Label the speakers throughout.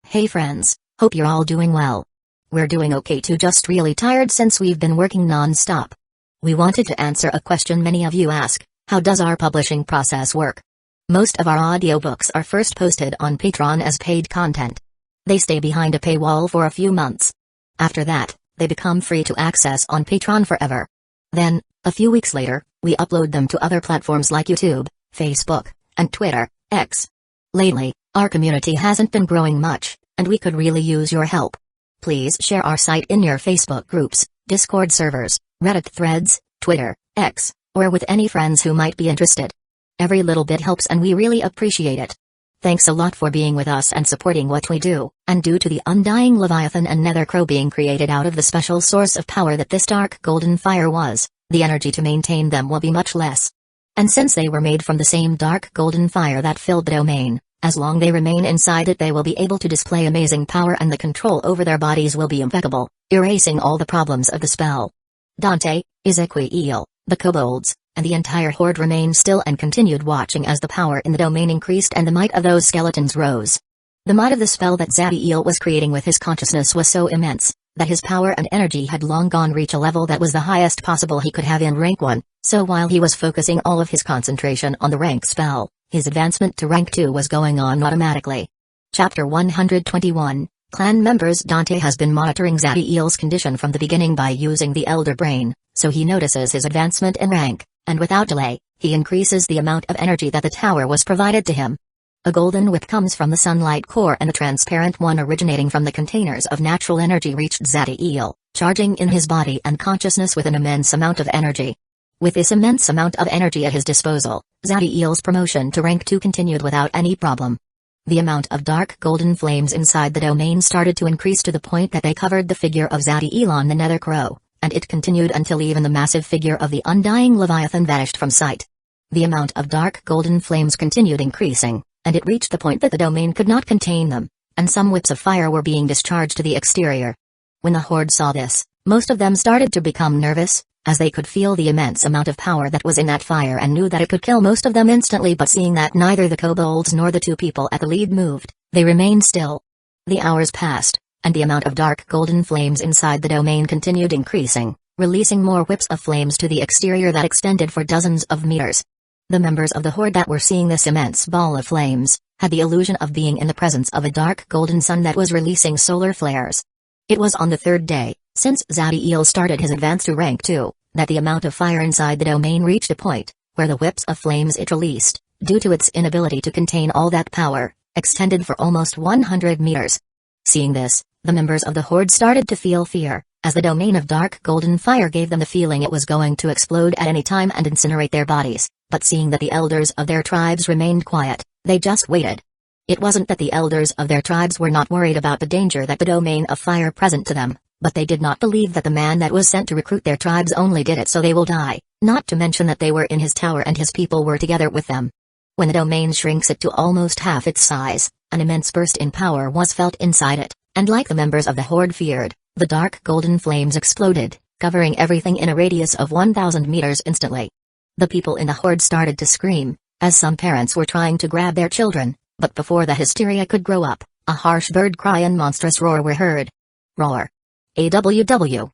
Speaker 1: Hey friends, hope you're all doing well. We're doing okay too, just really tired since we've been working non-stop. We wanted to answer a question many of you ask: how does our publishing process work? Most of our audiobooks are first posted on Patreon as paid content. They stay behind a paywall for a few months. After that, they become free to access on Patreon forever. Then, a few weeks later, we upload them to other platforms like YouTube, Facebook, and Twitter, X. Lately, our community hasn't been growing much, and we could really use your help. Please share our site in your Facebook groups, Discord servers, Reddit threads, Twitter, X, or with any friends who might be interested. Every little bit helps and we really appreciate it. Thanks a lot for being with us and supporting what we do, and due to the undying Leviathan and Nether Crow being created out of the special source of power that this dark golden fire was, the energy to maintain them will be much less. And since they were made from the same dark golden fire that filled the domain, as long they remain inside it they will be able to display amazing power and the control over their bodies will be impeccable, erasing all the problems of the spell. Dante, Ezequiel, the kobolds, and the entire horde remained still and continued watching as the power in the domain increased and the might of those skeletons rose. The might of the spell that Zadiel was creating with his consciousness was so immense, that his power and energy had long gone reach a level that was the highest possible he could have in rank 1, so while he was focusing all of his concentration on the rank spell, his advancement to rank 2 was going on automatically. Chapter 121, Clan Members. Dante has been monitoring Zadiel's condition from the beginning by using the Elder Brain, so he notices his advancement in rank, and without delay, he increases the amount of energy that the tower was provided to him. A golden whip comes from the sunlight core and a transparent one originating from the containers of natural energy reached Zadiel, charging in his body and consciousness with an immense amount of energy. With this immense amount of energy at his disposal, Zadiel's promotion to rank 2 continued without any problem. The amount of dark golden flames inside the domain started to increase to the point that they covered the figure of Zadiel on the Nether Crow, and it continued until even the massive figure of the undying Leviathan vanished from sight. The amount of dark golden flames continued increasing, and it reached the point that the domain could not contain them, and some whips of fire were being discharged to the exterior. When the horde saw this, most of them started to become nervous, as they could feel the immense amount of power that was in that fire and knew that it could kill most of them instantly, but seeing that neither the kobolds nor the two people at the lead moved, they remained still. The hours passed, and the amount of dark golden flames inside the domain continued increasing, releasing more whips of flames to the exterior that extended for dozens of meters. The members of the horde that were seeing this immense ball of flames had the illusion of being in the presence of a dark golden sun that was releasing solar flares. It was on the third day, since Zadiel started his advance to rank 2, that the amount of fire inside the domain reached a point where the whips of flames it released, due to its inability to contain all that power, extended for almost 100 meters. Seeing this, the members of the horde started to feel fear, as the domain of dark golden fire gave them the feeling it was going to explode at any time and incinerate their bodies, but seeing that the elders of their tribes remained quiet, they just waited. It wasn't that the elders of their tribes were not worried about the danger that the domain of fire present to them, but they did not believe that the man that was sent to recruit their tribes only did it so they will die, not to mention that they were in his tower and his people were together with them. When the domain shrinks it to almost half its size, an immense burst in power was felt inside it, and like the members of the horde feared, the dark golden flames exploded, covering everything in a radius of 1,000 meters instantly. The people in the horde started to scream, as some parents were trying to grab their children, but before the hysteria could grow up, a harsh bird cry and monstrous roar were heard. Roar. AWW.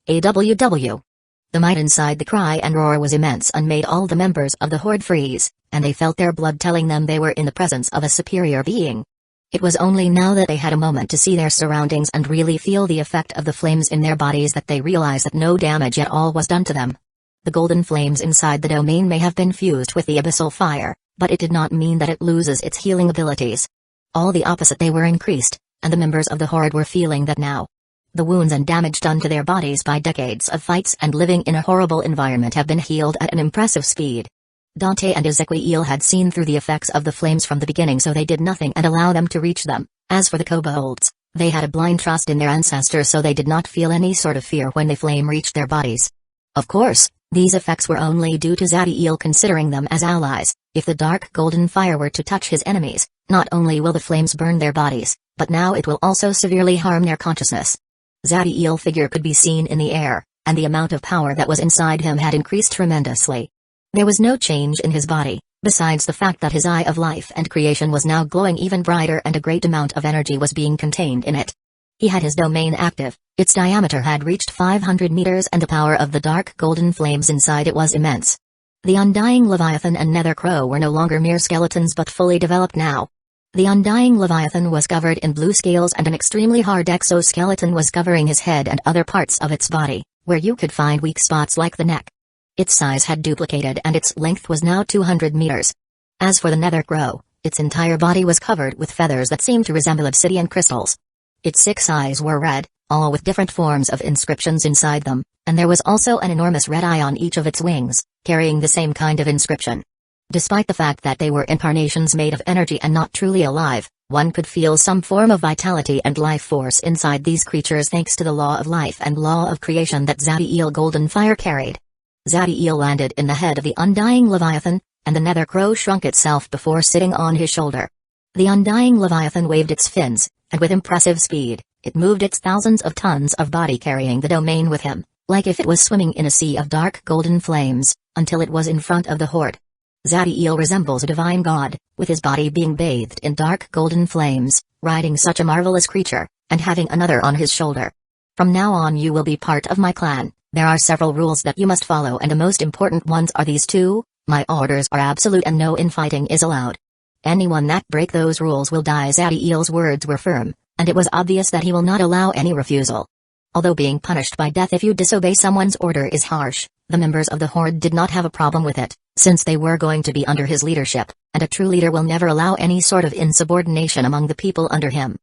Speaker 1: AWW. The might inside the cry and roar was immense and made all the members of the horde freeze, and they felt their blood telling them they were in the presence of a superior being. It was only now that they had a moment to see their surroundings and really feel the effect of the flames in their bodies that they realized that no damage at all was done to them. The golden flames inside the domain may have been fused with the abyssal fire, but it did not mean that it loses its healing abilities. All the opposite, they were increased, and the members of the horde were feeling that now. The wounds and damage done to their bodies by decades of fights and living in a horrible environment have been healed at an impressive speed. Dante and Ezequiel had seen through the effects of the flames from the beginning, so they did nothing and allow them to reach them. As for the kobolds, they had a blind trust in their ancestors, so they did not feel any sort of fear when the flame reached their bodies. Of course, these effects were only due to Zadiel considering them as allies. If the dark golden fire were to touch his enemies, not only will the flames burn their bodies, but now it will also severely harm their consciousness. Zadiel's figure could be seen in the air, and the amount of power that was inside him had increased tremendously. There was no change in his body, Besides the fact that his eye of life and creation was now glowing even brighter and a great amount of energy was being contained in it. He had his domain active, its diameter had reached 500 meters and the power of the dark golden flames inside it was immense. The Undying Leviathan and Nether Crow were no longer mere skeletons but fully developed now. The Undying Leviathan was covered in blue scales and an extremely hard exoskeleton was covering his head and other parts of its body, where you could find weak spots like the neck. Its size had duplicated and its length was now 200 meters. As for the Nether Crow, its entire body was covered with feathers that seemed to resemble obsidian crystals. Its 6 eyes were red, all with different forms of inscriptions inside them, and there was also an enormous red eye on each of its wings, carrying the same kind of inscription. Despite the fact that they were incarnations made of energy and not truly alive, one could feel some form of vitality and life force inside these creatures thanks to the law of life and law of creation that Zadiel Golden Fire carried. Zadiel landed in the head of the Undying Leviathan, and the Nether Crow shrunk itself before sitting on his shoulder. The Undying Leviathan waved its fins, and with impressive speed, it moved its thousands of tons of body carrying the domain with him, like if it was swimming in a sea of dark golden flames, until it was in front of the horde. Zadiel resembles a divine god, with his body being bathed in dark golden flames, riding such a marvelous creature, and having another on his shoulder. From now on you will be part of my clan. There are several rules that you must follow and the most important ones are these 2. My orders are absolute and no infighting is allowed. Anyone that break those rules will die. Zadiel's words were firm, and it was obvious that he will not allow any refusal. Although being punished by death if you disobey someone's order is harsh, the members of the Horde did not have a problem with it, since they were going to be under his leadership, and a true leader will never allow any sort of insubordination among the people under him.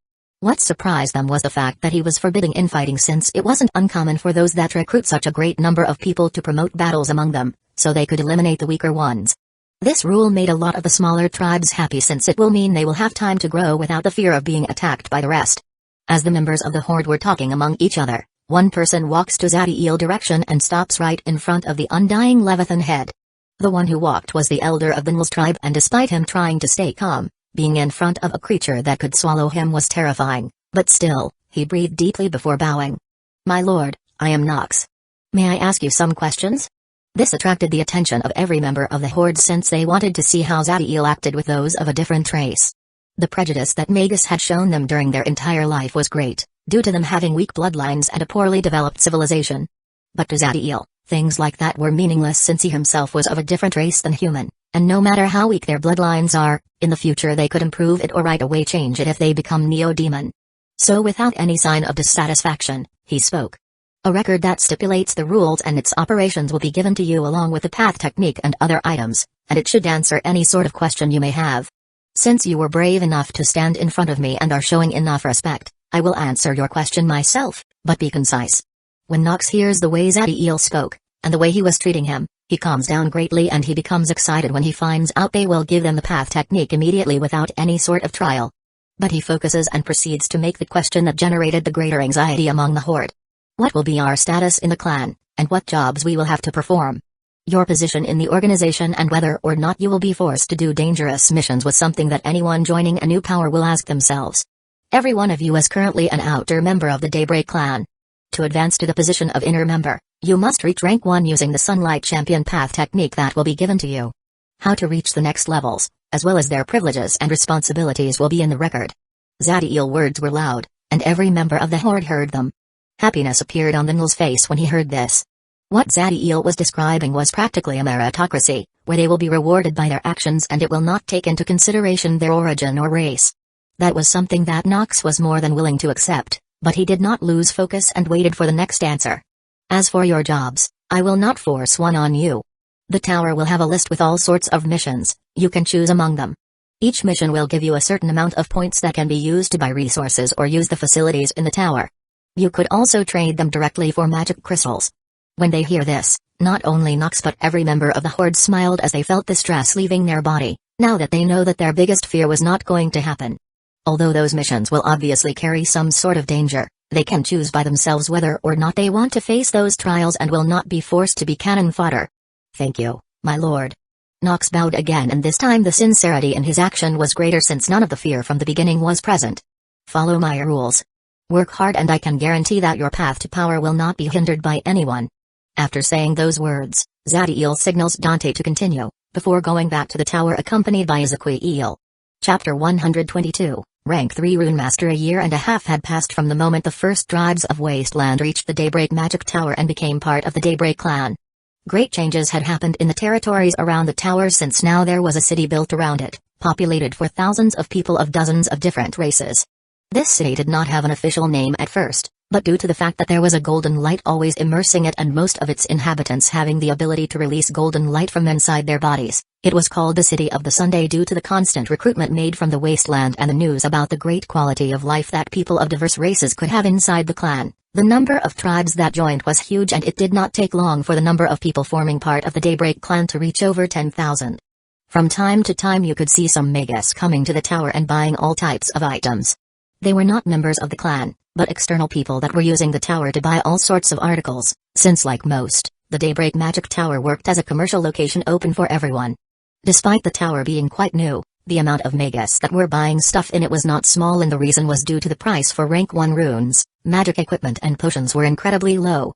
Speaker 1: What surprised them was the fact that he was forbidding infighting since it wasn't uncommon for those that recruit such a great number of people to promote battles among them, so they could eliminate the weaker ones. This rule made a lot of the smaller tribes happy since it will mean they will have time to grow without the fear of being attacked by the rest. As the members of the Horde were talking among each other, one person walks to Zadiel direction and stops right in front of the Undying Leviathan head. The one who walked was the elder of the Nils tribe and despite him trying to stay calm, being in front of a creature that could swallow him was terrifying, but still, he breathed deeply before bowing. My lord, I am Nox. May I ask you some questions? This attracted the attention of every member of the Horde since they wanted to see how Zadiel acted with those of a different race. The prejudice that Magus had shown them during their entire life was great, due to them having weak bloodlines and a poorly developed civilization. But to Zadiel, things like that were meaningless since he himself was of a different race than human, and no matter how weak their bloodlines are, in the future they could improve it or right away change it if they become Neo-Demon. So without any sign of dissatisfaction, he spoke. A record that stipulates the rules and its operations will be given to you along with the path technique and other items, and it should answer any sort of question you may have. Since you were brave enough to stand in front of me and are showing enough respect, I will answer your question myself, but be concise. When Nox hears the way Zadiel spoke, and the way he was treating him, he calms down greatly and he becomes excited when he finds out they will give them the path technique immediately without any sort of trial. But he focuses and proceeds to make the question that generated the greater anxiety among the Horde. What will be our status in the clan, and what jobs we will have to perform? Your position in the organization and whether or not you will be forced to do dangerous missions was something that anyone joining a new power will ask themselves. Every one of you is currently an outer member of the Daybreak clan. To advance to the position of inner member, you must reach rank 1 using the Sunlight Champion path technique that will be given to you. How to reach the next levels, as well as their privileges and responsibilities will be in the record. Zadiel's words were loud, and every member of the Horde heard them. Happiness appeared on the Nil's face when he heard this. What Zadiel was describing was practically a meritocracy, where they will be rewarded by their actions and it will not take into consideration their origin or race. That was something that Nox was more than willing to accept, but he did not lose focus and waited for the next answer. As for your jobs, I will not force one on you. The tower will have a list with all sorts of missions, you can choose among them. Each mission will give you a certain amount of points that can be used to buy resources or use the facilities in the tower. You could also trade them directly for magic crystals. When they hear this, not only Nox but every member of the Horde smiled as they felt the stress leaving their body, now that they know that their biggest fear was not going to happen. Although those missions will obviously carry some sort of danger, they can choose by themselves whether or not they want to face those trials and will not be forced to be cannon fodder. Thank you, my lord. Nox bowed again and this time the sincerity in his action was greater since none of the fear from the beginning was present. Follow my rules. Work hard and I can guarantee that your path to power will not be hindered by anyone. After saying those words, Zadiel signals Dante to continue, before going back to the tower accompanied by Ezequiel. Chapter 122, Rank 3 Rune Master. A year and a half had passed from the moment the first tribes of Wasteland reached the Daybreak Magic Tower and became part of the Daybreak clan. Great changes had happened in the territories around the tower, since now there was a city built around it, populated for thousands of people of dozens of different races. This city did not have an official name at first, but due to the fact that there was a golden light always immersing it and most of its inhabitants having the ability to release golden light from inside their bodies, it was called the City of the Sunday due to the constant recruitment made from the wasteland and the news about the great quality of life that people of diverse races could have inside the clan. The number of tribes that joined was huge, and it did not take long for the number of people forming part of the Daybreak clan to reach over 10,000. From time to time you could see some Magus coming to the tower and buying all types of items. They were not members of the clan, but external people that were using the tower to buy all sorts of articles, since like most, the Daybreak Magic Tower worked as a commercial location open for everyone. Despite the tower being quite new, the amount of Magus that were buying stuff in it was not small, and the reason was due to the price for rank 1 runes, magic equipment and potions were incredibly low.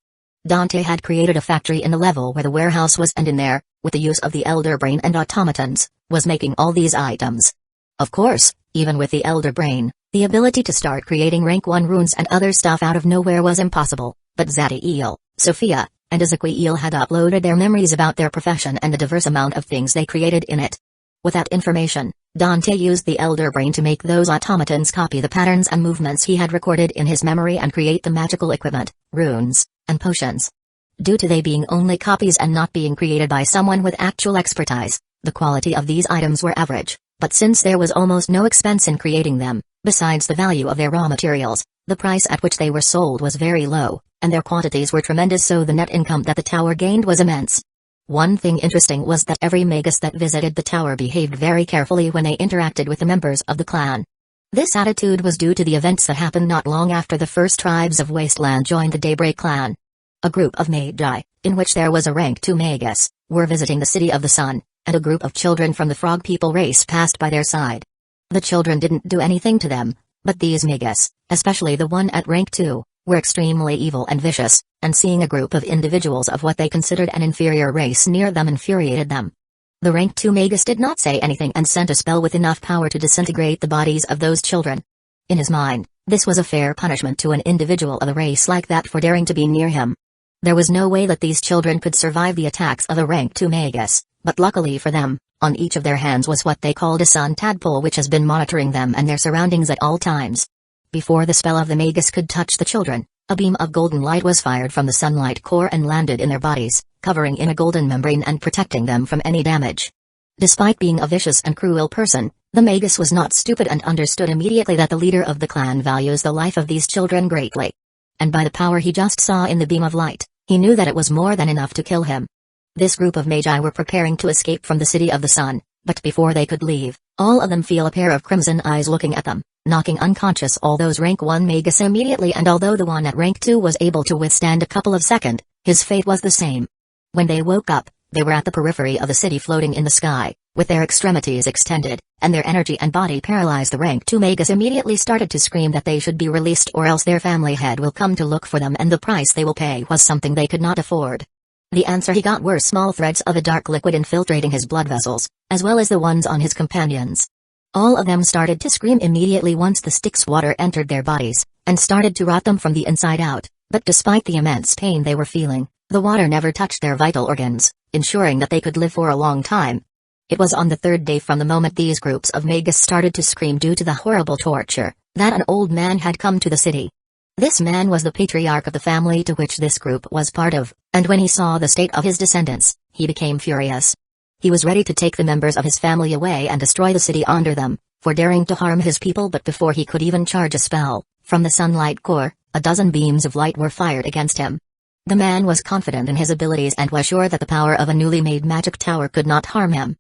Speaker 1: Dante had created a factory in the level where the warehouse was, and in there, with the use of the Elder Brain and automatons, was making all these items. Of course, even with the Elder Brain, the ability to start creating rank 1 runes and other stuff out of nowhere was impossible, but Zadiel, Sophia, and Ezequiel had uploaded their memories about their profession and the diverse amount of things they created in it. With that information, Dante used the Elder Brain to make those automatons copy the patterns and movements he had recorded in his memory and create the magical equipment, runes, and potions. Due to they being only copies and not being created by someone with actual expertise, the quality of these items were average, but since there was almost no expense in creating them, besides the value of their raw materials, the price at which they were sold was very low, and their quantities were tremendous, so the net income that the tower gained was immense. One thing interesting was that every Magus that visited the tower behaved very carefully when they interacted with the members of the clan. This attitude was due to the events that happened not long after the first tribes of Wasteland joined the Daybreak clan. A group of Magi, in which there was a rank 2 Magus, were visiting the City of the Sun, and a group of children from the Frog People race passed by their side. The children didn't do anything to them, but these Magus, especially the one at rank 2, were extremely evil and vicious, and seeing a group of individuals of what they considered an inferior race near them infuriated them. The rank 2 Magus did not say anything and sent a spell with enough power to disintegrate the bodies of those children. In his mind, this was a fair punishment to an individual of a race like that for daring to be near him. There was no way that these children could survive the attacks of a rank 2 Magus, but luckily for them, on each of their hands was what they called a sun tadpole, which has been monitoring them and their surroundings at all times. Before the spell of the Magus could touch the children, a beam of golden light was fired from the sunlight core and landed in their bodies, covering in a golden membrane and protecting them from any damage. Despite being a vicious and cruel person, the Magus was not stupid and understood immediately that the leader of the clan values the life of these children greatly. And by the power he just saw in the beam of light, he knew that it was more than enough to kill him. This group of Magi were preparing to escape from the City of the Sun, but before they could leave, all of them feel a pair of crimson eyes looking at them, knocking unconscious all those rank 1 Magus immediately, and although the one at rank 2 was able to withstand a couple of seconds, his fate was the same. When they woke up, they were at the periphery of the city floating in the sky, with their extremities extended, and their energy and body paralyzed. The rank 2 Magus immediately started to scream that they should be released or else their family head will come to look for them, and the price they will pay was something they could not afford. The answer he got were small threads of a dark liquid infiltrating his blood vessels, as well as the ones on his companions. All of them started to scream immediately once the stick's water entered their bodies, and started to rot them from the inside out, but despite the immense pain they were feeling, the water never touched their vital organs, ensuring that they could live for a long time. It was on the third day from the moment these groups of Magus started to scream due to the horrible torture, that an old man had come to the city. This man was the patriarch of the family to which this group was part of, and when he saw the state of his descendants, he became furious. He was ready to take the members of his family away and destroy the city under them, for daring to harm his people, but before he could even charge a spell, from the sunlight core, a dozen beams of light were fired against him. The man was confident in his abilities and was sure that the power of a newly made magic tower could not harm him.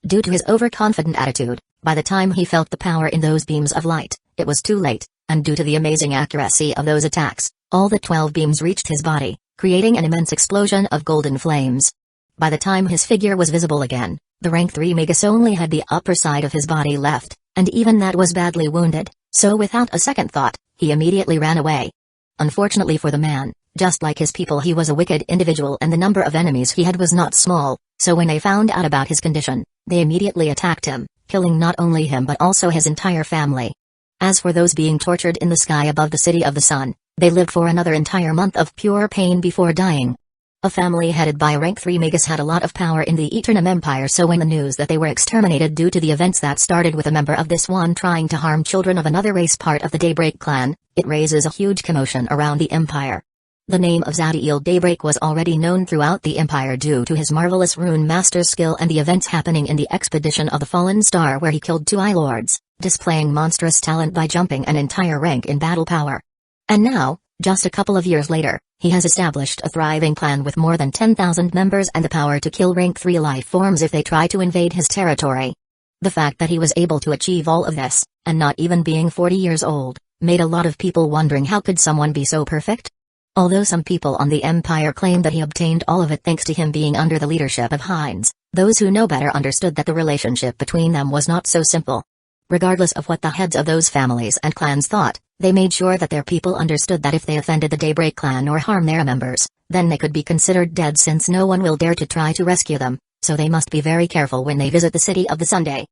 Speaker 1: Due to his overconfident attitude, by the time he felt the power in those beams of light, it was too late, and due to the amazing accuracy of those attacks, all the 12 beams reached his body, creating an immense explosion of golden flames. By the time his figure was visible again, the rank 3 Magus only had the upper side of his body left, and even that was badly wounded, so without a second thought, he immediately ran away. Unfortunately for the man, just like his people, he was a wicked individual and the number of enemies he had was not small, So when they found out about his condition, they immediately attacked him, killing not only him but also his entire family. As for those being tortured in the sky above the City of the Sun, they lived for another entire month of pure pain before dying. A family headed by rank 3 Magus had a lot of power in the Eternum Empire, so when the news that they were exterminated due to the events that started with a member of this one trying to harm children of another race part of the Daybreak clan, it raises a huge commotion around the empire. The name of Zadiel Daybreak was already known throughout the empire due to his marvelous rune master's skill and the events happening in the expedition of the Fallen Star where he killed 2 Eye Lords, displaying monstrous talent by jumping an entire rank in battle power. And now, just a couple of years later, he has established a thriving clan with more than 10,000 members and the power to kill rank 3 life forms if they try to invade his territory. The fact that he was able to achieve all of this, and not even being 40 years old, made a lot of people wondering how could someone be so perfect? Although some people on the Empire claim that he obtained all of it thanks to him being under the leadership of Heinz, those who know better understood that the relationship between them was not so simple. Regardless of what the heads of those families and clans thought, they made sure that their people understood that if they offended the Daybreak clan or harm their members, then they could be considered dead since no one will dare to try to rescue them, so they must be very careful when they visit the City of the Sunday.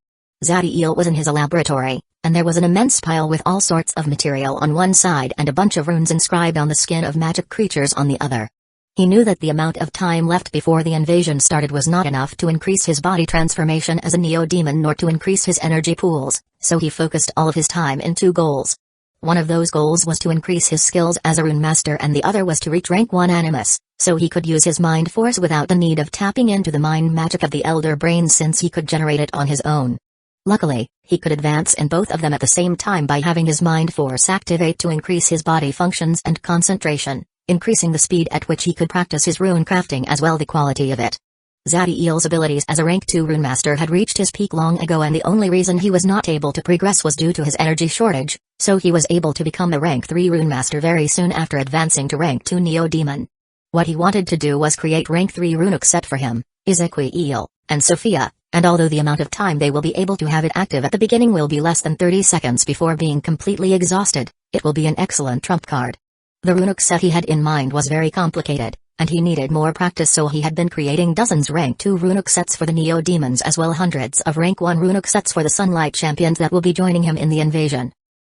Speaker 1: Zadiel was in his laboratory, and there was an immense pile with all sorts of material on one side and a bunch of runes inscribed on the skin of magic creatures on the other. He knew that the amount of time left before the invasion started was not enough to increase his body transformation as a neo-demon nor to increase his energy pools, so he focused all of his time in 2 goals. One of those goals was to increase his skills as a rune master and the other was to reach rank 1 Animus, so he could use his mind force without the need of tapping into the mind magic of the Elder Brain since he could generate it on his own. Luckily, he could advance in both of them at the same time by having his mind force activate to increase his body functions and concentration, increasing the speed at which he could practice his rune crafting as well the quality of it. Zadiel's abilities as a rank 2 rune master had reached his peak long ago and the only reason he was not able to progress was due to his energy shortage, so he was able to become a rank 3 rune master very soon after advancing to rank 2 neo-demon. What he wanted to do was create rank 3 runic set for him, Ezequiel, and Sophia, and although the amount of time they will be able to have it active at the beginning will be less than 30 seconds before being completely exhausted, it will be an excellent trump card. The runic set he had in mind was very complicated, and he needed more practice, so he had been creating dozens rank 2 runic sets for the neo-demons as well hundreds of rank 1 runic sets for the Sunlight Champions that will be joining him in the invasion.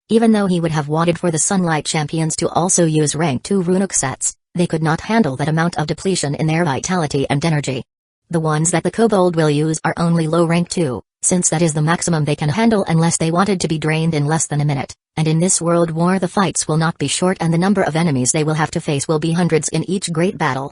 Speaker 1: Even though he would have wanted for the Sunlight Champions to also use rank 2 runic sets, they could not handle that amount of depletion in their vitality and energy. The ones that the Kobold will use are only low rank 2, since that is the maximum they can handle unless they wanted to be drained in less than a minute, and in this world war the fights will not be short and the number of enemies they will have to face will be hundreds in each great battle.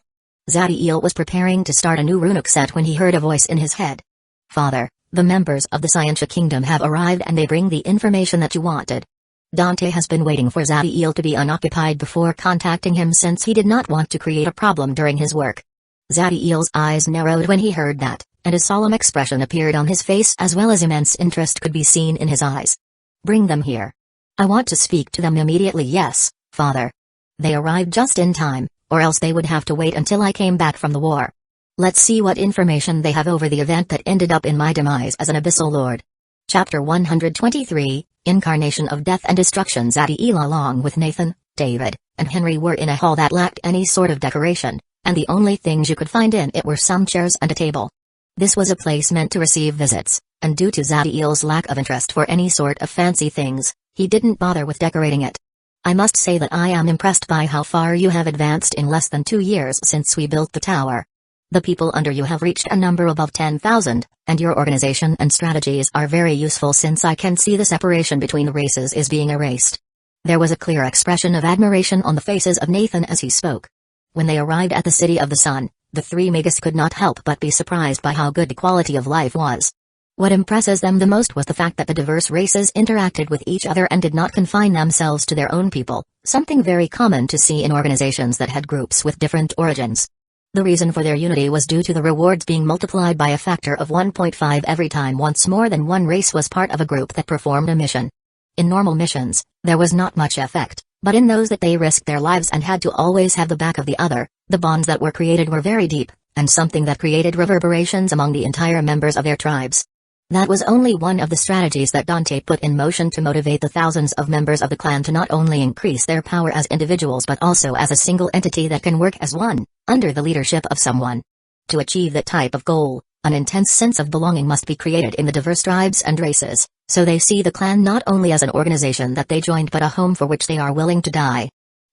Speaker 1: Zadiel was preparing to start a new runic set when he heard a voice in his head. "Father, the members of the Scientia Kingdom have arrived and they bring the information that you wanted." Dante has been waiting for Zadiel to be unoccupied before contacting him since he did not want to create a problem during his work. Zadiel's eyes narrowed when he heard that, and a solemn expression appeared on his face as well as immense interest could be seen in his eyes. "Bring them here. I want to speak to them immediately." "Yes, father." "They arrived just in time, or else they would have to wait until I came back from the war. Let's see what information they have over the event that ended up in my demise as an Abyssal Lord." Chapter 123, Incarnation of Death and Destruction. Zadiel along with Nathan, David, and Henry were in a hall that lacked any sort of decoration, and the only things you could find in it were some chairs and a table. This was a place meant to receive visits, and due to Zadiel's lack of interest for any sort of fancy things, he didn't bother with decorating it. "I must say that I am impressed by how far you have advanced in less than 2 years since we built the tower. The people under you have reached a number above 10,000, and your organization and strategies are very useful since I can see the separation between the races is being erased." There was a clear expression of admiration on the faces of Nathan as he spoke. When they arrived at the City of the Sun, the 3 Magus could not help but be surprised by how good the quality of life was. What impresses them the most was the fact that the diverse races interacted with each other and did not confine themselves to their own people, something very common to see in organizations that had groups with different origins. The reason for their unity was due to the rewards being multiplied by a factor of 1.5 every time once more than one race was part of a group that performed a mission. In normal missions, there was not much effect, but in those that they risked their lives and had to always have the back of the other, the bonds that were created were very deep, and something that created reverberations among the entire members of their tribes. That was only one of the strategies that Dante put in motion to motivate the thousands of members of the clan to not only increase their power as individuals but also as a single entity that can work as one, under the leadership of someone. To achieve that type of goal, an intense sense of belonging must be created in the diverse tribes and races, so they see the clan not only as an organization that they joined but a home for which they are willing to die.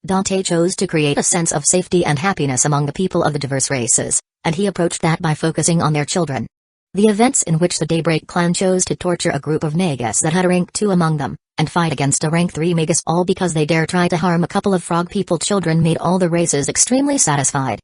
Speaker 1: Dante chose to create a sense of safety and happiness among the people of the diverse races, and he approached that by focusing on their children. The events in which the Daybreak clan chose to torture a group of Magus that had a rank 2 among them, and fight against a rank 3 Magus all because they dare try to harm a couple of frog people children made all the races extremely satisfied.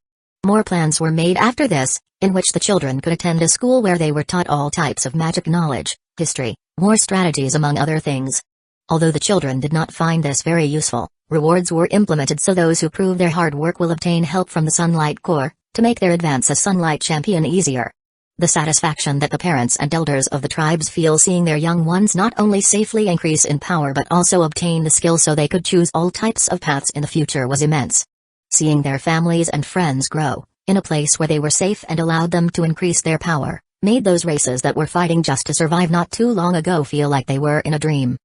Speaker 1: More plans were made after this, in which the children could attend a school where they were taught all types of magic knowledge, history, war strategies among other things. Although the children did not find this very useful, rewards were implemented so those who prove their hard work will obtain help from the Sunlight Corps, to make their advance as Sunlight Champion easier. The satisfaction that the parents and elders of the tribes feel seeing their young ones not only safely increase in power but also obtain the skills so they could choose all types of paths in the future was immense. Seeing their families and friends grow, in a place where they were safe and allowed them to increase their power, made those races that were fighting just to survive not too long ago feel like they were in a dream.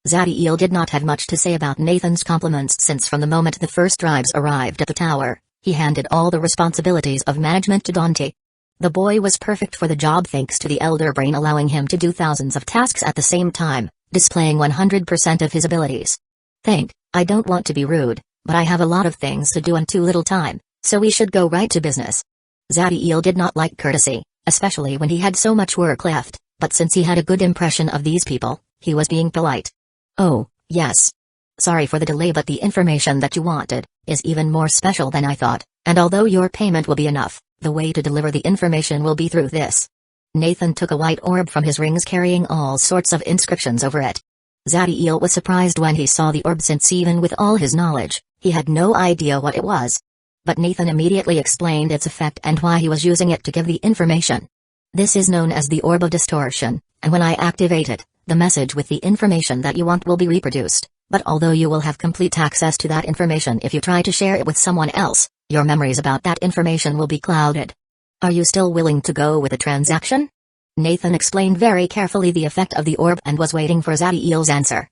Speaker 1: Zadiel did not have much to say about Nathan's compliments since from the moment the first tribes arrived at the tower, he handed all the responsibilities of management to Dante. The boy was perfect for the job thanks to the elder brain allowing him to do thousands of tasks at the same time, displaying 100% of his abilities. I don't want to be rude, but I have a lot of things to do and too little time, so we should go right to business. Zadiel did not like courtesy, especially when he had so much work left, but since he had a good impression of these people, he was being polite. Oh, yes. Sorry for the delay but the information that you wanted is even more special than I thought, and although your payment will be enough, the way to deliver the information will be through this. Nathan took a white orb from his rings carrying all sorts of inscriptions over it. Zadiel was surprised when he saw the orb since even with all his knowledge, he had no idea what it was. But Nathan immediately explained its effect and why he was using it to give the information. This is known as the Orb of Distortion, and when I activate it, the message with the information that you want will be reproduced, but although you will have complete access to that information if you try to share it with someone else, your memories about that information will be clouded. Are you still willing to go with the transaction? Nathan explained very carefully the effect of the orb and was waiting for Zadiel's answer.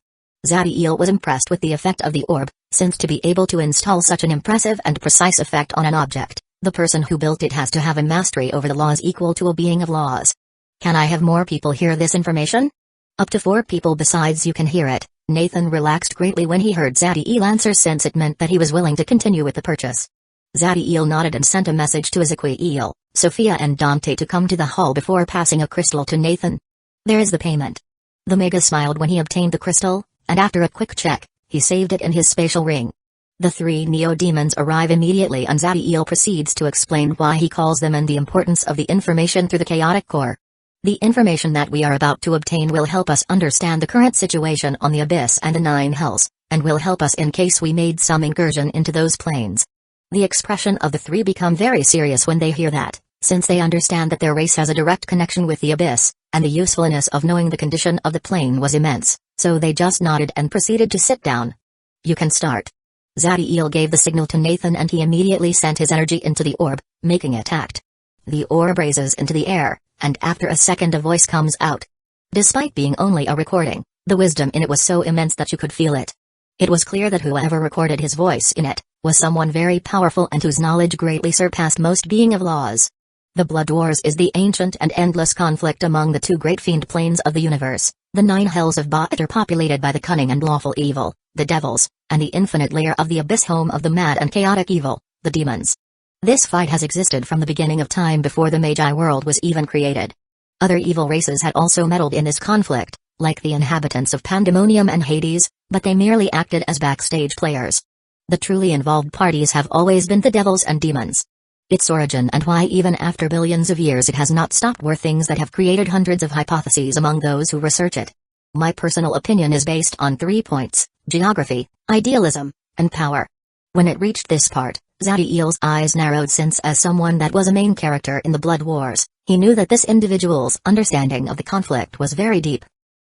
Speaker 1: Zadiel was impressed with the effect of the orb, since to be able to install such an impressive and precise effect on an object, the person who built it has to have a mastery over the laws equal to a being of laws. Can I have more people hear this information? Up to 4 people besides you can hear it. Nathan relaxed greatly when he heard Zadiel answer since it meant that he was willing to continue with the purchase. Zadiel nodded and sent a message to Ezequiel, Sophia and Dante to come to the hall before passing a crystal to Nathan. There is the payment. The Mega smiled when he obtained the crystal, and after a quick check, he saved it in his spatial ring. The 3 neo-demons arrive immediately and Zadiel proceeds to explain why he calls them and the importance of the information through the chaotic core. The information that we are about to obtain will help us understand the current situation on the Abyss and the 9 Hells, and will help us in case we made some incursion into those planes. The expression of the 3 become very serious when they hear that, since they understand that their race has a direct connection with the Abyss, and the usefulness of knowing the condition of the plane was immense, so they just nodded and proceeded to sit down. You can start. Zadiel gave the signal to Nathan and he immediately sent his energy into the orb, making it act. The orb raises into the air, and after a second a voice comes out. Despite being only a recording, the wisdom in it was so immense that you could feel it. It was clear that whoever recorded his voice in it was someone very powerful and whose knowledge greatly surpassed most being of laws. The Blood Wars is the ancient and endless conflict among the 2 great fiend planes of the universe. The 9 hells of Ba'at are populated by the cunning and lawful evil, the devils, and the infinite layer of the abyss home of the mad and chaotic evil, the demons. This fight has existed from the beginning of time before the Magi world was even created. Other evil races had also meddled in this conflict, like the inhabitants of Pandemonium and Hades, but they merely acted as backstage players. The truly involved parties have always been the devils and demons. Its origin and why even after billions of years it has not stopped were things that have created hundreds of hypotheses among those who research it. My personal opinion is based on 3 points: geography, idealism, and power. When it reached this part, Zadiel's eyes narrowed since as someone that was a main character in the Blood Wars, he knew that this individual's understanding of the conflict was very deep.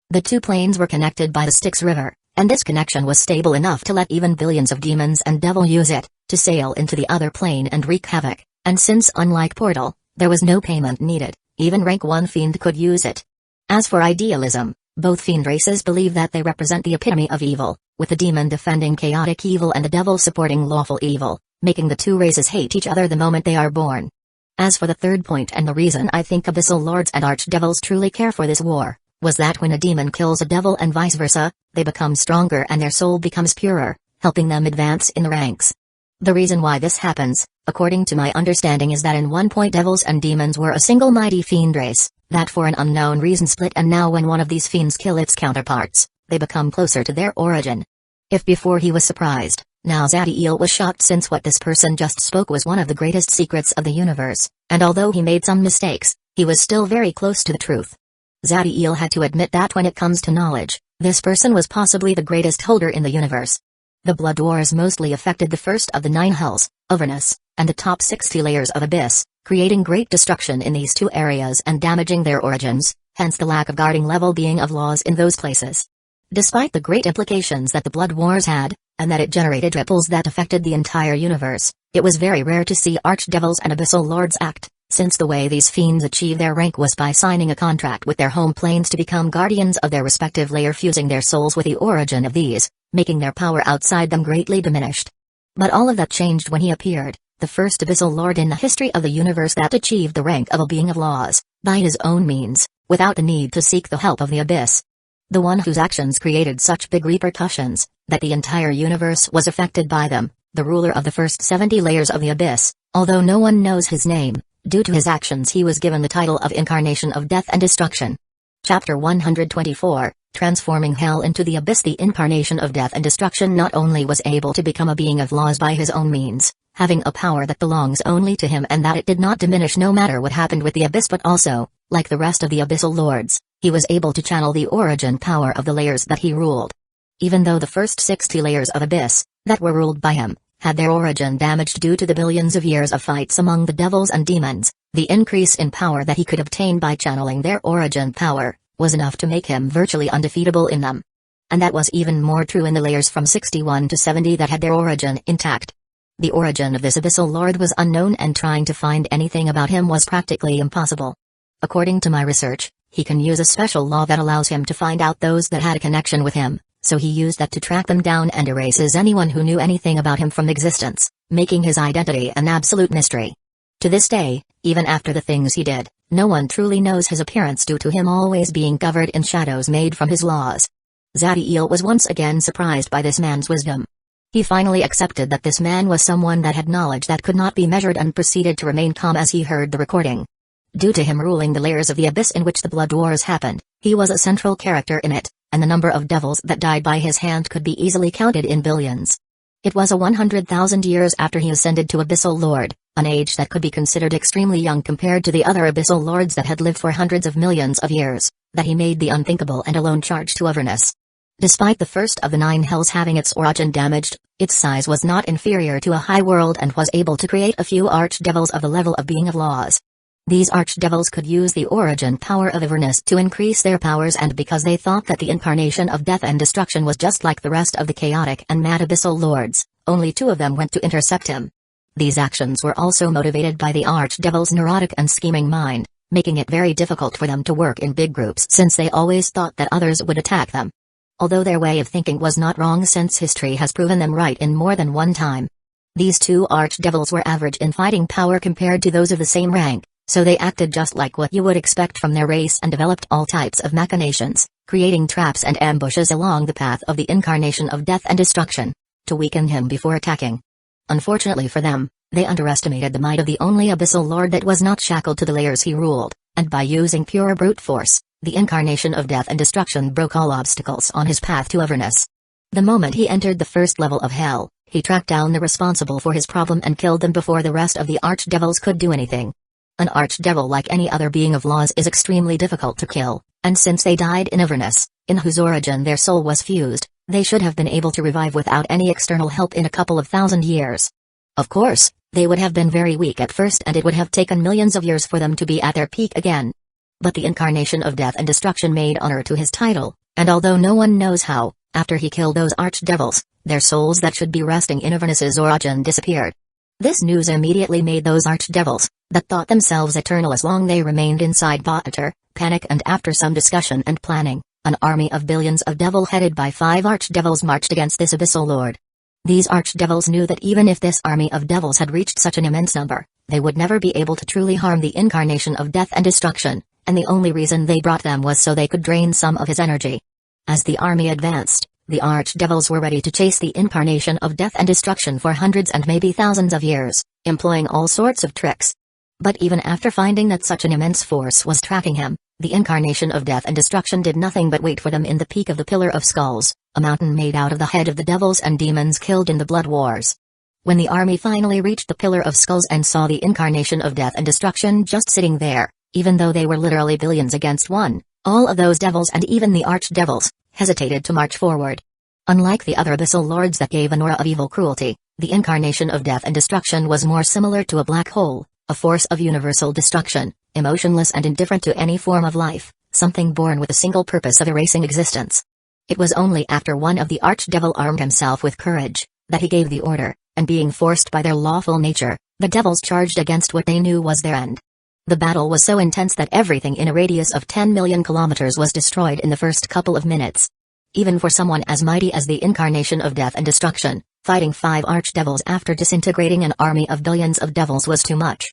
Speaker 1: The 2 planes were connected by the Styx River, and this connection was stable enough to let even billions of demons and devil use it to sail into the other plane and wreak havoc. And since unlike Portal, there was no payment needed, even rank 1 fiend could use it. As for idealism, both fiend races believe that they represent the epitome of evil, with the demon defending chaotic evil and the devil supporting lawful evil, making the 2 races hate each other the moment they are born. As for the third point, and the reason I think Abyssal Lords and Archdevils truly care for this war, was that when a demon kills a devil and vice versa, they become stronger and their soul becomes purer, helping them advance in the ranks. The reason why this happens, according to my understanding, is that in one point devils and demons were a single mighty fiend race, that for an unknown reason split, and now when one of these fiends kill its counterparts, they become closer to their origin. If before he was surprised, now Zadiel was shocked, since what this person just spoke was one of the greatest secrets of the universe, and although he made some mistakes, he was still very close to the truth. Zadiel had to admit that when it comes to knowledge, this person was possibly the greatest holder in the universe. The Blood Wars mostly affected the first of the 9 hells, Avernus, and the top 60 layers of Abyss, creating great destruction in these 2 areas and damaging their origins, hence the lack of guarding level being of laws in those places. Despite the great implications that the Blood Wars had, and that it generated ripples that affected the entire universe, it was very rare to see Archdevils and Abyssal Lords act, since the way these fiends achieved their rank was by signing a contract with their home planes to become guardians of their respective layer, fusing their souls with the origin of these, making their power outside them greatly diminished. But all of that changed when he appeared, the first Abyssal Lord in the history of the universe that achieved the rank of a being of laws, by his own means, without the need to seek the help of the Abyss. The one whose actions created such big repercussions, that the entire universe was affected by them, the ruler of the first 70 layers of the Abyss, although no one knows his name. Due to his actions he was given the title of Incarnation of Death and Destruction. Chapter 124, Transforming Hell into the Abyss. The Incarnation of Death and Destruction not only was able to become a being of laws by his own means, having a power that belongs only to him and that it did not diminish no matter what happened with the Abyss, but also, like the rest of the Abyssal Lords, he was able to channel the origin power of the layers that he ruled. Even though the first 60 layers of Abyss, that were ruled by him, had their origin damaged due to the billions of years of fights among the devils and demons, the increase in power that he could obtain by channeling their origin power, was enough to make him virtually undefeatable in them. And that was even more true in the layers from 61 to 70 that had their origin intact. The origin of this Abyssal Lord was unknown, and trying to find anything about him was practically impossible. According to my research, he can use a special law that allows him to find out those that had a connection with him, so he used that to track them down and erases anyone who knew anything about him from existence, making his identity an absolute mystery. To this day, even after the things he did, no one truly knows his appearance due to him always being covered in shadows made from his laws. Zadiel was once again surprised by this man's wisdom. He finally accepted that this man was someone that had knowledge that could not be measured, and proceeded to remain calm as he heard the recording. Due to him ruling the layers of the Abyss in which the Blood Wars happened, he was a central character in it, and the number of devils that died by his hand could be easily counted in billions. It was 100,000 years after he ascended to Abyssal Lord, an age that could be considered extremely young compared to the other Abyssal Lords that had lived for hundreds of millions of years, that he made the unthinkable and alone charge to Avernus. Despite the first of the 9 hells having its origin damaged, its size was not inferior to a high world and was able to create a few archdevils of the level of being of laws. These archdevils could use the origin power of Avernus to increase their powers, and because they thought that the incarnation of death and destruction was just like the rest of the chaotic and mad Abyssal Lords, only 2 of them went to intercept him. These actions were also motivated by the archdevil's neurotic and scheming mind, making it very difficult for them to work in big groups since they always thought that others would attack them. Although their way of thinking was not wrong, since history has proven them right in more than one time. These 2 archdevils were average in fighting power compared to those of the same rank, so they acted just like what you would expect from their race and developed all types of machinations, creating traps and ambushes along the path of the incarnation of death and destruction, to weaken him before attacking. Unfortunately for them, they underestimated the might of the only Abyssal Lord that was not shackled to the layers he ruled, and by using pure brute force, the incarnation of death and destruction broke all obstacles on his path to Avernus. The moment he entered the first level of hell, he tracked down the responsible for his problem and killed them before the rest of the archdevils could do anything. An archdevil, like any other being of laws, is extremely difficult to kill, and since they died in Avernus, in whose origin their soul was fused, they should have been able to revive without any external help in a couple of thousand years. Of course, they would have been very weak at first, and it would have taken millions of years for them to be at their peak again. But the incarnation of death and destruction made honor to his title, and although no one knows how, after he killed those archdevils, their souls that should be resting in Avernus's origin disappeared. This news immediately made those archdevils, that thought themselves eternal as long they remained inside Baatar, panic, and after some discussion and planning, an army of billions of devil headed by 5 archdevils marched against this Abyssal Lord. These archdevils knew that even if this army of devils had reached such an immense number, They would never be able to truly harm the incarnation of death and destruction, and the only reason they brought them was so they could drain some of his energy. As the army advanced, the archdevils were ready to chase the incarnation of death and destruction for hundreds and maybe thousands of years, employing all sorts of tricks. But even after finding that such an immense force was tracking him, the incarnation of death and destruction did nothing but wait for them in the peak of the Pillar of Skulls, a mountain made out of the head of the devils and demons killed in the Blood Wars. When the army finally reached the Pillar of Skulls and saw the incarnation of death and destruction just sitting there, even though they were literally billions against one, all of those devils and even the archdevils hesitated to march forward. Unlike the other abyssal lords that gave an aura of evil cruelty, the incarnation of death and destruction was more similar to a black hole, a force of universal destruction, emotionless and indifferent to any form of life, something born with a single purpose of erasing existence. It was only after one of the archdevil armed himself with courage, that he gave the order, and being forced by their lawful nature, the devils charged against what they knew was their end. The battle was so intense that everything in a radius of 10 million kilometers was destroyed in the first couple of minutes. Even for someone as mighty as the incarnation of death and destruction, fighting 5 archdevils after disintegrating an army of billions of devils was too much.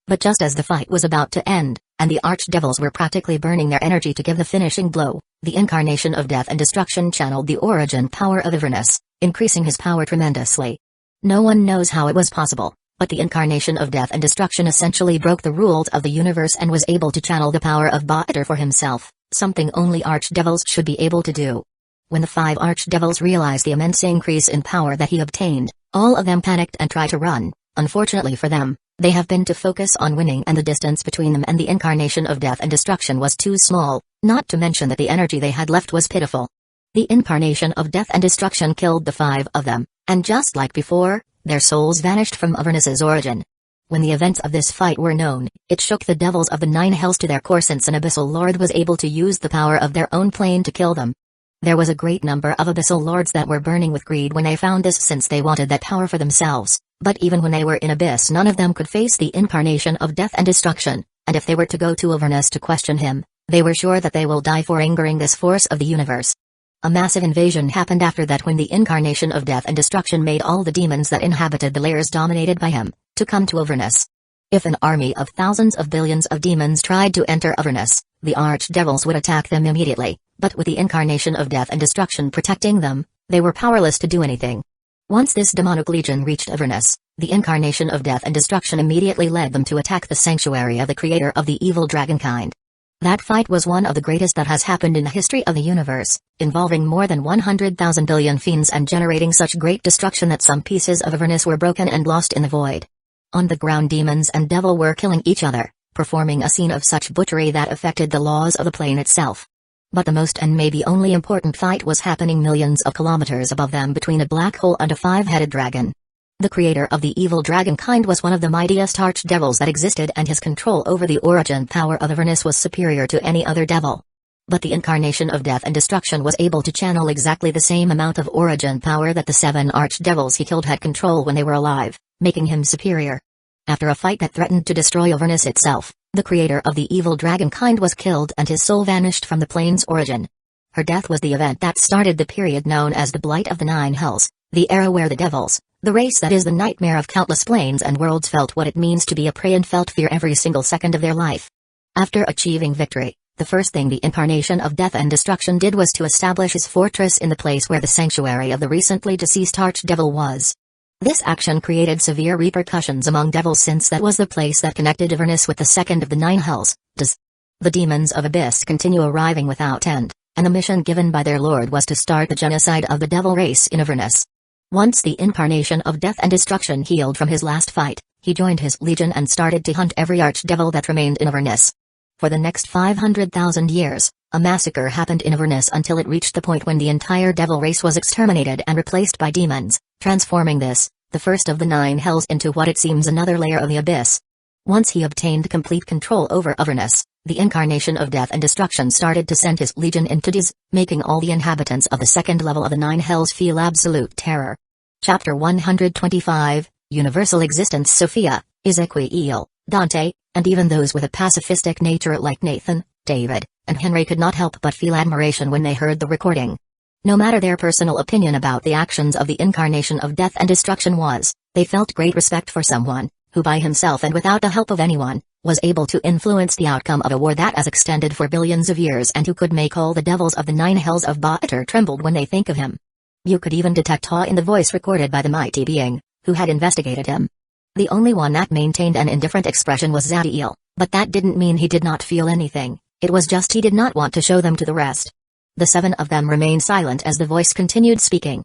Speaker 1: But just as the fight was about to end, and the archdevils were practically burning their energy to give the finishing blow, the incarnation of death and destruction channeled the origin power of Avernus, increasing his power tremendously. No one knows how it was possible, but the incarnation of death and destruction essentially broke the rules of the universe and was able to channel the power of Baatar for himself, something only archdevils should be able to do. When the 5 archdevils realized the immense increase in power that he obtained, all of them panicked and tried to run. Unfortunately for them, they have been to focus on winning, and the distance between them and the incarnation of death and destruction was too small, not to mention that the energy they had left was pitiful. The incarnation of death and destruction killed the 5 of them, and just like before, their souls vanished from Avernus's origin. When the events of this fight were known, it shook the devils of the 9 hells to their core, since an abyssal lord was able to use the power of their own plane to kill them. There was a great number of abyssal lords that were burning with greed when they found this, since they wanted that power for themselves, but even when they were in abyss none of them could face the incarnation of death and destruction, and if they were to go to Avernus to question him, they were sure that they will die for angering this force of the universe. A massive invasion happened after that when the incarnation of death and destruction made all the demons that inhabited the layers dominated by him, to come to Avernus. If an army of thousands of billions of demons tried to enter Avernus, the archdevils would attack them immediately, but with the incarnation of death and destruction protecting them, they were powerless to do anything. Once this demonic legion reached Avernus, the incarnation of death and destruction immediately led them to attack the sanctuary of the creator of the evil dragonkind. That fight was one of the greatest that has happened in the history of the universe, involving more than 100,000 billion fiends and generating such great destruction that some pieces of Avernus were broken and lost in the void. On the ground, demons and devil were killing each other, performing a scene of such butchery that affected the laws of the plane itself. But the most and maybe only important fight was happening millions of kilometers above them between a black hole and a 5-headed dragon. The creator of the evil dragonkind was one of the mightiest archdevils that existed, and his control over the origin power of Avernus was superior to any other devil. But the incarnation of death and destruction was able to channel exactly the same amount of origin power that the 7 archdevils he killed had control when they were alive, making him superior. After a fight that threatened to destroy Avernus itself, the creator of the evil dragonkind was killed and his soul vanished from the plane's origin. Her death was the event that started the period known as the Blight of the 9 Hells, the era where the devils, the race that is the nightmare of countless planes and worlds, felt what it means to be a prey and felt fear every single second of their life. After achieving victory, the first thing the incarnation of death and destruction did was to establish his fortress in the place where the sanctuary of the recently deceased archdevil was. This action created severe repercussions among devils, since that was the place that connected Avernus with the second of the 9 hells. The demons of Abyss continue arriving without end, and the mission given by their lord was to start the genocide of the devil race in Avernus. Once the incarnation of death and destruction healed from his last fight, he joined his legion and started to hunt every archdevil that remained in Avernus. For the next 500,000 years, a massacre happened in Avernus until it reached the point when the entire devil race was exterminated and replaced by demons, transforming this, the first of the 9 hells, into what it seems another layer of the abyss. Once he obtained complete control over Avernus, the incarnation of death and destruction started to send his legion into Dis, making all the inhabitants of the second level of the 9 hells feel absolute terror. Chapter 125, Universal Existence. Sophia, Ezequiel, Dante, and even those with a pacifistic nature like Nathan, David, and Henry could not help but feel admiration when they heard the recording. No matter their personal opinion about the actions of the incarnation of death and destruction was, they felt great respect for someone who by himself and without the help of anyone, was able to influence the outcome of a war that has extended for billions of years and who could make all the devils of the 9 hells of Baatar tremble when they think of him. You could even detect awe in the voice recorded by the mighty being, who had investigated him. The only one that maintained an indifferent expression was Zadiel, but that didn't mean he did not feel anything, it was just he did not want to show them to the rest. The 7 of them remained silent as the voice continued speaking.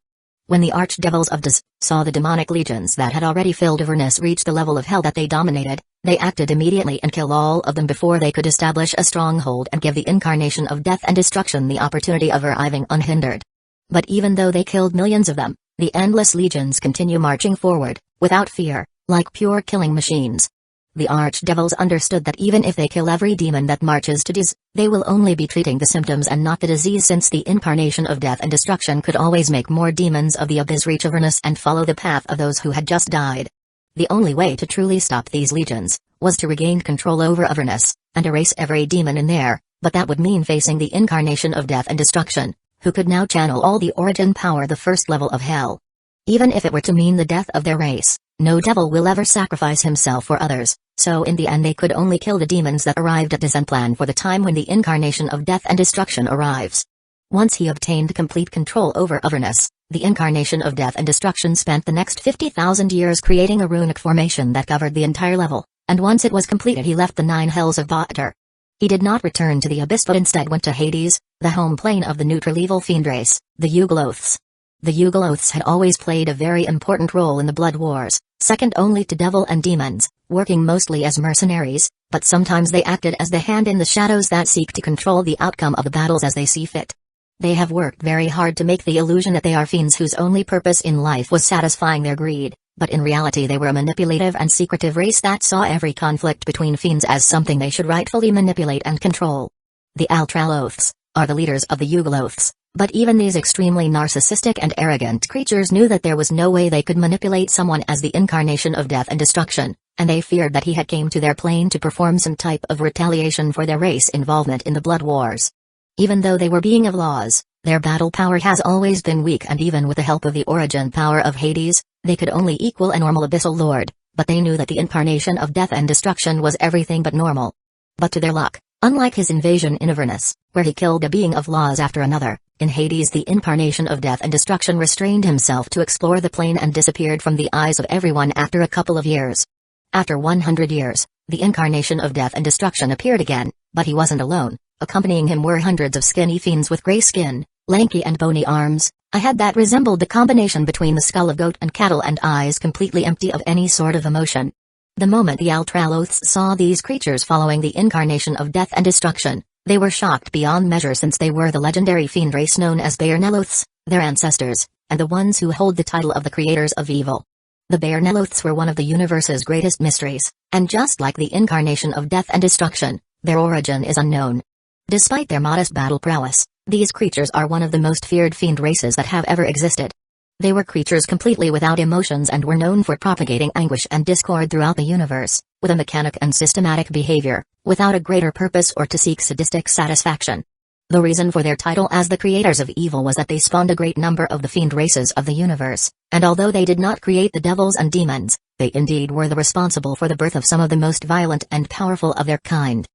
Speaker 1: When the archdevils of Daz saw the demonic legions that had already filled Avernus reach the level of hell that they dominated, they acted immediately and killed all of them before they could establish a stronghold and give the incarnation of death and destruction the opportunity of arriving unhindered. But even though they killed millions of them, the endless legions continue marching forward, without fear, like pure killing machines. The archdevils understood that even if they kill every demon that marches to Daz, they will only be treating the symptoms and not the disease, since the incarnation of death and destruction could always make more demons of the abyss reach Avernus and follow the path of those who had just died. The only way to truly stop these legions was to regain control over Avernus and erase every demon in there, but that would mean facing the incarnation of death and destruction, who could now channel all the origin power, the first level of hell. Even if it were to mean the death of their race, no devil will ever sacrifice himself for others, so in the end they could only kill the demons that arrived at Daz and plan for the time when the incarnation of death and destruction arrives. Once he obtained complete control over Avernus, the incarnation of death and destruction spent the next 50,000 years creating a runic formation that covered the entire level, and once it was completed he left the 9 hells of Baatar. He did not return to the abyss but instead went to Hades, the home plane of the neutral evil fiend race, the Yugoloths. The Yugoloths had always played a very important role in the Blood Wars, second only to devil and demons, working mostly as mercenaries, but sometimes they acted as the hand in the shadows that seek to control the outcome of the battles as they see fit. They have worked very hard to make the illusion that they are fiends whose only purpose in life was satisfying their greed, but in reality they were a manipulative and secretive race that saw every conflict between fiends as something they should rightfully manipulate and control. The Altraloths are the leaders of the Yugoloths. But even these extremely narcissistic and arrogant creatures knew that there was no way they could manipulate someone as the incarnation of death and destruction, and they feared that he had came to their plane to perform some type of retaliation for their race involvement in the Blood Wars. Even though they were being of laws, their battle power has always been weak, and even with the help of the origin power of Hades, they could only equal a normal abyssal lord, but they knew that the incarnation of death and destruction was everything but normal. But to their luck, unlike his invasion in Avernus, where he killed a being of laws after another, in Hades the incarnation of death and destruction restrained himself to explore the plane and disappeared from the eyes of everyone after a couple of years. After 100 years, the incarnation of death and destruction appeared again, but he wasn't alone. Accompanying him were hundreds of skinny fiends with gray skin, lanky and bony arms, a head that resembled the combination between the skull of goat and cattle, and eyes completely empty of any sort of emotion. The moment the Altraloths saw these creatures following the incarnation of death and destruction, they were shocked beyond measure, since they were the legendary fiend race known as Bearneloths, their ancestors, and the ones who hold the title of the creators of evil. The Bearneloths were one of the universe's greatest mysteries, and just like the incarnation of death and destruction, their origin is unknown. Despite their modest battle prowess, these creatures are one of the most feared fiend races that have ever existed. They were creatures completely without emotions and were known for propagating anguish and discord throughout the universe, with a mechanic and systematic behavior, without a greater purpose or to seek sadistic satisfaction. The reason for their title as the creators of evil was that they spawned a great number of the fiend races of the universe, and although they did not create the devils and demons, they indeed were the responsible for the birth of some of the most violent and powerful of their kind.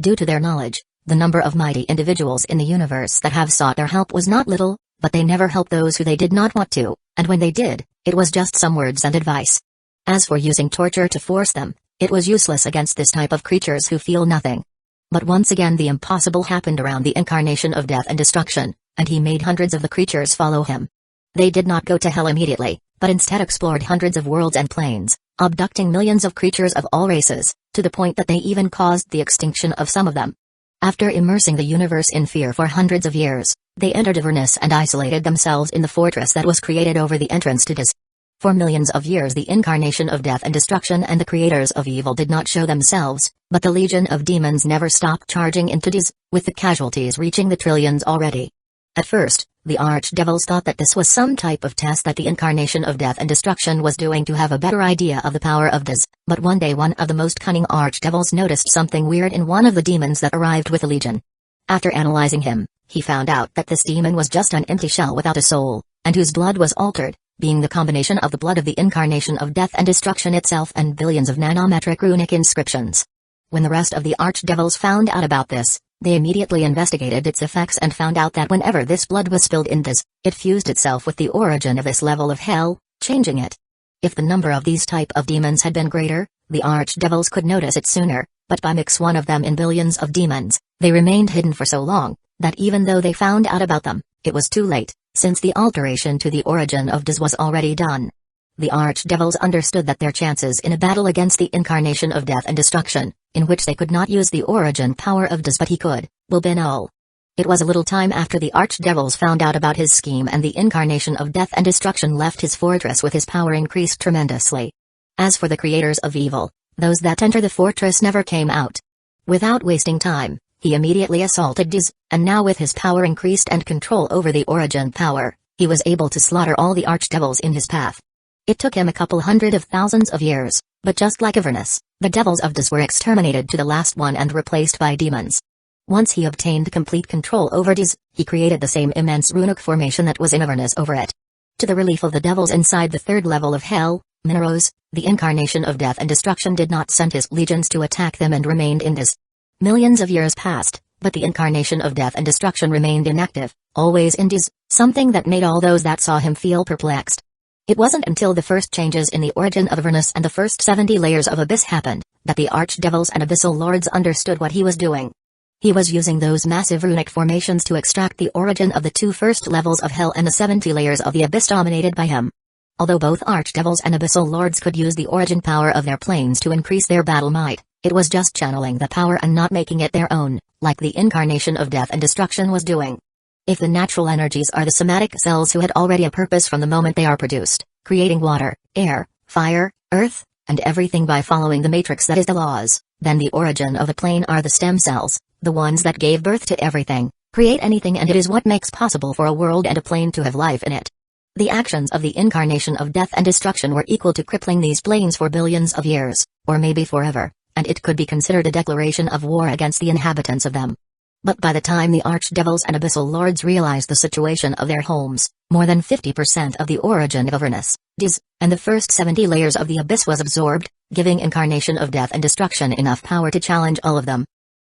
Speaker 1: Due to their knowledge, the number of mighty individuals in the universe that have sought their help was not little, but they never helped those who they did not want to, and when they did, it was just some words and advice. As for using torture to force them, it was useless against this type of creatures who feel nothing. But once again the impossible happened around the incarnation of death and destruction, and he made hundreds of the creatures follow him. They did not go to hell immediately, but instead explored hundreds of worlds and planes, abducting millions of creatures of all races, to the point that they even caused the extinction of some of them. After immersing the universe in fear for hundreds of years, they entered Avernus and isolated themselves in the fortress that was created over the entrance to Daz. For millions of years the incarnation of death and destruction and the creators of evil did not show themselves, but the legion of demons never stopped charging into Daz, with the casualties reaching the trillions already. At first, the archdevils thought that this was some type of test that the incarnation of death and destruction was doing to have a better idea of the power of Daz, but one day one of the most cunning archdevils noticed something weird in one of the demons that arrived with the legion. After analyzing him, he found out that this demon was just an empty shell without a soul, and whose blood was altered, being the combination of the blood of the incarnation of death and destruction itself and billions of nanometric runic inscriptions. When the rest of the archdevils found out about this, they immediately investigated its effects and found out that whenever this blood was spilled in this, it fused itself with the origin of this level of hell, changing it. If the number of these type of demons had been greater, the archdevils could notice it sooner, but by mix one of them in billions of demons, they remained hidden for so long, that even though they found out about them, it was too late, since the alteration to the origin of Daz was already done. The archdevils understood that their chances in a battle against the incarnation of death and destruction, in which they could not use the origin power of Daz but he could, will be null. It was a little time after the archdevils found out about his scheme and the incarnation of death and destruction left his fortress with his power increased tremendously. As for the creators of evil, those that enter the fortress never came out. Without wasting time, he immediately assaulted Daz, and now with his power increased and control over the origin power, he was able to slaughter all the archdevils in his path. It took him a couple hundred of thousands of years, but just like Avernus, the devils of Daz were exterminated to the last one and replaced by demons. Once he obtained complete control over Daz, he created the same immense runic formation that was in Avernus over it. To the relief of the devils inside the third level of hell, Mineros, the incarnation of death and destruction did not send his legions to attack them and remained in Daz. Millions of years passed, but the incarnation of death and destruction remained inactive, always in Daz, something that made all those that saw him feel perplexed. It wasn't until the first changes in the origin of Avernus and the first 70 layers of Abyss happened, that the archdevils and Abyssal Lords understood what he was doing. He was using those massive runic formations to extract the origin of the two first levels of hell and the 70 layers of the Abyss dominated by him. Although both archdevils and Abyssal Lords could use the origin power of their planes to increase their battle might, it was just channeling the power and not making it their own, like the incarnation of death and destruction was doing. If the natural energies are the somatic cells who had already a purpose from the moment they are produced, creating water, air, fire, earth, and everything by following the matrix that is the laws, then the origin of a plane are the stem cells, the ones that gave birth to everything, create anything, and it is what makes possible for a world and a plane to have life in it. The actions of the incarnation of death and destruction were equal to crippling these planes for billions of years, or maybe forever, and it could be considered a declaration of war against the inhabitants of them. But by the time the archdevils and Abyssal Lords realized the situation of their homes, more than 50% of the origin of Avernus, Daz, and the first 70 layers of the Abyss was absorbed, giving incarnation of death and destruction enough power to challenge all of them.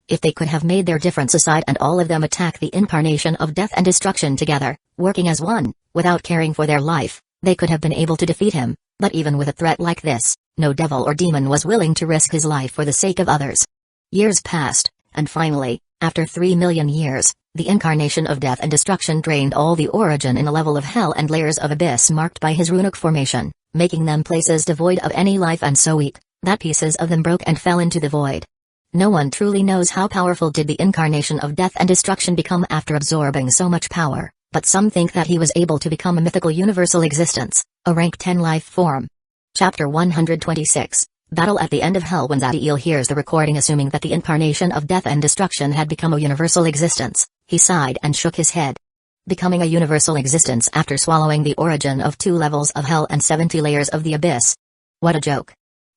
Speaker 1: If they could have made their difference aside and all of them attack the incarnation of death and destruction together, working as one, without caring for their life, they could have been able to defeat him, but even with a threat like this, no devil or demon was willing to risk his life for the sake of others. Years passed, and finally, after 3 million years, the incarnation of death and destruction drained all the origin in the level of hell and layers of abyss marked by his runic formation, making them places devoid of any life and so weak, that pieces of them broke and fell into the void. No one truly knows how powerful did the incarnation of death and destruction become after absorbing so much power, but some think that he was able to become a mythical universal existence, a rank 10 life form. Chapter 126. Battle at the end of hell. When Zadiel hears the recording assuming that the incarnation of death and destruction had become a universal existence, he sighed and shook his head. Becoming a universal existence after swallowing the origin of 2 levels of hell and 70 layers of the abyss. What a joke.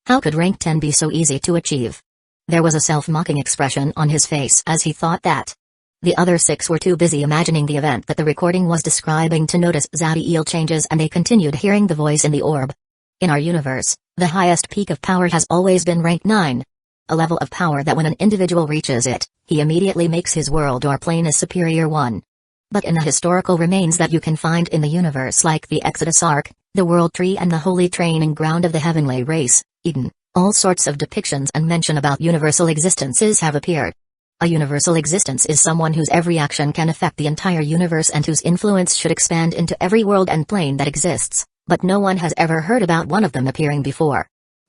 Speaker 1: How could rank 10 be so easy to achieve? There was a self-mocking expression on his face as he thought that. The other 6 were too busy imagining the event that the recording was describing to notice Zadiel changes, and they continued hearing the voice in the orb. In our universe, the highest peak of power has always been rank 9. A level of power that when an individual reaches it, he immediately makes his world or plane a superior one. But in the historical remains that you can find in the universe, like the Exodus Ark, the World Tree and the holy training ground of the heavenly race, Eden, all sorts of depictions and mention about universal existences have appeared. A universal existence is someone whose every action can affect the entire universe and whose influence should expand into every world and plane that exists, but no one has ever heard about one of them appearing before.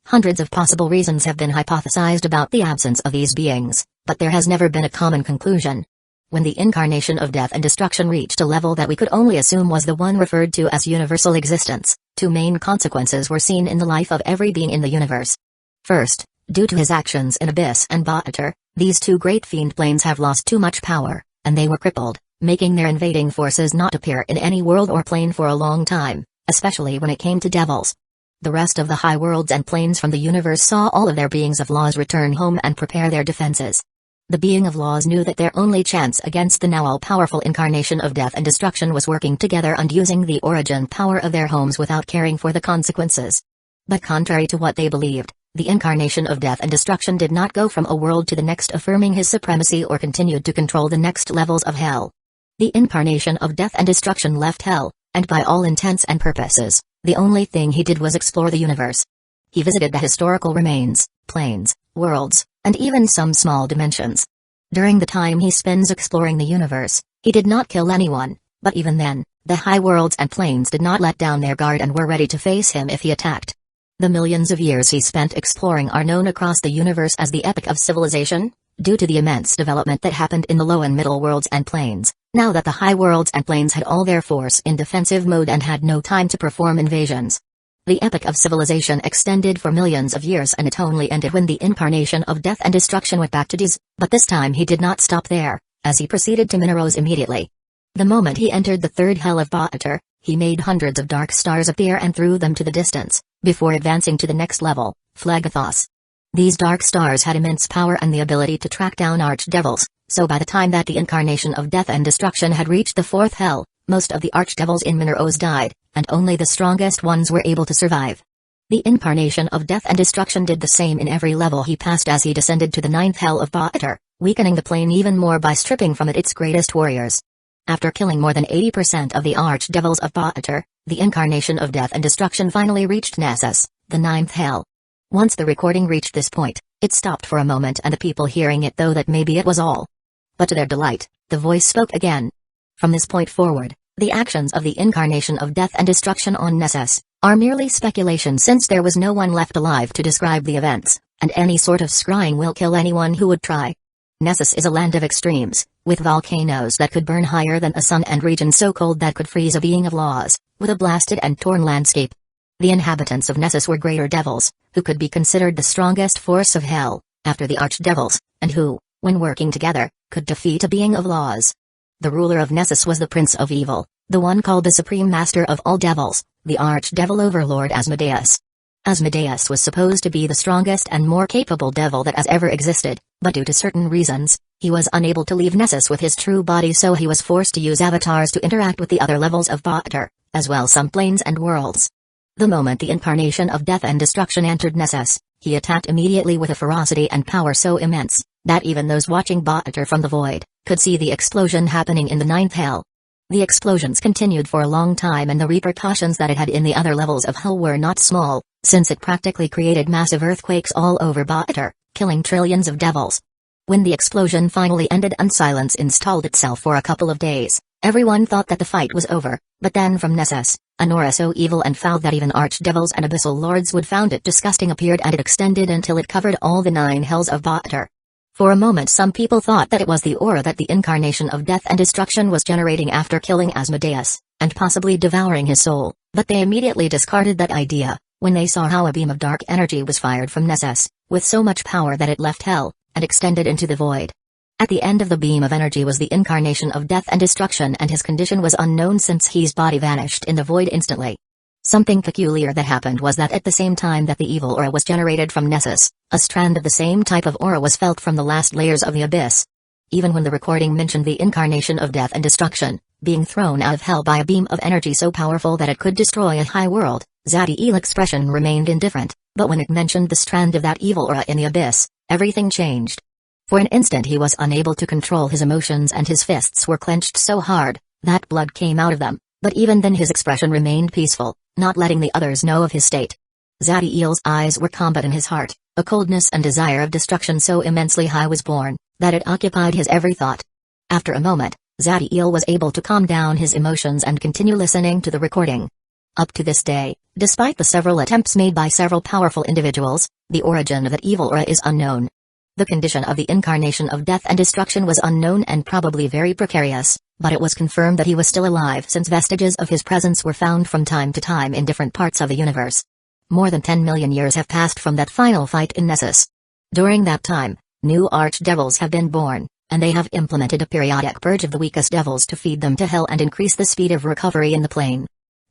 Speaker 1: Hundreds of possible reasons have been hypothesized about the absence of these beings, but there has never been a common conclusion. When the incarnation of death and destruction reached a level that we could only assume was the one referred to as universal existence, 2 main consequences were seen in the life of every being in the universe. First, due to his actions in Abyss and Baatar, these 2 great fiend planes have lost too much power, and they were crippled, making their invading forces not appear in any world or plane for a long time, especially when it came to devils. The rest of the high worlds and planes from the universe saw all of their beings of laws return home and prepare their defenses. The being of laws knew that their only chance against the now all-powerful incarnation of death and destruction was working together and using the origin power of their homes without caring for the consequences. But contrary to what they believed, the incarnation of death and destruction did not go from a world to the next affirming his supremacy or continued to control the next levels of hell. The incarnation of death and destruction left hell, and by all intents and purposes, the only thing he did was explore the universe. He visited the historical remains, planes, worlds, and even some small dimensions. During the time he spends exploring the universe, he did not kill anyone, but even then, the high worlds and planes did not let down their guard and were ready to face him if he attacked. The millions of years he spent exploring are known across the universe as the Epoch of Civilization, due to the immense development that happened in the low and middle worlds and planes, now that the high worlds and planes had all their force in defensive mode and had no time to perform invasions. The Epoch of Civilization extended for millions of years and it only ended when the incarnation of death and destruction went back to D's, but this time he did not stop there, as he proceeded to Mineros immediately. The moment he entered the third hell of Baatar, he made hundreds of dark stars appear and threw them to the distance, before advancing to the next level, Phlegethos. These dark stars had immense power and the ability to track down archdevils, so by the time that the incarnation of death and destruction had reached the fourth hell, most of the archdevils in Mineros died, and only the strongest ones were able to survive. The incarnation of death and destruction did the same in every level he passed as he descended to the ninth hell of Baatar, weakening the plane even more by stripping from it its greatest warriors. After killing more than 80% of the archdevils of Baatar, the incarnation of death and destruction finally reached Nessus, the ninth hell. Once the recording reached this point, it stopped for a moment and the people hearing it thought that maybe it was all. But to their delight, the voice spoke again. From this point forward, the actions of the incarnation of death and destruction on Nessus are merely speculation since there was no one left alive to describe the events, and any sort of scrying will kill anyone who would try. Nessus is a land of extremes, with volcanoes that could burn higher than a sun and regions so cold that could freeze a being of laws, with a blasted and torn landscape. The inhabitants of Nessus were greater devils, who could be considered the strongest force of hell, after the archdevils, and who, when working together, could defeat a being of laws. The ruler of Nessus was the Prince of Evil, the one called the Supreme Master of all devils, the Archdevil Overlord Asmodeus. Asmodeus was supposed to be the strongest and more capable devil that has ever existed, but due to certain reasons, he was unable to leave Nessus with his true body, so he was forced to use avatars to interact with the other levels of Baatar, as well some planes and worlds. The moment the incarnation of death and destruction entered Nessus, he attacked immediately with a ferocity and power so immense, that even those watching Baatar from the void could see the explosion happening in the ninth hell. The explosions continued for a long time and the repercussions that it had in the other levels of hell were not small, since it practically created massive earthquakes all over Baatar, killing trillions of devils. When the explosion finally ended and silence installed itself for a couple of days, everyone thought that the fight was over, but then from Nessus, an aura so evil and foul that even archdevils and abyssal lords would found it disgusting appeared and it extended until it covered all the 9 hells of Baatar. For a moment some people thought that it was the aura that the incarnation of death and destruction was generating after killing Asmodeus, and possibly devouring his soul, but they immediately discarded that idea, when they saw how a beam of dark energy was fired from Nessus, with so much power that it left hell, and extended into the void. At the end of the beam of energy was the incarnation of death and destruction, and his condition was unknown since his body vanished in the void instantly. Something peculiar that happened was that at the same time that the evil aura was generated from Nessus, a strand of the same type of aura was felt from the last layers of the abyss. Even when the recording mentioned the incarnation of death and destruction, being thrown out of hell by a beam of energy so powerful that it could destroy a high world, Zadiel's expression remained indifferent, but when it mentioned the strand of that evil aura in the abyss, everything changed. For an instant he was unable to control his emotions and his fists were clenched so hard, that blood came out of them, but even then his expression remained peaceful, not letting the others know of his state. Zadiel's eyes were calm, but in his heart, a coldness and desire of destruction so immensely high was born, that it occupied his every thought. After a moment, Zadiel was able to calm down his emotions and continue listening to the recording. Up to this day, despite the several attempts made by several powerful individuals, the origin of that evil aura is unknown. The condition of the incarnation of death and destruction was unknown and probably very precarious, but it was confirmed that he was still alive since vestiges of his presence were found from time to time in different parts of the universe. More than 10 million years have passed from that final fight in Nessus. During that time, new archdevils have been born, and they have implemented a periodic purge of the weakest devils to feed them to hell and increase the speed of recovery in the plane.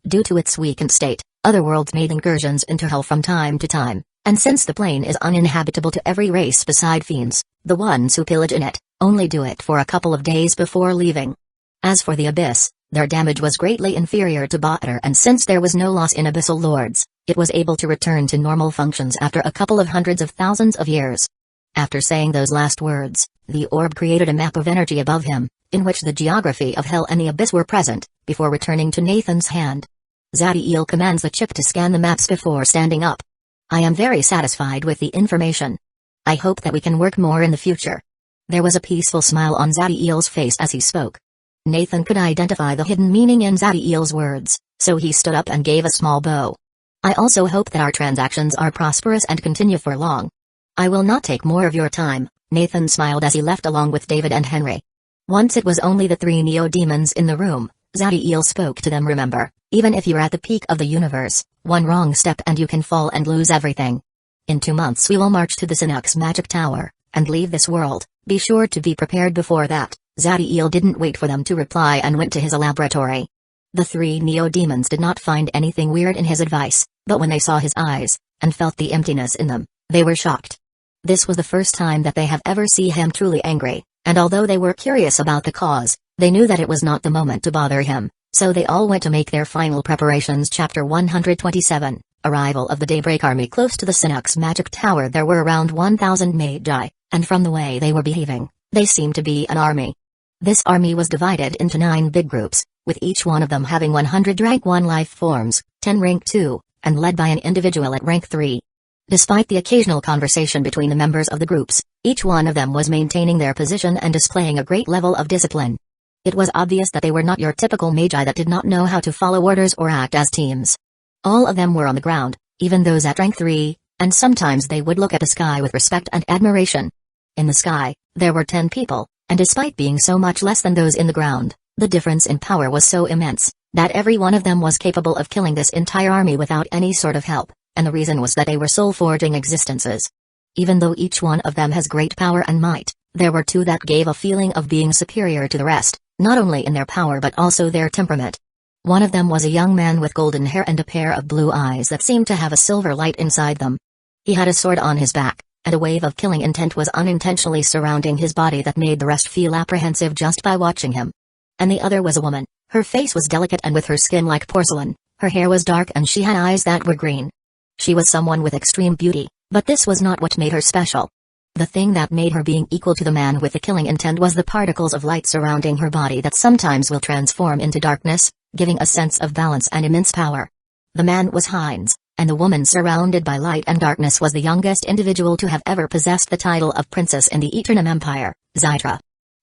Speaker 1: Due to its weakened state, other worlds made incursions into hell from time to time, and since the plane is uninhabitable to every race beside fiends, The ones who pillage in it, only do it for a couple of days before leaving. As for the Abyss, their damage was greatly inferior to Baatar, and since there was no loss in Abyssal Lords, it was able to return to normal functions after a couple of hundreds of thousands of years. After saying those last words, the orb created a map of energy above him, in which the geography of Hell and the Abyss were present, before returning to Nathan's hand. Zadiel commands the chip to scan the maps before standing up. I am very satisfied with the information. I hope that we can work more in the future. There was a peaceful smile on Zadiel's face as he spoke. Nathan could identify the hidden meaning in Zadiel's words, so he stood up and gave a small bow. I also hope that our transactions are prosperous and continue for long. I will not take more of your time, Nathan smiled as he left along with David and Henry. Once it was only the three neo-demons in the room, Zadiel spoke to them. Remember, even if you're at the peak of the universe, one wrong step and you can fall and lose everything. In 2 months we will march to the Sinnoh's magic tower, and leave this world. Be sure to be prepared before that. Zadiel didn't wait for them to reply and went to his laboratory. The three neo-demons did not find anything weird in his advice, but when they saw his eyes, and felt the emptiness in them, they were shocked. This was the first time that they have ever seen him truly angry, and although they were curious about the cause, they knew that it was not the moment to bother him, so they all went to make their final preparations. Chapter 127, Arrival of the Daybreak Army. Close to the Sinnoh's magic tower there were around 1,000 Magi, and from the way they were behaving, they seemed to be an army. This army was divided into 9 big groups, with each one of them having 100 rank 1 life forms, 10 rank 2, and led by an individual at rank 3. Despite the occasional conversation between the members of the groups, each one of them was maintaining their position and displaying a great level of discipline. It was obvious that they were not your typical Magi that did not know how to follow orders or act as teams. All of them were on the ground, even those at rank 3, and sometimes they would look at the sky with respect and admiration. In the sky, there were 10 people, and despite being so much less than those in the ground, the difference in power was so immense, that every one of them was capable of killing this entire army without any sort of help, and the reason was that they were soul-forging existences. Even though each one of them has great power and might, there were 2 that gave a feeling of being superior to the rest, not only in their power but also their temperament. One of them was a young man with golden hair and a pair of blue eyes that seemed to have a silver light inside them. He had a sword on his back, and a wave of killing intent was unintentionally surrounding his body that made the rest feel apprehensive just by watching him. And the other was a woman. Her face was delicate and with her skin like porcelain, her hair was dark and she had eyes that were green. She was someone with extreme beauty, but this was not what made her special. The thing that made her being equal to the man with the killing intent was the particles of light surrounding her body that sometimes will transform into darkness, giving a sense of balance and immense power. The man was Heinz, and the woman surrounded by light and darkness was the youngest individual to have ever possessed the title of princess in the Eternum Empire, Zytra.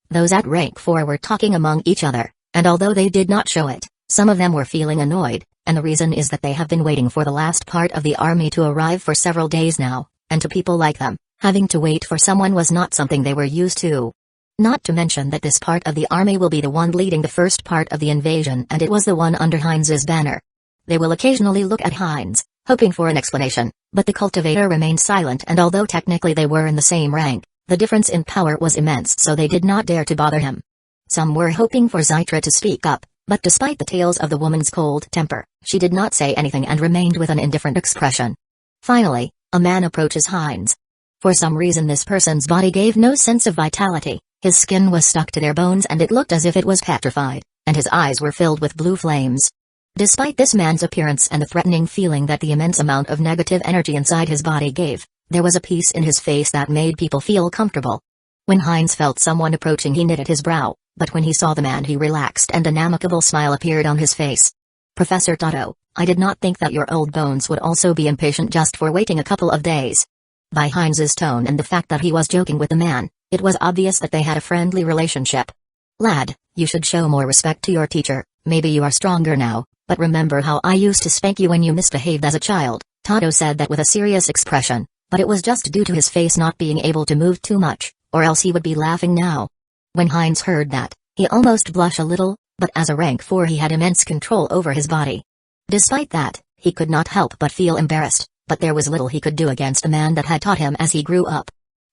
Speaker 1: Those at rank 4 were talking among each other, and although they did not show it, some of them were feeling annoyed, and the reason is that they have been waiting for the last part of the army to arrive for several days now, and to people like them, having to wait for someone was not something they were used to. Not to mention that this part of the army will be the one leading the first part of the invasion, and it was the one under Heinz's banner. They will occasionally look at Heinz, hoping for an explanation, but the cultivator remained silent, and although technically they were in the same rank, the difference in power was immense, so they did not dare to bother him. Some were hoping for Zytra to speak up, but despite the tales of the woman's cold temper, she did not say anything and remained with an indifferent expression. Finally, a man approaches Heinz. For some reason this person's body gave no sense of vitality, his skin was stuck to their bones and it looked as if it was petrified, and his eyes were filled with blue flames. Despite this man's appearance and the threatening feeling that the immense amount of negative energy inside his body gave, there was a peace in his face that made people feel comfortable. When Heinz felt someone approaching he knitted his brow, but when he saw the man he relaxed and an amicable smile appeared on his face. Professor Toto, I did not think that your old bones would also be impatient just for waiting a couple of days. By Heinz's tone and the fact that he was joking with the man, it was obvious that they had a friendly relationship. Lad, you should show more respect to your teacher, maybe you are stronger now, but remember how I used to spank you when you misbehaved as a child. Toto said that with a serious expression, but it was just due to his face not being able to move too much, or else he would be laughing now. When Heinz heard that, he almost blushed a little, but as a rank 4 he had immense control over his body. Despite that, he could not help but feel embarrassed, but there was little he could do against a man that had taught him as he grew up.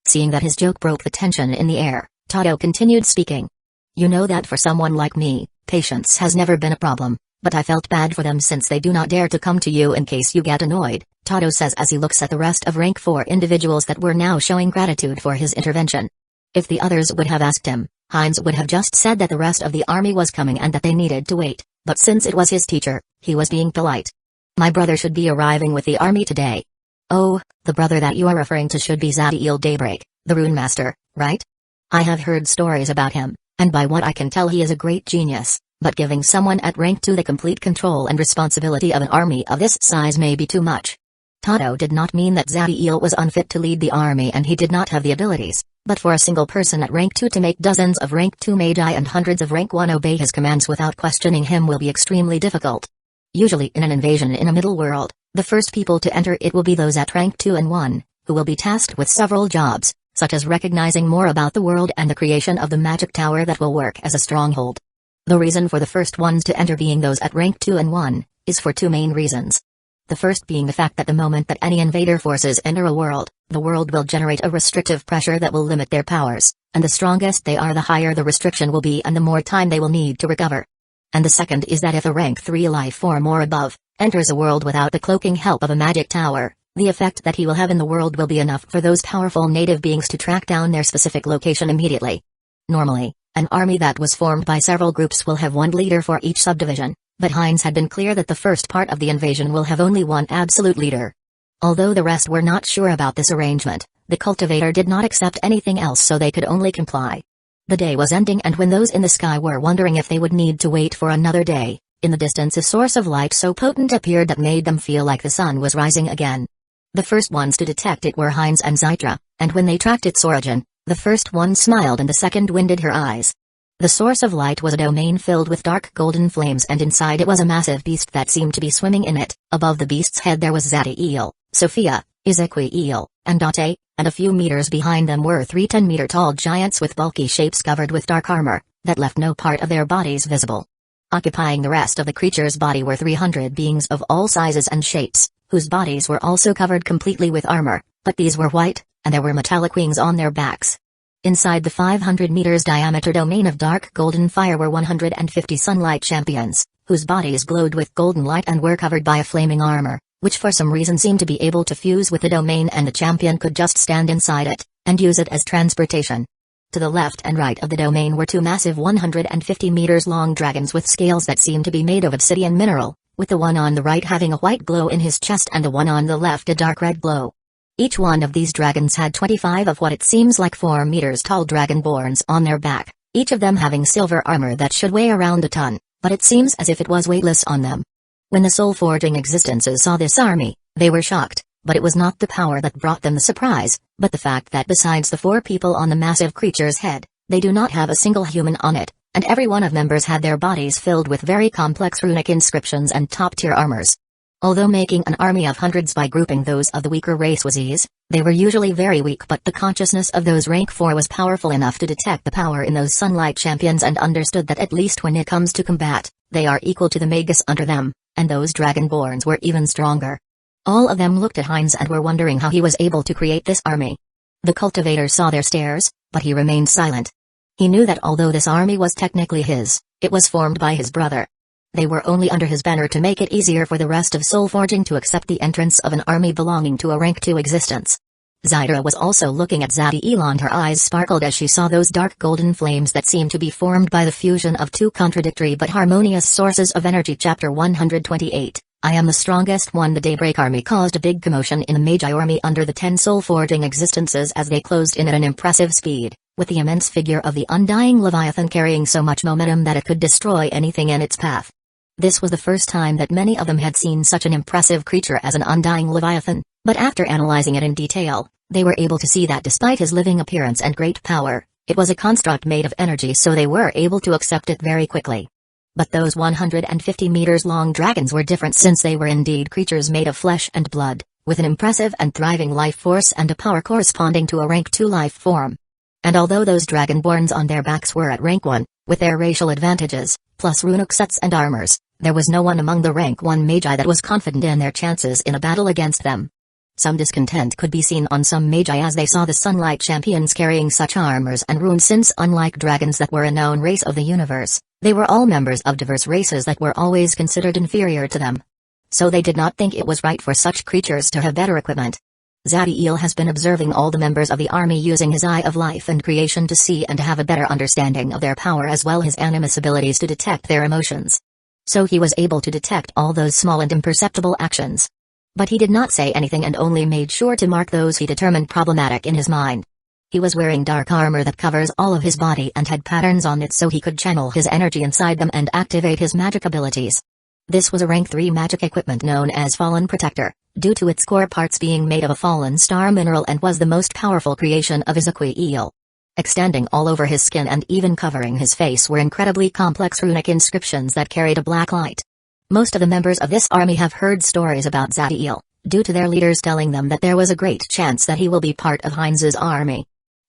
Speaker 1: Seeing that his joke broke the tension in the air, Toto continued speaking. You know that for someone like me, patience has never been a problem, but I felt bad for them since they do not dare to come to you in case you get annoyed, Tado says as he looks at the rest of rank 4 individuals that were now showing gratitude for his intervention. If the others would have asked him, Heinz would have just said that the rest of the army was coming and that they needed to wait, but since it was his teacher, he was being polite. My brother should be arriving with the army today. Oh, the brother that you are referring to should be Zadiel Daybreak, the Rune Master, right? I have heard stories about him, and by what I can tell he is a great genius, but giving someone at rank 2 the complete control and responsibility of an army of this size may be too much. Tado did not mean that Zadiel was unfit to lead the army and he did not have the abilities, but for a single person at rank 2 to make dozens of rank 2 Magi and hundreds of rank 1 obey his commands without questioning him will be extremely difficult. Usually in an invasion in a middle world, the first people to enter it will be those at rank 2 and 1, who will be tasked with several jobs, such as recognizing more about the world and the creation of the magic tower that will work as a stronghold. The reason for the first ones to enter being those at rank 2 and 1, is for two main reasons. The first being the fact that the moment that any invader forces enter a world, the world will generate a restrictive pressure that will limit their powers, and the strongest they are the higher the restriction will be and the more time they will need to recover. And the second is that if a rank 3 life form or above, enters a world without the cloaking help of a magic tower, the effect that he will have in the world will be enough for those powerful native beings to track down their specific location immediately. Normally, an army that was formed by several groups will have one leader for each subdivision, but Heinz had been clear that the first part of the invasion will have only one absolute leader. Although the rest were not sure about this arrangement, the cultivator did not accept anything else so they could only comply. The day was ending and when those in the sky were wondering if they would need to wait for another day, in the distance a source of light so potent appeared that made them feel like the sun was rising again. The first ones to detect it were Heinz and Zytra, and when they tracked its origin, the first one smiled and the second winded her eyes. The source of light was a domain filled with dark golden flames and inside it was a massive beast that seemed to be swimming in it. Above the beast's head there was Zadiel, Sophia, Ezequiel, and Date, and a few meters behind them were 3 10-meter-tall giants with bulky shapes covered with dark armor, that left no part of their bodies visible. Occupying the rest of the creature's body were 300 beings of all sizes and shapes, whose bodies were also covered completely with armor, but these were white, and there were metallic wings on their backs. Inside the 500 meters diameter domain of dark golden fire were 150 sunlight champions, whose bodies glowed with golden light and were covered by a flaming armor, which for some reason seemed to be able to fuse with the domain and the champion could just stand inside it, and use it as transportation. To the left and right of the domain were two massive 150 meters long dragons with scales that seemed to be made of obsidian mineral, with the one on the right having a white glow in his chest and the one on the left a dark red glow. Each one of these dragons had 25 of what it seems like 4 meters tall dragonborns on their back, each of them having silver armor that should weigh around a ton, but it seems as if it was weightless on them. When the soul-forging existences saw this army, they were shocked, but it was not the power that brought them the surprise, but the fact that besides the 4 people on the massive creature's head, they do not have a single human on it, and every one of members had their bodies filled with very complex runic inscriptions and top-tier armors. Although making an army of hundreds by grouping those of the weaker race was easy, they were usually very weak but the consciousness of those rank 4 was powerful enough to detect the power in those sunlight champions and understood that at least when it comes to combat, they are equal to the magus under them, and those dragonborns were even stronger. All of them looked at Heinz and were wondering how he was able to create this army. The cultivator saw their stares, but he remained silent. He knew that although this army was technically his, it was formed by his brother. They were only under his banner to make it easier for the rest of Soulforging to accept the entrance of an army belonging to a rank 2 existence. Zyra was also looking at Zadiel and her eyes sparkled as she saw those dark golden flames that seemed to be formed by the fusion of two contradictory but harmonious sources of energy. Chapter 128, I am the strongest one. The Daybreak army caused a big commotion in the Magi army under the 10 Soulforging existences as they closed in at an impressive speed, with the immense figure of the undying Leviathan carrying so much momentum that it could destroy anything in its path. This was the first time that many of them had seen such an impressive creature as an undying Leviathan, but after analyzing it in detail, they were able to see that despite his living appearance and great power, it was a construct made of energy, so they were able to accept it very quickly. But those 150 meters long dragons were different since they were indeed creatures made of flesh and blood, with an impressive and thriving life force and a power corresponding to a rank 2 life form. And although those dragonborns on their backs were at rank 1, with their racial advantages, plus runic sets and armors, there was no one among the rank 1 Magi that was confident in their chances in a battle against them. Some discontent could be seen on some Magi as they saw the Sunlight Champions carrying such armors and runes, since unlike dragons that were a known race of the universe, they were all members of diverse races that were always considered inferior to them. so they did not think it was right for such creatures to have better equipment. Zadiel has been observing all the members of the army using his eye of life and creation to see and to have a better understanding of their power as well as his animus abilities to detect their emotions. So he was able to detect all those small and imperceptible actions. But he did not say anything and only made sure to mark those he determined problematic in his mind. He was wearing dark armor that covers all of his body and had patterns on it so he could channel his energy inside them and activate his magic abilities. This was a rank 3 magic equipment known as Fallen Protector, due to its core parts being made of a fallen star mineral and was the most powerful creation of Ezekiel. Extending all over his skin and even covering his face were incredibly complex runic inscriptions that carried a black light. Most of the members of this army have heard stories about Zadiel, due to their leaders telling them that there was a great chance that he will be part of Heinz's army.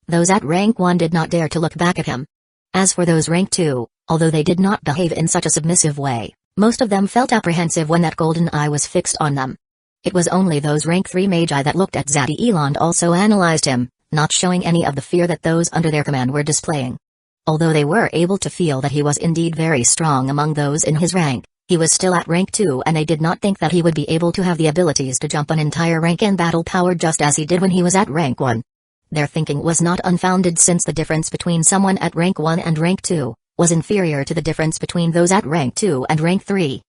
Speaker 1: Those at rank 1 did not dare to look back at him. As for those rank 2, although they did not behave in such a submissive way, most of them felt apprehensive when that golden eye was fixed on them. It was only those rank 3 Magi that looked at Zadiel and also analyzed him, not showing any of the fear that those under their command were displaying. Although they were able to feel that he was indeed very strong among those in his rank, he was still at rank 2 and they did not think that he would be able to have the abilities to jump an entire rank in battle power just as he did when he was at rank 1. Their thinking was not unfounded since the difference between someone at rank 1 and rank 2 was inferior to the difference between those at rank 2 and rank 3.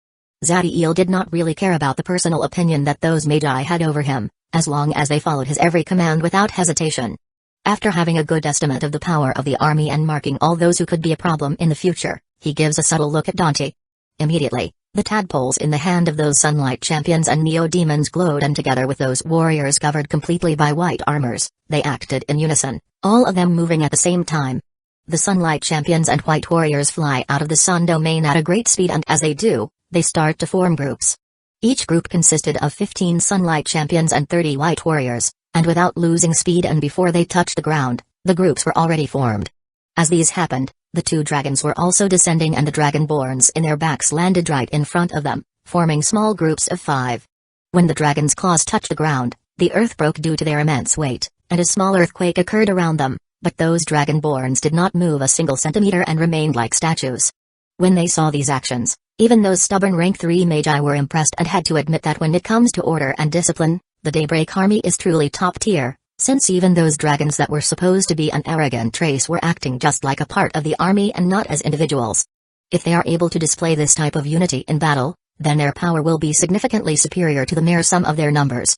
Speaker 1: Zadiel did not really care about the personal opinion that those Magi had over him, as long as they followed his every command without hesitation. After having a good estimate of the power of the army and marking all those who could be a problem in the future, he gives a subtle look at Dante. Immediately, the tadpoles in the hand of those sunlight champions and neo-demons glowed, and together with those warriors covered completely by white armors, they acted in unison, all of them moving at the same time. The sunlight champions and white warriors fly out of the sun domain at a great speed, and as they do, they start to form groups. Each group consisted of 15 sunlight champions and 30 white warriors, and without losing speed and before they touched the ground, the groups were already formed. As these happened, the 2 dragons were also descending and the dragonborns in their backs landed right in front of them, forming small groups of 5. When the dragon's claws touched the ground, the earth broke due to their immense weight, and a small earthquake occurred around them, but those dragonborns did not move a single centimeter and remained like statues. When they saw these actions, even those stubborn rank 3 Magi were impressed and had to admit that when it comes to order and discipline, the Daybreak army is truly top tier, since even those dragons that were supposed to be an arrogant race were acting just like a part of the army and not as individuals. If they are able to display this type of unity in battle, then their power will be significantly superior to the mere sum of their numbers.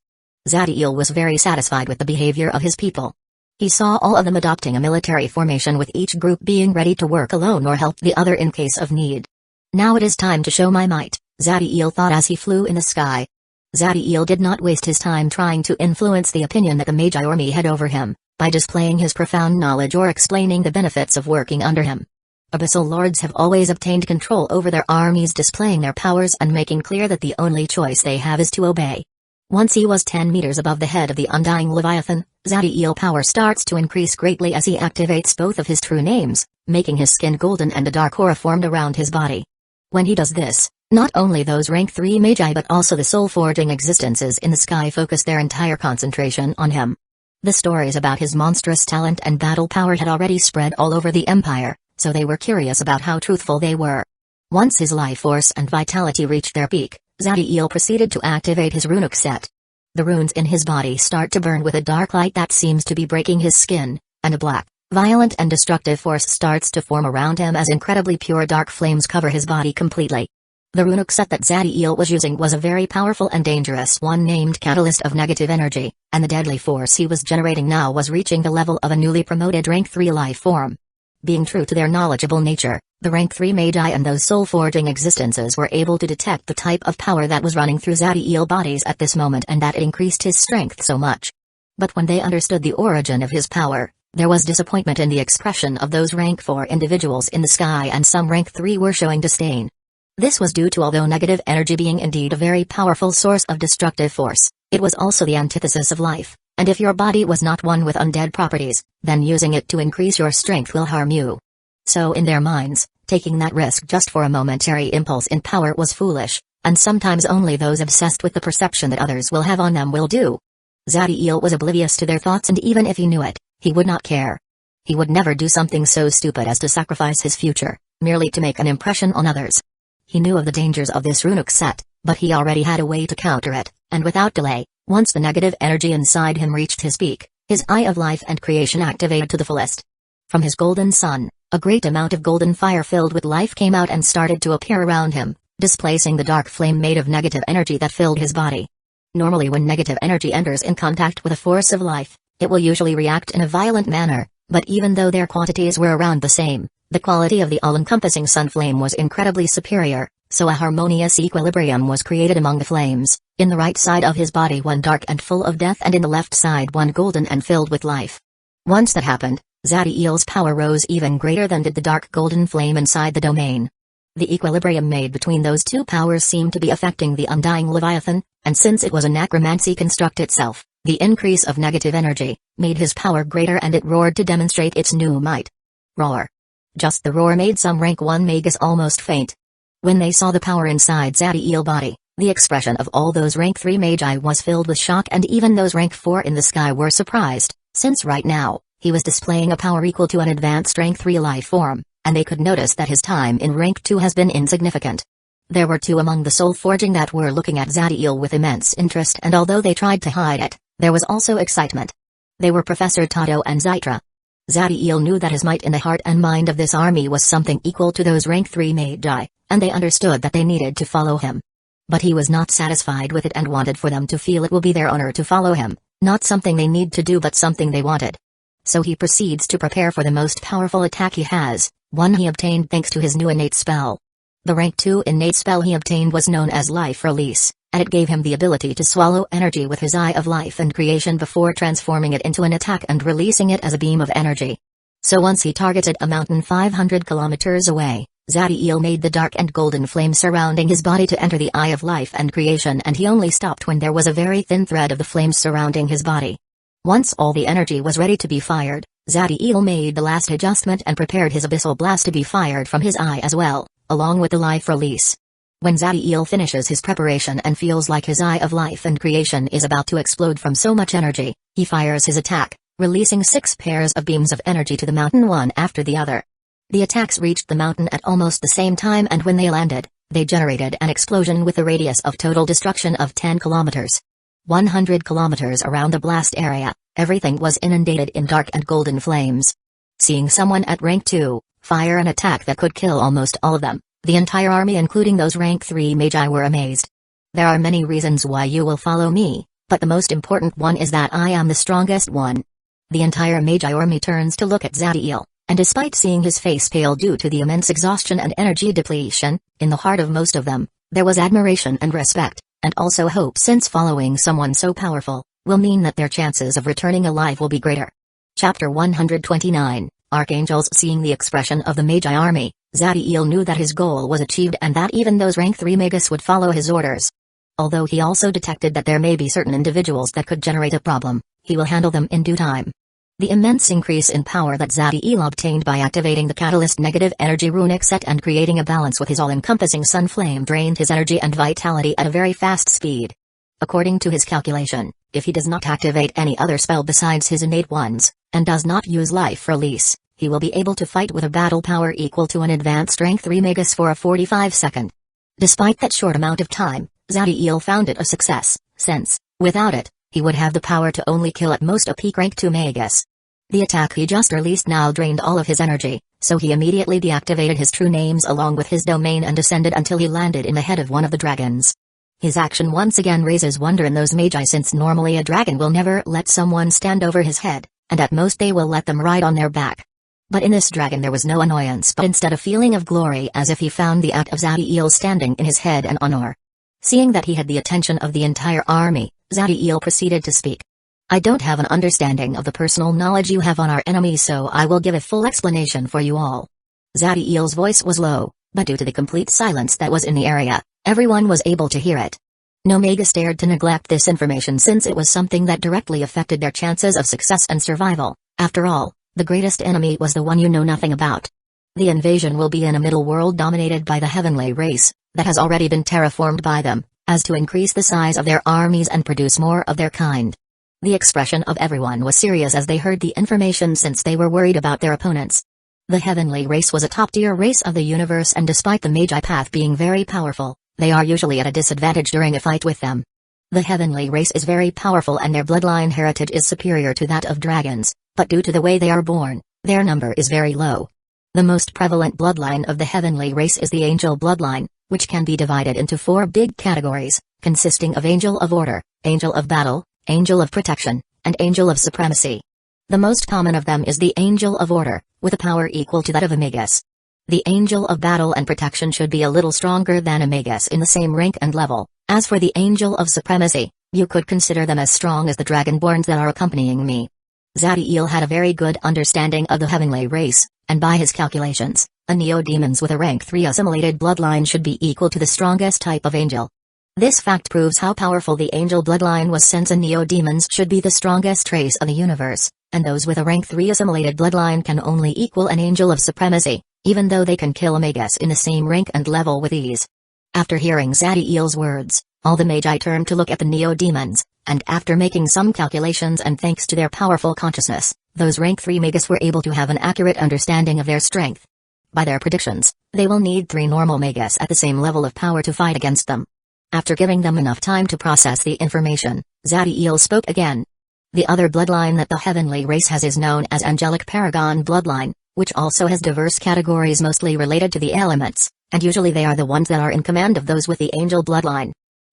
Speaker 1: Zadiel was very satisfied with the behavior of his people. He saw all of them adopting a military formation with each group being ready to work alone or help the other in case of need. Now it is time to show my might, Zadiel thought as he flew in the sky. Zadiel did not waste his time trying to influence the opinion that the Magi army had over him, by displaying his profound knowledge or explaining the benefits of working under him. Abyssal lords have always obtained control over their armies, displaying their powers and making clear that the only choice they have is to obey. Once he was 10 meters above the head of the undying Leviathan, Zadiel power starts to increase greatly as he activates both of his true names, making his skin golden and a dark aura formed around his body. When he does this, not only those rank 3 Magi but also the soul-forging existences in the sky focus their entire concentration on him. The stories about his monstrous talent and battle power had already spread all over the Empire, so they were curious about how truthful they were. Once his life force and vitality reached their peak, Zadiel proceeded to activate his runic set. The runes in his body start to burn with a dark light that seems to be breaking his skin, and a black, violent and destructive force starts to form around him as incredibly pure dark flames cover his body completely. The runic set that Zadiel was using was a very powerful and dangerous one named Catalyst of Negative Energy, and the deadly force he was generating now was reaching the level of a newly promoted rank 3 life form. Being true to their knowledgeable nature, the rank 3 Magi and those soul-forging existences were able to detect the type of power that was running through Zadiel's bodies at this moment and that it increased his strength so much. But when they understood the origin of his power, there was disappointment in the expression of those rank 4 individuals in the sky, and some rank 3 were showing disdain. This was due to, although negative energy being indeed a very powerful source of destructive force, it was also the antithesis of life, and if your body was not one with undead properties, then using it to increase your strength will harm you. So in their minds, taking that risk just for a momentary impulse in power was foolish, and sometimes only those obsessed with the perception that others will have on them will do. Zadiel was oblivious to their thoughts, and even if he knew it, he would not care. He would never do something so stupid as to sacrifice his future, merely to make an impression on others. He knew of the dangers of this runic set, but he already had a way to counter it, and without delay, once the negative energy inside him reached his peak, his Eye of Life and Creation activated to the fullest. From his golden sun, a great amount of golden fire filled with life came out and started to appear around him, displacing the dark flame made of negative energy that filled his body. Normally when negative energy enters in contact with a force of life, it will usually react in a violent manner, but even though their quantities were around the same, the quality of the all-encompassing sun flame was incredibly superior, so a harmonious equilibrium was created among the flames, in the right side of his body one dark and full of death and in the left side one golden and filled with life. Once that happened, Zadiel's power rose even greater than did the dark golden flame inside the domain. The equilibrium made between those two powers seemed to be affecting the undying Leviathan, and since it was a necromancy construct itself, the increase of negative energy made his power greater and it roared to demonstrate its new might. Roar. Just the roar made some rank 1 magus almost faint. When they saw the power inside Zadiel's body, the expression of all those rank 3 magi was filled with shock, and even those rank 4 in the sky were surprised, since right now, he was displaying a power equal to an advanced rank 3 life form, and they could notice that his time in rank 2 has been insignificant. There were 2 among the soul forging that were looking at Zadiel with immense interest, and although they tried to hide it, there was also excitement. They were Professor Tato and Zytra. Zadiel knew that his might in the heart and mind of this army was something equal to those rank 3 magi, and they understood that they needed to follow him. But he was not satisfied with it and wanted for them to feel it will be their honor to follow him, not something they need to do but something they wanted. So he proceeds to prepare for the most powerful attack he has, one he obtained thanks to his new innate spell. The rank 2 innate spell he obtained was known as Life Release, and it gave him the ability to swallow energy with his Eye of Life and Creation before transforming it into an attack and releasing it as a beam of energy. So once he targeted a mountain 500 kilometers away, Zadiel made the dark and golden flame surrounding his body to enter the Eye of Life and Creation, and he only stopped when there was a very thin thread of the flames surrounding his body. Once all the energy was ready to be fired, Zadiel made the last adjustment and prepared his Abyssal Blast to be fired from his eye as well, along with the Life Release. When Zadiel finishes his preparation and feels like his Eye of Life and Creation is about to explode from so much energy, he fires his attack, releasing 6 pairs of beams of energy to the mountain one after the other. The attacks reached the mountain at almost the same time, and when they landed, they generated an explosion with a radius of total destruction of 10 kilometers. 100 kilometers around the blast area, everything was inundated in dark and golden flames. Seeing someone at rank 2 fire an attack that could kill almost all of them, the entire army including those rank 3 magi were amazed. There are many reasons why you will follow me, but the most important one is that I am the strongest one. The entire magi army turns to look at Zadiel, and despite seeing his face pale due to the immense exhaustion and energy depletion, in the heart of most of them, there was admiration and respect, and also hope, since following someone so powerful will mean that their chances of returning alive will be greater. Chapter 129, Archangels. Seeing the expression of the Magi army, Zadiel knew that his goal was achieved and that even those rank 3 magus would follow his orders. Although he also detected that there may be certain individuals that could generate a problem, he will handle them in due time. The immense increase in power that Zadiel obtained by activating the Catalyst negative energy runic set and creating a balance with his all-encompassing sun flame drained his energy and vitality at a very fast speed. According to his calculation, if he does not activate any other spell besides his innate ones, and does not use Life Release, he will be able to fight with a battle power equal to an advanced rank 3 magus for a 45-second. Despite that short amount of time, Zadiel found it a success, since, without it, he would have the power to only kill at most a peak rank 2 magus. The attack he just released now drained all of his energy, so he immediately deactivated his true names along with his domain and descended until he landed in the head of one of the dragons. His action once again raises wonder in those magi, since normally a dragon will never let someone stand over his head, and at most they will let them ride on their back. But in this dragon there was no annoyance but instead a feeling of glory, as if he found the act of Zadiel standing in his head an honor. Seeing that he had the attention of the entire army, Zadiel proceeded to speak. I don't have an understanding of the personal knowledge you have on our enemies, so I will give a full explanation for you all. Zadiel's voice was low, but due to the complete silence that was in the area, everyone was able to hear it. No magus dared to neglect this information, since it was something that directly affected their chances of success and survival. After all, the greatest enemy was the one you know nothing about. The invasion will be in a middle world dominated by the heavenly race, that has already been terraformed by them, as to increase the size of their armies and produce more of their kind. The expression of everyone was serious as they heard the information, since they were worried about their opponents. The heavenly race was a top-tier race of the universe, and despite the Magi path being very powerful, they are usually at a disadvantage during a fight with them. The heavenly race is very powerful and their bloodline heritage is superior to that of dragons, but due to the way they are born, their number is very low. The most prevalent bloodline of the heavenly race is the angel bloodline, which can be divided into 4 big categories, consisting of Angel of Order, Angel of Battle, Angel of Protection, and Angel of Supremacy. The most common of them is the Angel of Order, with a power equal to that of a Magus. The Angel of Battle and Protection should be a little stronger than a Magus in the same rank and level. As for the Angel of Supremacy, you could consider them as strong as the Dragonborns that are accompanying me. Zadiel had a very good understanding of the heavenly race, and by his calculations, a Neo-Demons with a rank 3 assimilated bloodline should be equal to the strongest type of angel. This fact proves how powerful the angel bloodline was, since a Neo-Demons should be the strongest race of the universe, and those with a rank 3 assimilated bloodline can only equal an Angel of Supremacy, even though they can kill a Magus in the same rank and level with ease. After hearing Zadiel's words, all the Magi turned to look at the Neo-Demons, and after making some calculations and thanks to their powerful consciousness, those rank 3 Magus were able to have an accurate understanding of their strength. By their predictions, they will need 3 normal Magus at the same level of power to fight against them. After giving them enough time to process the information, Zadiel spoke again. The other bloodline that the heavenly race has is known as Angelic Paragon bloodline, which also has diverse categories mostly related to the elements, and usually they are the ones that are in command of those with the angel bloodline.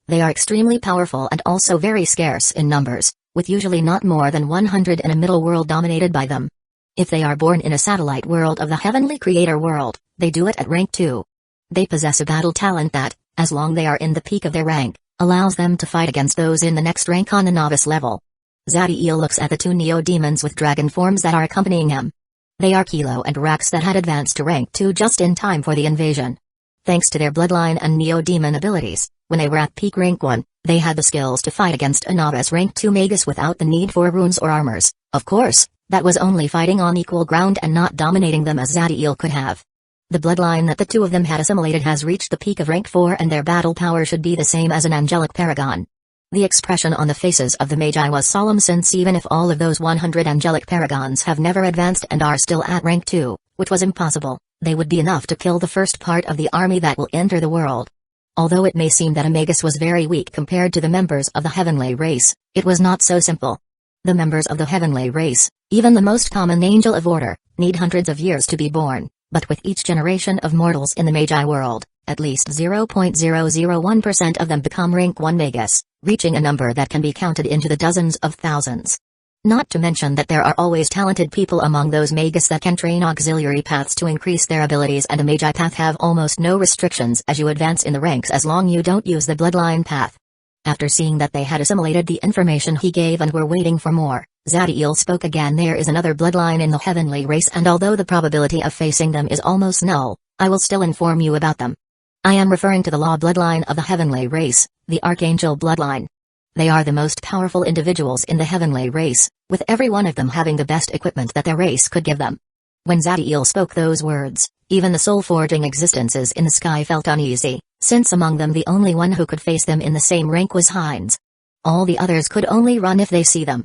Speaker 1: They are extremely powerful and also very scarce in numbers, with usually not more than 100 in a middle world dominated by them. If they are born in a satellite world of the heavenly creator world, they do it at rank 2. They possess a battle talent that, as long they are in the peak of their rank, allows them to fight against those in the next rank on the novice level. Zadiel looks at the 2 Neo-Demons with dragon forms that are accompanying him. They are Kilo and Rax that had advanced to rank 2 just in time for the invasion. Thanks to their bloodline and Neo-Demon abilities, when they were at peak rank 1, they had the skills to fight against a novice rank 2 Magus without the need for runes or armors. Of course, that was only fighting on equal ground and not dominating them as Zadiel could have. The bloodline that the 2 of them had assimilated has reached the peak of rank 4, and their battle power should be the same as an angelic paragon. The expression on the faces of the Magi was solemn, since even if all of those 100 angelic paragons have never advanced and are still at rank 2, which was impossible, they would be enough to kill the first part of the army that will enter the world. Although it may seem that a Magus was very weak compared to the members of the heavenly race, it was not so simple. The members of the heavenly race, even the most common angel of order, need hundreds of years to be born, but with each generation of mortals in the Magi world, at least 0.001% of them become rank 1 Magus, reaching a number that can be counted into the dozens of thousands. Not to mention that there are always talented people among those Magus that can train auxiliary paths to increase their abilities, and a Magi path have almost no restrictions as you advance in the ranks as long you don't use the bloodline path. After seeing that they had assimilated the information he gave and were waiting for more, Zadiel spoke again. There is another bloodline in the heavenly race, and although the probability of facing them is almost null, I will still inform you about them. I am referring to the law bloodline of the heavenly race, the Archangel bloodline. They are the most powerful individuals in the heavenly race, with every one of them having the best equipment that their race could give them. When Zadiel spoke those words, even the soul-forging existences in the sky felt uneasy, since among them the only one who could face them in the same rank was Heinz. All the others could only run if they see them.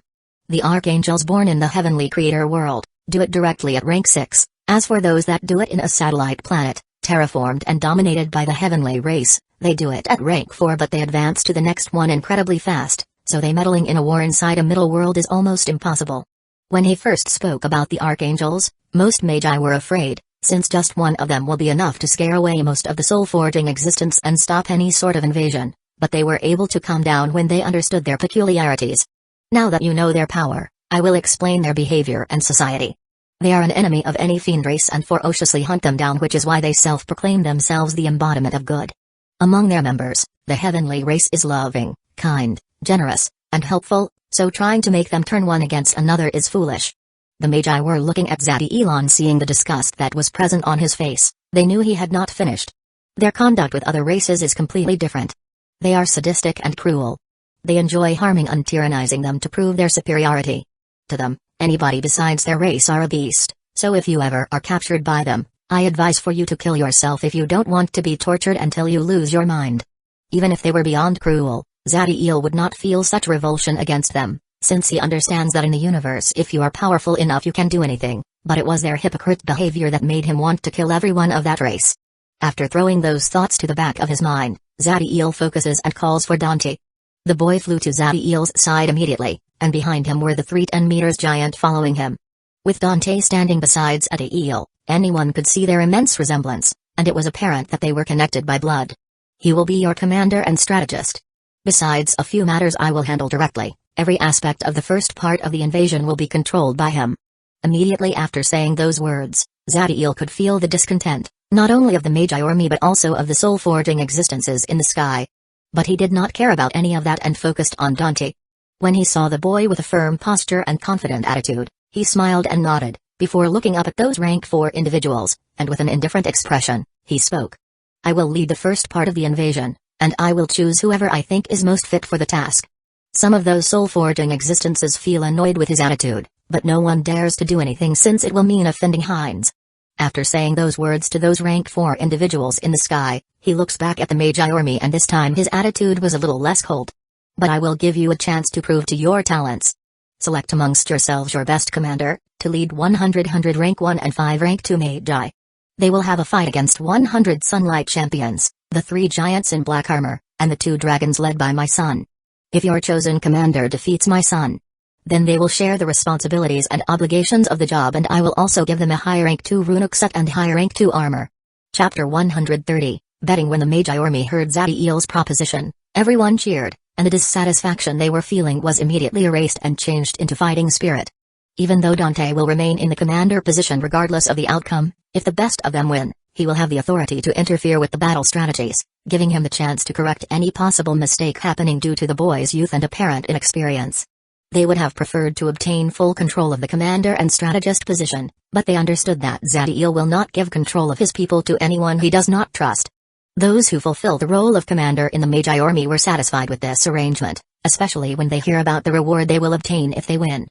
Speaker 1: The archangels born in the heavenly creator world do it directly at rank 6, as for those that do it in a satellite planet, terraformed and dominated by the heavenly race, they do it at rank 4, but they advance to the next one incredibly fast, so they meddling in a war inside a middle world is almost impossible. When he first spoke about the archangels, most Magi were afraid, since just one of them will be enough to scare away most of the soul-forging existence and stop any sort of invasion, but they were able to calm down when they understood their peculiarities. Now that you know their power, I will explain their behavior and society. They are an enemy of any fiend race and ferociously hunt them down, which is why they self-proclaim themselves the embodiment of good. Among their members, the heavenly race is loving, kind, generous, and helpful, so trying to make them turn one against another is foolish. The Magi were looking at Zadiel, seeing the disgust that was present on his face. They knew he had not finished. Their conduct with other races is completely different. They are sadistic and cruel. They enjoy harming and tyrannizing them to prove their superiority. To them, anybody besides their race are a beast, so if you ever are captured by them, I advise for you to kill yourself if you don't want to be tortured until you lose your mind. Even if they were beyond cruel, Zadiel would not feel such revulsion against them, since he understands that in the universe if you are powerful enough you can do anything, But it was their hypocrite behavior that made him want to kill everyone of that race. After throwing those thoughts to the back of his mind, Zadiel focuses and calls for Dante. The boy flew to Zadiel's side immediately, and behind him were the 3 10 meters giant following him. With Dante standing beside Zadiel, anyone could see their immense resemblance, and it was apparent that they were connected by blood. He will be your commander and strategist. Besides a few matters I will handle directly, every aspect of the first part of the invasion will be controlled by him. Immediately after saying those words, Zadiel could feel the discontent, not only of the Magi army but also of the soul-forging existences in the sky. But he did not care about any of that and focused on Dante. When he saw the boy with a firm posture and confident attitude, he smiled and nodded, before looking up at those rank 4 individuals, and with an indifferent expression, he spoke. I will lead the first part of the invasion, and I will choose whoever I think is most fit for the task. Some of those soul-forging existences feel annoyed with his attitude, but no one dares to do anything since it will mean offending Hines. After saying those words to those rank 4 individuals in the sky, he looks back at the Magi army and this time his attitude was a little less cold. But I will give you a chance to prove to your talents. Select amongst yourselves your best commander, to lead 100 rank 1 and 5 rank 2 Magi. They will have a fight against 100 Sunlight champions, the 3 giants in black armor, and the 2 dragons led by my son. If your chosen commander defeats my son, then they will share the responsibilities and obligations of the job and I will also give them a high rank 2 runic set and high rank 2 armor. Chapter 130, Betting. When the Magi army heard Zadiel's proposition, everyone cheered, and the dissatisfaction they were feeling was immediately erased and changed into fighting spirit. Even though Dante will remain in the commander position regardless of the outcome, if the best of them win, he will have the authority to interfere with the battle strategies, giving him the chance to correct any possible mistake happening due to the boy's youth and apparent inexperience. They would have preferred to obtain full control of the commander and strategist position, but they understood that Zadiel will not give control of his people to anyone he does not trust. Those who fulfill the role of commander in the Magi army were satisfied with this arrangement, especially when they hear about the reward they will obtain if they win.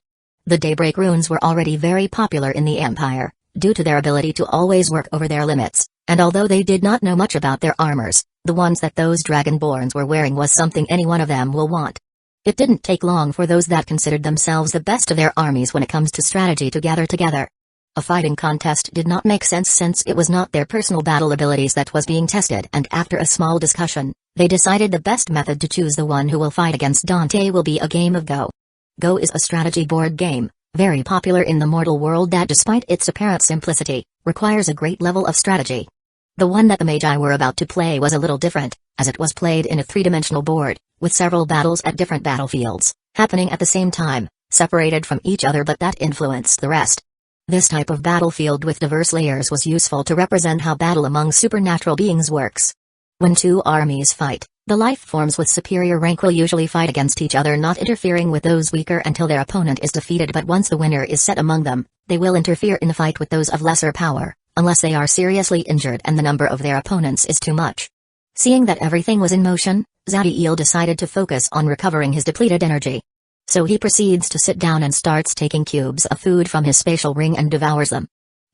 Speaker 1: The Daybreak runes were already very popular in the Empire, due to their ability to always work over their limits, and although they did not know much about their armors, the ones that those Dragonborns were wearing was something any one of them will want. It didn't take long for those that considered themselves the best of their armies when it comes to strategy to gather together. A fighting contest did not make sense since it was not their personal battle abilities that was being tested, and after a small discussion, they decided the best method to choose the one who will fight against Dante will be a game of Go. Go is a strategy board game, very popular in the mortal world that despite its apparent simplicity, requires a great level of strategy. The one that the Magi were about to play was a little different, as it was played in a 3-dimensional board, with several battles at different battlefields, happening at the same time, separated from each other but that influenced the rest. This type of battlefield with diverse layers was useful to represent how battle among supernatural beings works. When 2 armies fight, the life forms with superior rank will usually fight against each other, not interfering with those weaker until their opponent is defeated, but once the winner is set among them, they will interfere in the fight with those of lesser power, unless they are seriously injured and the number of their opponents is too much. Seeing that everything was in motion, Zadiel decided to focus on recovering his depleted energy. So he proceeds to sit down and starts taking cubes of food from his spatial ring and devours them.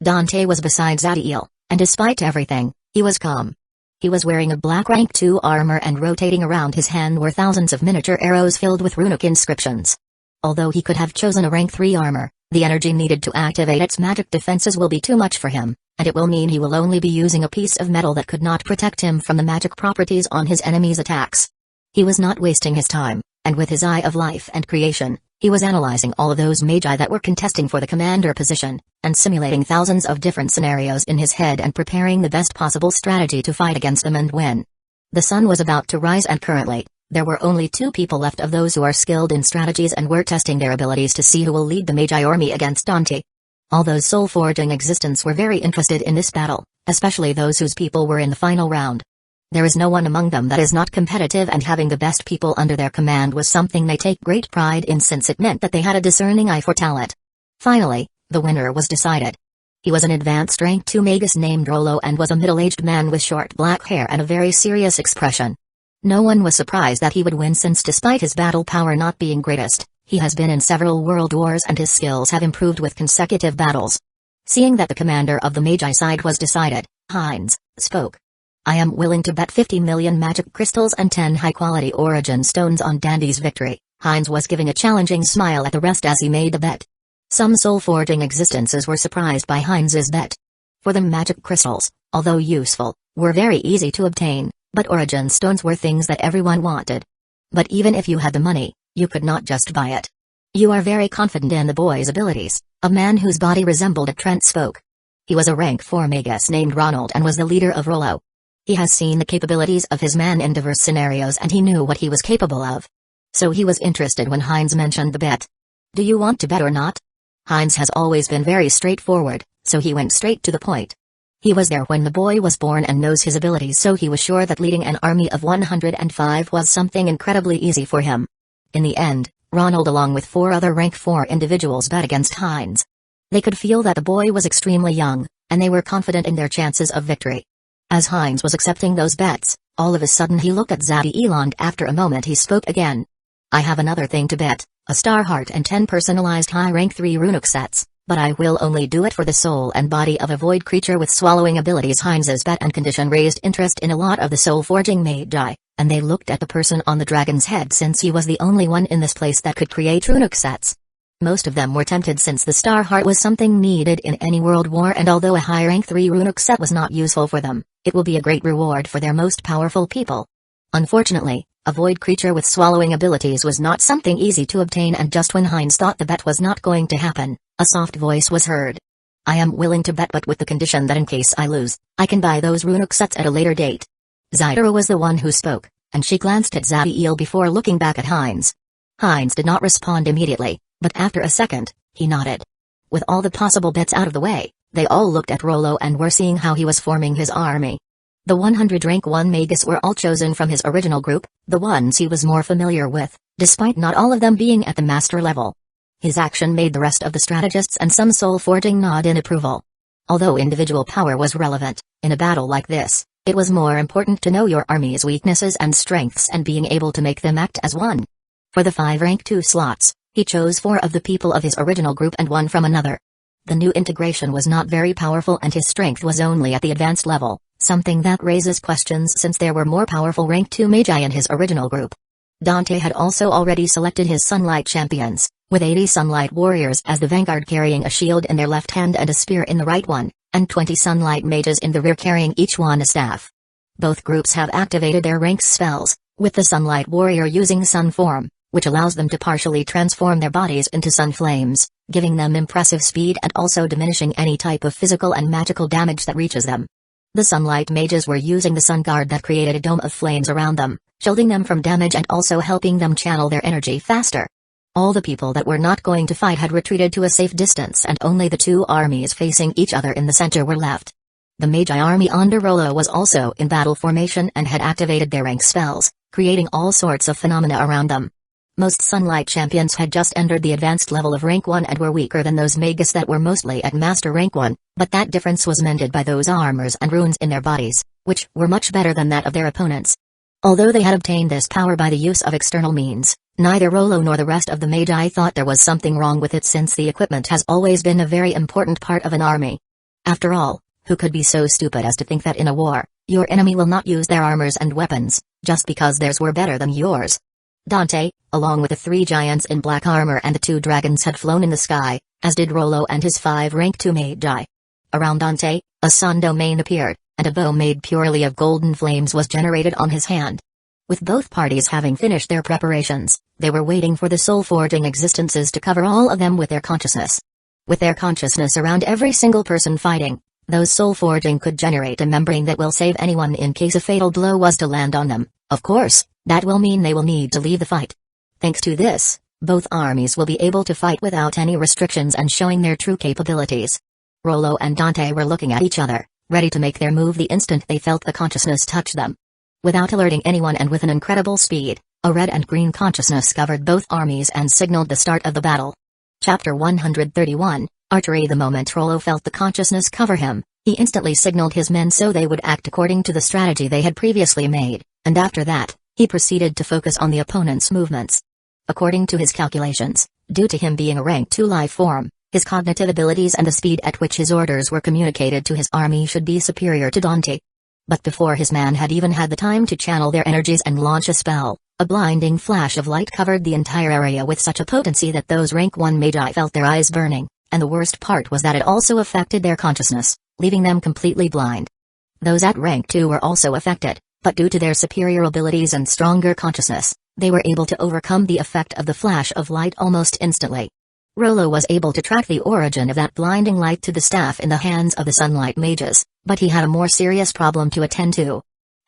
Speaker 1: Dante was beside Zadiel, and despite everything, he was calm. He was wearing a black rank 2 armor and rotating around his hand were thousands of miniature arrows filled with runic inscriptions. Although he could have chosen a rank 3 armor, the energy needed to activate its magic defenses will be too much for him, and it will mean he will only be using a piece of metal that could not protect him from the magic properties on his enemies' attacks. He was not wasting his time, and with his eye of life and creation, he was analyzing all of those Magi that were contesting for the commander position, and simulating thousands of different scenarios in his head and preparing the best possible strategy to fight against them and win. The sun was about to rise and currently, there were only 2 people left of those who are skilled in strategies and were testing their abilities to see who will lead the Magi army against Dante. All those soul-forging existence were very interested in this battle, especially those whose people were in the final round. There is no one among them that is not competitive, and having the best people under their command was something they take great pride in since it meant that they had a discerning eye for talent. Finally, the winner was decided. He was an advanced rank 2 magus named Rollo and was a middle-aged man with short black hair and a very serious expression. No one was surprised that he would win since despite his battle power not being greatest, he has been in several world wars and his skills have improved with consecutive battles. Seeing that the commander of the Magi side was decided, Hines spoke. I am willing to bet 50 million magic crystals and 10 high-quality origin stones on Dandy's victory. Hines was giving a challenging smile at the rest as he made the bet. Some soul-forging existences were surprised by Heinz's bet. For the magic crystals, although useful, were very easy to obtain, but origin stones were things that everyone wanted. But even if you had the money, you could not just buy it. You are very confident in the boy's abilities, a man whose body resembled a Trent spoke. He was a rank 4 magus named Ronald and was the leader of Rollo. He has seen the capabilities of his man in diverse scenarios and he knew what he was capable of. So he was interested when Heinz mentioned the bet. Do you want to bet or not? Heinz has always been very straightforward, so he went straight to the point. He was there when the boy was born and knows his abilities, so he was sure that leading an army of 105 was something incredibly easy for him. In the end, Ronald along with 4 other rank 4 individuals bet against Heinz. They could feel that the boy was extremely young, and they were confident in their chances of victory. As Heinz was accepting those bets, all of a sudden he looked at Zabi and after a moment he spoke again. I have another thing to bet, a star heart and 10 personalized high rank 3 runic sets, but I will only do it for the soul and body of a void creature with swallowing abilities. Heinz's bet and condition raised interest in a lot of the soul-forging Magi, and they looked at the person on the dragon's head since he was the only one in this place that could create runic sets. Most of them were tempted since the star heart was something needed in any world war, and although a high rank 3 runic set was not useful for them, it will be a great reward for their most powerful people. Unfortunately, a void creature with swallowing abilities was not something easy to obtain, and just when Heinz thought the bet was not going to happen, a soft voice was heard. I am willing to bet, but with the condition that in case I lose, I can buy those runic sets at a later date. Zaira was the one who spoke, and she glanced at Zabiel before looking back at Heinz. Heinz did not respond immediately, but after a second, he nodded. With all the possible bets out of the way, they all looked at Rollo and were seeing how he was forming his army. The 100 rank 1 magus were all chosen from his original group, the ones he was more familiar with, despite not all of them being at the master level. His action made the rest of the strategists and some soul-forging nod in approval. Although individual power was relevant, in a battle like this, it was more important to know your army's weaknesses and strengths and being able to make them act as one. For the 5 rank 2 slots, he chose 4 of the people of his original group and 1 from another. The new integration was not very powerful and his strength was only at the advanced level, something that raises questions since there were more powerful rank 2 Magi in his original group. Dante had also already selected his Sunlight champions, with 80 Sunlight warriors as the vanguard carrying a shield in their left hand and a spear in the right one, and 20 Sunlight mages in the rear carrying each one a staff. Both groups have activated their ranks spells, with the Sunlight warrior using Sun form, which allows them to partially transform their bodies into sun flames, giving them impressive speed and also diminishing any type of physical and magical damage that reaches them. The Sunlight mages were using the Sun Guard that created a dome of flames around them, shielding them from damage and also helping them channel their energy faster. All the people that were not going to fight had retreated to a safe distance and only the 2 armies facing each other in the center were left. The Magi army under Rollo was also in battle formation and had activated their rank spells, creating all sorts of phenomena around them. Most Sunlight champions had just entered the advanced level of rank 1 and were weaker than those magus that were mostly at master rank 1, but that difference was mended by those armors and runes in their bodies, which were much better than that of their opponents. Although they had obtained this power by the use of external means, neither Rollo nor the rest of the Magi thought there was something wrong with it since the equipment has always been a very important part of an army. After all, who could be so stupid as to think that in a war, your enemy will not use their armors and weapons, just because theirs were better than yours? Dante, along with the 3 giants in black armor and the 2 dragons had flown in the sky, as did Rollo and his 5 rank 2 Magi. Around Dante, a sun domain appeared, and a bow made purely of golden flames was generated on his hand. With both parties having finished their preparations, they were waiting for the soul-forging existences to cover all of them with their consciousness. With their consciousness around every single person fighting, those soul-forging could generate a membrane that will save anyone in case a fatal blow was to land on them. Of course, that will mean they will need to leave the fight. Thanks to this, both armies will be able to fight without any restrictions and showing their true capabilities. Rollo and Dante were looking at each other, ready to make their move the instant they felt the consciousness touch them. Without alerting anyone and with an incredible speed, a red and green consciousness covered both armies and signaled the start of the battle. Chapter 131, Archery. The moment Rollo felt the consciousness cover him, he instantly signaled his men so they would act according to the strategy they had previously made, and after that, he proceeded to focus on the opponent's movements. According to his calculations, due to him being a rank 2 life form, his cognitive abilities and the speed at which his orders were communicated to his army should be superior to Dante. But before his man had even had the time to channel their energies and launch a spell, A blinding flash of light covered the entire area with such a potency that those rank 1 Magi felt their eyes burning, and the worst part was that it also affected their consciousness, leaving them completely blind. Those at rank 2 were also affected, but due to their superior abilities and stronger consciousness, they were able to overcome the effect of the flash of light almost instantly. Rollo was able to track the origin of that blinding light to the staff in the hands of the Sunlight Mages, but he had a more serious problem to attend to.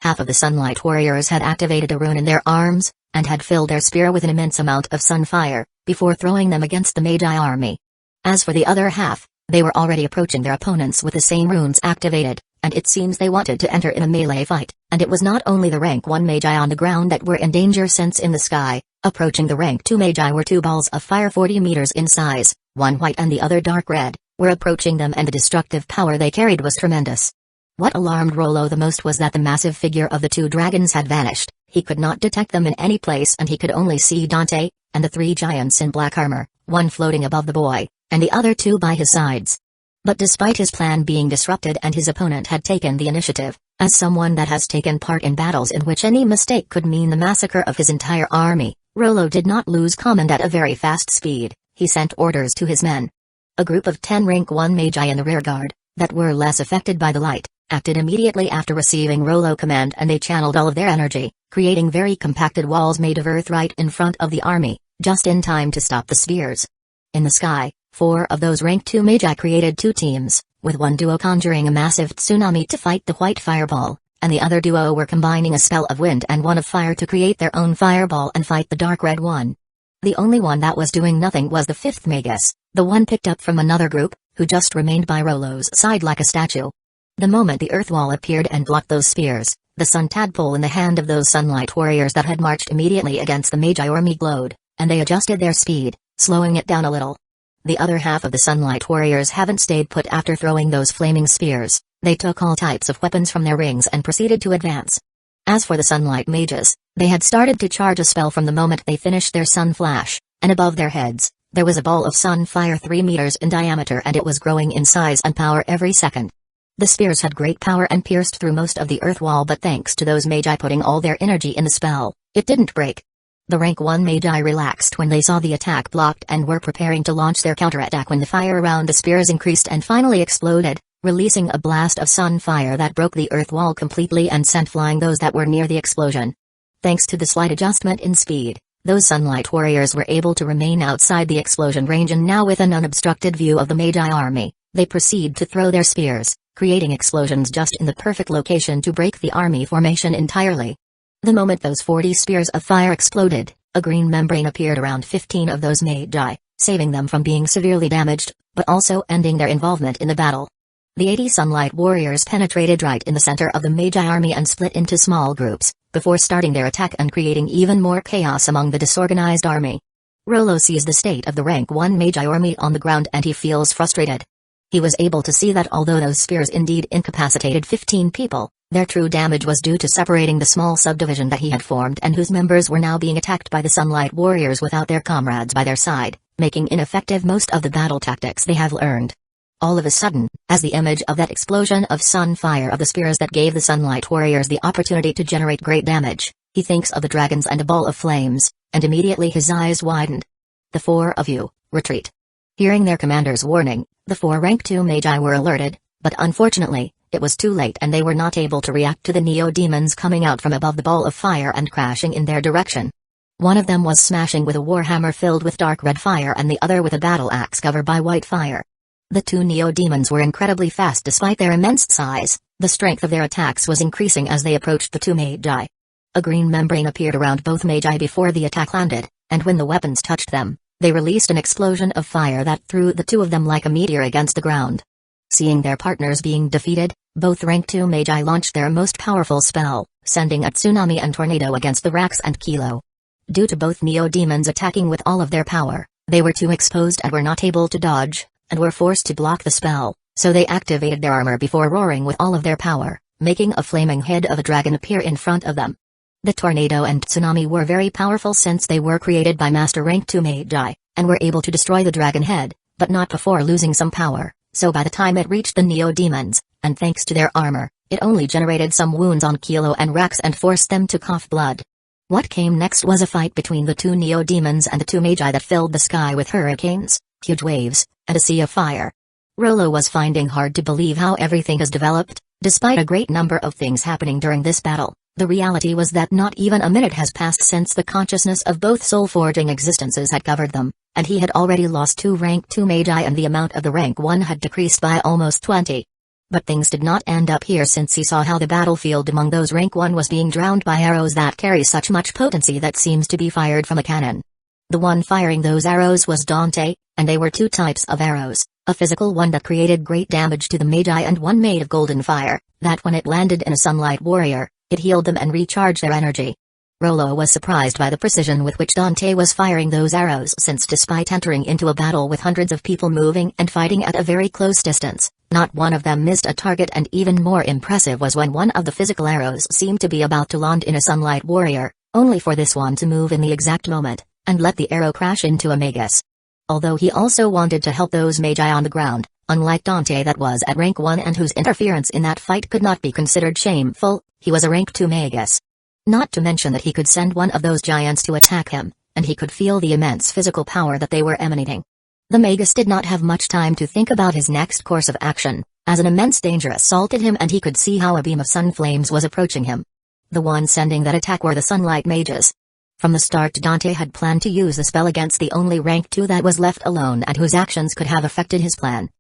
Speaker 1: Half of the Sunlight Warriors had activated a rune in their arms, and had filled their spear with an immense amount of sunfire, before throwing them against the Magi army. As for the other half, they were already approaching their opponents with the same runes activated, and it seems they wanted to enter in a melee fight, and it was not only the rank 1 Magi on the ground that were in danger since in the sky, approaching the rank 2 Magi were 2 balls of fire 40 meters in size, one white and the other dark red, were approaching them, and the destructive power they carried was tremendous. What alarmed Rollo the most was that the massive figure of the 2 dragons had vanished. He could not detect them in any place, and he could only see Dante, and the 3 giants in black armor, one floating above the boy, and the other 2 by his sides. But despite his plan being disrupted and his opponent had taken the initiative, as someone that has taken part in battles in which any mistake could mean the massacre of his entire army, Rollo did not lose command at a very fast speed. He sent orders to his men. A group of 10 rank 1 Magi in the rearguard, that were less affected by the light, acted immediately after receiving Rollo command, and they channeled all of their energy, creating very compacted walls made of earth right in front of the army, just in time to stop the spears. In the sky, 4 of those rank 2 Magi created 2 teams, with one duo conjuring a massive tsunami to fight the white fireball, and the other duo were combining a spell of wind and one of fire to create their own fireball and fight the dark red one. The only one that was doing nothing was the 5th Magus, the one picked up from another group, who just remained by Rollo's side like a statue. The moment the earth wall appeared and blocked those spears, the sun tadpole in the hand of those Sunlight Warriors that had marched immediately against the Magi army glowed, and they adjusted their speed, slowing it down a little. The other half of the Sunlight Warriors haven't stayed put after throwing those flaming spears. They took all types of weapons from their rings and proceeded to advance. As for the Sunlight Mages, they had started to charge a spell from the moment they finished their sun flash, and above their heads, there was a ball of sun fire 3 meters in diameter, and it was growing in size and power every second. The spears had great power and pierced through most of the earth wall, but thanks to those Magi putting all their energy in the spell, it didn't break. The rank 1 Magi relaxed when they saw the attack blocked and were preparing to launch their counterattack when the fire around the spears increased and finally exploded, releasing a blast of sun fire that broke the earth wall completely and sent flying those that were near the explosion. Thanks to the slight adjustment in speed, those Sunlight Warriors were able to remain outside the explosion range, and now with an unobstructed view of the Magi army, they proceed to throw their spears, creating explosions just in the perfect location to break the army formation entirely. The moment those 40 spears of fire exploded, a green membrane appeared around 15 of those Magi, saving them from being severely damaged, but also ending their involvement in the battle. The 80 Sunlight Warriors penetrated right in the center of the Magi army and split into small groups, before starting their attack and creating even more chaos among the disorganized army. Rollo sees the state of the rank 1 Magi army on the ground and he feels frustrated. He was able to see that although those spears indeed incapacitated 15 people, their true damage was due to separating the small subdivision that he had formed and whose members were now being attacked by the Sunlight Warriors without their comrades by their side, making ineffective most of the battle tactics they have learned. All of a sudden, as the image of that explosion of sun fire of the spears that gave the Sunlight Warriors the opportunity to generate great damage, he thinks of the dragons and a ball of flames, and immediately his eyes widened. The 4 of you, retreat. Hearing their commander's warning, the 4 rank 2 Magi were alerted, but unfortunately, it was too late and they were not able to react to the neo-demons coming out from above the ball of fire and crashing in their direction. One of them was smashing with a warhammer filled with dark red fire and the other with a battle axe covered by white fire. The 2 neo-demons were incredibly fast despite their immense size. The strength of their attacks was increasing as they approached the 2 Magi. A green membrane appeared around both Magi before the attack landed, and when the weapons touched them, they released an explosion of fire that threw the 2 of them like a meteor against the ground. Seeing their partners being defeated, both rank 2 Magi launched their most powerful spell, sending a tsunami and tornado against the Rax and Kilo. Due to both neo-demons attacking with all of their power, they were too exposed and were not able to dodge, and were forced to block the spell, so they activated their armor before roaring with all of their power, making a flaming head of a dragon appear in front of them. The tornado and tsunami were very powerful since they were created by Master Rank 2 Magi, and were able to destroy the dragon head, but not before losing some power, so by the time it reached the neo-demons, and thanks to their armor, it only generated some wounds on Kilo and Rax and forced them to cough blood. What came next was a fight between the two neo-demons and the two magi that filled the sky with hurricanes, huge waves, and a sea of fire. Rollo was finding hard to believe how everything has developed. Despite a great number of things happening during this battle, the reality was that not even a minute has passed since the consciousness of both soul-forging existences had covered them, and he had already lost 2 rank 2 magi and the amount of the rank 1 had decreased by almost 20. But things did not end up here, since he saw how the battlefield among those rank 1 was being drowned by arrows that carry such much potency that seems to be fired from a cannon. The one firing those arrows was Dante, and they were 2 types of arrows, a physical one that created great damage to the magi and one made of golden fire, that when it landed in a sunlight warrior, it healed them and recharged their energy. Rollo was surprised by the precision with which Dante was firing those arrows, since despite entering into a battle with hundreds of people moving and fighting at a very close distance, not one of them missed a target, and even more impressive was when one of the physical arrows seemed to be about to land in a sunlight warrior, only for this one to move in the exact moment, and let the arrow crash into a magus. Although he also wanted to help those magi on the ground, unlike Dante that was at rank 1 and whose interference in that fight could not be considered shameful, he was a rank 2 magus. Not to mention that he could send one of those giants to attack him, and he could feel the immense physical power that they were emanating. The magus did not have much time to think about his next course of action, as an immense danger assaulted him and he could see how a beam of sun flames was approaching him. The ones sending that attack were the sunlight mages. From the start, Dante had planned to use the spell against the only rank 2 that was left alone and whose actions could have affected his plan.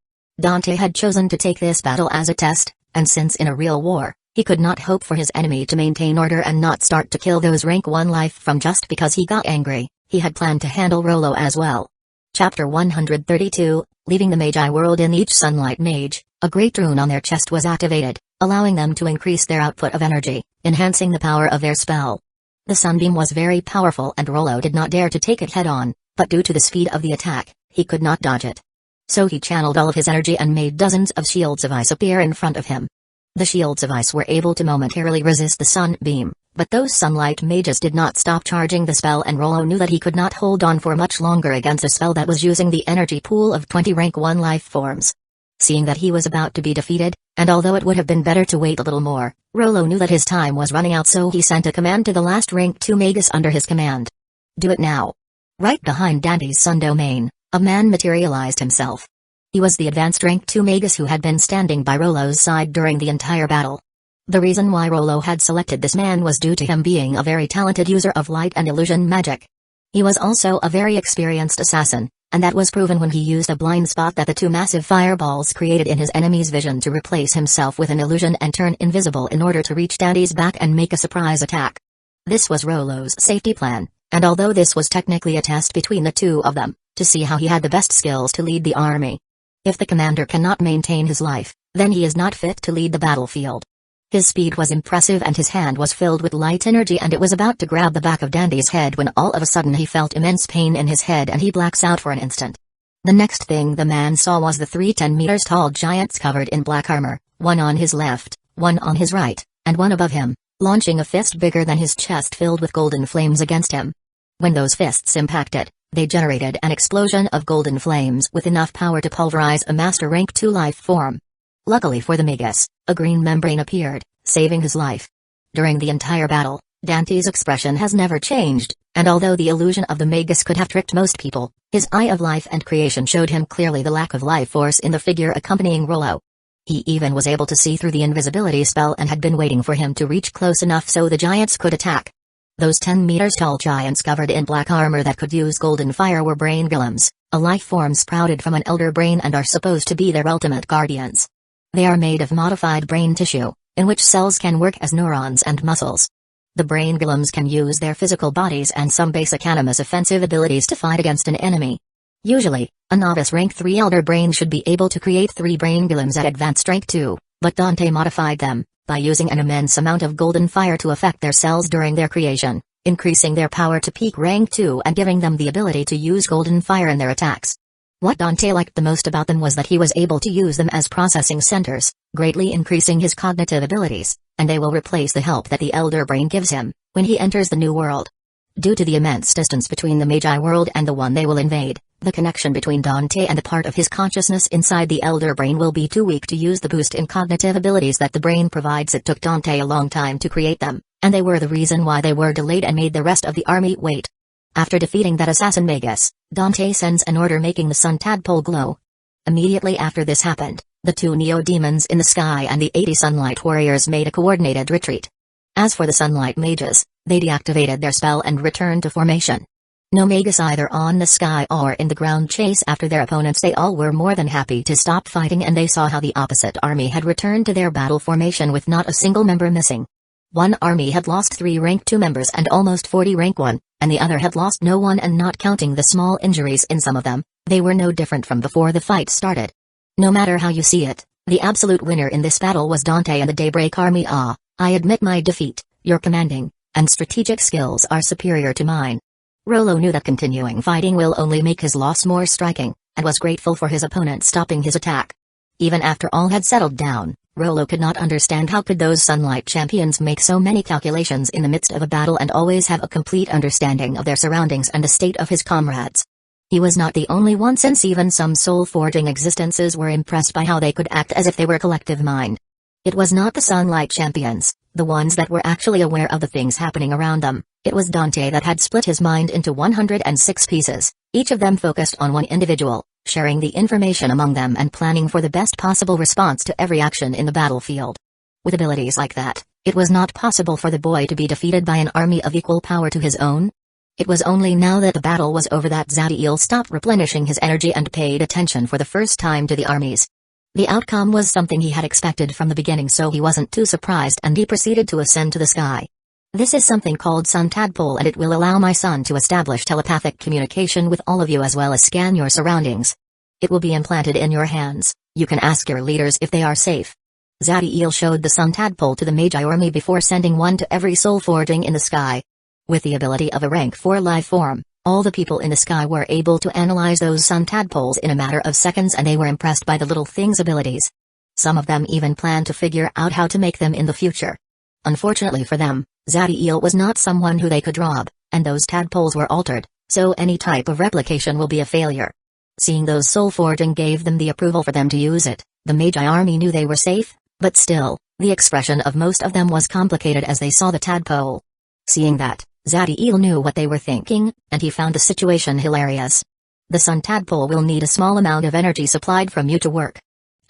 Speaker 1: Dante had chosen to take this battle as a test, and since in a real war, he could not hope for his enemy to maintain order and not start to kill those rank 1 life from just because he got angry, he had planned to handle Rollo as well. Chapter 132, Leaving the Magi World. In each sunlight mage, a great rune on their chest was activated, allowing them to increase their output of energy, enhancing the power of their spell. The sunbeam was very powerful and Rollo did not dare to take it head-on, but due to the speed of the attack, he could not dodge it. So he channeled all of his energy and made dozens of shields of ice appear in front of him. The shields of ice were able to momentarily resist the sunbeam, but those sunlight mages did not stop charging the spell, and Rollo knew that he could not hold on for much longer against a spell that was using the energy pool of 20 rank 1 life forms. Seeing that he was about to be defeated, and although it would have been better to wait a little more, Rollo knew that his time was running out, so he sent a command to the last rank 2 magus under his command. Do it now. Right behind Dante's sun domain, a man materialized himself. He was the advanced rank 2 magus who had been standing by Rollo's side during the entire battle. The reason why Rollo had selected this man was due to him being a very talented user of light and illusion magic. He was also a very experienced assassin, and that was proven when he used a blind spot that the 2 massive fireballs created in his enemy's vision to replace himself with an illusion and turn invisible in order to reach Dante's back and make a surprise attack. This was Rollo's safety plan, and although this was technically a test between the 2 of them, to see how he had the best skills to lead the army. If the commander cannot maintain his life, then he is not fit to lead the battlefield. His speed was impressive and his hand was filled with light energy, and it was about to grab the back of Dante's head when all of a sudden he felt immense pain in his head and he blacks out for an instant. The next thing the man saw was the 3 10-meters tall giants covered in black armor, one on his left, one on his right, and one above him, launching a fist bigger than his chest filled with golden flames against him. When those fists impacted, they generated an explosion of golden flames with enough power to pulverize a master rank 2 life form. Luckily for the magus, a green membrane appeared, saving his life. During the entire battle, Dante's expression has never changed, and although the illusion of the magus could have tricked most people, his eye of life and creation showed him clearly the lack of life force in the figure accompanying Rollo. He even was able to see through the invisibility spell and had been waiting for him to reach close enough so the giants could attack. Those 10 meters tall giants covered in black armor that could use golden fire were brain golems, a life form sprouted from an elder brain and are supposed to be their ultimate guardians. They are made of modified brain tissue, in which cells can work as neurons and muscles. The brain golems can use their physical bodies and some basic animus offensive abilities to fight against an enemy. Usually, a novice rank 3 elder brain should be able to create 3 brain golems at advanced rank 2, but Dante modified them by using an immense amount of golden fire to affect their cells during their creation, increasing their power to peak rank 2 and giving them the ability to use golden fire in their attacks. What Dante liked the most about them was that he was able to use them as processing centers, greatly increasing his cognitive abilities, and they will replace the help that the elder brain gives him when he enters the new world. Due to the immense distance between the Magi world and the one they will invade, the connection between Dante and the part of his consciousness inside the elder brain will be too weak to use the boost in cognitive abilities that the brain provides. It took Dante a long time to create them, And they were the reason why they were delayed and made the rest of the army wait. After defeating that assassin Magus, Dante sends an order making the sun tadpole glow. Immediately after this happened, the 2 neo-demons in the sky and the 80 sunlight warriors made a coordinated retreat. As for the sunlight mages, they deactivated their spell and returned to formation. No Magus either on the sky or in the ground chase after their opponents. They all were more than happy to stop fighting, and they saw how the opposite army had returned to their battle formation with not a single member missing. One army had lost 3 rank 2 members and almost 40 rank 1, and the other had lost no one, and not counting the small injuries in some of them, they were no different from before the fight started. No matter how you see it, the absolute winner in this battle was Dante and the Daybreak Army. I admit my defeat. Your commanding and strategic skills are superior to mine. Rollo knew that continuing fighting will only make his loss more striking, and was grateful for his opponent stopping his attack. Even after all had settled down, Rollo could not understand how could those sunlight champions make so many calculations in the midst of a battle and always have a complete understanding of their surroundings and the state of his comrades. He was not the only one, since even some soul-forging existences were impressed by how they could act as if they were a collective mind. It was not the sunlight champions, the ones that were actually aware of the things happening around them. It was Dante that had split his mind into 106 pieces, each of them focused on one individual, sharing the information among them and planning for the best possible response to every action in the battlefield. With abilities like that, it was not possible for the boy to be defeated by an army of equal power to his own. It was only now that the battle was over that Zadiel stopped replenishing his energy and paid attention for the first time to the armies. The outcome was something he had expected from the beginning, so he wasn't too surprised, and he proceeded to ascend to the sky. This is something called Sun Tadpole, and it will allow my son to establish telepathic communication with all of you as well as scan your surroundings. It will be implanted in your hands. You can ask your leaders if they are safe. Zadiel showed the Sun Tadpole to the Magi army before sending one to every soul forging in the sky. With the ability of a rank 4 life form, all the people in the sky were able to analyze those sun tadpoles in a matter of seconds, and they were impressed by the little thing's abilities. Some of them even planned to figure out how to make them in the future. Unfortunately for them, Zadiel was not someone who they could rob, and those tadpoles were altered, so any type of replication will be a failure. Seeing those soul forging gave them the approval for them to use it, the Magi army knew they were safe, but still, the expression of most of them was complicated as they saw the tadpole. Seeing that, Zadiel knew what they were thinking, and he found the situation hilarious. The sun tadpole will need a small amount of energy supplied from you to work.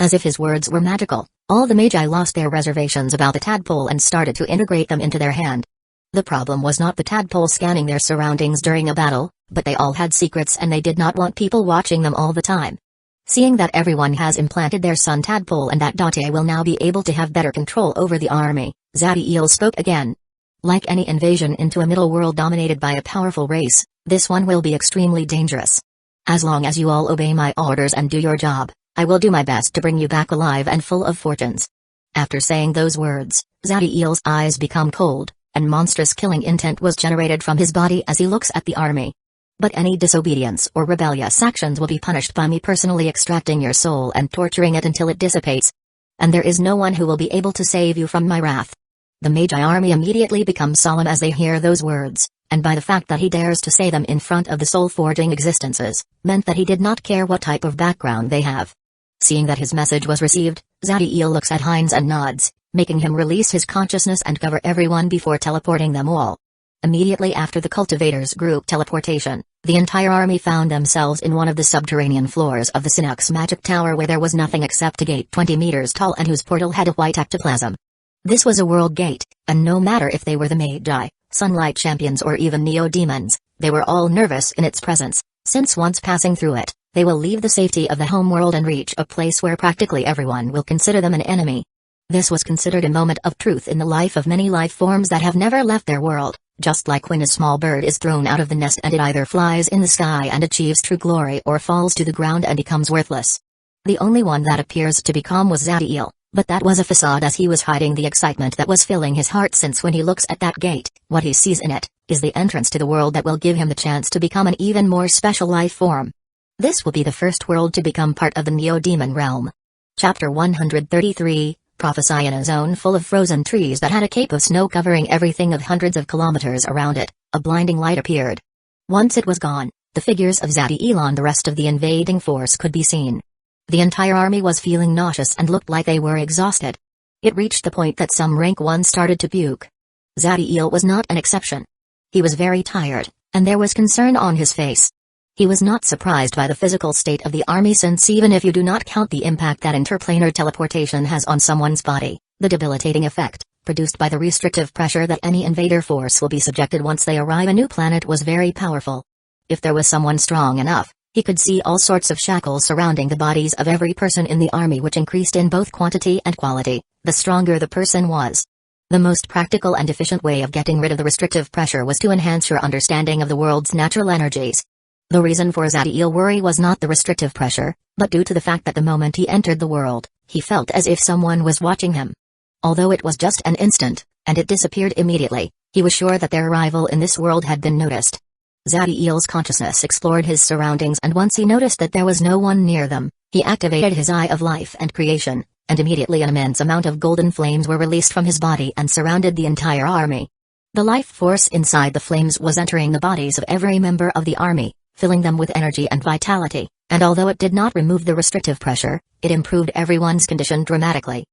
Speaker 1: As if his words were magical, all the Magi lost their reservations about the tadpole and started to integrate them into their hand. The problem was not the tadpole scanning their surroundings during a battle, but they all had secrets and they did not want people watching them all the time. Seeing that everyone has implanted their sun tadpole and that Dante will now be able to have better control over the army, Zadiel spoke again. Like any invasion into a middle world dominated by a powerful race, this one will be extremely dangerous. As long as you all obey my orders and do your job, I will do my best to bring you back alive and full of fortunes. After saying those words, Zadiel's eyes become cold, and monstrous killing intent was generated from his body as he looks at the army. But any disobedience or rebellious actions will be punished by me personally extracting your soul and torturing it until it dissipates. And there is no one who will be able to save you from my wrath. The Magi army immediately becomes solemn as they hear those words, and by the fact that he dares to say them in front of the soul-forging existences, meant that he did not care what type of background they have. Seeing that his message was received, Zadiel looks at Heinz and nods, making him release his consciousness and cover everyone before teleporting them all. Immediately after the cultivators' group teleportation, the entire army found themselves in one of the subterranean floors of the Sinux magic tower, where there was nothing except a gate 20 meters tall and whose portal had a white ectoplasm. This was a world gate, and no matter if they were the Magi, sunlight champions or even neo-demons, they were all nervous in its presence, since once passing through it, they will leave the safety of the home world and reach a place where practically everyone will consider them an enemy. This was considered a moment of truth in the life of many life forms that have never left their world, just like when a small bird is thrown out of the nest and it either flies in the sky and achieves true glory or falls to the ground and becomes worthless. The only one that appears to be calm was Zadiel. But that was a facade, as he was hiding the excitement that was filling his heart, since when he looks at that gate, what he sees in it is the entrance to the world that will give him the chance to become an even more special life form. This will be the first world to become part of the Neo-Demon realm. Chapter 133, Prophesy. In a zone full of frozen trees that had a cape of snow covering everything of hundreds of kilometers around it, a blinding light appeared. Once it was gone, the figures of Zadiel and the rest of the invading force could be seen. The entire army was feeling nauseous and looked like they were exhausted. It reached the point that some rank 1 started to puke. Zadiel was not an exception. He was very tired, and there was concern on his face. He was not surprised by the physical state of the army, since even if you do not count the impact that interplanar teleportation has on someone's body, the debilitating effect, produced by the restrictive pressure that any invader force will be subjected once they arrive a new planet, was very powerful. If there was someone strong enough, he could see all sorts of shackles surrounding the bodies of every person in the army, which increased in both quantity and quality, the stronger the person was. The most practical and efficient way of getting rid of the restrictive pressure was to enhance your understanding of the world's natural energies. The reason for Zadiel's worry was not the restrictive pressure, but due to the fact that the moment he entered the world, he felt as if someone was watching him. Although it was just an instant, and it disappeared immediately, he was sure that their arrival in this world had been noticed. Zadiel's consciousness explored his surroundings, and once he noticed that there was no one near them, he activated his Eye of Life and Creation, and immediately an immense amount of golden flames were released from his body and surrounded the entire army. The life force inside the flames was entering the bodies of every member of the army, filling them with energy and vitality, and although it did not remove the restrictive pressure, it improved everyone's condition dramatically.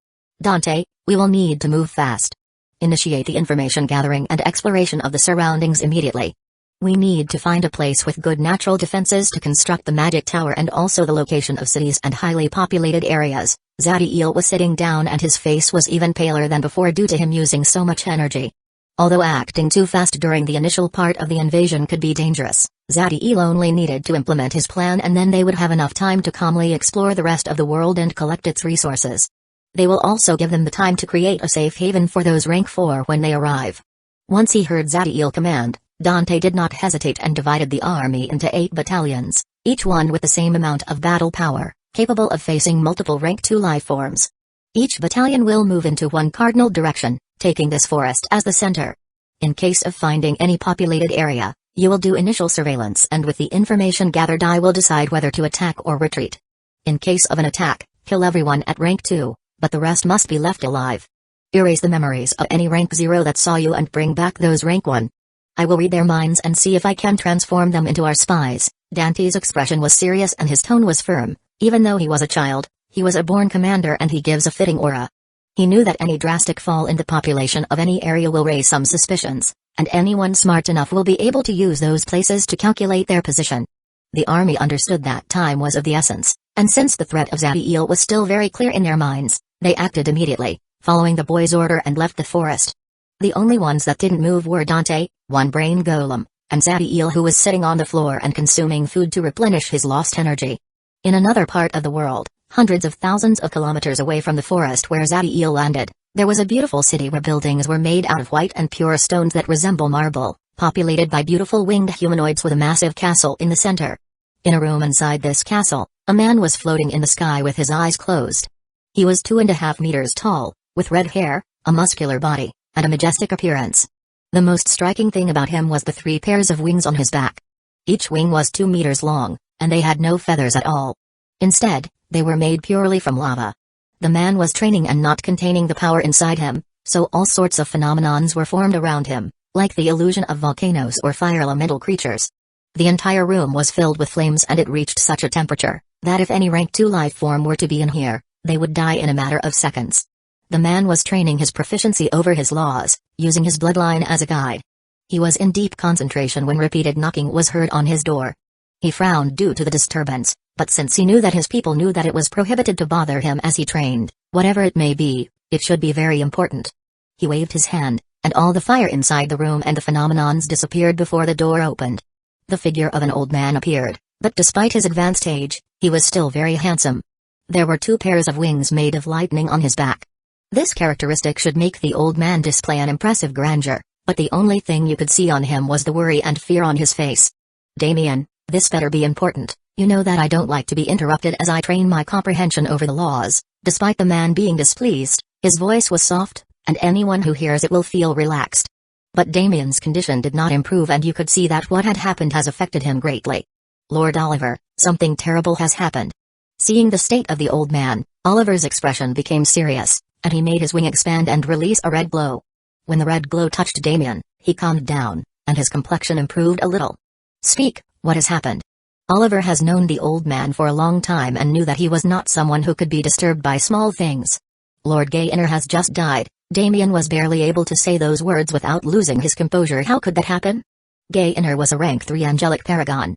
Speaker 1: Dante, we will need to move fast. Initiate the information gathering and exploration of the surroundings immediately. We need to find a place with good natural defenses to construct the magic tower, and also the location of cities and highly populated areas. Zadiel was sitting down and his face was even paler than before due to him using so much energy. Although acting too fast during the initial part of the invasion could be dangerous, Zadiel only needed to implement his plan, and then they would have enough time to calmly explore the rest of the world and collect its resources. They will also give them the time to create a safe haven for those rank 4 when they arrive. Once he heard Zadiel command, Dante did not hesitate and divided the army into 8 battalions, each one with the same amount of battle power, capable of facing multiple rank 2 life forms. Each battalion will move into one cardinal direction, taking this forest as the center. In case of finding any populated area, you will do initial surveillance, and with the information gathered I will decide whether to attack or retreat. In case of an attack, kill everyone at rank 2, but the rest must be left alive. Erase the memories of any rank 0 that saw you and bring back those rank 1. I will read their minds and see if I can transform them into our spies. Dante's expression was serious and his tone was firm. Even though he was a child, he was a born commander and he gives a fitting aura. He knew that any drastic fall in the population of any area will raise some suspicions, and anyone smart enough will be able to use those places to calculate their position. The army understood that time was of the essence, and since the threat of Zadiel was still very clear in their minds, they acted immediately, following the boy's order, and left the forest. The only ones that didn't move were Dante, one brain golem, and Zadiel, who was sitting on the floor and consuming food to replenish his lost energy. In another part of the world, hundreds of thousands of kilometers away from the forest where Zadiel landed, there was a beautiful city where buildings were made out of white and pure stones that resemble marble, populated by beautiful winged humanoids with a massive castle in the center. In a room inside this castle, a man was floating in the sky with his eyes closed. He was 2.5 meters tall, with red hair, a muscular body, and a majestic appearance. The most striking thing about him was the 3 pairs of wings on his back. Each wing was 2 meters long, and they had no feathers at all. Instead, they were made purely from lava. The man was training and not containing the power inside him, so all sorts of phenomenons were formed around him, like the illusion of volcanoes or fire elemental creatures. The entire room was filled with flames, and it reached such a temperature that if any rank 2 life form were to be in here, they would die in a matter of seconds. The man was training his proficiency over his laws, using his bloodline as a guide. He was in deep concentration when repeated knocking was heard on his door. He frowned due to the disturbance, but since he knew that his people knew that it was prohibited to bother him as he trained, whatever it may be, it should be very important. He waved his hand, and all the fire inside the room and the phenomenons disappeared before the door opened. The figure of an old man appeared, but despite his advanced age, he was still very handsome. There were 2 pairs of wings made of lightning on his back. This characteristic should make the old man display an impressive grandeur, but the only thing you could see on him was the worry and fear on his face. Damien, this better be important. You know that I don't like to be interrupted as I train my comprehension over the laws. Despite the man being displeased, his voice was soft, and anyone who hears it will feel relaxed. But Damien's condition did not improve, and you could see that what had happened has affected him greatly. Lord Oliver, something terrible has happened. Seeing the state of the old man, Oliver's expression became serious, and he made his wing expand and release a red glow. When the red glow touched Damien, he calmed down, and his complexion improved a little. Speak, what has happened? Oliver has known the old man for a long time and knew that he was not someone who could be disturbed by small things. Lord Gainer has just died, Damien was barely able to say those words without losing his composure. How could that happen? Gainer was a rank 3 angelic paragon.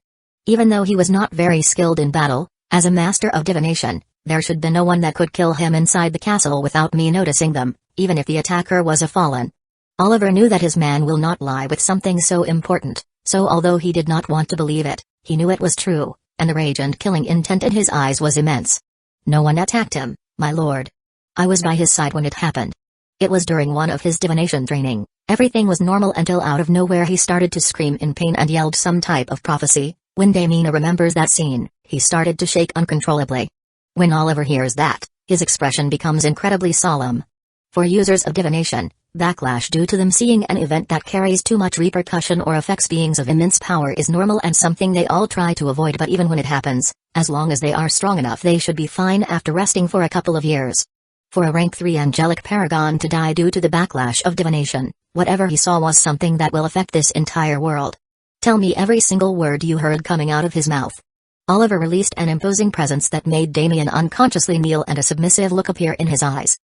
Speaker 1: Even though he was not very skilled in battle, as a master of divination, there should be no one that could kill him inside the castle without me noticing them, even if the attacker was a fallen. Oliver knew that his man will not lie with something so important, so although he did not want to believe it, he knew it was true, and the rage and killing intent in his eyes was immense. No one attacked him, my lord. I was by his side when it happened. It was during one of his divination training. Everything was normal until out of nowhere he started to scream in pain and yelled some type of prophecy. When Damien remembers that scene, he started to shake uncontrollably. When Oliver hears that, his expression becomes incredibly solemn. For users of divination, backlash due to them seeing an event that carries too much repercussion or affects beings of immense power is normal and something they all try to avoid, but even when it happens, as long as they are strong enough, they should be fine after resting for a couple of years. For a rank 3 angelic paragon to die due to the backlash of divination, whatever he saw was something that will affect this entire world. Tell me every single word you heard coming out of his mouth. Oliver released an imposing presence that made Damien unconsciously kneel, and a submissive look appear in his eyes.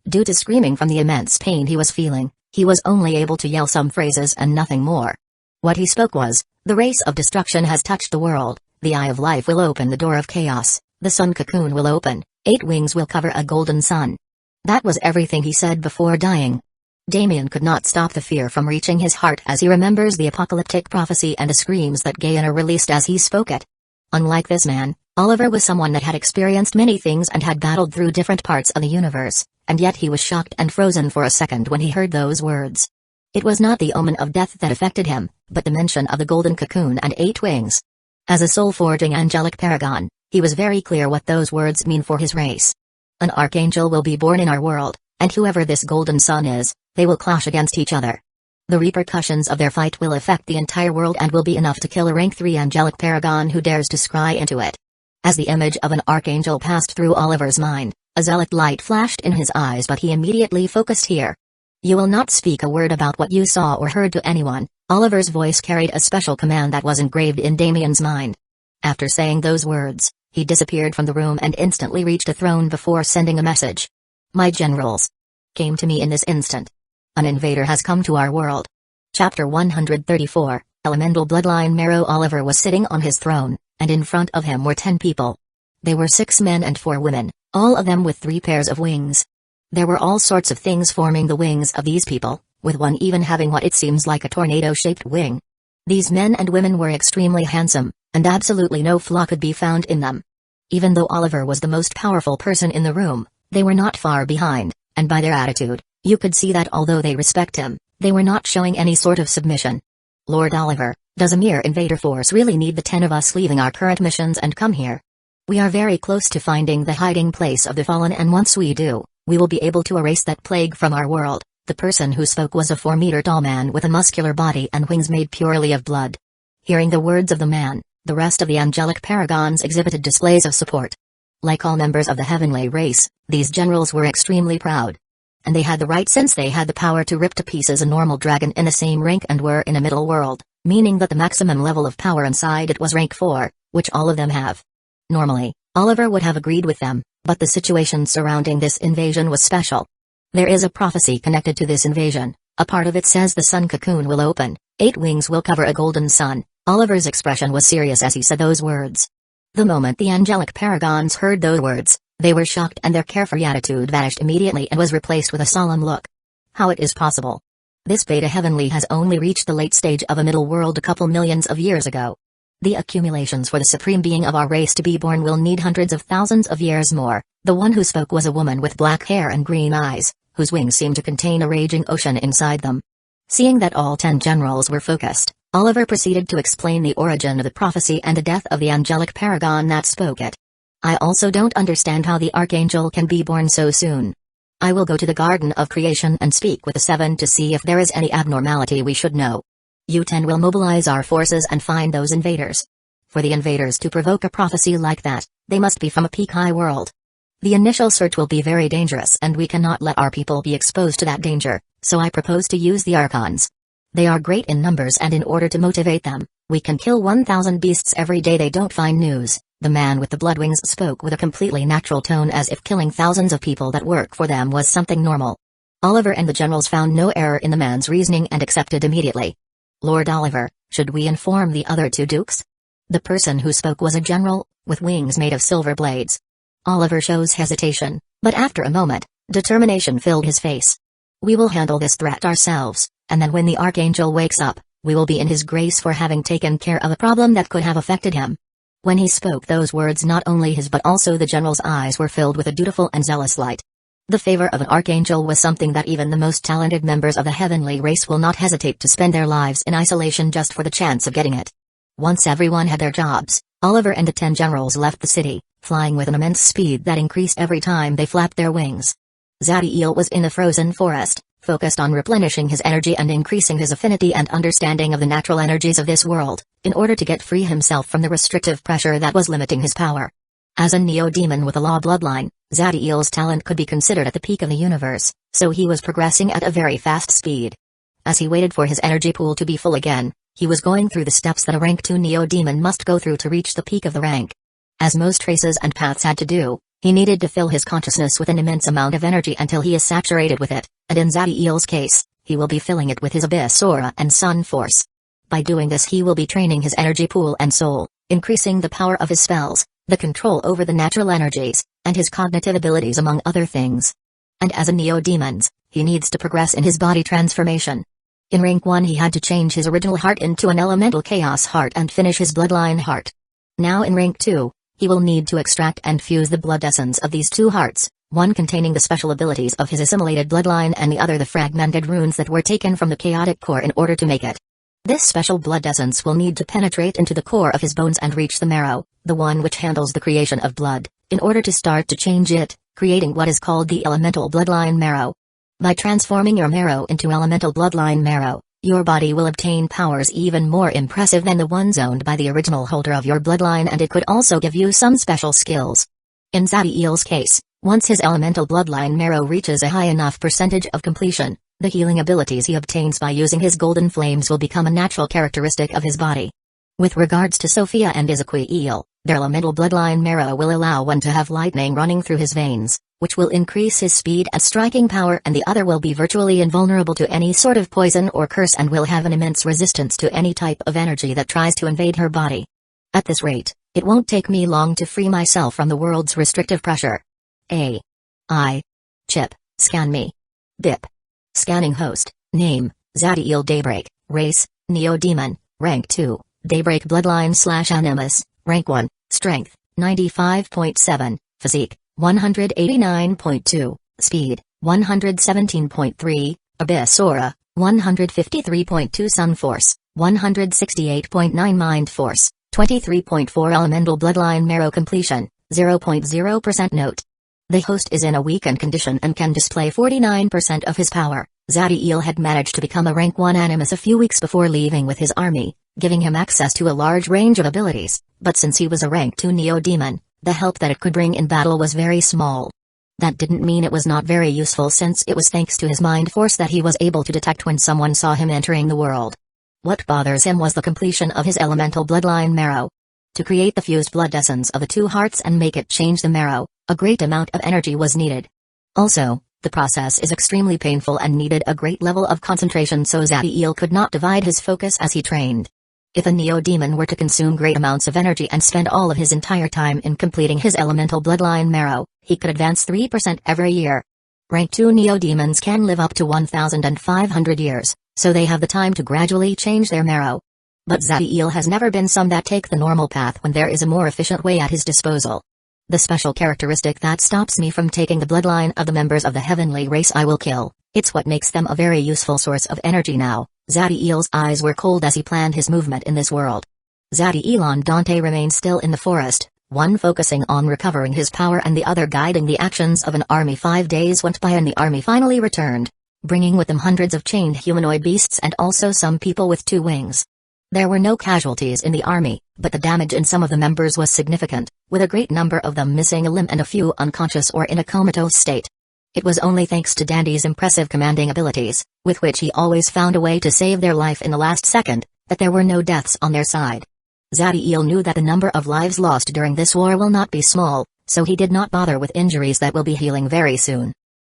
Speaker 1: Due to screaming from the immense pain he was feeling, he was only able to yell some phrases and nothing more. What he spoke was, "The race of destruction has touched the world, the eye of life will open the door of chaos, the sun cocoon will open, 8 wings will cover a golden sun." That was everything he said before dying. Damien could not stop the fear from reaching his heart as he remembers the apocalyptic prophecy and the screams that Gainer released as he spoke it. Unlike this man, Oliver was someone that had experienced many things and had battled through different parts of the universe, and yet he was shocked and frozen for a second when he heard those words. It was not the omen of death that affected him, but the mention of the golden cocoon and 8 wings. As a soul-forging angelic paragon, he was very clear what those words mean for his race. An archangel will be born in our world, and whoever this golden sun is, they will clash against each other. The repercussions of their fight will affect the entire world and will be enough to kill a rank 3 angelic paragon who dares to scry into it. As the image of an archangel passed through Oliver's mind, a zealot light flashed in his eyes, but he immediately focused here. "You will not speak a word about what you saw or heard to anyone." Oliver's voice carried a special command that was engraved in Damien's mind. After saying those words, he disappeared from the room and instantly reached a throne before sending a message. "My generals came to me in this instant. An invader has come to our world." Chapter 134, Elemental Bloodline Marrow. Oliver was sitting on his throne, and in front of him were 10 people. They were 6 men and 4 women, all of them with 3 pairs of wings. There were all sorts of things forming the wings of these people, with one even having what it seems like a tornado-shaped wing. These men and women were extremely handsome, and absolutely no flaw could be found in them. Even though Oliver was the most powerful person in the room, they were not far behind, and by their attitude, you could see that although they respect him, they were not showing any sort of submission. "Lord Oliver, does a mere invader force really need the 10 of us leaving our current missions and come here? We are very close to finding the hiding place of the fallen, and once we do, we will be able to erase that plague from our world." The person who spoke was a 4-meter-tall man with a muscular body and wings made purely of blood. Hearing the words of the man, the rest of the angelic paragons exhibited displays of support. Like all members of the heavenly race, these generals were extremely proud. And they had the right, since they had the power to rip to pieces a normal dragon in the same rank and were in a middle world, meaning that the maximum level of power inside it was rank 4, which all of them have. Normally, Oliver would have agreed with them, but the situation surrounding this invasion was special. There is a prophecy connected to this invasion. A part of it says the sun cocoon will open, 8 wings will cover a golden sun. Oliver's expression was serious as he said those words. The moment the angelic paragons heard those words, they were shocked and their carefree attitude vanished immediately and was replaced with a solemn look. How it is possible? This beta heavenly has only reached the late stage of a middle world a couple millions of years ago. The accumulations for the supreme being of our race to be born will need hundreds of thousands of years more. The one who spoke was a woman with black hair and green eyes, whose wings seemed to contain a raging ocean inside them. Seeing that all 10 generals were focused, Oliver proceeded to explain the origin of the prophecy and the death of the angelic paragon that spoke it. "I also don't understand how the archangel can be born so soon. I will go to the Garden of Creation and speak with the 7 to see if there is any abnormality we should know. You 10 will mobilize our forces and find those invaders. For the invaders to provoke a prophecy like that, they must be from a peak high world. The initial search will be very dangerous and we cannot let our people be exposed to that danger, so I propose to use the Archons. They are great in numbers and in order to motivate them, we can kill 1,000 beasts every day they don't find news." The man with the blood wings spoke with a completely natural tone as if killing thousands of people that work for them was something normal. Oliver and the generals found no error in the man's reasoning and accepted immediately. Lord Oliver, should we inform the other two dukes? The person who spoke was a general, with wings made of silver blades. Oliver shows hesitation, but after a moment, determination filled his face. We will handle this threat ourselves, and then when the Archangel wakes up, we will be in his grace for having taken care of a problem that could have affected him. When he spoke those words, not only his but also the general's eyes were filled with a dutiful and zealous light. The favor of an archangel was something that even the most talented members of the heavenly race will not hesitate to spend their lives in isolation just for the chance of getting it. Once everyone had their jobs, Oliver and the 10 generals left the city, flying with an immense speed that increased every time they flapped their wings. Zaddiel was in the frozen forest, focused on replenishing his energy and increasing his affinity and understanding of the natural energies of this world, in order to get free himself from the restrictive pressure that was limiting his power. As a neo-demon with a law bloodline, Zaddiel's talent could be considered at the peak of the universe, so he was progressing at a very fast speed. As he waited for his energy pool to be full again, he was going through the steps that a rank 2 neo-demon must go through to reach the peak of the rank. As most races and paths had to do, he needed to fill his consciousness with an immense amount of energy until he is saturated with it, and in Zaddiel's case, he will be filling it with his Abyss Aura and Sun Force. By doing this he will be training his energy pool and soul, increasing the power of his spells, the control over the natural energies, and his cognitive abilities among other things. And as a neo-demons, he needs to progress in his body transformation. In rank 1 he had to change his original heart into an elemental chaos heart and finish his bloodline heart. Now in rank 2, he will need to extract and fuse the blood essence of these two hearts, one containing the special abilities of his assimilated bloodline and the other the fragmented runes that were taken from the chaotic core in order to make it. This special blood essence will need to penetrate into the core of his bones and reach the marrow, the one which handles the creation of blood, in order to start to change it, creating what is called the elemental bloodline marrow. By transforming your marrow into elemental bloodline marrow, your body will obtain powers even more impressive than the ones owned by the original holder of your bloodline, and it could also give you some special skills. In Zaddiel's case, once his elemental bloodline marrow reaches a high enough percentage of completion, the healing abilities he obtains by using his golden flames will become a natural characteristic of his body. With regards to Sophia and Ezequiel, their elemental bloodline marrow will allow one to have lightning running through his veins, which will increase his speed and striking power, and the other will be virtually invulnerable to any sort of poison or curse and will have an immense resistance to any type of energy that tries to invade her body. At this rate, it won't take me long to free myself from the world's restrictive pressure. A.I. Chip, scan me. Bip. Scanning host, name, Zaddiel Daybreak, race, Neo-Demon, rank 2, Daybreak bloodline / Animus, rank 1, strength, 95.7, physique, 189.2, speed, 117.3, Abyss Aura, 153.2 Sun Force, 168.9 Mind Force, 23.4 Elemental Bloodline Marrow Completion, 0.0% Note. The host is in a weakened condition and can display 49% of his power. Zaddiel had managed to become a rank 1 Animus a few weeks before leaving with his army, giving him access to a large range of abilities, but since he was a rank 2 Neo-Demon, the help that it could bring in battle was very small. That didn't mean it was not very useful, since it was thanks to his mind force that he was able to detect when someone saw him entering the world. What bothers him was the completion of his elemental bloodline marrow. To create the fused blood essence of the two hearts and make it change the marrow, a great amount of energy was needed. Also, the process is extremely painful and needed a great level of concentration, so Zaddiel could not divide his focus as he trained. If a Neo-Demon were to consume great amounts of energy and spend all of his entire time in completing his elemental bloodline marrow, he could advance 3% every year. Rank 2 Neo-Demons can live up to 1,500 years, so they have the time to gradually change their marrow. But Zaddiel has never been some that take the normal path when there is a more efficient way at his disposal. The special characteristic that stops me from taking the bloodline of the members of the heavenly race I will kill, it's what makes them a very useful source of energy now. Zaddiel's eyes were cold as he planned his movement in this world. Zaddiel and Dante remained still in the forest, one focusing on recovering his power and the other guiding the actions of an army. 5 days went by and the army finally returned, bringing with them hundreds of chained humanoid beasts and also some people with 2 wings. There were no casualties in the army, but the damage in some of the members was significant, with a great number of them missing a limb and a few unconscious or in a comatose state. It was only thanks to Dandy's impressive commanding abilities, with which he always found a way to save their life in the last second, that there were no deaths on their side. Zaddiel knew that the number of lives lost during this war will not be small, so he did not bother with injuries that will be healing very soon.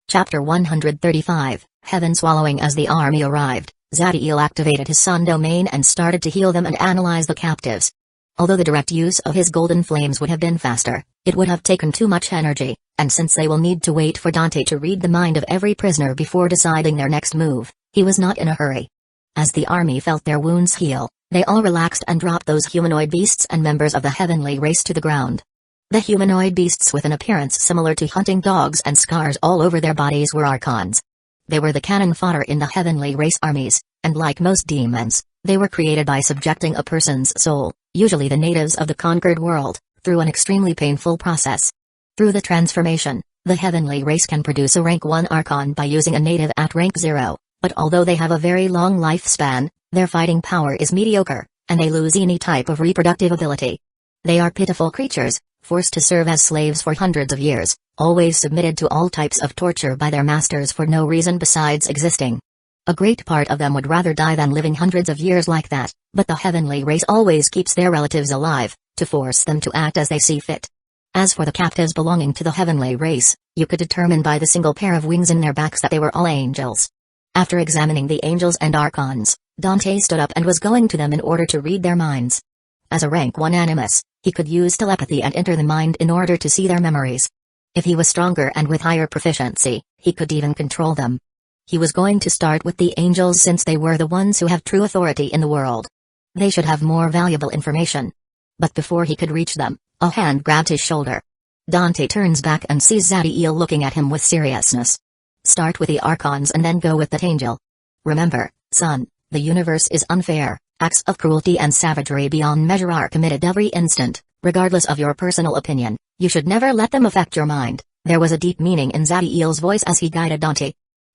Speaker 1: Chapter 135, Heaven Swallowing. As the army arrived, Zadiel activated his sun domain and started to heal them and analyze the captives. Although the direct use of his golden flames would have been faster, it would have taken too much energy, and since they will need to wait for Dante to read the mind of every prisoner before deciding their next move, he was not in a hurry. As the army felt their wounds heal, they all relaxed and dropped those humanoid beasts and members of the heavenly race to the ground. The humanoid beasts, with an appearance similar to hunting dogs and scars all over their bodies, were archons. They were the cannon fodder in the heavenly race armies, and like most demons, they were created by subjecting a person's soul, usually the natives of the conquered world, through an extremely painful process. Through the transformation, the heavenly race can produce a rank 1 archon by using a native at rank 0, but although they have a very long lifespan, their fighting power is mediocre, and they lose any type of reproductive ability. They are pitiful creatures, forced to serve as slaves for hundreds of years, always submitted to all types of torture by their masters for no reason besides existing. A great part of them would rather die than living hundreds of years like that, but the heavenly race always keeps their relatives alive, to force them to act as they see fit. As for the captives belonging to the heavenly race, you could determine by the single pair of wings in their backs that they were all angels. After examining the angels and archons, Dante stood up and was going to them in order to read their minds. As a rank 1 animus, he could use telepathy and enter the mind in order to see their memories. If he was stronger and with higher proficiency, he could even control them. He was going to start with the angels since they were the ones who have true authority in the world. They should have more valuable information. But before he could reach them, a hand grabbed his shoulder. Dante turns back and sees Zadiel looking at him with seriousness. Start with the archons and then go with that angel. Remember, son, the universe is unfair. Acts of cruelty and savagery beyond measure are committed every instant, regardless of your personal opinion. You should never let them affect your mind. There was a deep meaning in Zadiel's voice as he guided Dante.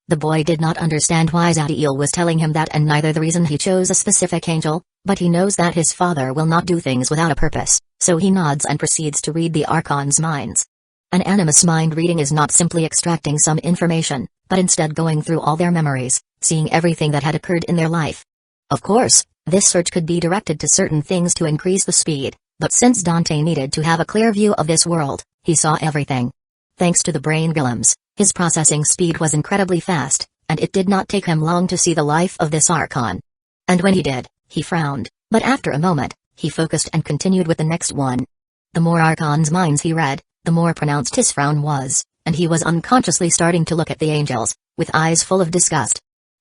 Speaker 1: The boy did not understand why Zadiel was telling him that, and neither the reason he chose a specific angel, but he knows that his father will not do things without a purpose, so he nods and proceeds to read the archons' minds. An animus mind reading is not simply extracting some information, but instead going through all their memories, seeing everything that had occurred in their life. Of course, this search could be directed to certain things to increase the speed, but since Dante needed to have a clear view of this world, he saw everything. Thanks to the brain golems, his processing speed was incredibly fast, and it did not take him long to see the life of this archon. And when he did, he frowned, but after a moment, he focused and continued with the next one. The more archons' minds he read, the more pronounced his frown was, and he was unconsciously starting to look at the angels, with eyes full of disgust.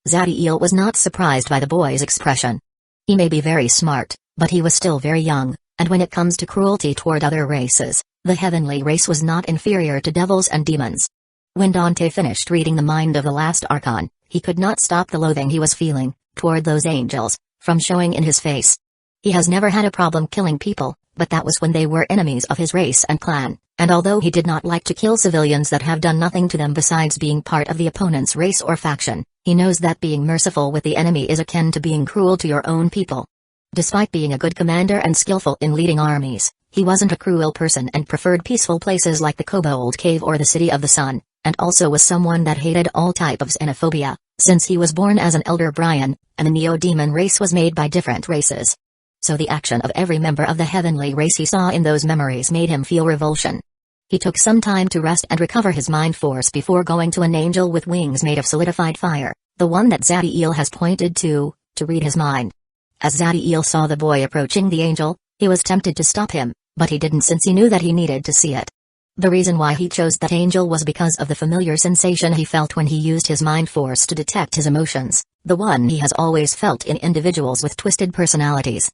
Speaker 1: Zadiel was not surprised by the boy's expression. He may be very smart, but he was still very young, and when it comes to cruelty toward other races, the heavenly race was not inferior to devils and demons. When Dante finished reading the mind of the last archon, he could not stop the loathing he was feeling toward those angels from showing in his face. He has never had a problem killing people, but that was when they were enemies of his race and clan, and although he did not like to kill civilians that have done nothing to them besides being part of the opponent's race or faction, he knows that being merciful with the enemy is akin to being cruel to your own people. Despite being a good commander and skillful in leading armies, he wasn't a cruel person and preferred peaceful places like the Kobold Cave or the City of the Sun, and also was someone that hated all types of xenophobia, since he was born as an Elder Brian, and the Neo-Demon race was made by different races. So the action of every member of the heavenly race he saw in those memories made him feel revulsion. He took some time to rest and recover his mind force before going to an angel with wings made of solidified fire, the one that Zadiel has pointed to read his mind. As Zadiel saw the boy approaching the angel, he was tempted to stop him, but he didn't since he knew that he needed to see it. The reason why he chose that angel was because of the familiar sensation he felt when he used his mind force to detect his emotions, the one he has always felt in individuals with twisted personalities.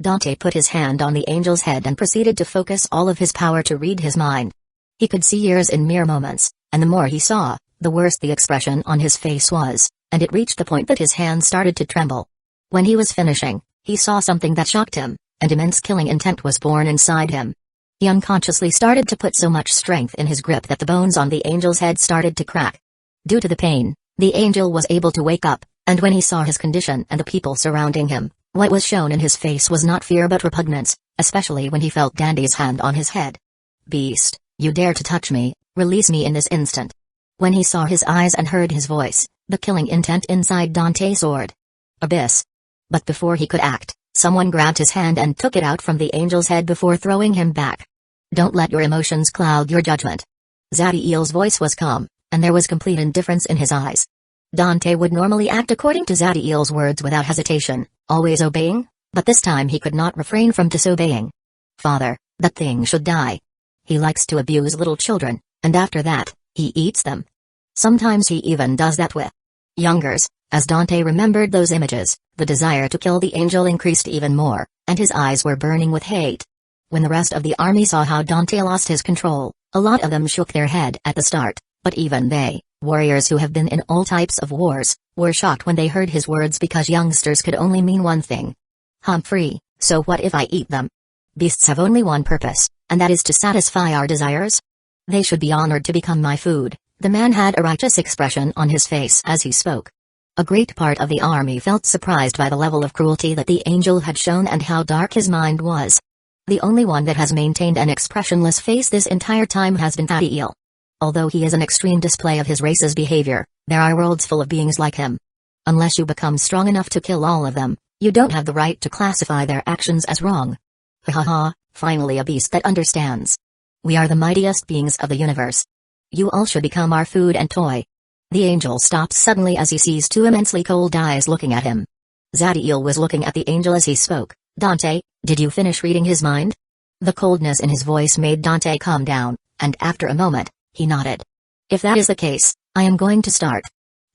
Speaker 1: Dante put his hand on the angel's head and proceeded to focus all of his power to read his mind. He could see years in mere moments, and the more he saw, the worse the expression on his face was, and it reached the point that his hand started to tremble. When he was finishing, he saw something that shocked him, and immense killing intent was born inside him. He unconsciously started to put so much strength in his grip that the bones on the angel's head started to crack. Due to the pain, the angel was able to wake up, and when he saw his condition and the people surrounding him, what was shown in his face was not fear but repugnance, especially when he felt Dandy's hand on his head. "Beast, you dare to touch me, release me in this instant." When he saw his eyes and heard his voice, the killing intent inside Dante soared. Abyss. But before he could act, someone grabbed his hand and took it out from the angel's head before throwing him back. "Don't let your emotions cloud your judgment." Zadiel's voice was calm, and there was complete indifference in his eyes. Dante would normally act according to Zadiel's words without hesitation, always obeying, but this time he could not refrain from disobeying. Father, that thing should die. He likes to abuse little children, and after that, he eats them. Sometimes he even does that with youngers. As Dante remembered those images, the desire to kill the angel increased even more, and his eyes were burning with hate. When the rest of the army saw how Dante lost his control, a lot of them shook their head at the start, but even they, warriors who have been in all types of wars, were shocked when they heard his words because youngsters could only mean one thing. Humphrey, so what if I eat them? Beasts have only one purpose, and that is to satisfy our desires? They should be honored to become my food. The man had a righteous expression on his face as he spoke. A great part of the army felt surprised by the level of cruelty that the angel had shown and how dark his mind was. The only one that has maintained an expressionless face this entire time has been Zadiel. Although he is an extreme display of his race's behavior, there are worlds full of beings like him. Unless you become strong enough to kill all of them, you don't have the right to classify their actions as wrong. Ha ha ha, finally a beast that understands. We are the mightiest beings of the universe. You all should become our food and toy. The angel stops suddenly as he sees two immensely cold eyes looking at him. Zadiel was looking at the angel as he spoke. Dante, did you finish reading his mind? The coldness in his voice made Dante calm down, and after a moment, he nodded. If that is the case, I am going to start.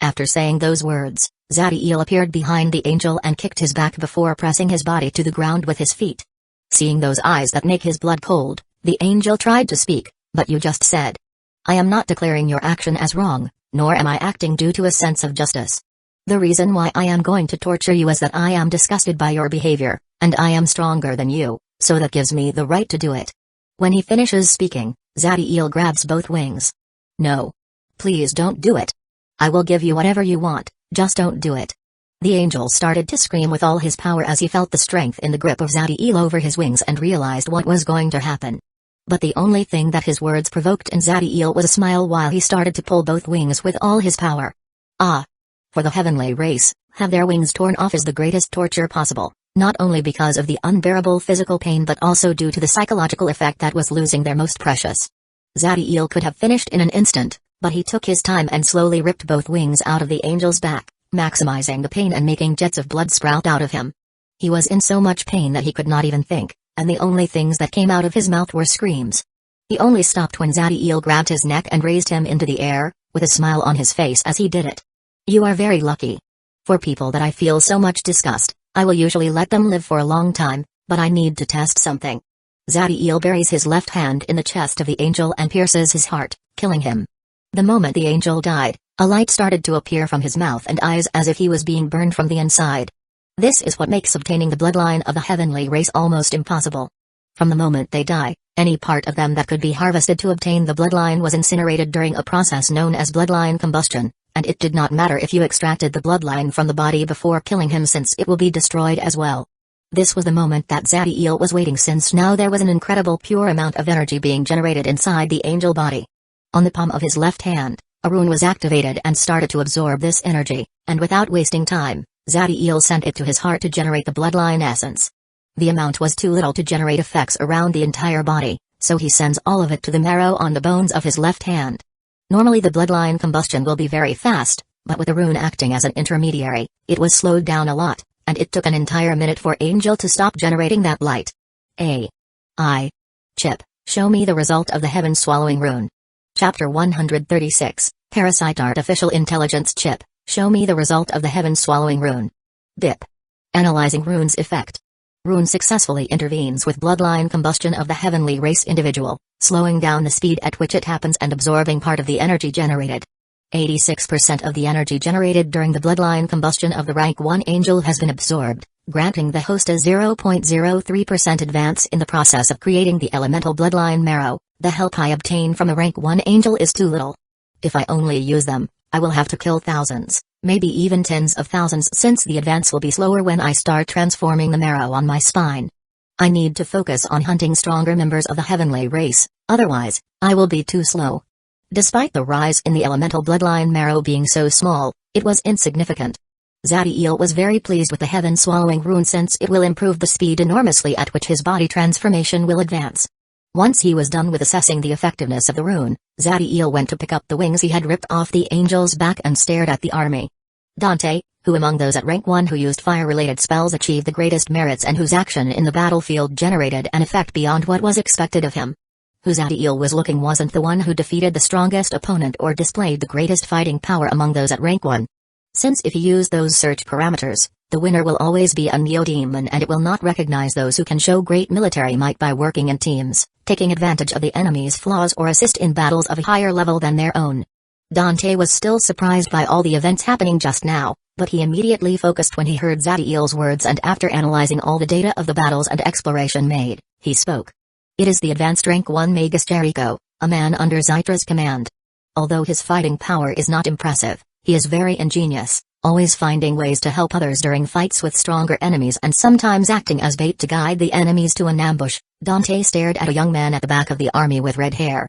Speaker 1: After saying those words, Zadiel appeared behind the angel and kicked his back before pressing his body to the ground with his feet. Seeing those eyes that make his blood cold, the angel tried to speak, but you just said. I am not declaring your action as wrong, nor am I acting due to a sense of justice. The reason why I am going to torture you is that I am disgusted by your behavior, and I am stronger than you, so that gives me the right to do it. When he finishes speaking, Zadiel grabs both wings. No. Please don't do it. I will give you whatever you want, just don't do it. The angel started to scream with all his power as he felt the strength in the grip of Zadiel over his wings and realized what was going to happen. But the only thing that his words provoked in Zadiel was a smile while he started to pull both wings with all his power. Ah! For the heavenly race, have their wings torn off is the greatest torture possible, not only because of the unbearable physical pain but also due to the psychological effect that was losing their most precious. Zadiel could have finished in an instant, but he took his time and slowly ripped both wings out of the angel's back, maximizing the pain and making jets of blood sprout out of him. He was in so much pain that he could not even think, and the only things that came out of his mouth were screams. He only stopped when Zadiel grabbed his neck and raised him into the air, with a smile on his face as he did it. You are very lucky. For people that I feel so much disgust, I will usually let them live for a long time, but I need to test something. Zadiel buries his left hand in the chest of the angel and pierces his heart, killing him. The moment the angel died, a light started to appear from his mouth and eyes as if he was being burned from the inside. This is what makes obtaining the bloodline of the heavenly race almost impossible. From the moment they die, any part of them that could be harvested to obtain the bloodline was incinerated during a process known as bloodline combustion, and it did not matter if you extracted the bloodline from the body before killing him since it will be destroyed as well. This was the moment that Zadiel was waiting since now there was an incredible pure amount of energy being generated inside the angel body. On the palm of his left hand, a rune was activated and started to absorb this energy, and without wasting time, Zadiel sent it to his heart to generate the bloodline essence. The amount was too little to generate effects around the entire body, so he sends all of it to the marrow on the bones of his left hand. Normally the bloodline combustion will be very fast, but with the rune acting as an intermediary, it was slowed down a lot, and it took an entire minute for Angel to stop generating that light. Chip, show me the result of the heaven-swallowing rune. Chapter 136, Parasite Artificial Intelligence Chip, show me the result of the heaven-swallowing rune. BIP. Analyzing rune's effect. Rune successfully intervenes with bloodline combustion of the heavenly race individual, slowing down the speed at which it happens and absorbing part of the energy generated. 86% of the energy generated during the bloodline combustion of the rank 1 angel has been absorbed, granting the host a 0.03% advance in the process of creating the elemental bloodline marrow. The help I obtain from a rank 1 angel is too little. If I only use them, I will have to kill thousands, maybe even tens of thousands since the advance will be slower when I start transforming the marrow on my spine. I need to focus on hunting stronger members of the heavenly race, otherwise, I will be too slow. Despite the rise in the elemental bloodline marrow being so small, it was insignificant. Zadiel was very pleased with the heaven-swallowing rune since it will improve the speed enormously at which his body transformation will advance. Once he was done with assessing the effectiveness of the rune, Zadiel went to pick up the wings he had ripped off the angel's back and stared at the army. Dante, who among those at rank 1 who used fire-related spells achieved the greatest merits and whose action in the battlefield generated an effect beyond what was expected of him. Who Zadiel was looking wasn't the one who defeated the strongest opponent or displayed the greatest fighting power among those at rank 1. Since if you use those search parameters, the winner will always be a Neo-Demon and it will not recognize those who can show great military might by working in teams, taking advantage of the enemy's flaws or assist in battles of a higher level than their own. Dante was still surprised by all the events happening just now, but he immediately focused when he heard Zadiel's words and after analyzing all the data of the battles and exploration made, he spoke. It is the advanced rank 1 Magus Jericho, a man under Zytra's command. Although his fighting power is not impressive, he is very ingenious, always finding ways to help others during fights with stronger enemies and sometimes acting as bait to guide the enemies to an ambush. Dante stared at a young man at the back of the army with red hair.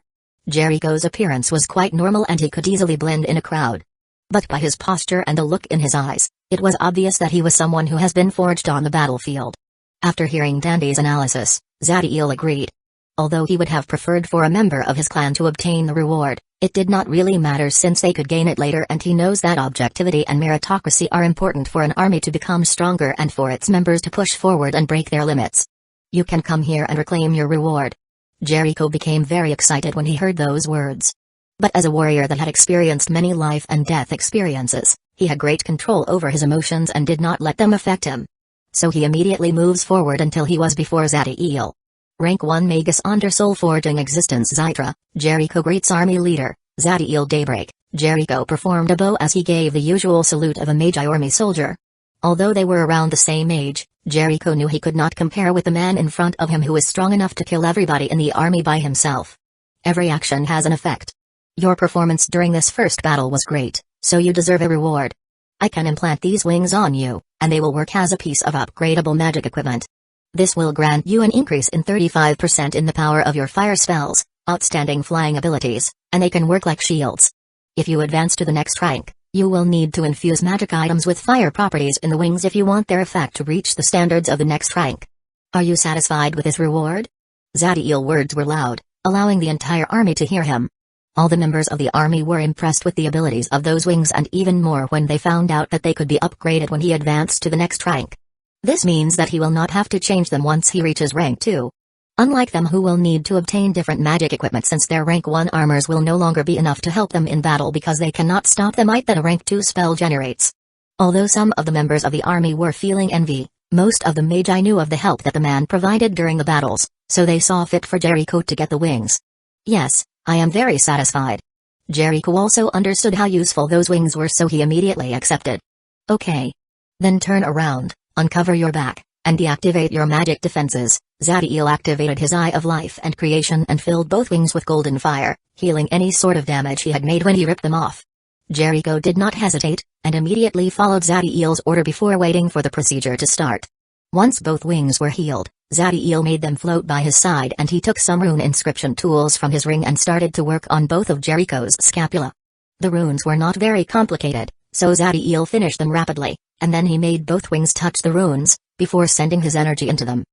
Speaker 1: Jericho's appearance was quite normal and he could easily blend in a crowd. But by his posture and the look in his eyes, it was obvious that he was someone who has been forged on the battlefield. After hearing Dante's analysis, Zadiel agreed. Although he would have preferred for a member of his clan to obtain the reward, it did not really matter since they could gain it later and he knows that objectivity and meritocracy are important for an army to become stronger and for its members to push forward and break their limits. You can come here and reclaim your reward. Jericho became very excited when he heard those words. But as a warrior that had experienced many life and death experiences, he had great control over his emotions and did not let them affect him. So he immediately moves forward until he was before Zadiel. Rank 1 Magus under Soul Forging Existence Zytra, Jericho greets army leader, Zadiel Daybreak. Jericho performed a bow as he gave the usual salute of a Magi army soldier. Although they were around the same age, Jericho knew he could not compare with the man in front of him who is strong enough to kill everybody in the army by himself. Every action has an effect. Your performance during this first battle was great, so you deserve a reward. I can implant these wings on you, and they will work as a piece of upgradable magic equipment. This will grant you an increase in 35% in the power of your fire spells, outstanding flying abilities, and they can work like shields. If you advance to the next rank, you will need to infuse magic items with fire properties in the wings if you want their effect to reach the standards of the next rank. Are you satisfied with this reward? Zadiel's words were loud, allowing the entire army to hear him. All the members of the army were impressed with the abilities of those wings and even more when they found out that they could be upgraded when he advanced to the next rank. This means that he will not have to change them once he reaches rank 2. Unlike them who will need to obtain different magic equipment since their rank 1 armors will no longer be enough to help them in battle because they cannot stop the might that a rank 2 spell generates. Although some of the members of the army were feeling envy, most of the Magi knew of the help that the man provided during the battles, so they saw fit for Jericho to get the wings. Yes, I am very satisfied. Jericho also understood how useful those wings were so he immediately accepted. Okay. Then turn around. Uncover your back, and deactivate your magic defenses. Zadiel activated his Eye of Life and Creation and filled both wings with golden fire, healing any sort of damage he had made when he ripped them off. Jericho did not hesitate, and immediately followed Zadiel's order before waiting for the procedure to start. Once both wings were healed, Zadiel made them float by his side and he took some rune inscription tools from his ring and started to work on both of Jericho's scapula. The runes were not very complicated, so Zadiel finished them rapidly, and then he made both wings touch the runes, before sending his energy into them.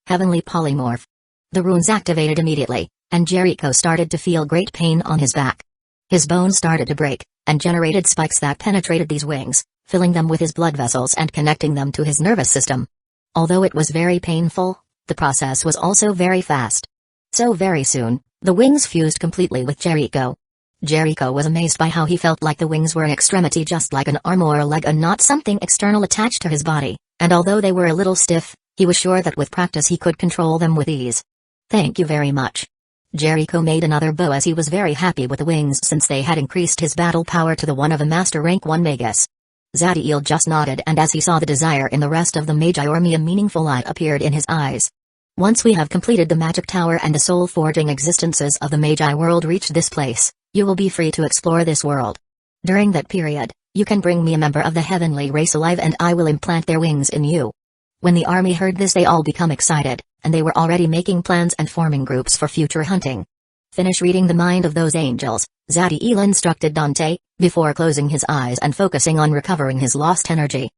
Speaker 1: Heavenly Polymorph. The runes activated immediately, and Jericho started to feel great pain on his back. His bones started to break, and generated spikes that penetrated these wings, filling them with his blood vessels and connecting them to his nervous system. Although it was very painful, the process was also very fast. So very soon, the wings fused completely with Jericho. Jericho was amazed by how he felt like the wings were an extremity just like an arm or a leg and not something external attached to his body, and although they were a little stiff, he was sure that with practice he could control them with ease. Thank you very much. Jericho made another bow as he was very happy with the wings since they had increased his battle power to the one of a master rank 1 Magus. Zadiel just nodded and as he saw the desire in the rest of the Magi army a meaningful light appeared in his eyes. Once we have completed the magic tower and the soul forging existences of the Magi world reach this place, you will be free to explore this world. During that period, you can bring me a member of the heavenly race alive and I will implant their wings in you. When the army heard this they all become excited, and they were already making plans and forming groups for future hunting. Finish reading the mind of those angels, Zadiel instructed Dante, before closing his eyes and focusing on recovering his lost energy.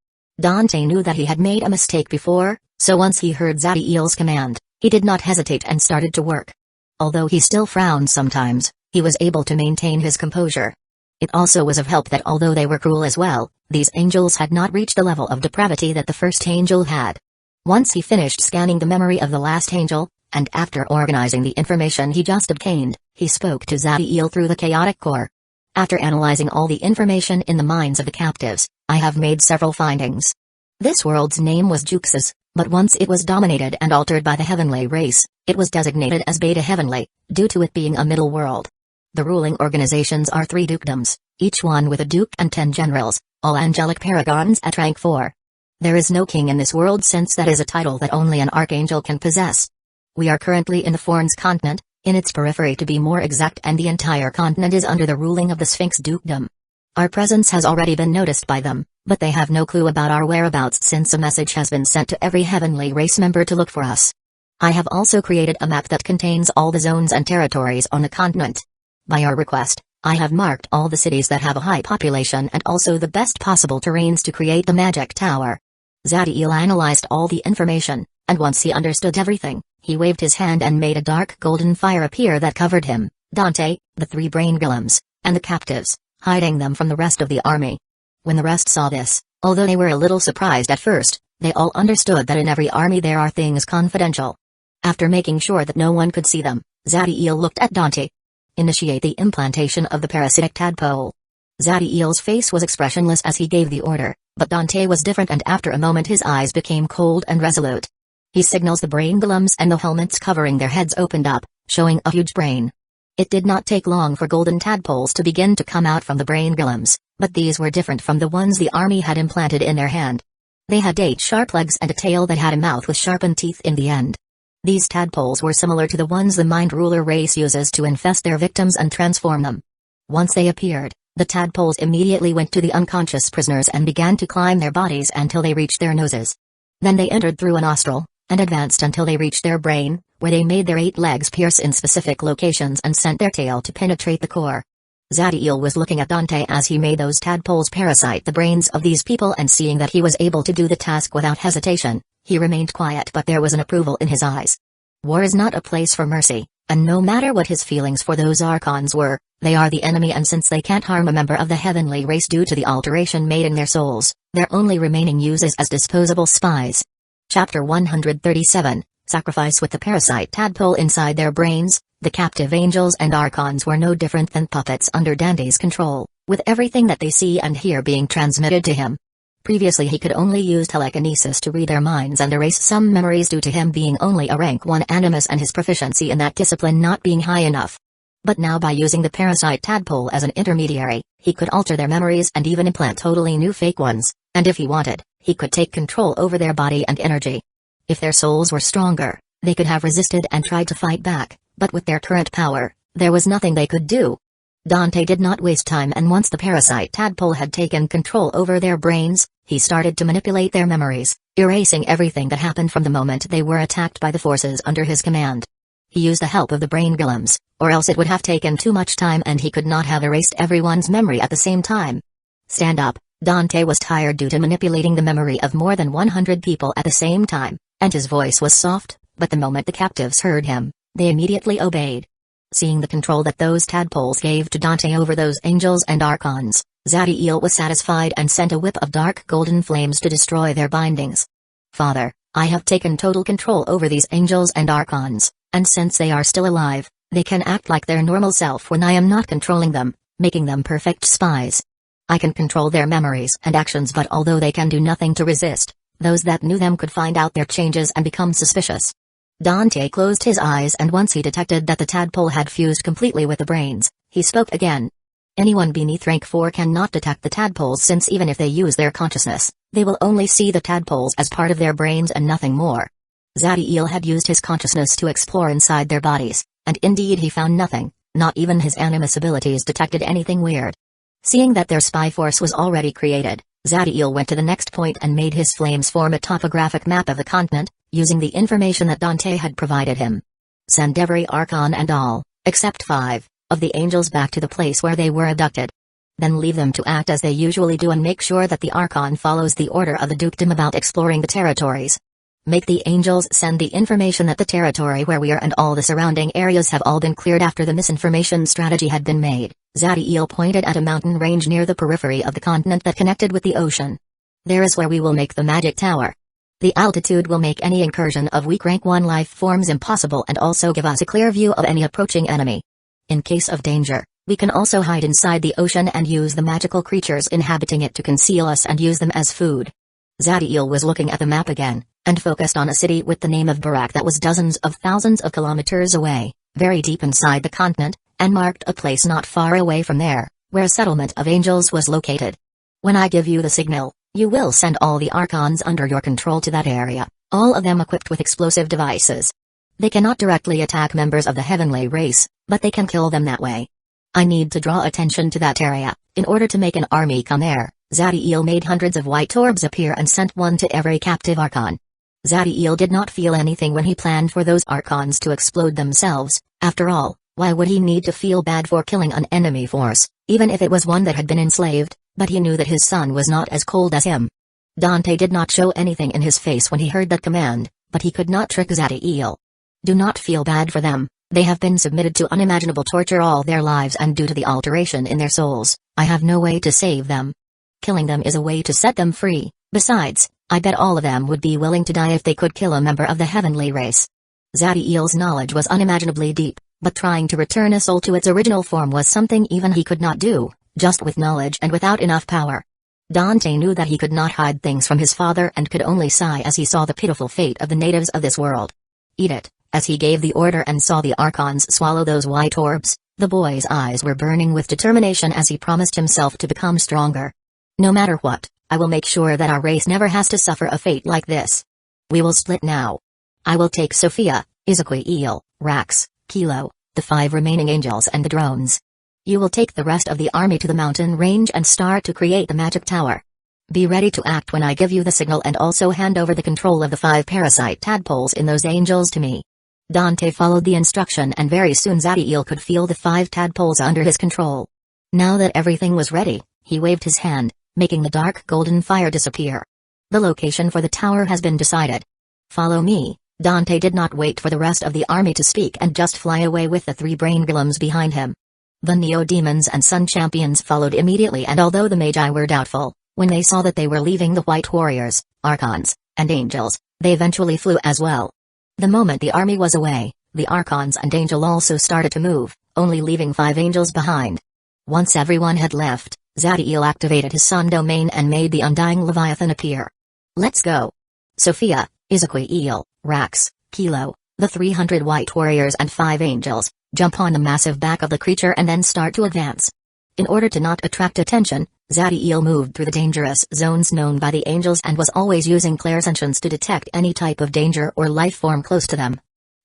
Speaker 1: Dante knew that he had made a mistake before, so once he heard Zadiel's command, he did not hesitate and started to work. Although he still frowned sometimes, he was able to maintain his composure. It also was of help that although they were cruel as well, these angels had not reached the level of depravity that the first angel had. Once he finished scanning the memory of the last angel, and after organizing the information he just obtained, he spoke to Zadiel through the chaotic core. After analyzing all the information in the minds of the captives, I have made several findings. This world's name was Juxus, but once it was dominated and altered by the heavenly race, it was designated as Beta Heavenly, due to it being a middle world. The ruling organizations are 3 dukedoms, each one with a duke and 10 generals, all angelic paragons at rank 4. There is no king in this world since that is a title that only an archangel can possess. We are currently in the Forns continent, in its periphery to be more exact, and the entire continent is under the ruling of the Sphinx dukedom. Our presence has already been noticed by them, but they have no clue about our whereabouts since a message has been sent to every heavenly race member to look for us. I have also created a map that contains all the zones and territories on the continent. By our request, I have marked all the cities that have a high population and also the best possible terrains to create the magic tower. Zadiel analyzed all the information, and once he understood everything, he waved his hand and made a dark golden fire appear that covered him, Dante, the 3 brain golems, and the captives, hiding them from the rest of the army. When the rest saw this, although they were a little surprised at first, they all understood that in every army there are things confidential. After making sure that no one could see them, Zadiel looked at Dante. Initiate the implantation of the parasitic tadpole. Zadiel's face was expressionless as he gave the order, but Dante was different, and after a moment his eyes became cold and resolute. He signals the brain golems, and the helmets covering their heads opened up, showing a huge brain. It did not take long for golden tadpoles to begin to come out from the brain golems, but these were different from the ones the army had implanted in their hand. They had 8 sharp legs and a tail that had a mouth with sharpened teeth in the end. These tadpoles were similar to the ones the Mind Ruler race uses to infest their victims and transform them. Once they appeared, the tadpoles immediately went to the unconscious prisoners and began to climb their bodies until they reached their noses. Then they entered through a nostril, and advanced until they reached their brain, where they made their 8 legs pierce in specific locations and sent their tail to penetrate the core. Zadiel was looking at Dante as he made those tadpoles parasite the brains of these people, and seeing that he was able to do the task without hesitation, he remained quiet, but there was an approval in his eyes. War is not a place for mercy, and no matter what his feelings for those archons were, they are the enemy, and since they can't harm a member of the heavenly race due to the alteration made in their souls, their only remaining use is as disposable spies. Chapter 137, Sacrifice. With the parasite tadpole inside their brains, the captive angels and archons were no different than puppets under Dante's control, with everything that they see and hear being transmitted to him. Previously he could only use telekinesis to read their minds and erase some memories due to him being only a rank 1 animus and his proficiency in that discipline not being high enough. But now by using the parasite tadpole as an intermediary, he could alter their memories and even implant totally new fake ones, and if he wanted, he could take control over their body and energy. If their souls were stronger, they could have resisted and tried to fight back, but with their current power, there was nothing they could do. Dante did not waste time, and once the parasite tadpole had taken control over their brains, he started to manipulate their memories, erasing everything that happened from the moment they were attacked by the forces under his command. He used the help of the brain golems, or else it would have taken too much time and he could not have erased everyone's memory at the same time. Stand up. Dante was tired due to manipulating the memory of more than 100 people at the same time, and his voice was soft, but the moment the captives heard him, they immediately obeyed. Seeing the control that those tadpoles gave to Dante over those angels and archons, Zadiel was satisfied and sent a whip of dark golden flames to destroy their bindings. Father, I have taken total control over these angels and archons, and since they are still alive, they can act like their normal self when I am not controlling them, making them perfect spies. I can control their memories and actions, but although they can do nothing to resist, those that knew them could find out their changes and become suspicious. Dante closed his eyes, and once he detected that the tadpole had fused completely with the brains, he spoke again. Anyone beneath rank 4 cannot detect the tadpoles, since even if they use their consciousness, they will only see the tadpoles as part of their brains and nothing more. Zadiel had used his consciousness to explore inside their bodies, and indeed he found nothing, not even his animus abilities detected anything weird. Seeing that their spy force was already created, Zadiel went to the next point and made his flames form a topographic map of the continent, using the information that Dante had provided him. Send every archon and all, except 5, of the angels back to the place where they were abducted. Then leave them to act as they usually do and make sure that the archon follows the order of the dukedom about exploring the territories. Make the angels send the information that the territory where we are and all the surrounding areas have all been cleared after the misinformation strategy had been made. Zadiel pointed at a mountain range near the periphery of the continent that connected with the ocean. There is where we will make the magic tower. The altitude will make any incursion of weak rank 1 life forms impossible and also give us a clear view of any approaching enemy. In case of danger, we can also hide inside the ocean and use the magical creatures inhabiting it to conceal us and use them as food. Zadiel was looking at the map again, and focused on a city with the name of Barak that was dozens of thousands of kilometers away, very deep inside the continent, and marked a place not far away from there, where a settlement of angels was located. When I give you the signal, you will send all the archons under your control to that area, all of them equipped with explosive devices. They cannot directly attack members of the heavenly race, but they can kill them that way. I need to draw attention to that area, in order to make an army come there. Zadiel made hundreds of white orbs appear and sent one to every captive archon. Zadiel did not feel anything when he planned for those archons to explode themselves. After all, why would he need to feel bad for killing an enemy force, even if it was one that had been enslaved? But he knew that his son was not as cold as him. Dante did not show anything in his face when he heard that command, but he could not trick Zadiel. Do not feel bad for them. They have been submitted to unimaginable torture all their lives, and due to the alteration in their souls, I have no way to save them. Killing them is a way to set them free. Besides, I bet all of them would be willing to die if they could kill a member of the heavenly race. Zadiel's knowledge was unimaginably deep, but trying to return a soul to its original form was something even he could not do, just with knowledge and without enough power. Dante knew that he could not hide things from his father and could only sigh as he saw the pitiful fate of the natives of this world. Eat it. As he gave the order and saw the archons swallow those white orbs, the boy's eyes were burning with determination as he promised himself to become stronger. No matter what, I will make sure that our race never has to suffer a fate like this. We will split now. I will take Sophia, Ezequiel, Rax, Kilo, the 5 remaining angels and the drones. You will take the rest of the army to the mountain range and start to create the magic tower. Be ready to act when I give you the signal, and also hand over the control of the 5 parasite tadpoles in those angels to me. Dante followed the instruction, and very soon Zadiel could feel the 5 tadpoles under his control. Now that everything was ready, he waved his hand, making the dark golden fire disappear. The location for the tower has been decided. Follow me. Dante did not wait for the rest of the army to speak and just fly away with the 3 brain golems behind him. The Neo-Demons and Sun Champions followed immediately, and although the Magi were doubtful, when they saw that they were leaving the White Warriors, Archons, and Angels, they eventually flew as well. The moment the army was away, the Archons and Angel also started to move, only leaving 5 angels behind. Once everyone had left, Zadiel activated his Sun domain and made the Undying Leviathan appear. Let's go. Sophia, Ezequiel, Rax, Kilo, the 300 White Warriors and 5 angels, jump on the massive back of the creature and then start to advance. In order to not attract attention, Zadiel moved through the dangerous zones known by the angels and was always using clairsentience to detect any type of danger or life form close to them.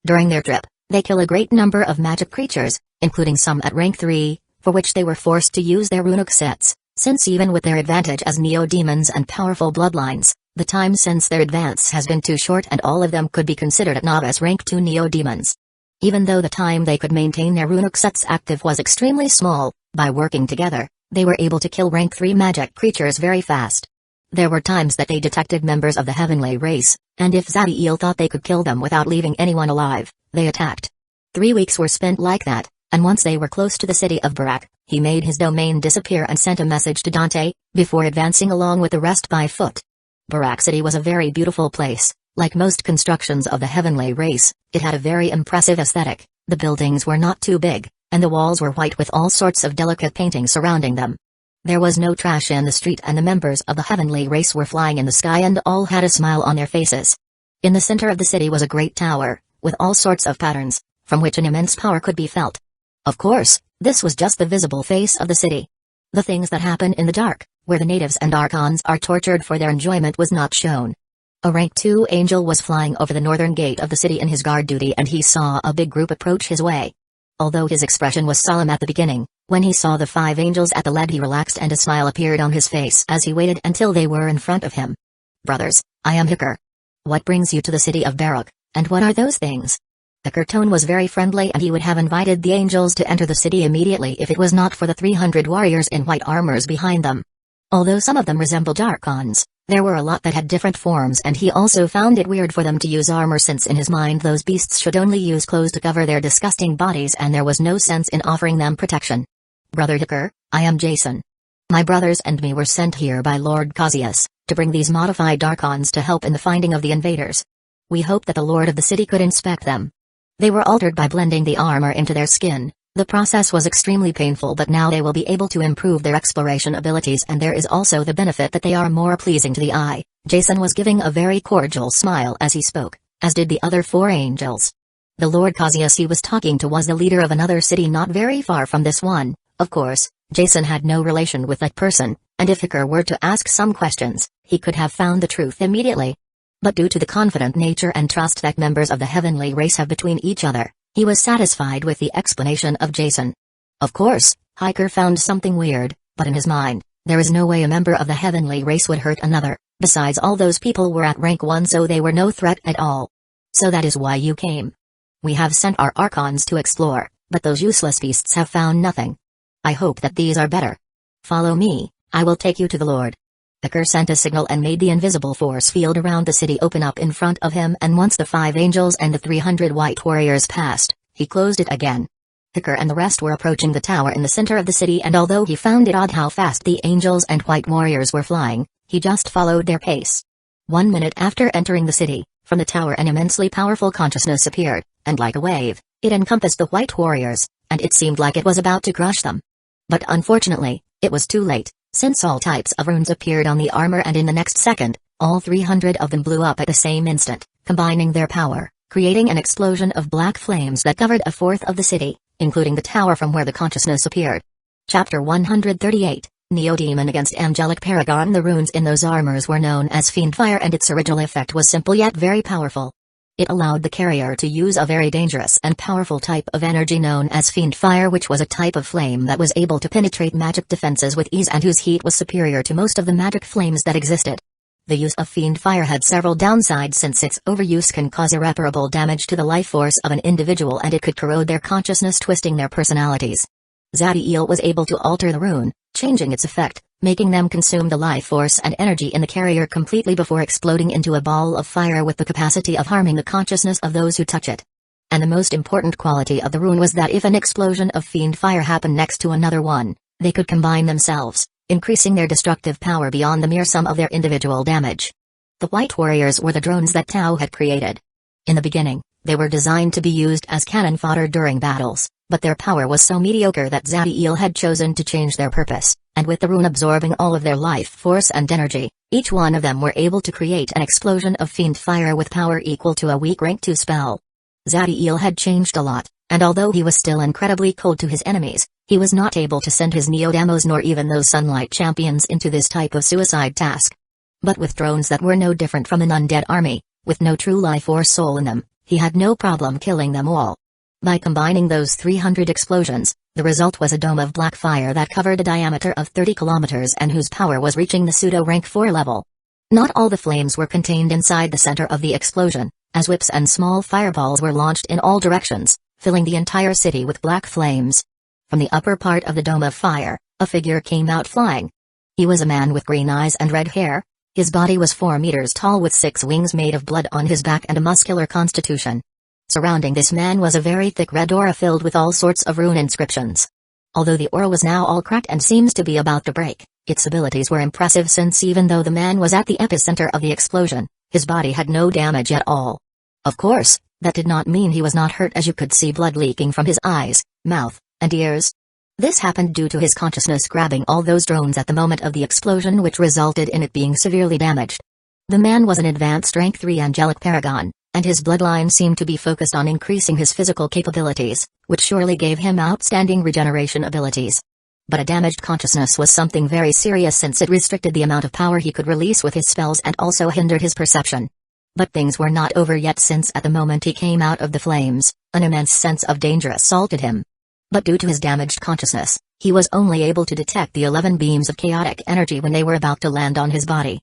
Speaker 1: During their trip, they kill a great number of magic creatures, including some at rank 3, for which they were forced to use their runic sets, since even with their advantage as neo-demons and powerful bloodlines, the time since their advance has been too short and all of them could be considered at novice rank 2 neo-demons. Even though the time they could maintain their runic sets active was extremely small, by working together, they were able to kill rank 3 magic creatures very fast. There were times that they detected members of the heavenly race, and if Zadiel thought they could kill them without leaving anyone alive, they attacked. 3 weeks were spent like that, and once they were close to the city of Barak, he made his domain disappear and sent a message to Dante, before advancing along with the rest by foot. Barak City was a very beautiful place. Like most constructions of the heavenly race, it had a very impressive aesthetic. The buildings were not too big, and the walls were white with all sorts of delicate paintings surrounding them. There was no trash in the street, and the members of the heavenly race were flying in the sky and all had a smile on their faces. In the center of the city was a great tower, with all sorts of patterns, from which an immense power could be felt. Of course, this was just the visible face of the city. The things that happen in the dark, where the natives and archons are tortured for their enjoyment, was not shown. A rank 2 angel was flying over the northern gate of the city in his guard duty, and he saw a big group approach his way. Although his expression was solemn at the beginning, when he saw the 5 angels at the lead he relaxed and a smile appeared on his face as he waited until they were in front of him. Brothers, I am Hyuga. What brings you to the city of Barak, and what are those things? Hyuga's tone was very friendly, and he would have invited the angels to enter the city immediately if it was not for the 300 warriors in white armors behind them. Although some of them resembled Archons, there were a lot that had different forms, and he also found it weird for them to use armor, since in his mind those beasts should only use clothes to cover their disgusting bodies and there was no sense in offering them protection. Brother Hicker, I am Jason. My brothers and me were sent here by Lord Cassius to bring these modified Archons to help in the finding of the invaders. We hope that the Lord of the city could inspect them. They were altered by blending the armor into their skin. The process was extremely painful, but now they will be able to improve their exploration abilities, and there is also the benefit that they are more pleasing to the eye. Jason was giving a very cordial smile as he spoke, as did the other 4 angels. The Lord Cassius he was talking to was the leader of another city not very far from this one. Of course, Jason had no relation with that person, and if Hicker were to ask some questions, he could have found the truth immediately. But due to the confident nature and trust that members of the heavenly race have between each other, he was satisfied with the explanation of Jason. Of course, Hicker found something weird, but in his mind, there is no way a member of the heavenly race would hurt another. Besides, all those people were at rank 1, so they were no threat at all. So that is why you came. We have sent our Archons to explore, but those useless beasts have found nothing. I hope that these are better. Follow me, I will take you to the Lord. Hicker sent a signal and made the invisible force field around the city open up in front of him, and once the 5 angels and the 300 white warriors passed, he closed it again. Hicker and the rest were approaching the tower in the center of the city, and although he found it odd how fast the angels and white warriors were flying, he just followed their pace. 1 minute after entering the city, from the tower an immensely powerful consciousness appeared, and like a wave, it encompassed the white warriors, and it seemed like it was about to crush them. But unfortunately, it was too late, since all types of runes appeared on the armor, and in the next second, all 300 of them blew up at the same instant, combining their power, creating an explosion of black flames that covered 1/4 of the city, including the tower from where the consciousness appeared. Chapter 138, Neo-Demon against Angelic Paragon. The runes in those armors were known as Fiend Fire, and its original effect was simple yet very powerful. It allowed the carrier to use a very dangerous and powerful type of energy known as Fiend Fire, which was a type of flame that was able to penetrate magic defenses with ease and whose heat was superior to most of the magic flames that existed. The use of Fiend Fire had several downsides, since its overuse can cause irreparable damage to the life force of an individual, and it could corrode their consciousness, twisting their personalities. Zaddiel was able to alter the rune, changing its effect, making them consume the life force and energy in the carrier completely before exploding into a ball of fire with the capacity of harming the consciousness of those who touch it. And the most important quality of the rune was that if an explosion of Fiend Fire happened next to another one, they could combine themselves, increasing their destructive power beyond the mere sum of their individual damage. The White Warriors were the drones that Tao had created. In the beginning, they were designed to be used as cannon fodder during battles, but their power was so mediocre that Zaddiel had chosen to change their purpose, and with the rune absorbing all of their life force and energy, each one of them were able to create an explosion of Fiend Fire with power equal to a weak rank 2 spell. Zaddiel had changed a lot, and although he was still incredibly cold to his enemies, he was not able to send his Neo-Demos nor even those Sunlight Champions into this type of suicide task. But with drones that were no different from an undead army, with no true life or soul in them, he had no problem killing them all. By combining those 300 explosions, the result was a dome of black fire that covered a diameter of 30 kilometers and whose power was reaching the pseudo-rank 4 level. Not all the flames were contained inside the center of the explosion, as whips and small fireballs were launched in all directions, filling the entire city with black flames. From the upper part of the dome of fire, a figure came out flying. He was a man with green eyes and red hair. His body was 4 meters tall with 6 wings made of blood on his back and a muscular constitution. Surrounding this man was a very thick red aura filled with all sorts of rune inscriptions. Although the aura was now all cracked and seems to be about to break, its abilities were impressive, since even though the man was at the epicenter of the explosion, his body had no damage at all. Of course, that did not mean he was not hurt, as you could see blood leaking from his eyes, mouth, and ears. This happened due to his consciousness grabbing all those drones at the moment of the explosion, which resulted in it being severely damaged. The man was an advanced rank 3 angelic paragon, and his bloodline seemed to be focused on increasing his physical capabilities, which surely gave him outstanding regeneration abilities. But a damaged consciousness was something very serious, since it restricted the amount of power he could release with his spells and also hindered his perception. But things were not over yet, since at the moment he came out of the flames, an immense sense of danger assaulted him. But due to his damaged consciousness, he was only able to detect the 11 beams of chaotic energy when they were about to land on his body.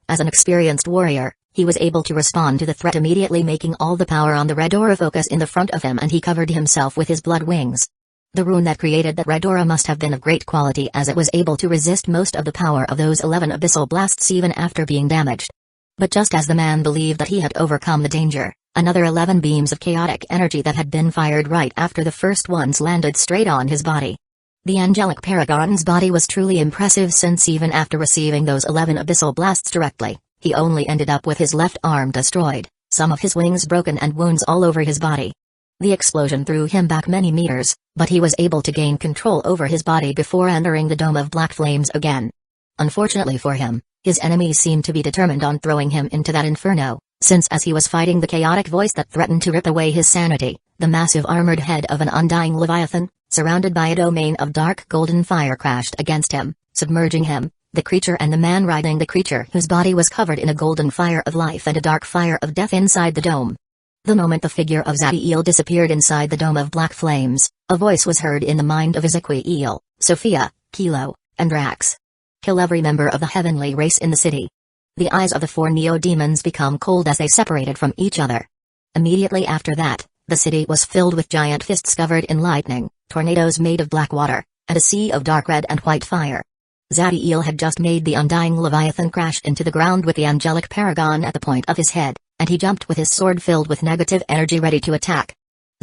Speaker 1: As an experienced warrior, he was able to respond to the threat immediately, making all the power on the red aura focus in the front of him, and he covered himself with his blood wings. The rune that created that red aura must have been of great quality, as it was able to resist most of the power of those 11 abyssal blasts even after being damaged. But just as the man believed that he had overcome the danger, another 11 beams of chaotic energy that had been fired right after the first ones landed straight on his body. The angelic paragon's body was truly impressive, since even after receiving those 11 abyssal blasts directly, he only ended up with his left arm destroyed, some of his wings broken and wounds all over his body. The explosion threw him back many meters, but he was able to gain control over his body before entering the dome of black flames again. Unfortunately for him, his enemies seemed to be determined on throwing him into that inferno, since as he was fighting the chaotic voice that threatened to rip away his sanity, the massive armored head of an undying leviathan, surrounded by a domain of dark golden fire, crashed against him, submerging him, the creature and the man riding the creature, whose body was covered in a golden fire of life and a dark fire of death inside the dome. The moment the figure of Zadiel disappeared inside the dome of black flames, a voice was heard in the mind of Ezequiel, Sophia, Kilo, and Drax. Kill every member of the heavenly race in the city. The eyes of the 4 neo-demons become cold as they separated from each other. Immediately after that, the city was filled with giant fists covered in lightning, tornadoes made of black water, and a sea of dark red and white fire. Zadiel had just made the undying leviathan crash into the ground with the angelic paragon at the point of his head, and he jumped with his sword filled with negative energy ready to attack.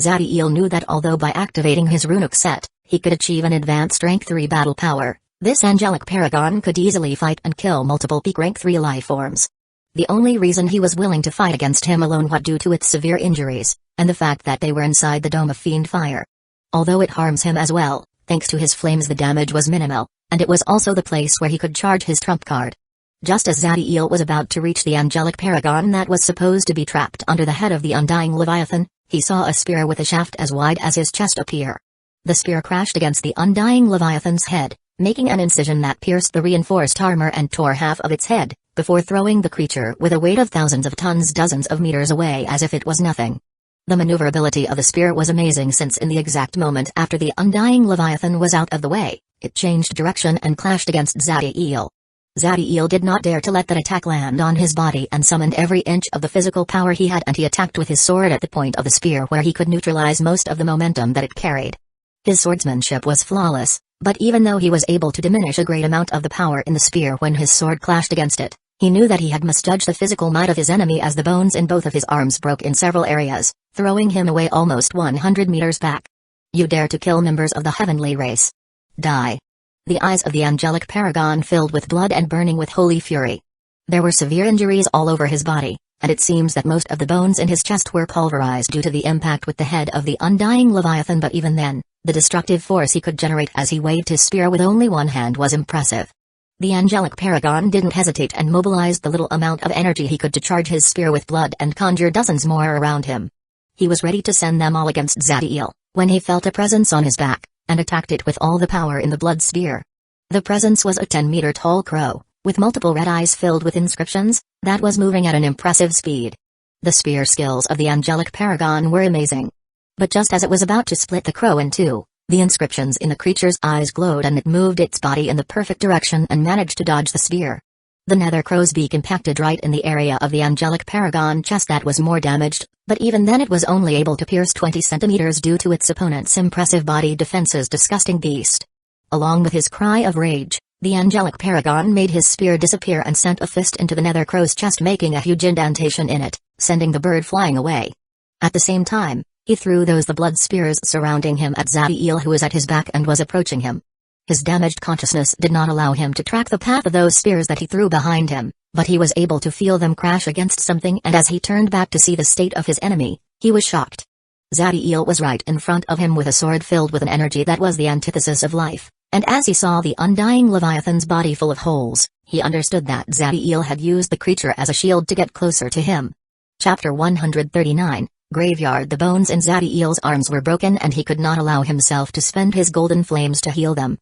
Speaker 1: Zadiel knew that although by activating his runic set, he could achieve an advanced rank 3 battle power, this angelic paragon could easily fight and kill multiple peak rank 3 life forms. The only reason he was willing to fight against him alone was due to its severe injuries, and the fact that they were inside the dome of fiend fire. Although it harms him as well, thanks to his flames the damage was minimal, and it was also the place where he could charge his trump card. Just as Zadiel was about to reach the angelic paragon that was supposed to be trapped under the head of the undying leviathan, he saw a spear with a shaft as wide as his chest appear. The spear crashed against the undying leviathan's head, making an incision that pierced the reinforced armor and tore half of its head, before throwing the creature with a weight of thousands of tons dozens of meters away as if it was nothing. The maneuverability of the spear was amazing, since in the exact moment after the undying leviathan was out of the way, it changed direction and clashed against Zadiel. Zadiel did not dare to let that attack land on his body and summoned every inch of the physical power he had, and he attacked with his sword at the point of the spear where he could neutralize most of the momentum that it carried. His swordsmanship was flawless, but even though he was able to diminish a great amount of the power in the spear when his sword clashed against it, he knew that he had misjudged the physical might of his enemy, as the bones in both of his arms broke in several areas, throwing him away almost 100 meters back. You dare to kill members of the heavenly race? Die. The eyes of the angelic paragon filled with blood and burning with holy fury. There were severe injuries all over his body, and it seems that most of the bones in his chest were pulverized due to the impact with the head of the undying leviathan, but even then, the destructive force he could generate as he waved his spear with only one hand was impressive. The angelic paragon didn't hesitate and mobilized the little amount of energy he could to charge his spear with blood and conjure dozens more around him. He was ready to send them all against Zadiel, when he felt a presence on his back, and attacked it with all the power in the blood spear. The presence was a 10-meter-tall crow, with multiple red eyes filled with inscriptions, that was moving at an impressive speed. The spear skills of the angelic paragon were amazing. But just as it was about to split the crow in two, the inscriptions in the creature's eyes glowed and it moved its body in the perfect direction and managed to dodge the spear. The nether crow's beak impacted right in the area of the angelic paragon chest that was more damaged, but even then it was only able to pierce 20 centimeters due to its opponent's impressive body defenses. Disgusting beast. Along with his cry of rage, the angelic paragon made his spear disappear and sent a fist into the nether crow's chest, making a huge indentation in it, sending the bird flying away. At the same time, he threw the blood spears surrounding him at Zadiel, who was at his back and was approaching him. His damaged consciousness did not allow him to track the path of those spears that he threw behind him, but he was able to feel them crash against something, and as he turned back to see the state of his enemy, he was shocked. Zadiel was right in front of him with a sword filled with an energy that was the antithesis of life, and as he saw the undying leviathan's body full of holes, he understood that Zadiel had used the creature as a shield to get closer to him. Chapter 139, Graveyard. The bones in Zadiel's arms were broken and he could not allow himself to spend his golden flames to heal them,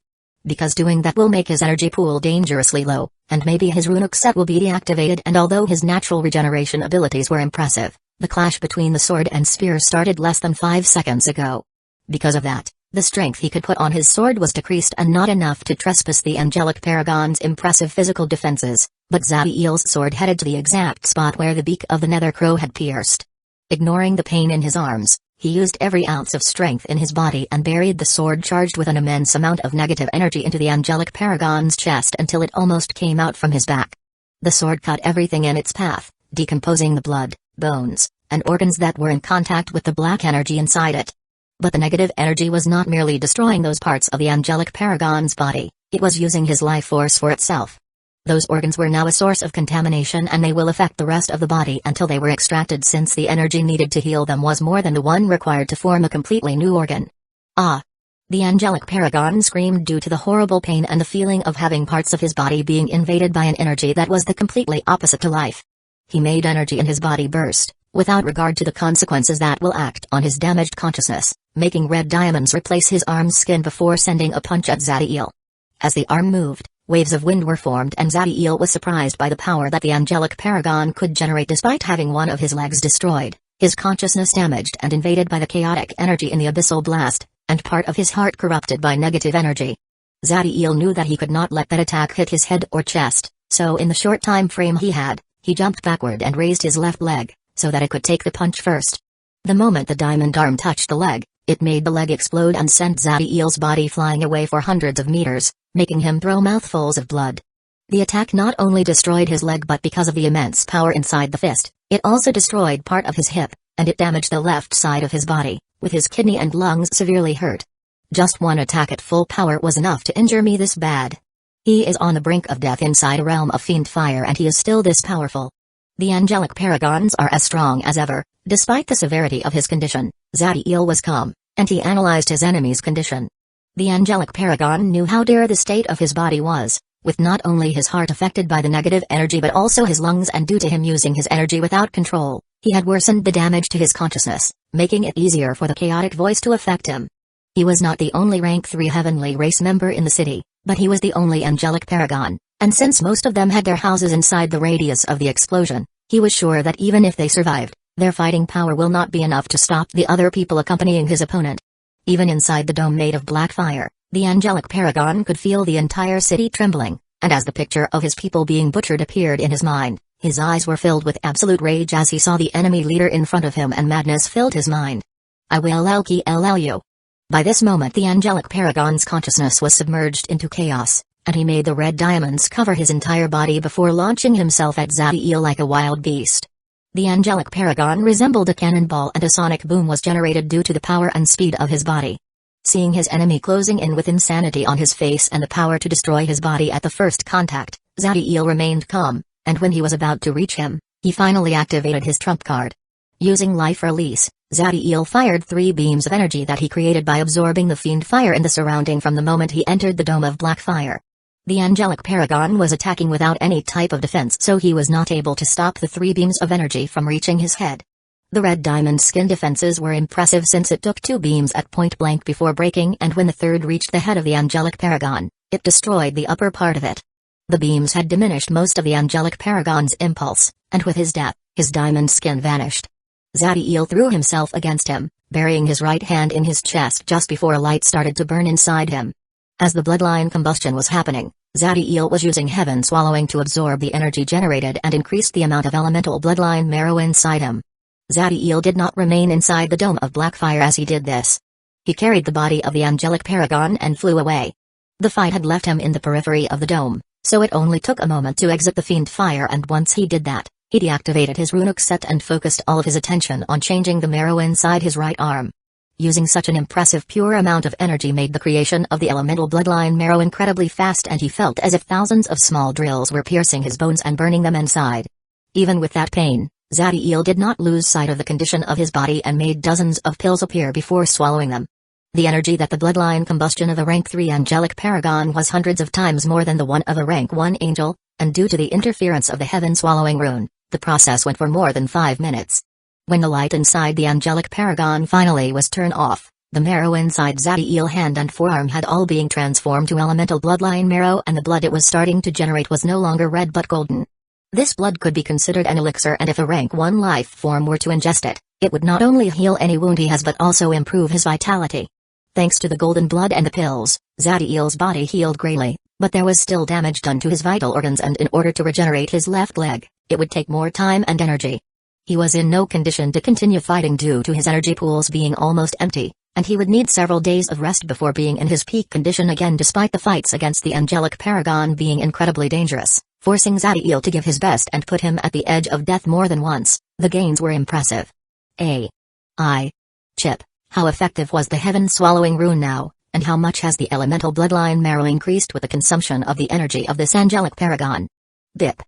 Speaker 1: because doing that will make his energy pool dangerously low, and maybe his runic set will be deactivated. And although his natural regeneration abilities were impressive, the clash between the sword and spear started less than 5 seconds ago. Because of that, the strength he could put on his sword was decreased and not enough to trespass the angelic paragon's impressive physical defenses, but Zadiel's sword headed to the exact spot where the beak of the nether crow had pierced. Ignoring the pain in his arms, He used every ounce of strength in his body and buried the sword charged with an immense amount of negative energy into the angelic paragon's chest until it almost came out from his back. The sword cut everything in its path, decomposing the blood, bones, and organs that were in contact with the black energy inside it. But the negative energy was not merely destroying those parts of the angelic paragon's body, it was using his life force for itself. Those organs were now a source of contamination and they will affect the rest of the body until they were extracted, since the energy needed to heal them was more than the one required to form a completely new organ. Ah! The angelic paragon screamed due to the horrible pain and the feeling of having parts of his body being invaded by an energy that was the completely opposite to life. He made energy in his body burst, without regard to the consequences that will act on his damaged consciousness, making red diamonds replace his arm's skin before sending a punch at Zadiel. As the arm moved, waves of wind were formed and Zadiel was surprised by the power that the angelic paragon could generate despite having one of his legs destroyed, his consciousness damaged and invaded by the chaotic energy in the abyssal blast, and part of his heart corrupted by negative energy. Zadiel knew that he could not let that attack hit his head or chest, so in the short time frame he had, he jumped backward and raised his left leg, so that it could take the punch first. The moment the diamond arm touched the leg, it made the leg explode and sent Zadiel's body flying away for hundreds of meters, making him throw mouthfuls of blood. The attack not only destroyed his leg, but because of the immense power inside the fist, it also destroyed part of his hip, and it damaged the left side of his body, with his kidney and lungs severely hurt. Just one attack at full power was enough to injure me this bad. He is on the brink of death inside a realm of fiend fire and he is still this powerful. The angelic paragons are as strong as ever, despite the severity of his condition. Zadiel was calm, and he analyzed his enemy's condition. The angelic paragon knew how dire the state of his body was, with not only his heart affected by the negative energy but also his lungs, and due to him using his energy without control, he had worsened the damage to his consciousness, making it easier for the chaotic voice to affect him. He was not the only rank 3 heavenly race member in the city, but he was the only angelic paragon, and since most of them had their houses inside the radius of the explosion, he was sure that even if they survived, their fighting power will not be enough to stop the other people accompanying his opponent. Even inside the dome made of black fire, the angelic paragon could feel the entire city trembling, and as the picture of his people being butchered appeared in his mind, his eyes were filled with absolute rage as he saw the enemy leader in front of him, and madness filled his mind. I will kill you. By this moment the angelic paragon's consciousness was submerged into chaos, and he made the red diamonds cover his entire body before launching himself at Zadiel like a wild beast. The angelic paragon resembled a cannonball, and a sonic boom was generated due to the power and speed of his body. Seeing his enemy closing in with insanity on his face and the power to destroy his body at the first contact, Zadiel remained calm, and when he was about to reach him, he finally activated his trump card. Using life release, Zadiel fired 3 beams of energy that he created by absorbing the fiend fire in the surrounding from the moment he entered the dome of black fire. The angelic paragon was attacking without any type of defense, so he was not able to stop the 3 beams of energy from reaching his head. The red diamond skin defenses were impressive since it took 2 beams at point blank before breaking, and when the third reached the head of the angelic paragon, it destroyed the upper part of it. The beams had diminished most of the angelic paragon's impulse, and with his death, his diamond skin vanished. Zadiel threw himself against him, burying his right hand in his chest just before a light started to burn inside him. As the bloodline combustion was happening, Zadiel was using heaven swallowing to absorb the energy generated and increased the amount of elemental bloodline marrow inside him. Zadiel did not remain inside the dome of black fire as he did this. He carried the body of the angelic paragon and flew away. The fight had left him in the periphery of the dome, so it only took a moment to exit the fiend fire, and once he did that, he deactivated his runic set and focused all of his attention on changing the marrow inside his right arm. Using such an impressive pure amount of energy made the creation of the elemental bloodline marrow incredibly fast, and he felt as if thousands of small drills were piercing his bones and burning them inside. Even with that pain, Zadiel did not lose sight of the condition of his body and made dozens of pills appear before swallowing them. The energy that the bloodline combustion of a rank 3 angelic paragon was hundreds of times more than the one of a rank 1 angel, and due to the interference of the heaven swallowing rune, the process went for more than 5 minutes. When the light inside the angelic paragon finally was turned off, the marrow inside Zadiel's hand and forearm had all being transformed to elemental bloodline marrow, and the blood it was starting to generate was no longer red but golden. This blood could be considered an elixir, and if a rank 1 life form were to ingest it, it would not only heal any wound he has but also improve his vitality. Thanks to the golden blood and the pills, Zadiel's body healed greatly, but there was still damage done to his vital organs, and in order to regenerate his left leg, it would take more time and energy. He was in no condition to continue fighting due to his energy pools being almost empty, and he would need several days of rest before being in his peak condition again despite the fights against the angelic paragon being incredibly dangerous, forcing Zadiel to give his best and put him at the edge of death more than once. The gains were impressive. Chip, how effective was the heaven-swallowing rune now, and how much has the elemental bloodline marrow increased with the consumption of the energy of this angelic paragon? Bip.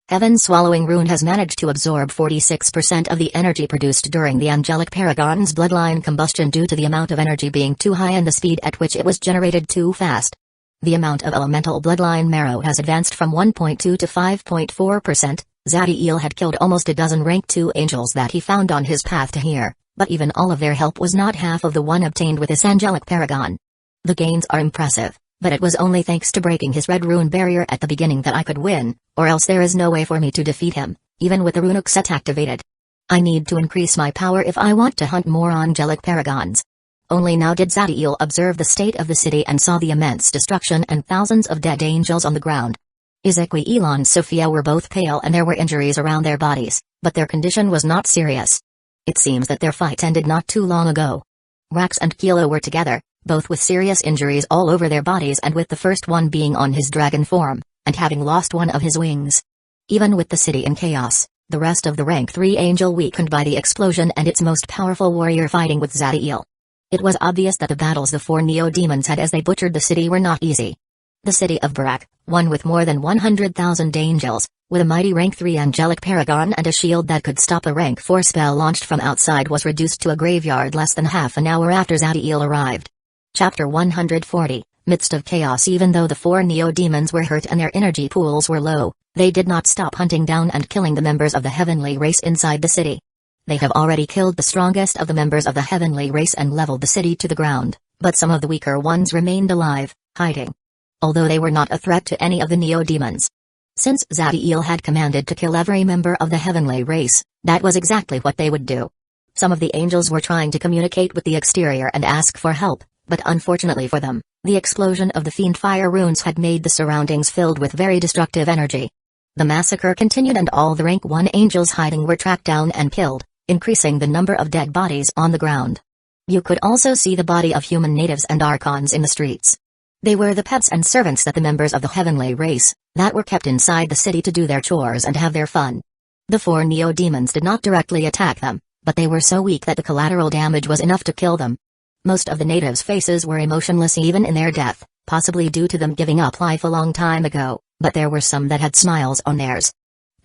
Speaker 1: Heaven-swallowing rune has managed to absorb 46% of the energy produced during the angelic paragon's bloodline combustion due to the amount of energy being too high and the speed at which it was generated too fast. The amount of elemental bloodline marrow has advanced from 1.2 to 5.4%. Zadiel had killed almost a dozen rank 2 angels that he found on his path to here, but even all of their help was not half of the one obtained with this angelic paragon. The gains are impressive, but it was only thanks to breaking his red rune barrier at the beginning that I could win, or else there is no way for me to defeat him, even with the runic set activated. I need to increase my power if I want to hunt more angelic paragons. Only now did Zadiel observe the state of the city and saw the immense destruction and thousands of dead angels on the ground. Ezequiel and Sophia were both pale and there were injuries around their bodies, but their condition was not serious. It seems that their fight ended not too long ago. Rax and Kilo were together, both with serious injuries all over their bodies and with the first one being on his dragon form, and having lost one of his wings. Even with the city in chaos, the rest of the rank 3 angel weakened by the explosion and its most powerful warrior fighting with Zadiel. It was obvious that the battles the 4 neo-demons had as they butchered the city were not easy. The city of Barak, one with more than 100,000 angels, with a mighty rank 3 angelic paragon and a shield that could stop a rank 4 spell launched from outside, was reduced to a graveyard less than half an hour after Zadiel arrived. Chapter 140, Midst of Chaos. Even though the 4 neo-demons were hurt and their energy pools were low, they did not stop hunting down and killing the members of the heavenly race inside the city. They have already killed the strongest of the members of the heavenly race and leveled the city to the ground, but some of the weaker ones remained alive, hiding. Although they were not a threat to any of the neo-demons. Since Zadiel had commanded to kill every member of the heavenly race, that was exactly what they would do. Some of the angels were trying to communicate with the exterior and ask for help, but unfortunately for them, the explosion of the fiend fire runes had made the surroundings filled with very destructive energy. The massacre continued and all the rank 1 angels hiding were tracked down and killed, increasing the number of dead bodies on the ground. You could also see the body of human natives and archons in the streets. They were the pets and servants that the members of the heavenly race, that were kept inside the city to do their chores and have their fun. The 4 neo-demons did not directly attack them, but they were so weak that the collateral damage was enough to kill them. Most of the natives' faces were emotionless even in their death, possibly due to them giving up life a long time ago, but there were some that had smiles on theirs.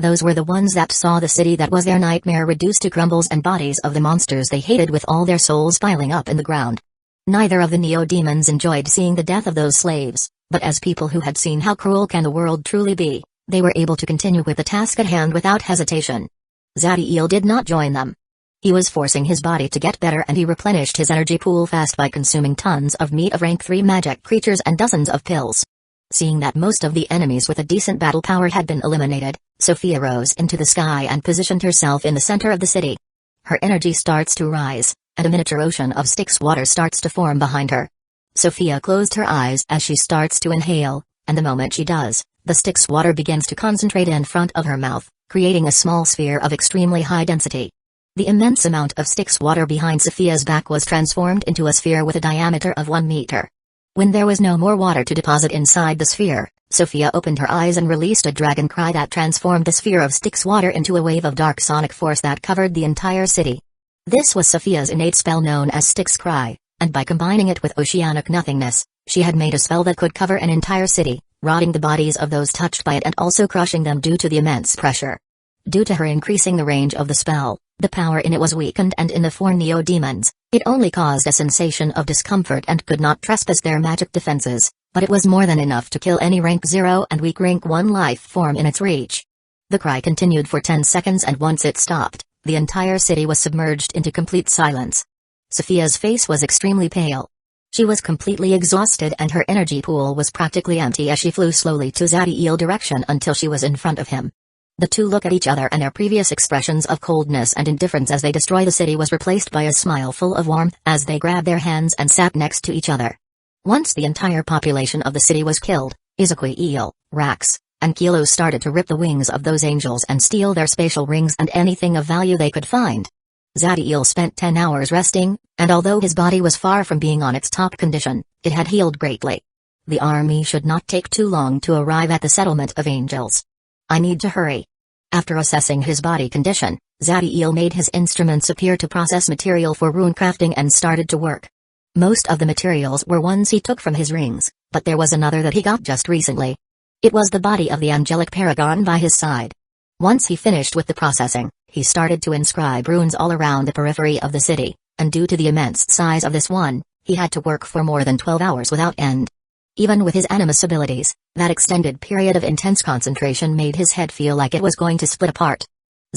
Speaker 1: Those were the ones that saw the city that was their nightmare reduced to crumbles and bodies of the monsters they hated with all their souls piling up in the ground. Neither of the neo-demons enjoyed seeing the death of those slaves, but as people who had seen how cruel can the world truly be, they were able to continue with the task at hand without hesitation. Zadiel did not join them. He was forcing his body to get better and he replenished his energy pool fast by consuming tons of meat of rank 3 magic creatures and dozens of pills. Seeing that most of the enemies with a decent battle power had been eliminated, Sophia rose into the sky and positioned herself in the center of the city. Her energy starts to rise, and a miniature ocean of Styx water starts to form behind her. Sophia closed her eyes as she starts to inhale, and the moment she does, the Styx water begins to concentrate in front of her mouth, creating a small sphere of extremely high density. The immense amount of Styx water behind Sophia's back was transformed into a sphere with a diameter of 1 meter. When there was no more water to deposit inside the sphere, Sophia opened her eyes and released a dragon cry that transformed the sphere of Styx water into a wave of dark sonic force that covered the entire city. This was Sophia's innate spell known as Styx Cry, and by combining it with oceanic nothingness, she had made a spell that could cover an entire city, rotting the bodies of those touched by it and also crushing them due to the immense pressure. Due to her increasing the range of the spell, the power in it was weakened, and in the 4 neo-demons, it only caused a sensation of discomfort and could not trespass their magic defenses, but it was more than enough to kill any rank 0 and weak rank 1 life form in its reach. The cry continued for 10 seconds and once it stopped, the entire city was submerged into complete silence. Sophia's face was extremely pale. She was completely exhausted and her energy pool was practically empty as she flew slowly to Zadiel direction until she was in front of him. The two look at each other and their previous expressions of coldness and indifference as they destroy the city was replaced by a smile full of warmth as they grabbed their hands and sat next to each other. Once the entire population of the city was killed, Ezequiel, Rax, and Kilo started to rip the wings of those angels and steal their spatial rings and anything of value they could find. Zadiel spent 10 hours resting, and although his body was far from being on its top condition, it had healed greatly. The army should not take too long to arrive at the settlement of angels. I need to hurry. After assessing his body condition, Zadiel made his instruments appear to process material for rune crafting and started to work. Most of the materials were ones he took from his rings, but there was another that he got just recently. It was the body of the angelic paragon by his side. Once he finished with the processing, he started to inscribe runes all around the periphery of the city, and due to the immense size of this one, he had to work for more than 12 hours without end. Even with his animus abilities, that extended period of intense concentration made his head feel like it was going to split apart.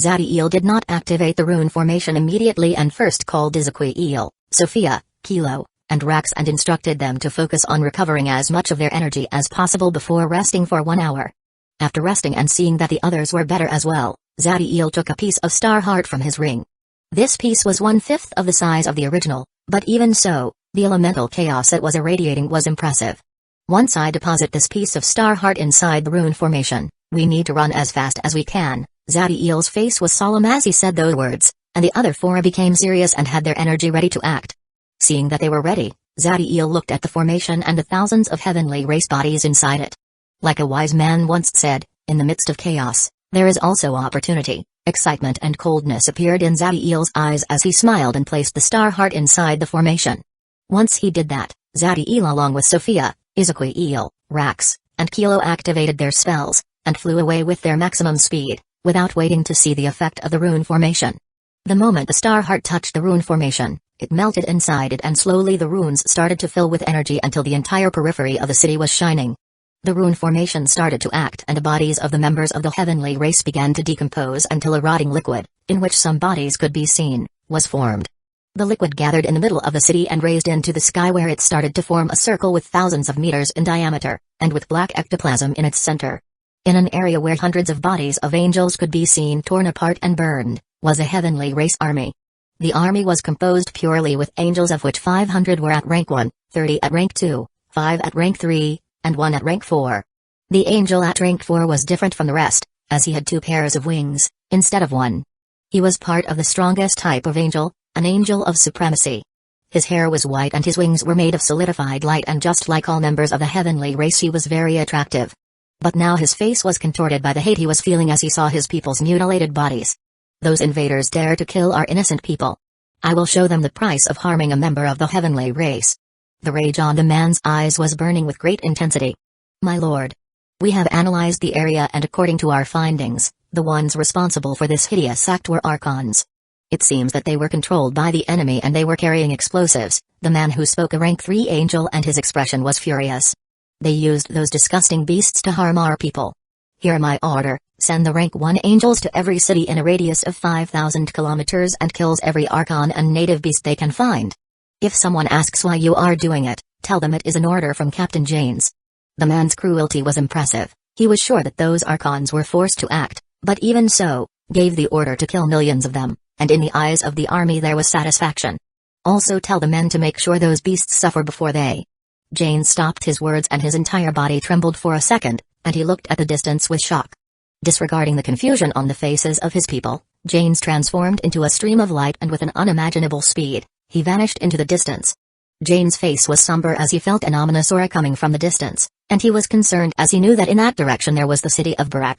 Speaker 1: Zadiel did not activate the rune formation immediately and first called Ezequiel, Sophia, Kilo, and Rax and instructed them to focus on recovering as much of their energy as possible before resting for 1 hour. After resting and seeing that the others were better as well, Zadiel took a piece of star heart from his ring. This piece was 1/5 of the size of the original, but even so, the elemental chaos it was irradiating was impressive. Once I deposit this piece of star heart inside the rune formation, we need to run as fast as we can. Zadiel's face was solemn as he said those words, and the other four became serious and had their energy ready to act. Seeing that they were ready, Zadiel looked at the formation and the thousands of heavenly race bodies inside it. Like a wise man once said, in the midst of chaos, there is also opportunity. Excitement and coldness appeared in Zadiel's eyes as he smiled and placed the star heart inside the formation. Once he did that, Zadiel along with Sophia, Ezequiel, Rax, and Kilo activated their spells, and flew away with their maximum speed, without waiting to see the effect of the rune formation. The moment the star heart touched the rune formation, it melted inside it and slowly the runes started to fill with energy until the entire periphery of the city was shining. The rune formation started to act and the bodies of the members of the heavenly race began to decompose until a rotting liquid, in which some bodies could be seen, was formed. The liquid gathered in the middle of the city and raised into the sky where it started to form a circle with thousands of meters in diameter, and with black ectoplasm in its center. In an area where hundreds of bodies of angels could be seen torn apart and burned, was a heavenly race army. The army was composed purely with angels of which 500 were at rank 1, 30 at rank 2, 5 at rank 3, and 1 at rank 4. The angel at rank 4 was different from the rest, as he had 2 pairs of wings, instead of 1. He was part of the strongest type of angel, an angel of supremacy. His hair was white and his wings were made of solidified light, and just like all members of the heavenly race he was very attractive. But now his face was contorted by the hate he was feeling as he saw his people's mutilated bodies. Those invaders dare to kill our innocent people. I will show them the price of harming a member of the heavenly race. The rage on the man's eyes was burning with great intensity. My lord. We have analyzed the area and according to our findings, the ones responsible for this hideous act were archons. It seems that they were controlled by the enemy and they were carrying explosives. The man who spoke a rank 3 angel and his expression was furious. They used those disgusting beasts to harm our people. Hear my order, send the rank 1 angels to every city in a radius of 5,000 kilometers and kills every archon and native beast they can find. If someone asks why you are doing it, tell them it is an order from Captain Janes. The man's cruelty was impressive. He was sure that those archons were forced to act, but even so, gave the order to kill millions of them, and in the eyes of the army there was satisfaction. Also tell the men to make sure those beasts suffer before they. Janes stopped his words and his entire body trembled for a second, and he looked at the distance with shock. Disregarding the confusion on the faces of his people, Janes transformed into a stream of light and with an unimaginable speed, he vanished into the distance. Jane's face was somber as he felt an ominous aura coming from the distance, and he was concerned as he knew that in that direction there was the city of Barak.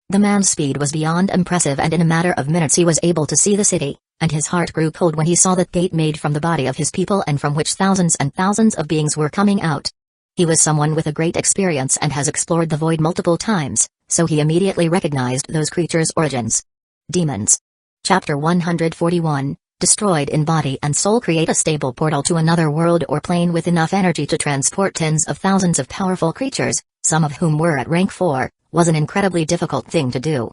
Speaker 1: The man's speed was beyond impressive and in a matter of minutes he was able to see the city, and his heart grew cold when he saw that gate made from the body of his people and from which thousands and thousands of beings were coming out. He was someone with a great experience and has explored the void multiple times, so he immediately recognized those creatures' origins. Demons. Chapter 141. Destroyed in body and soul. Create a stable portal to another world or plane with enough energy to transport tens of thousands of powerful creatures, some of whom were at rank 4, was an incredibly difficult thing to do.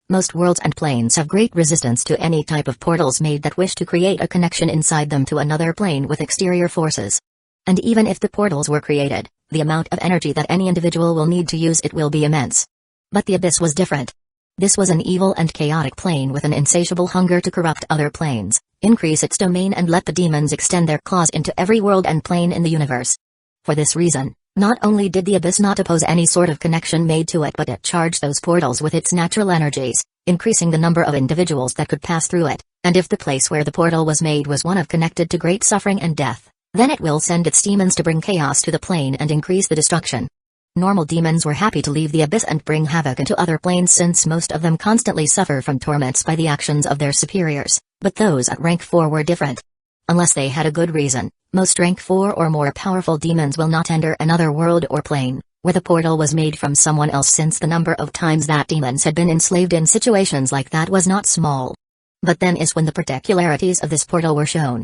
Speaker 1: Most worlds and planes have great resistance to any type of portals made that wish to create a connection inside them to another plane with exterior forces. And even if the portals were created, the amount of energy that any individual will need to use it will be immense. But the Abyss was different. This was an evil and chaotic plane with an insatiable hunger to corrupt other planes, increase its domain and let the demons extend their claws into every world and plane in the universe. For this reason, Not only did the abyss not oppose any sort of connection made to it, but it charged those portals with its natural energies, increasing the number of individuals that could pass through it, and if the place where the portal was made was one of connected to great suffering and death, then it will send its demons to bring chaos to the plane and increase the destruction. Normal demons were happy to leave the abyss and bring havoc into other planes, since most of them constantly suffer from torments by the actions of their superiors, but those at rank 4 were different. Unless they had a good reason, most rank 4 or more powerful demons will not enter another world or plane, where the portal was made from someone else, since the number of times that demons had been enslaved in situations like that was not small. But then is when the particularities of this portal were shown.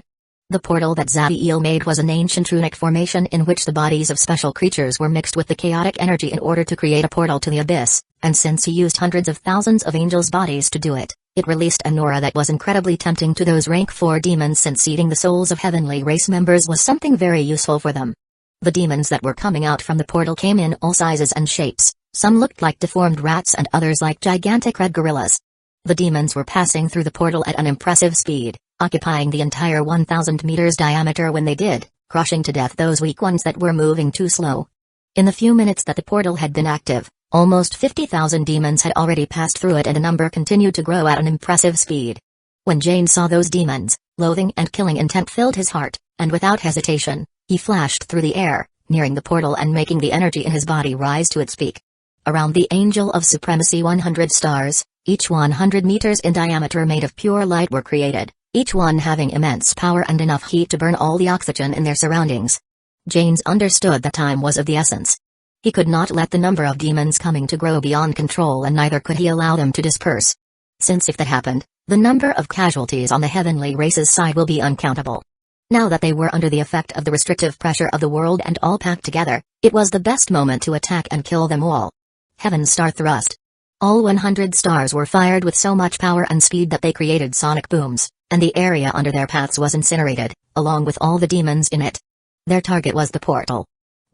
Speaker 1: The portal that Zaviel made was an ancient runic formation in which the bodies of special creatures were mixed with the chaotic energy in order to create a portal to the abyss, and since he used hundreds of thousands of angels' bodies to do it, it released an aura that was incredibly tempting to those rank 4 demons, since eating the souls of heavenly race members was something very useful for them. The demons that were coming out from the portal came in all sizes and shapes, some looked like deformed rats and others like gigantic red gorillas. The demons were passing through the portal at an impressive speed, occupying the entire 1,000 meters diameter when they did, crushing to death those weak ones that were moving too slow. In the few minutes that the portal had been active, almost 50,000 demons had already passed through it, and the number continued to grow at an impressive speed. When Jane saw those demons, loathing and killing intent filled his heart, and without hesitation, he flashed through the air, nearing the portal and making the energy in his body rise to its peak. Around the Angel of Supremacy 100 stars, each 100 meters in diameter made of pure light, were created, each one having immense power and enough heat to burn all the oxygen in their surroundings. James understood that time was of the essence. He could not let the number of demons coming to grow beyond control, and neither could he allow them to disperse. Since if that happened, the number of casualties on the heavenly race's side will be uncountable. Now that they were under the effect of the restrictive pressure of the world and all packed together, it was the best moment to attack and kill them all. Heaven's Star Thrust. All 100 stars were fired with so much power and speed that they created sonic booms, and the area under their paths was incinerated, along with all the demons in it. Their target was the portal.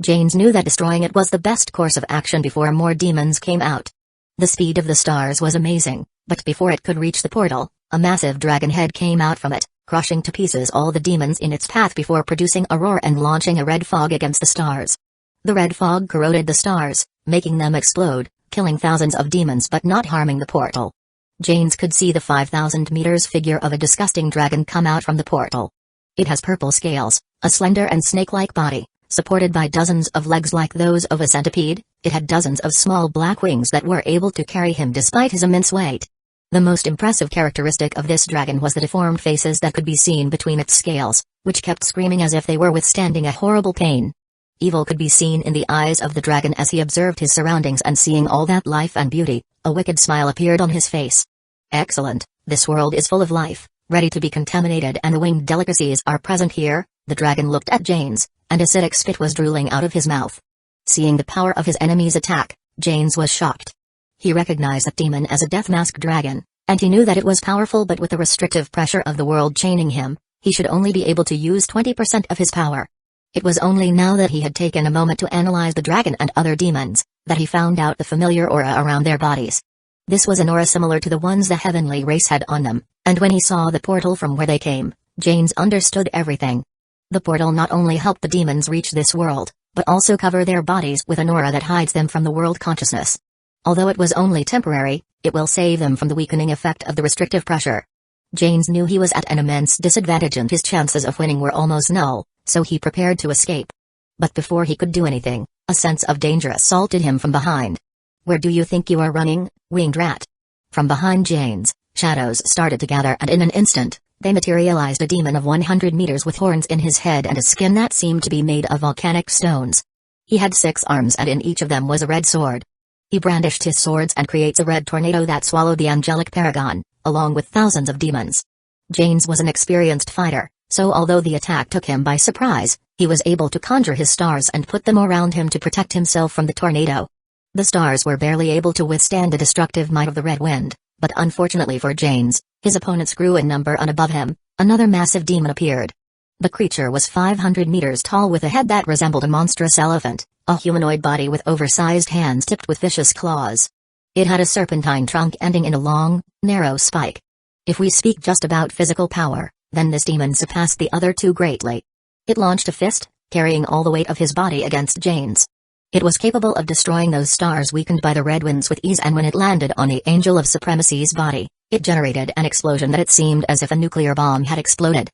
Speaker 1: James knew that destroying it was the best course of action before more demons came out. The speed of the stars was amazing, but before it could reach the portal, a massive dragon head came out from it, crushing to pieces all the demons in its path before producing a roar and launching a red fog against the stars. The red fog corroded the stars, making them explode, killing thousands of demons but not harming the portal. James could see the 5,000 meters figure of a disgusting dragon come out from the portal. It has purple scales, a slender and snake-like body, supported by dozens of legs like those of a centipede. It had dozens of small black wings that were able to carry him despite his immense weight. The most impressive characteristic of this dragon was the deformed faces that could be seen between its scales, which kept screaming as if they were withstanding a horrible pain. Evil could be seen in the eyes of the dragon as he observed his surroundings, and seeing all that life and beauty, a wicked smile appeared on his face. Excellent, this world is full of life, ready to be contaminated, and the winged delicacies are present here. The dragon looked at James, and acidic spit was drooling out of his mouth. Seeing the power of his enemy's attack, James was shocked. He recognized that demon as a death mask dragon, and he knew that it was powerful, but with the restrictive pressure of the world chaining him, he should only be able to use 20% of his power. It was only now that he had taken a moment to analyze the dragon and other demons, that he found out the familiar aura around their bodies. This was an aura similar to the ones the heavenly race had on them, and when he saw the portal from where they came, James understood everything. The portal not only helped the demons reach this world, but also cover their bodies with an aura that hides them from the world consciousness. Although it was only temporary, it will save them from the weakening effect of the restrictive pressure. James knew he was at an immense disadvantage and his chances of winning were almost null, so he prepared to escape. But before he could do anything, a sense of danger assaulted him from behind. "Where do you think you are running, winged rat?" From behind James, shadows started to gather, and in an instant, they materialized a demon of 100 meters with horns in his head and a skin that seemed to be made of volcanic stones. He had 6 arms, and in each of them was a red sword. He brandished his swords and creates a red tornado that swallowed the angelic paragon, along with thousands of demons. James was an experienced fighter, so although the attack took him by surprise, he was able to conjure his stars and put them around him to protect himself from the tornado. The stars were barely able to withstand the destructive might of the red wind, but unfortunately for James, his opponents grew in number, and above him, another massive demon appeared. The creature was 500 meters tall with a head that resembled a monstrous elephant, a humanoid body with oversized hands tipped with vicious claws. It had a serpentine trunk ending in a long, narrow spike. If we speak just about physical power, then this demon surpassed the other two greatly. It launched a fist, carrying all the weight of his body against Jane's. It was capable of destroying those stars weakened by the red winds with ease, and when it landed on the Angel of Supremacy's body, it generated an explosion that it seemed as if a nuclear bomb had exploded.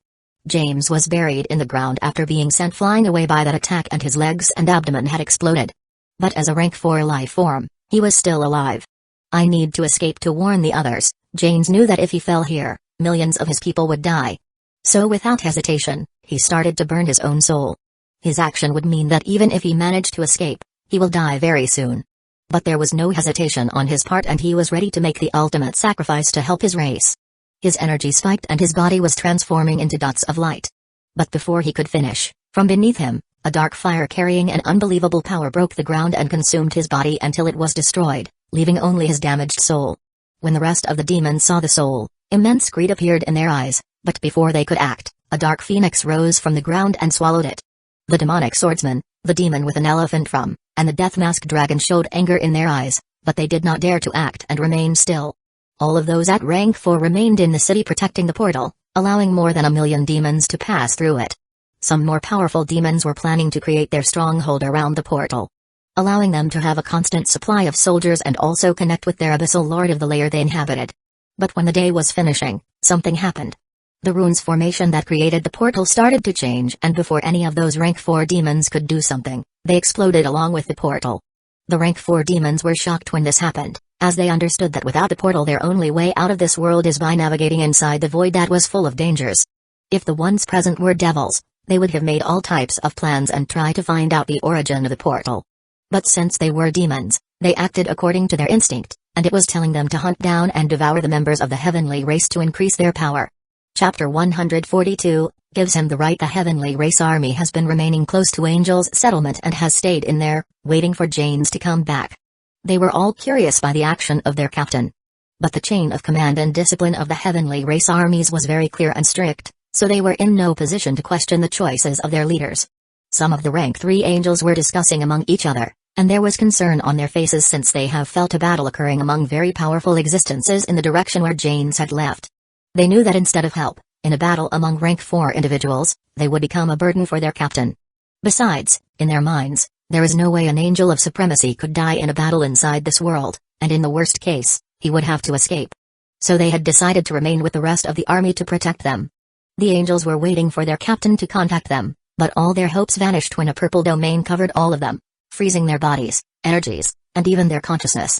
Speaker 1: James was buried in the ground after being sent flying away by that attack, and his legs and abdomen had exploded. But as a rank 4 life form, he was still alive. I need to escape to warn the others. James knew that if he fell here, millions of his people would die. So without hesitation, he started to burn his own soul. His action would mean that even if he managed to escape, he will die very soon. But there was no hesitation on his part, and he was ready to make the ultimate sacrifice to help his race. His energy spiked and his body was transforming into dots of light. But before he could finish, from beneath him, a dark fire carrying an unbelievable power broke the ground and consumed his body until it was destroyed, leaving only his damaged soul. When the rest of the demons saw the soul, immense greed appeared in their eyes, but before they could act, a dark phoenix rose from the ground and swallowed it. The demonic swordsman, the demon with an elephant drum, and the death mask dragon showed anger in their eyes, but they did not dare to act and remain still. All of those at rank 4 remained in the city protecting the portal, allowing more than 1,000,000 demons to pass through it. Some more powerful demons were planning to create their stronghold around the portal, allowing them to have a constant supply of soldiers and also connect with their abyssal lord of the layer they inhabited. But when the day was finishing, something happened. The runes formation that created the portal started to change, and before any of those rank 4 demons could do something, they exploded along with the portal. The rank 4 demons were shocked when this happened, as they understood that without the portal their only way out of this world is by navigating inside the void that was full of dangers. If the ones present were devils, they would have made all types of plans and try to find out the origin of the portal. But since they were demons, they acted according to their instinct, and it was telling them to hunt down and devour the members of the heavenly race to increase their power. Chapter 142 gives him the right. The heavenly race army has been remaining close to Angel's settlement and has stayed in there, waiting for James to come back. They were all curious by the action of their captain. But the chain of command and discipline of the heavenly race armies was very clear and strict, so they were in no position to question the choices of their leaders. Some of the rank 3 angels were discussing among each other, and there was concern on their faces since they have felt a battle occurring among very powerful existences in the direction where James had left. They knew that instead of help, in a battle among rank 4 individuals, they would become a burden for their captain. Besides, in their minds, there is no way an angel of supremacy could die in a battle inside this world, and in the worst case, he would have to escape. So they had decided to remain with the rest of the army to protect them. The angels were waiting for their captain to contact them, but all their hopes vanished when a purple domain covered all of them, freezing their bodies, energies, and even their consciousness.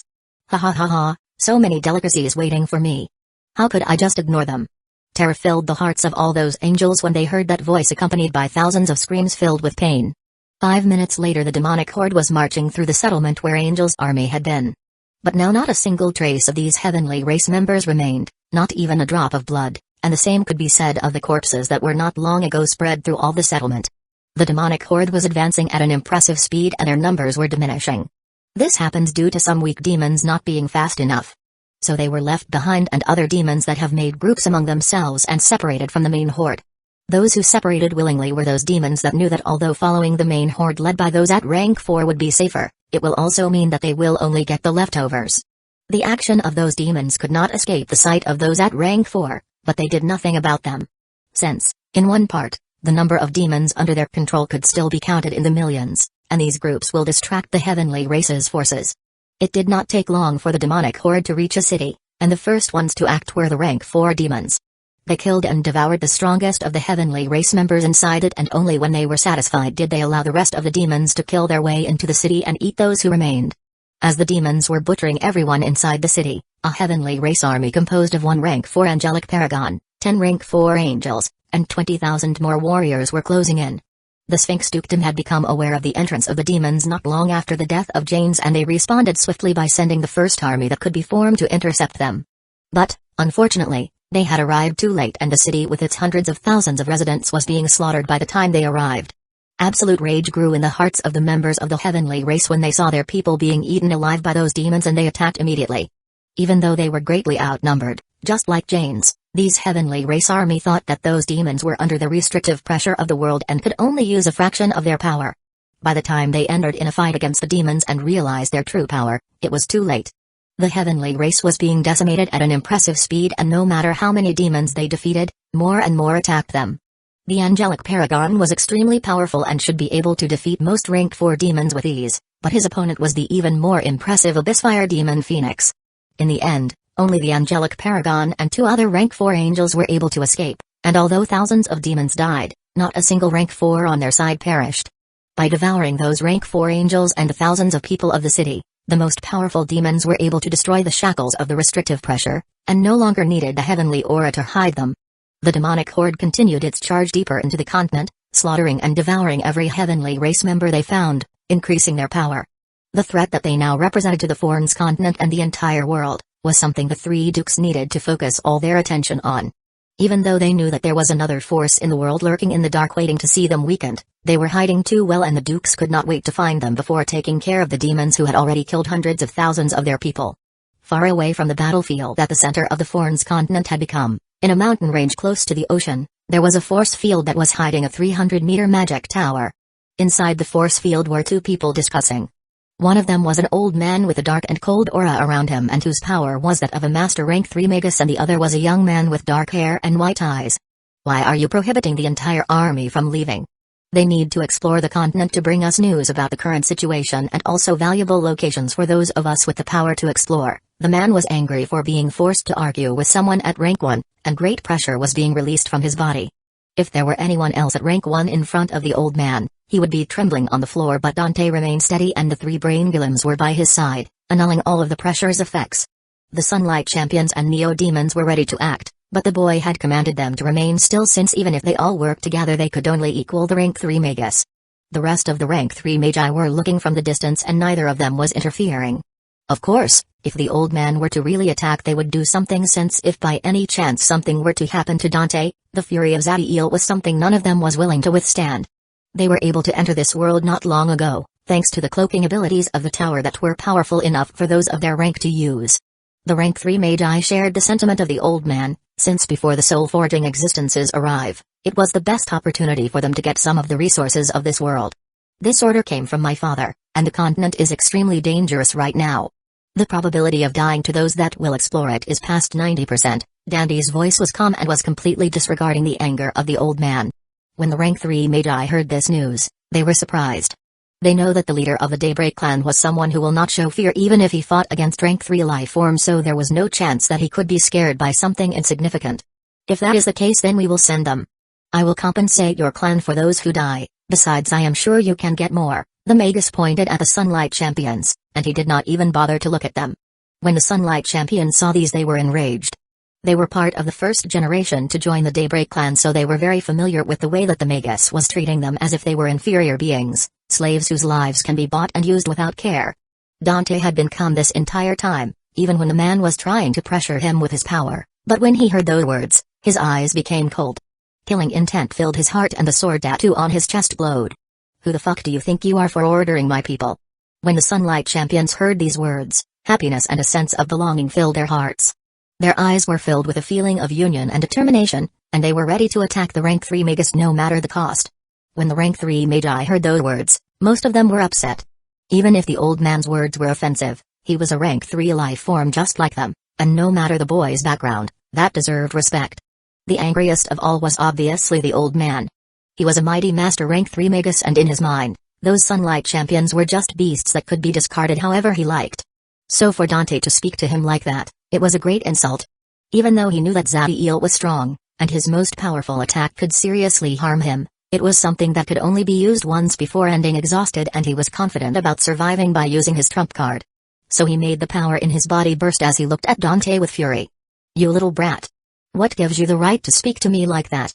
Speaker 1: Ha ha ha ha, so many delicacies waiting for me. How could I just ignore them? Terror filled the hearts of all those angels when they heard that voice accompanied by thousands of screams filled with pain. 5 minutes later the demonic horde was marching through the settlement where Angel's army had been. But now not a single trace of these heavenly race members remained, not even a drop of blood, and the same could be said of the corpses that were not long ago spread through all the settlement. The demonic horde was advancing at an impressive speed and their numbers were diminishing. This happened due to some weak demons not being fast enough. So they were left behind, and other demons that have made groups among themselves and separated from the main horde. Those who separated willingly were those demons that knew that although following the main horde led by those at rank 4 would be safer, it will also mean that they will only get the leftovers. The action of those demons could not escape the sight of those at rank 4, but they did nothing about them. Since, in one part, the number of demons under their control could still be counted in the millions, and these groups will distract the heavenly race's forces. It did not take long for the demonic horde to reach a city, and the first ones to act were the rank 4 demons. They killed and devoured the strongest of the heavenly race members inside it, and only when they were satisfied did they allow the rest of the demons to kill their way into the city and eat those who remained. As the demons were butchering everyone inside the city, a heavenly race army composed of 1 rank 4 angelic paragon, 10 rank 4 angels, and 20,000 more warriors were closing in. The Sphinx Dukedom had become aware of the entrance of the demons not long after the death of James, and they responded swiftly by sending the first army that could be formed to intercept them. But, unfortunately, they had arrived too late, and the city with its hundreds of thousands of residents was being slaughtered by the time they arrived. Absolute rage grew in the hearts of the members of the heavenly race when they saw their people being eaten alive by those demons, and they attacked immediately. Even though they were greatly outnumbered, just like James, these heavenly race army thought that those demons were under the restrictive pressure of the world and could only use a fraction of their power. By the time they entered in a fight against the demons and realized their true power, it was too late. The heavenly race was being decimated at an impressive speed, and no matter how many demons they defeated, more and more attacked them. The angelic paragon was extremely powerful and should be able to defeat most rank 4 demons with ease, but his opponent was the even more impressive Abyssfire demon Phoenix. In the end, only the angelic paragon and 2 other rank 4 angels were able to escape, and although thousands of demons died, not a single rank 4 on their side perished. By devouring those rank 4 angels and the thousands of people of the city, the most powerful demons were able to destroy the shackles of the restrictive pressure, and no longer needed the heavenly aura to hide them. The demonic horde continued its charge deeper into the continent, slaughtering and devouring every heavenly race member they found, increasing their power. The threat that they now represented to the Foreign's continent and the entire world was something the 3 dukes needed to focus all their attention on. Even though they knew that there was another force in the world lurking in the dark waiting to see them weakened, they were hiding too well and the dukes could not wait to find them before taking care of the demons who had already killed hundreds of thousands of their people. Far away from the battlefield that the center of the Foreign's continent had become, in a mountain range close to the ocean, there was a force field that was hiding a 300-meter magic tower. Inside the force field were 2 people discussing. One of them was an old man with a dark and cold aura around him and whose power was that of a master rank 3 magus, and the other was a young man with dark hair and white eyes. Why are you prohibiting the entire army from leaving? They need to explore the continent to bring us news about the current situation and also valuable locations for those of us with the power to explore. The man was angry for being forced to argue with someone at rank 1, and great pressure was being released from his body. If there were anyone else at rank 1 in front of the old man, he would be trembling on the floor, but Dante remained steady and the 3 brain golems were by his side, annulling all of the pressure's effects. The Sunlight Champions and Neo-Demons were ready to act, but the boy had commanded them to remain still since even if they all worked together they could only equal the rank 3 magus. The rest of the rank 3 magi were looking from the distance and neither of them was interfering. Of course, if the old man were to really attack they would do something, since if by any chance something were to happen to Dante, the fury of Zadiel was something none of them was willing to withstand. They were able to enter this world not long ago, thanks to the cloaking abilities of the tower that were powerful enough for those of their rank to use. The rank 3 magi shared the sentiment of the old man, since before the soul-forging existences arrive, it was the best opportunity for them to get some of the resources of this world. This order came from my father, and the continent is extremely dangerous right now. The probability of dying to those that will explore it is past 90%. Dandy's voice was calm and was completely disregarding the anger of the old man. When the rank 3 magi heard this news, they were surprised. They know that the leader of the Daybreak clan was someone who will not show fear even if he fought against rank 3 life form, so there was no chance that he could be scared by something insignificant. If that is the case, then we will send them. I will compensate your clan for those who die, besides I am sure you can get more. The Magus pointed at the Sunlight Champions, and he did not even bother to look at them. When the Sunlight Champions saw these they were enraged. They were part of the first generation to join the Daybreak clan, so they were very familiar with the way that the Magus was treating them as if they were inferior beings, slaves whose lives can be bought and used without care. Dante had been calm this entire time, even when the man was trying to pressure him with his power, but when he heard those words, his eyes became cold. Killing intent filled his heart and the sword tattoo on his chest glowed. Who the fuck do you think you are for ordering my people? When the Sunlight Champions heard these words, happiness and a sense of belonging filled their hearts. Their eyes were filled with a feeling of union and determination, and they were ready to attack the rank 3 Magus no matter the cost. When the rank 3 Magi heard those words, most of them were upset. Even if the old man's words were offensive, he was a rank 3 life form just like them, and no matter the boy's background, that deserved respect. The angriest of all was obviously the old man. He was a mighty master rank 3 Magus, and in his mind, those Sunlight Champions were just beasts that could be discarded however he liked. So for Dante to speak to him like that, it was a great insult. Even though he knew that Zadiel was strong, and his most powerful attack could seriously harm him, it was something that could only be used once before ending exhausted, and he was confident about surviving by using his trump card. So he made the power in his body burst as he looked at Dante with fury. You little brat. What gives you the right to speak to me like that?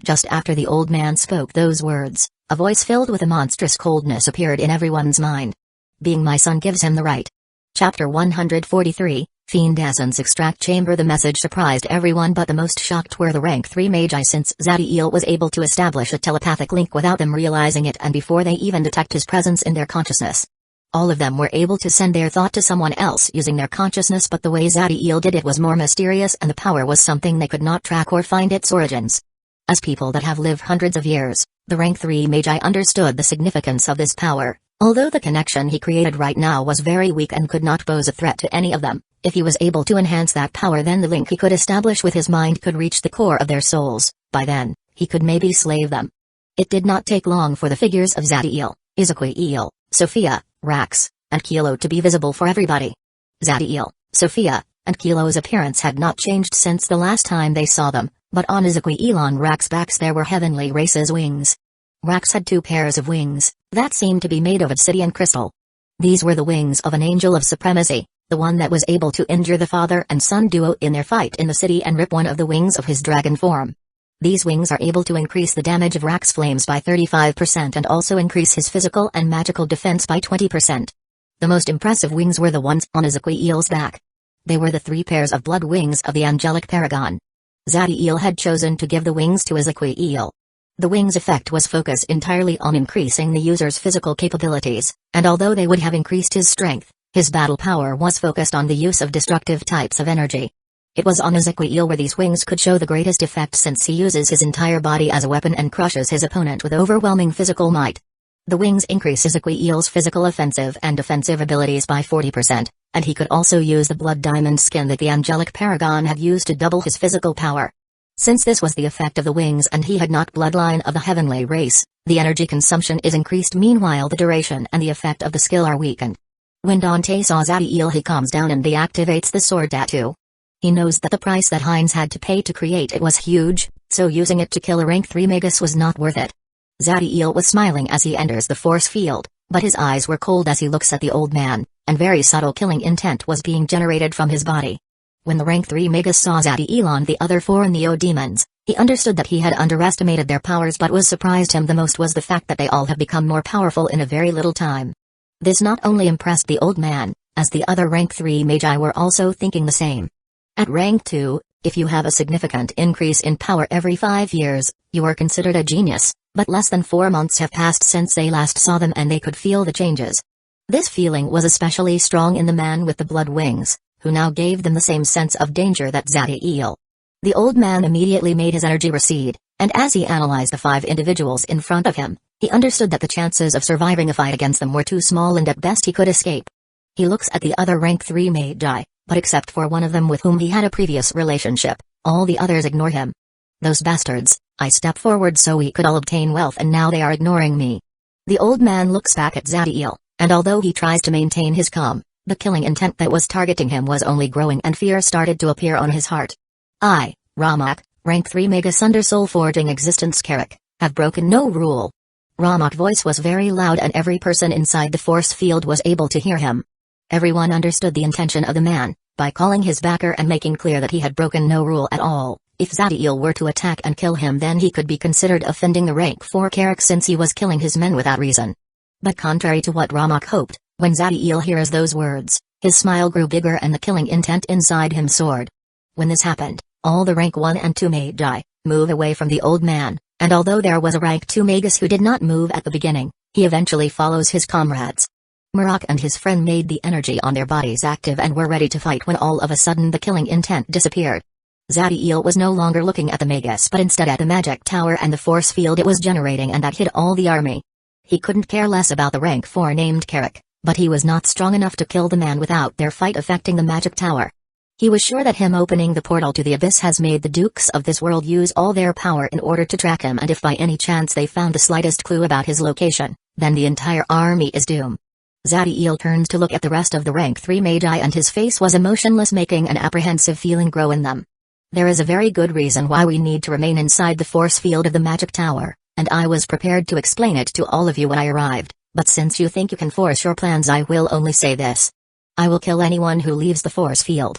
Speaker 1: Just after the old man spoke those words, a voice filled with a monstrous coldness appeared in everyone's mind. Being my son gives him the right. Chapter 143, Fiend Aizen's Extract Chamber. The message surprised everyone, but the most shocked were the rank 3 Magi, since Zadiel was able to establish a telepathic link without them realizing it and before they even detect his presence in their consciousness. All of them were able to send their thought to someone else using their consciousness, but the way Zadiel did it was more mysterious and the power was something they could not track or find its origins. As people that have lived hundreds of years, the rank 3 Magi understood the significance of this power, although the connection he created right now was very weak and could not pose a threat to any of them. If he was able to enhance that power, then the link he could establish with his mind could reach the core of their souls. By then, he could maybe slay them. It did not take long for the figures of Zadiel, Izukuiel, Sophia, Rax, and Kilo to be visible for everybody. Zadiel, Sophia, and Kilo's appearance had not changed since the last time they saw them, but on Izukuiel and Rax's backs there were heavenly race's wings. Rax had 2 pairs of wings, that seemed to be made of obsidian crystal. These were the wings of an angel of supremacy, the one that was able to injure the father and son duo in their fight in the city and rip one of the wings of his dragon form. These wings are able to increase the damage of Rax's flames by 35% and also increase his physical and magical defense by 20%. The most impressive wings were the ones on Izukuiel's back. They were the 3 pairs of blood wings of the angelic paragon. Zadiel had chosen to give the wings to Izukuiel. The wings' effect was focused entirely on increasing the user's physical capabilities, and although they would have increased his strength, his battle power was focused on the use of destructive types of energy. It was on Izukuiel where these wings could show the greatest effect since he uses his entire body as a weapon and crushes his opponent with overwhelming physical might. The wings increase Izukuiel's physical offensive and defensive abilities by 40%, and he could also use the blood diamond skin that the angelic paragon had used to double his physical power. Since this was the effect of the wings and he had not bloodline of the heavenly race, the energy consumption is increased, meanwhile the duration and the effect of the skill are weakened. When Dante saw Zadiel, he calms down and deactivates the sword tattoo. He knows that the price that Hines had to pay to create it was huge, so using it to kill a rank 3 Magus was not worth it. Zadiel was smiling as he enters the force field, but his eyes were cold as he looks at the old man, and very subtle killing intent was being generated from his body. When the rank 3 Magus saw Zadiel and the other 4 Neo-Demons, he understood that he had underestimated their powers, but what surprised him the most was the fact that they all have become more powerful in a very little time. This not only impressed the old man, as the other rank 3 Magi were also thinking the same. At rank 2, if you have a significant increase in power every 5 years, you are considered a genius, but less than 4 months have passed since they last saw them and they could feel the changes. This feeling was especially strong in the man with the blood wings, who now gave them the same sense of danger that Zadiel. The old man immediately made his energy recede, and as he analyzed the 5 individuals in front of him, he understood that the chances of surviving a fight against them were too small and at best he could escape. He looks at the other rank 3 Magi, but except for one of them with whom he had a previous relationship, all the others ignore him. Those bastards, I stepped forward so we could all obtain wealth and now they are ignoring me. The old man looks back at Zadiel, and although he tries to maintain his calm, the killing intent that was targeting him was only growing and fear started to appear on his heart. I, Ramak, rank 3 Magus under soul forging existence Carrick, have broken no rule. Ramak's voice was very loud and every person inside the force field was able to hear him. Everyone understood the intention of the man, by calling his backer and making clear that he had broken no rule at all. If Zadiel were to attack and kill him, then he could be considered offending the rank 4 Carrick since he was killing his men without reason. But contrary to what Ramak hoped, when Zadiel hears those words, his smile grew bigger and the killing intent inside him soared. When this happened, all the rank 1 and 2 Magi move away from the old man, and although there was a rank 2 Magus who did not move at the beginning, he eventually follows his comrades. Murak and his friend made the energy on their bodies active and were ready to fight when all of a sudden the killing intent disappeared. Zadiel was no longer looking at the Magus but instead at the magic tower and the force field it was generating, and that hid all the army. He couldn't care less about the rank 4 named Carrick, but he was not strong enough to kill the man without their fight affecting the magic tower. He was sure that him opening the portal to the abyss has made the dukes of this world use all their power in order to track him, and if by any chance they found the slightest clue about his location, then the entire army is doomed. Zadiel turned to look at the rest of the rank 3 Magi and his face was emotionless, making an apprehensive feeling grow in them. There is a very good reason why we need to remain inside the force field of the magic tower, and I was prepared to explain it to all of you when I arrived, but since you think you can force your plans, I will only say this. I will kill anyone who leaves the force field.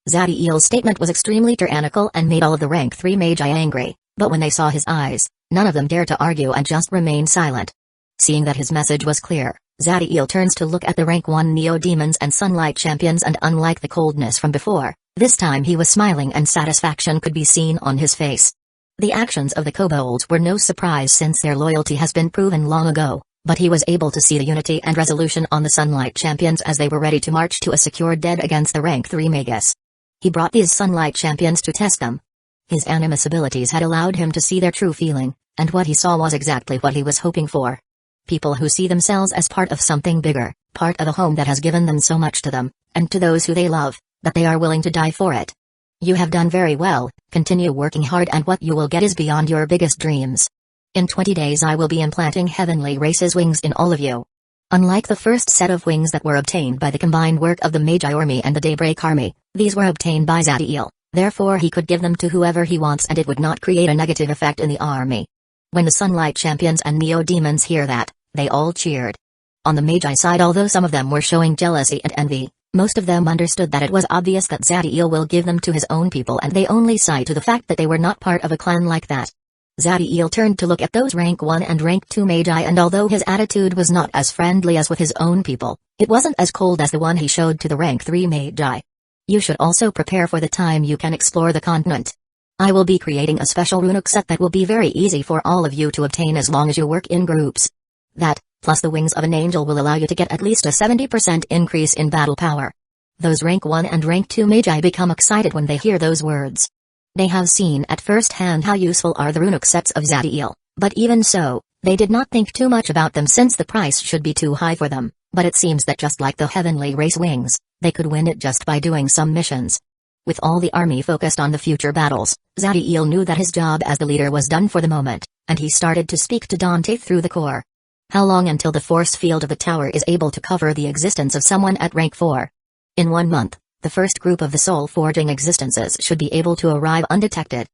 Speaker 1: Zadiel's statement was extremely tyrannical and made all of the rank 3 Magi angry, but when they saw his eyes, none of them dared to argue and just remained silent. Seeing that his message was clear, Zadiel turns to look at the rank 1 Neo-Demons and Sunlight Champions, and unlike the coldness from before, this time he was smiling and satisfaction could be seen on his face. The actions of the kobolds were no surprise since their loyalty has been proven long ago, but he was able to see the unity and resolution on the Sunlight Champions as they were ready to march to a secure dead against the rank 3 Magus. He brought these Sunlight Champions to test them. His animus abilities had allowed him to see their true feeling, and what he saw was exactly what he was hoping for. People who see themselves as part of something bigger, part of a home that has given them so much to them, and to those who they love, that they are willing to die for it. You have done very well, continue working hard and what you will get is beyond your biggest dreams. In 20 days I will be implanting heavenly race's wings in all of you. Unlike the first set of wings that were obtained by the combined work of the Magi army and the Daybreak army, these were obtained by Zadiel, therefore he could give them to whoever he wants and it would not create a negative effect in the army. When the Sunlight Champions and Neo-Demons hear that, they all cheered. On the Magi side, although some of them were showing jealousy and envy, most of them understood that it was obvious that Zadiel will give them to his own people and they only sighed to the fact that they were not part of a clan like that. Zadiel turned to look at those rank 1 and rank 2 Magi and although his attitude was not as friendly as with his own people, it wasn't as cold as the one he showed to the rank 3 Magi. You should also prepare for the time you can explore the continent. I will be creating a special runic set that will be very easy for all of you to obtain as long as you work in groups. That, plus the wings of an angel will allow you to get at least a 70% increase in battle power. Those rank 1 and rank 2 Magi become excited when they hear those words. They have seen at first hand how useful are the runic sets of Zadiel, but even so, they did not think too much about them since the price should be too high for them, but it seems that just like the heavenly race wings, they could win it just by doing some missions. With all the army focused on the future battles, Zadiel knew that his job as the leader was done for the moment, and he started to speak to Dante through the core. How long until the force field of the tower is able to cover the existence of someone at rank 4? In 1 month. The first group of the soul-forging existences should be able to arrive undetected.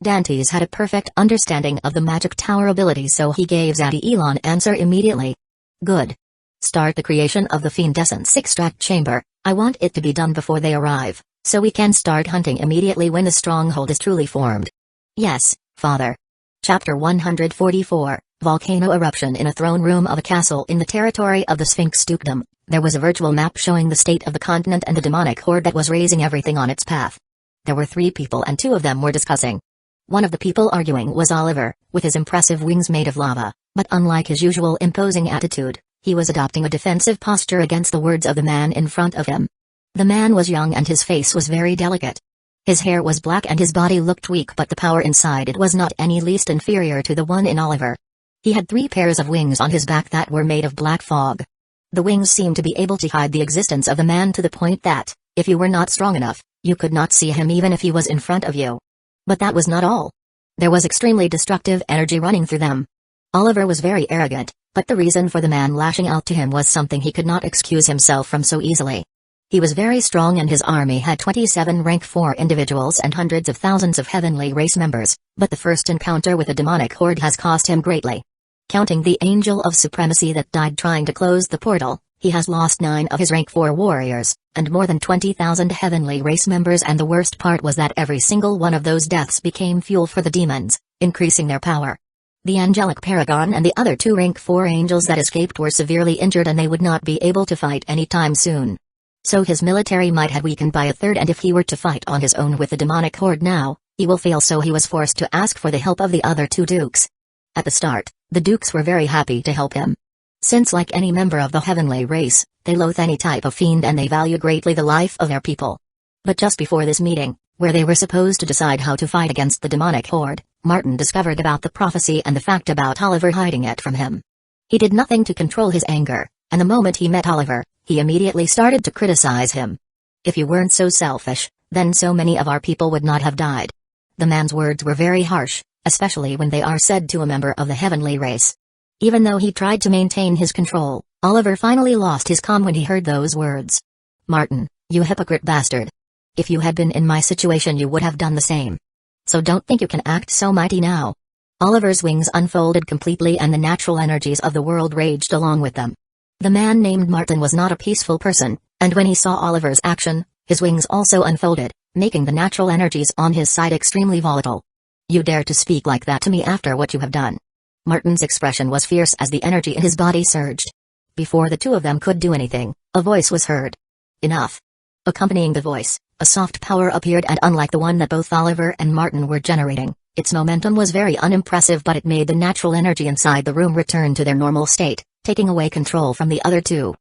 Speaker 1: Dantes had a perfect understanding of the magic tower ability so he gave Zadiel an answer immediately. Good. Start the creation of the Fiendessence extract chamber, I want it to be done before they arrive, so we can start hunting immediately when the stronghold is truly formed. Yes, Father. Chapter 144, Volcano Eruption. In a throne room of a castle in the territory of the Sphinx Dukedom, there was a virtual map showing the state of the continent and the demonic horde that was raising everything on its path. There were 3 people and 2 of them were discussing. One of the people arguing was Oliver, with his impressive wings made of lava, but unlike his usual imposing attitude, he was adopting a defensive posture against the words of the man in front of him. The man was young and his face was very delicate. His hair was black and his body looked weak, but the power inside it was not any least inferior to the one in Oliver. He had 3 pairs of wings on his back that were made of black fog. The wings seemed to be able to hide the existence of the man to the point that, if you were not strong enough, you could not see him even if he was in front of you. But that was not all. There was extremely destructive energy running through them. Oliver was very arrogant, but the reason for the man lashing out to him was something he could not excuse himself from so easily. He was very strong and his army had 27 rank 4 individuals and hundreds of thousands of heavenly race members, but the first encounter with a demonic horde has cost him greatly. Counting the Angel of Supremacy that died trying to close the portal, he has lost 9 of his rank 4 warriors, and more than 20,000 heavenly race members, and the worst part was that every single one of those deaths became fuel for the demons, increasing their power. The Angelic Paragon and the other 2 rank 4 angels that escaped were severely injured and they would not be able to fight anytime soon. So his military might had weakened by a third, and if he were to fight on his own with the demonic horde now, he will fail, so he was forced to ask for the help of the other 2 dukes. At the start, the dukes were very happy to help him. Since like any member of the heavenly race, they loathe any type of fiend and they value greatly the life of their people. But just before this meeting, where they were supposed to decide how to fight against the demonic horde, Martin discovered about the prophecy and the fact about Oliver hiding it from him. He did nothing to control his anger, and the moment he met Oliver, he immediately started to criticize him. If you weren't so selfish, then so many of our people would not have died. The man's words were very harsh, especially when they are said to a member of the heavenly race. Even though he tried to maintain his control, Oliver finally lost his calm when he heard those words. Martin, you hypocrite bastard. If you had been in my situation you would have done the same. So don't think you can act so mighty now. Oliver's wings unfolded completely and the natural energies of the world raged along with them. The man named Martin was not a peaceful person, and when he saw Oliver's action, his wings also unfolded, making the natural energies on his side extremely volatile. You dare to speak like that to me after what you have done? Martin's expression was fierce as the energy in his body surged. Before the 2 of them could do anything, a voice was heard. Enough. Accompanying the voice, a soft power appeared, and unlike the one that both Oliver and Martin were generating, its momentum was very unimpressive, but it made the natural energy inside the room return to their normal state, taking away control from the other 2.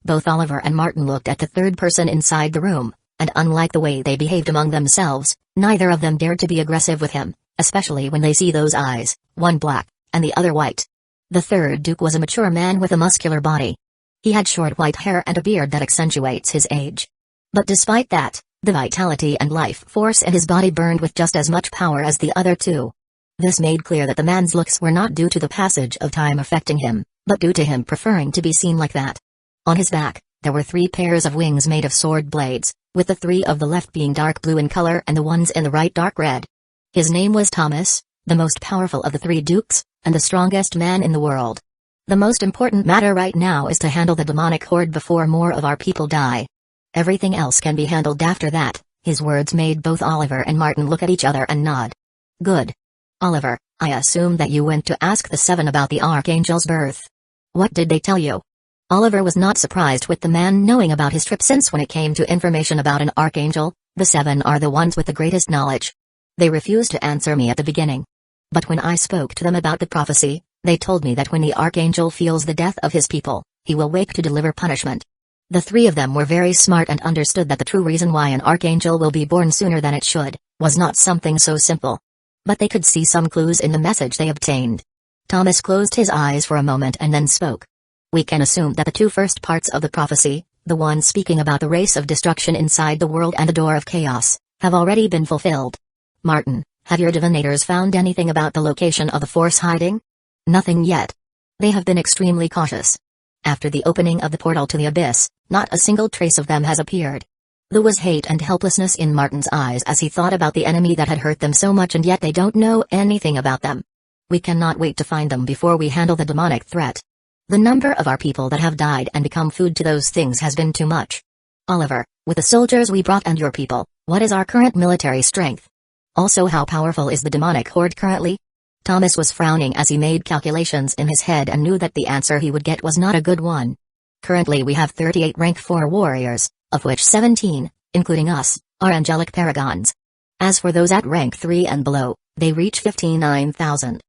Speaker 1: Both Oliver and Martin looked at the third person inside the room, and unlike the way they behaved among themselves, neither of them dared to be aggressive with him, especially when they see those eyes, one black, and the other white. The third Duke was a mature man with a muscular body. He had short white hair and a beard that accentuates his age. But despite that, The vitality and life force in his body burned with just as much power as the other two. This made clear that the man's looks were not due to the passage of time affecting him, but due to him preferring to be seen like that. On his back, there were 3 pairs of wings made of sword blades, with the 3 of the left being dark blue in color and the ones in the right dark red. His name was Thomas, the most powerful of the 3 dukes, and the strongest man in the world. The most important matter right now is to handle the demonic horde before more of our people die. Everything else can be handled after that. His words made both Oliver and Martin look at each other and nod. Good. Oliver, I assume that you went to ask the 7 about the Archangel's birth. What did they tell you? Oliver was not surprised with the man knowing about his trip, since when it came to information about an Archangel, the 7 are the ones with the greatest knowledge. They refused to answer me at the beginning. But when I spoke to them about the prophecy, they told me that when the Archangel feels the death of his people, he will wake to deliver punishment. The 3 of them were very smart and understood that the true reason why an Archangel will be born sooner than it should, was not something so simple. But they could see some clues in the message they obtained. Thomas closed his eyes for a moment and then spoke. We can assume that the 2 first parts of the prophecy, the one speaking about the race of destruction inside the world and the door of chaos, have already been fulfilled. Martin, have your divinators found anything about the location of the force hiding? Nothing yet. They have been extremely cautious. After the opening of the portal to the abyss, not a single trace of them has appeared. There was hate and helplessness in Martin's eyes as he thought about the enemy that had hurt them so much, and yet they don't know anything about them. We cannot wait to find them before we handle the demonic threat. The number of our people that have died and become food to those things has been too much. Oliver, with the soldiers we brought and your people, what is our current military strength? Also, how powerful is the demonic horde currently? Thomas was frowning as he made calculations in his head and knew that the answer he would get was not a good one. Currently we have 38 rank 4 warriors, of which 17, including us, are angelic paragons. As for those at rank 3 and below, they reach 59,000.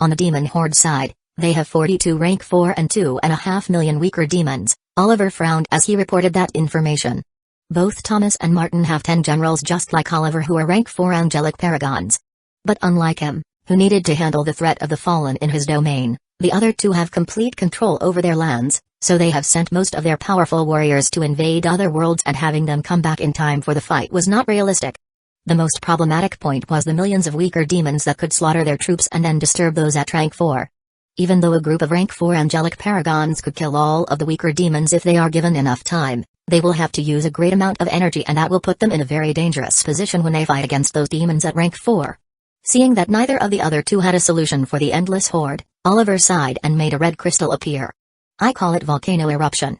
Speaker 1: On the demon horde side, they have 42 rank 4 and 2.5 million weaker demons. Oliver frowned as he reported that information. Both Thomas and Martin have 10 generals just like Oliver who are rank 4 angelic paragons. But unlike him, who needed to handle the threat of the fallen in his domain, the other 2 have complete control over their lands, so they have sent most of their powerful warriors to invade other worlds, and having them come back in time for the fight was not realistic. The most problematic point was the millions of weaker demons that could slaughter their troops and then disturb those at rank 4. Even though a group of rank 4 angelic paragons could kill all of the weaker demons if they are given enough time, they will have to use a great amount of energy, and that will put them in a very dangerous position when they fight against those demons at rank 4. Seeing that neither of the other 2 had a solution for the endless horde, Oliver sighed and made a red crystal appear. I call it volcano eruption.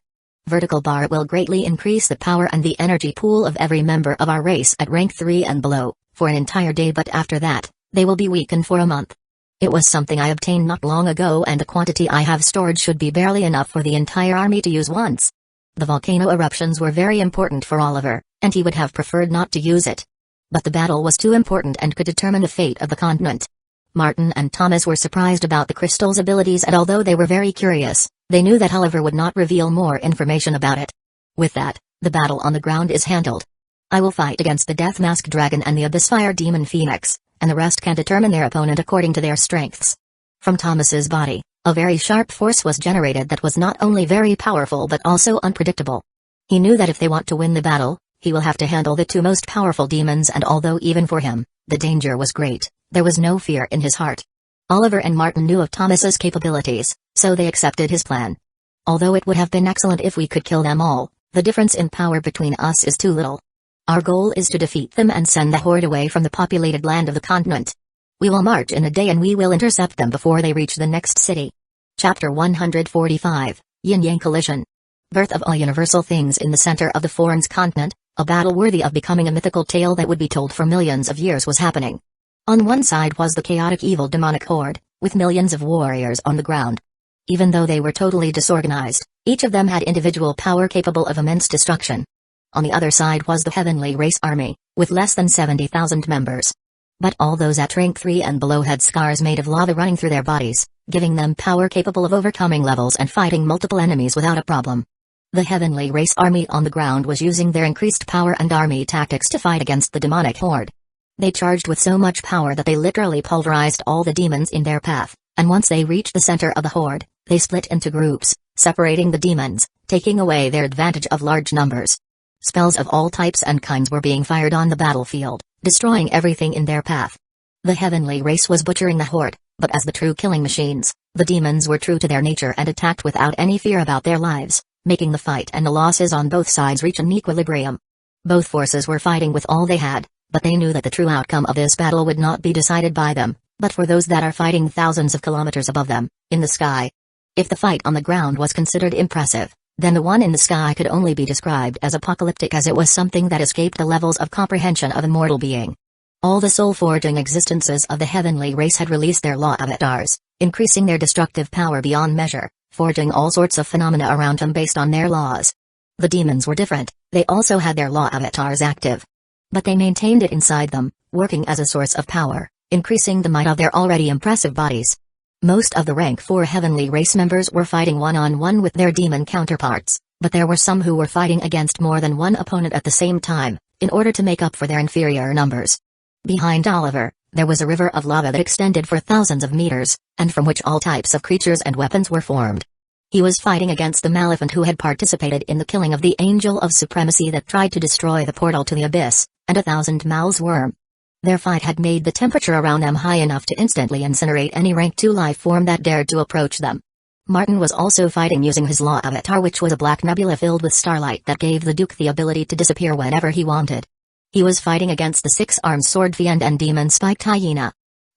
Speaker 1: Vertical bar will greatly increase the power and the energy pool of every member of our race at rank 3 and below, for an entire day, but after that, they will be weakened for a month. It was something I obtained not long ago, and the quantity I have stored should be barely enough for the entire army to use once. The volcano eruptions were very important for Oliver, and he would have preferred not to use it. But the battle was too important and could determine the fate of the continent. Martin and Thomas were surprised about the crystal's abilities, and although they were very curious, they knew that Oliver would not reveal more information about it. With that, the battle on the ground is handled. I will fight against the Death Mask Dragon and the Abyss Fire Demon Phoenix, and the rest can determine their opponent according to their strengths. From Thomas's body, a very sharp force was generated that was not only very powerful but also unpredictable. He knew that if they want to win the battle, he will have to handle the 2 most powerful demons, and although even for him, the danger was great, there was no fear in his heart. Oliver and Martin knew of Thomas's capabilities, so they accepted his plan. Although it would have been excellent if we could kill them all, the difference in power between us is too little. Our goal is to defeat them and send the horde away from the populated land of the continent. We will march in a day and we will intercept them before they reach the next city. Chapter 145, Yin-Yang Collision. Birth of all universal things in the center of the foreign continent, a battle worthy of becoming a mythical tale that would be told for millions of years was happening. On one side was the chaotic evil demonic horde, with millions of warriors on the ground. Even though they were totally disorganized, each of them had individual power capable of immense destruction. On the other side was the heavenly race army, with less than 70,000 members. But all those at rank 3 and below had scars made of lava running through their bodies, giving them power capable of overcoming levels and fighting multiple enemies without a problem. The heavenly race army on the ground was using their increased power and army tactics to fight against the demonic horde. They charged with so much power that they literally pulverized all the demons in their path, and once they reached the center of the horde, they split into groups, separating the demons, taking away their advantage of large numbers. Spells of all types and kinds were being fired on the battlefield, destroying everything in their path. The heavenly race was butchering the horde, but as the true killing machines, the demons were true to their nature and attacked without any fear about their lives, making the fight and the losses on both sides reach an equilibrium. Both forces were fighting with all they had, but they knew that the true outcome of this battle would not be decided by them, but for those that are fighting thousands of kilometers above them, in the sky. If the fight on the ground was considered impressive, then the one in the sky could only be described as apocalyptic, as it was something that escaped the levels of comprehension of a mortal being. All the soul-forging existences of the heavenly race had released their law avatars, increasing their destructive power beyond measure, forging all sorts of phenomena around them based on their laws. The demons were different, they also had their law avatars active. But they maintained it inside them, working as a source of power, increasing the might of their already impressive bodies. Most of the rank 4 heavenly race members were fighting one-on-one with their demon counterparts, but there were some who were fighting against more than one opponent at the same time, in order to make up for their inferior numbers. Behind Oliver, there was a river of lava that extended for thousands of meters, and from which all types of creatures and weapons were formed. He was fighting against the Maleficent who had participated in the killing of the Angel of Supremacy that tried to destroy the portal to the Abyss, and a 1,000-mouths worm. Their fight had made the temperature around them high enough to instantly incinerate any rank 2 life form that dared to approach them. Martin was also fighting using his law avatar, which was a black nebula filled with starlight that gave the Duke the ability to disappear whenever he wanted. He was fighting against the 6-armed sword fiend and demon spiked hyena.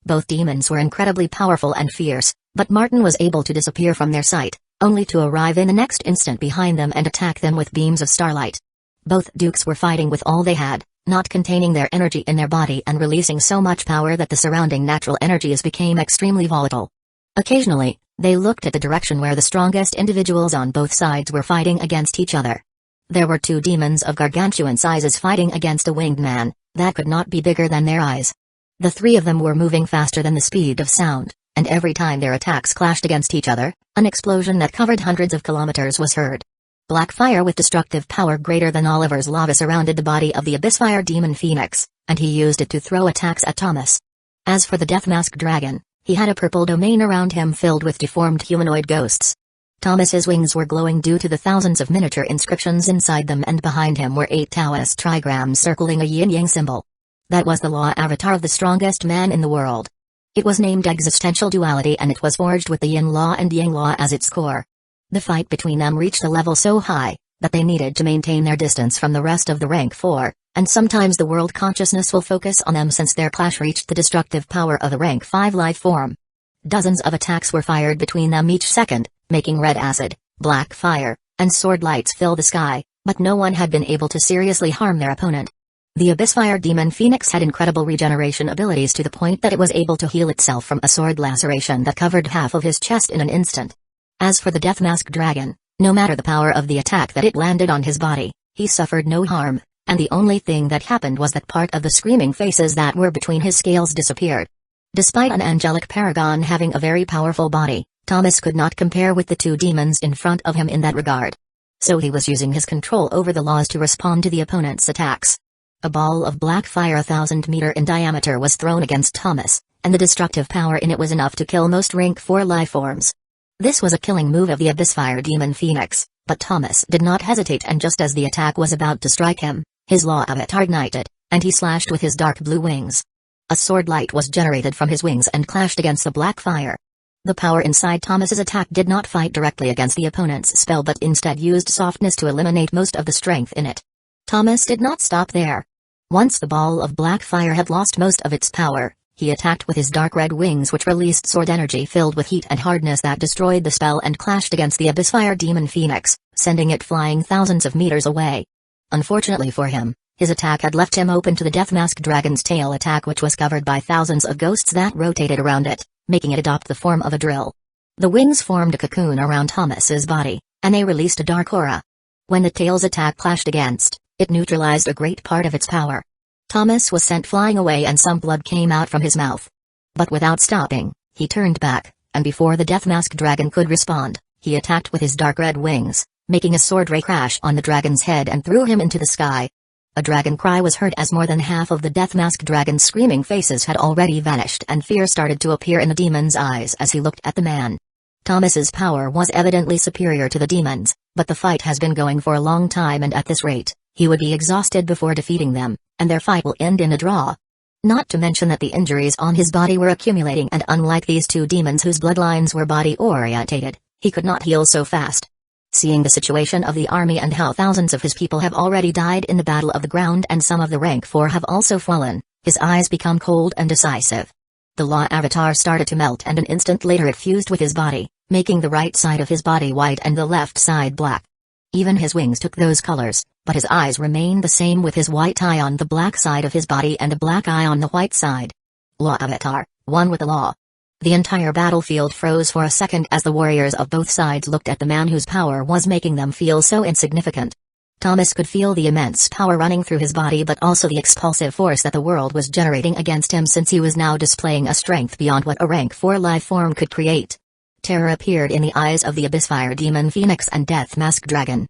Speaker 1: Both demons were incredibly powerful and fierce, but Martin was able to disappear from their sight, only to arrive in the next instant behind them and attack them with beams of starlight. Both dukes were fighting with all they had, not containing their energy in their body and releasing so much power that the surrounding natural energies became extremely volatile. Occasionally, they looked at the direction where the strongest individuals on both sides were fighting against each other. There were 2 demons of gargantuan sizes fighting against a winged man that could not be bigger than their eyes. The 3 of them were moving faster than the speed of sound, and every time their attacks clashed against each other, an explosion that covered hundreds of kilometers was heard. Black fire with destructive power greater than Oliver's lava surrounded the body of the Abyssfire demon Phoenix, and he used it to throw attacks at Thomas. As for the Death Mask Dragon, he had a purple domain around him filled with deformed humanoid ghosts. Thomas's wings were glowing due to the thousands of miniature inscriptions inside them, and behind him were 8 Taoist trigrams circling a yin-yang symbol. That was the law avatar of the strongest man in the world. It was named Existential Duality, and it was forged with the yin law and yang law as its core. The fight between them reached a level so high that they needed to maintain their distance from the rest of the rank 4, and sometimes the world consciousness will focus on them since their clash reached the destructive power of the rank 5 life form. Dozens of attacks were fired between them each second, making red acid, black fire, and sword lights fill the sky, but no one had been able to seriously harm their opponent. The Abyssfire demon Phoenix had incredible regeneration abilities to the point that it was able to heal itself from a sword laceration that covered half of his chest in an instant. As for the Death Mask Dragon, no matter the power of the attack that it landed on his body, he suffered no harm, and the only thing that happened was that part of the screaming faces that were between his scales disappeared. Despite an angelic paragon having a very powerful body, Thomas could not compare with the 2 demons in front of him in that regard. So he was using his control over the laws to respond to the opponent's attacks. A ball of black fire 1,000 meters in diameter was thrown against Thomas, and the destructive power in it was enough to kill most rank 4 life forms. This was a killing move of the Abyssfire demon Phoenix, but Thomas did not hesitate, and just as the attack was about to strike him, his law avatar ignited, and he slashed with his dark blue wings. A sword light was generated from his wings and clashed against the black fire. The power inside Thomas's attack did not fight directly against the opponent's spell, but instead used softness to eliminate most of the strength in it. Thomas did not stop there. Once the ball of black fire had lost most of its power, he attacked with his dark red wings, which released sword energy filled with heat and hardness that destroyed the spell and clashed against the Abyssfire demon Phoenix, sending it flying thousands of meters away. Unfortunately for him, his attack had left him open to the Death Mask Dragon's tail attack, which was covered by thousands of ghosts that rotated around it, making it adopt the form of a drill. The wings formed a cocoon around Thomas's body, and they released a dark aura. When the tail's attack clashed against, it neutralized a great part of its power. Thomas was sent flying away and some blood came out from his mouth. But without stopping, he turned back, and before the Death Mask Dragon could respond, he attacked with his dark red wings, making a sword ray crash on the dragon's head and threw him into the sky. A dragon cry was heard as more than half of the Death Mask Dragon's screaming faces had already vanished, and fear started to appear in the demon's eyes as he looked at the man. Thomas's power was evidently superior to the demon's, but the fight has been going for a long time, and at this rate, He would be exhausted before defeating them, and their fight will end in a draw. Not to mention that the injuries on his body were accumulating, and unlike these two demons whose bloodlines were body-orientated, he could not heal so fast. Seeing the situation of the army and how thousands of his people have already died in the battle of the ground and some of the rank 4 have also fallen, his eyes become cold and decisive. The Law Avatar started to melt, and an instant later it fused with his body, making the right side of his body white and the left side black. Even his wings took those colors, but his eyes remained the same, with his white eye on the black side of his body and a black eye on the white side. Law Avatar, one with the law. The entire battlefield froze for a second as the warriors of both sides looked at the man whose power was making them feel so insignificant. Thomas could feel the immense power running through his body, but also the expulsive force that the world was generating against him, since he was now displaying a strength beyond what a rank 4 life form could create. Terror appeared in the eyes of the Abyssfire Demon Phoenix and Death Mask Dragon.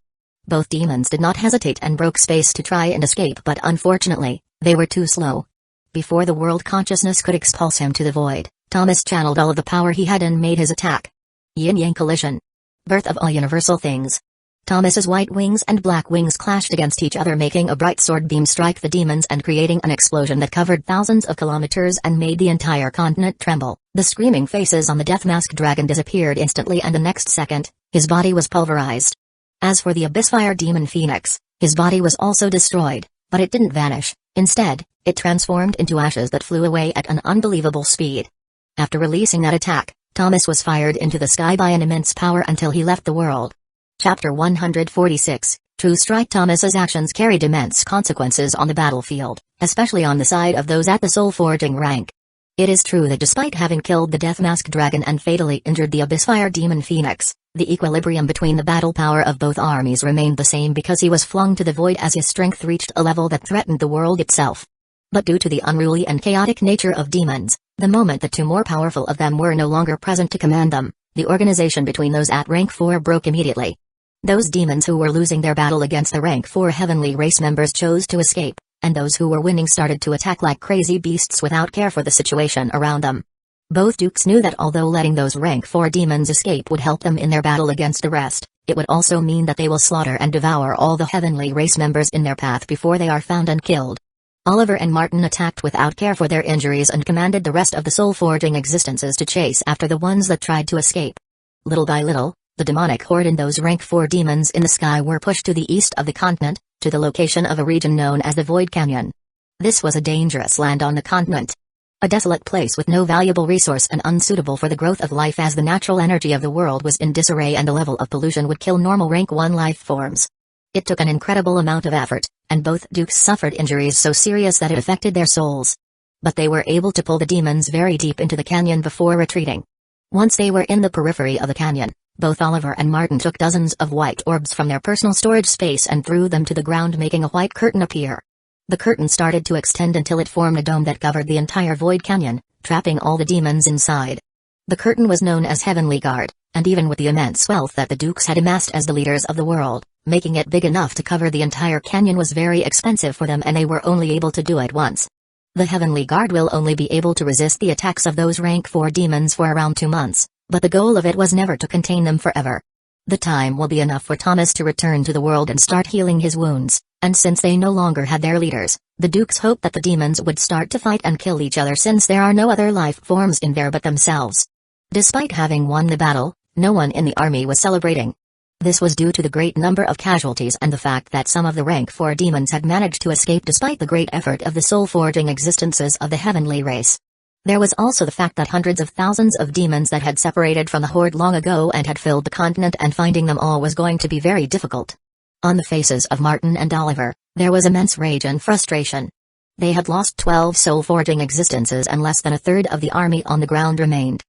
Speaker 1: Both demons did not hesitate and broke space to try and escape, but unfortunately, they were too slow. Before the world consciousness could expulse him to the void, Thomas channeled all of the power he had and made his attack. Yin-Yang Collision. Birth of all universal things. Thomas's white wings and black wings clashed against each other, making a bright sword beam strike the demons and creating an explosion that covered thousands of kilometers and made the entire continent tremble. The screaming faces on the Death Mask Dragon disappeared instantly, and the next second, his body was pulverized. As for the Abyssfire Demon Phoenix, his body was also destroyed, but it didn't vanish. Instead, it transformed into ashes that flew away at an unbelievable speed. After releasing that attack, Thomas was fired into the sky by an immense power until he left the world. Chapter 146, True Strike. Thomas's actions carried immense consequences on the battlefield, especially on the side of those at the soul-forging rank. It is true that despite having killed the Death Mask Dragon and fatally injured the Abyssfire Demon Phoenix, the equilibrium between the battle power of both armies remained the same, because he was flung to the void as his strength reached a level that threatened the world itself. But due to the unruly and chaotic nature of demons, the moment the two more powerful of them were no longer present to command them, the organization between those at rank 4 broke immediately. Those demons who were losing their battle against the rank 4 heavenly race members chose to escape, and those who were winning started to attack like crazy beasts without care for the situation around them. Both dukes knew that although letting those rank 4 demons escape would help them in their battle against the rest, it would also mean that they will slaughter and devour all the heavenly race members in their path before they are found and killed. Oliver and Martin attacked without care for their injuries and commanded the rest of the soul-forging existences to chase after the ones that tried to escape. Little by little, the demonic horde and those rank 4 demons in the sky were pushed to the east of the continent, to the location of a region known as the Void Canyon. This was a dangerous land on the continent. A desolate place with no valuable resource and unsuitable for the growth of life, as the natural energy of the world was in disarray and the level of pollution would kill normal rank 1 life forms. It took an incredible amount of effort, and both dukes suffered injuries so serious that it affected their souls. But they were able to pull the demons very deep into the canyon before retreating. Once they were in the periphery of the canyon, both Oliver and Martin took dozens of white orbs from their personal storage space and threw them to the ground, making a white curtain appear. The curtain started to extend until it formed a dome that covered the entire Void Canyon, trapping all the demons inside. The curtain was known as Heavenly Guard, and even with the immense wealth that the dukes had amassed as the leaders of the world, making it big enough to cover the entire canyon was very expensive for them, and they were only able to do it once. The Heavenly Guard will only be able to resist the attacks of those rank 4 demons for around 2 months, but the goal of it was never to contain them forever. The time will be enough for Thomas to return to the world and start healing his wounds, and since they no longer had their leaders, the dukes hoped that the demons would start to fight and kill each other, since there are no other life forms in there but themselves. Despite having won the battle, no one in the army was celebrating. This was due to the great number of casualties and the fact that some of the rank 4 demons had managed to escape despite the great effort of the soul-forging existences of the heavenly race. There was also the fact that hundreds of thousands of demons that had separated from the horde long ago and had filled the continent, and finding them all was going to be very difficult. On the faces of Martin and Oliver, there was immense rage and frustration. They had lost 12 soul-forging existences and less than a third of the army on the ground remained.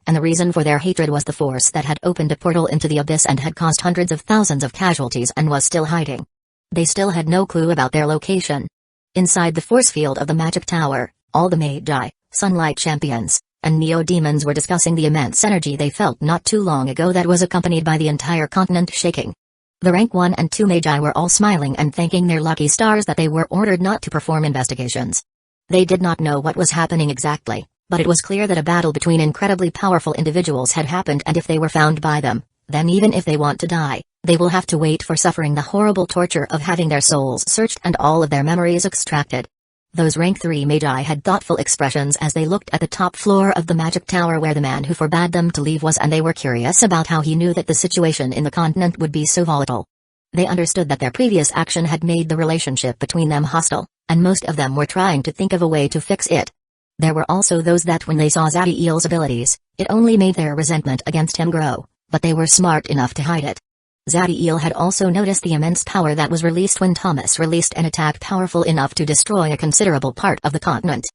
Speaker 1: And the reason for their hatred was the force that had opened a portal into the abyss and had caused hundreds of thousands of casualties and was still hiding. They still had no clue about their location. Inside the force field of the magic tower, all the Magi, Sunlight Champions, and Neo-Demons were discussing the immense energy they felt not too long ago that was accompanied by the entire continent shaking. The rank 1 and 2 Magi were all smiling and thanking their lucky stars that they were ordered not to perform investigations. They did not know what was happening exactly, but it was clear that a battle between incredibly powerful individuals had happened, and if they were found by them, Then even if they want to die, they will have to wait for suffering the horrible torture of having their souls searched and all of their memories extracted. Those rank 3 Magi had thoughtful expressions as they looked at the top floor of the magic tower where the man who forbade them to leave was, and they were curious about how he knew that the situation in the continent would be so volatile. They understood that their previous action had made the relationship between them hostile, and most of them were trying to think of a way to fix it. There were also those that when they saw Zadiel's abilities, it only made their resentment against him grow, but they were smart enough to hide it. Zadiel had also noticed the immense power that was released when Thomas released an attack powerful enough to destroy a considerable part of the continent.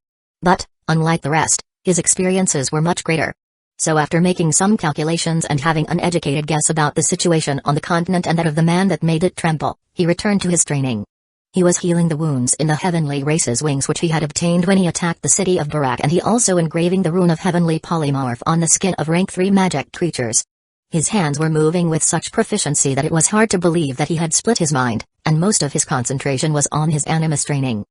Speaker 1: But, unlike the rest, his experiences were much greater. So after making some calculations and having an educated guess about the situation on the continent and that of the man that made it tremble, he returned to his training. He was healing the wounds in the heavenly race's wings which he had obtained when he attacked the city of Barak, and he also engraving the rune of heavenly polymorph on the skin of rank 3 magic creatures. His hands were moving with such proficiency that it was hard to believe that he had split his mind, and most of his concentration was on his animus training.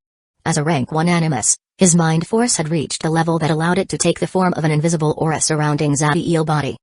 Speaker 1: As a rank 1 animus, his mind force had reached a level that allowed it to take the form of an invisible aura surrounding Zadiel's body.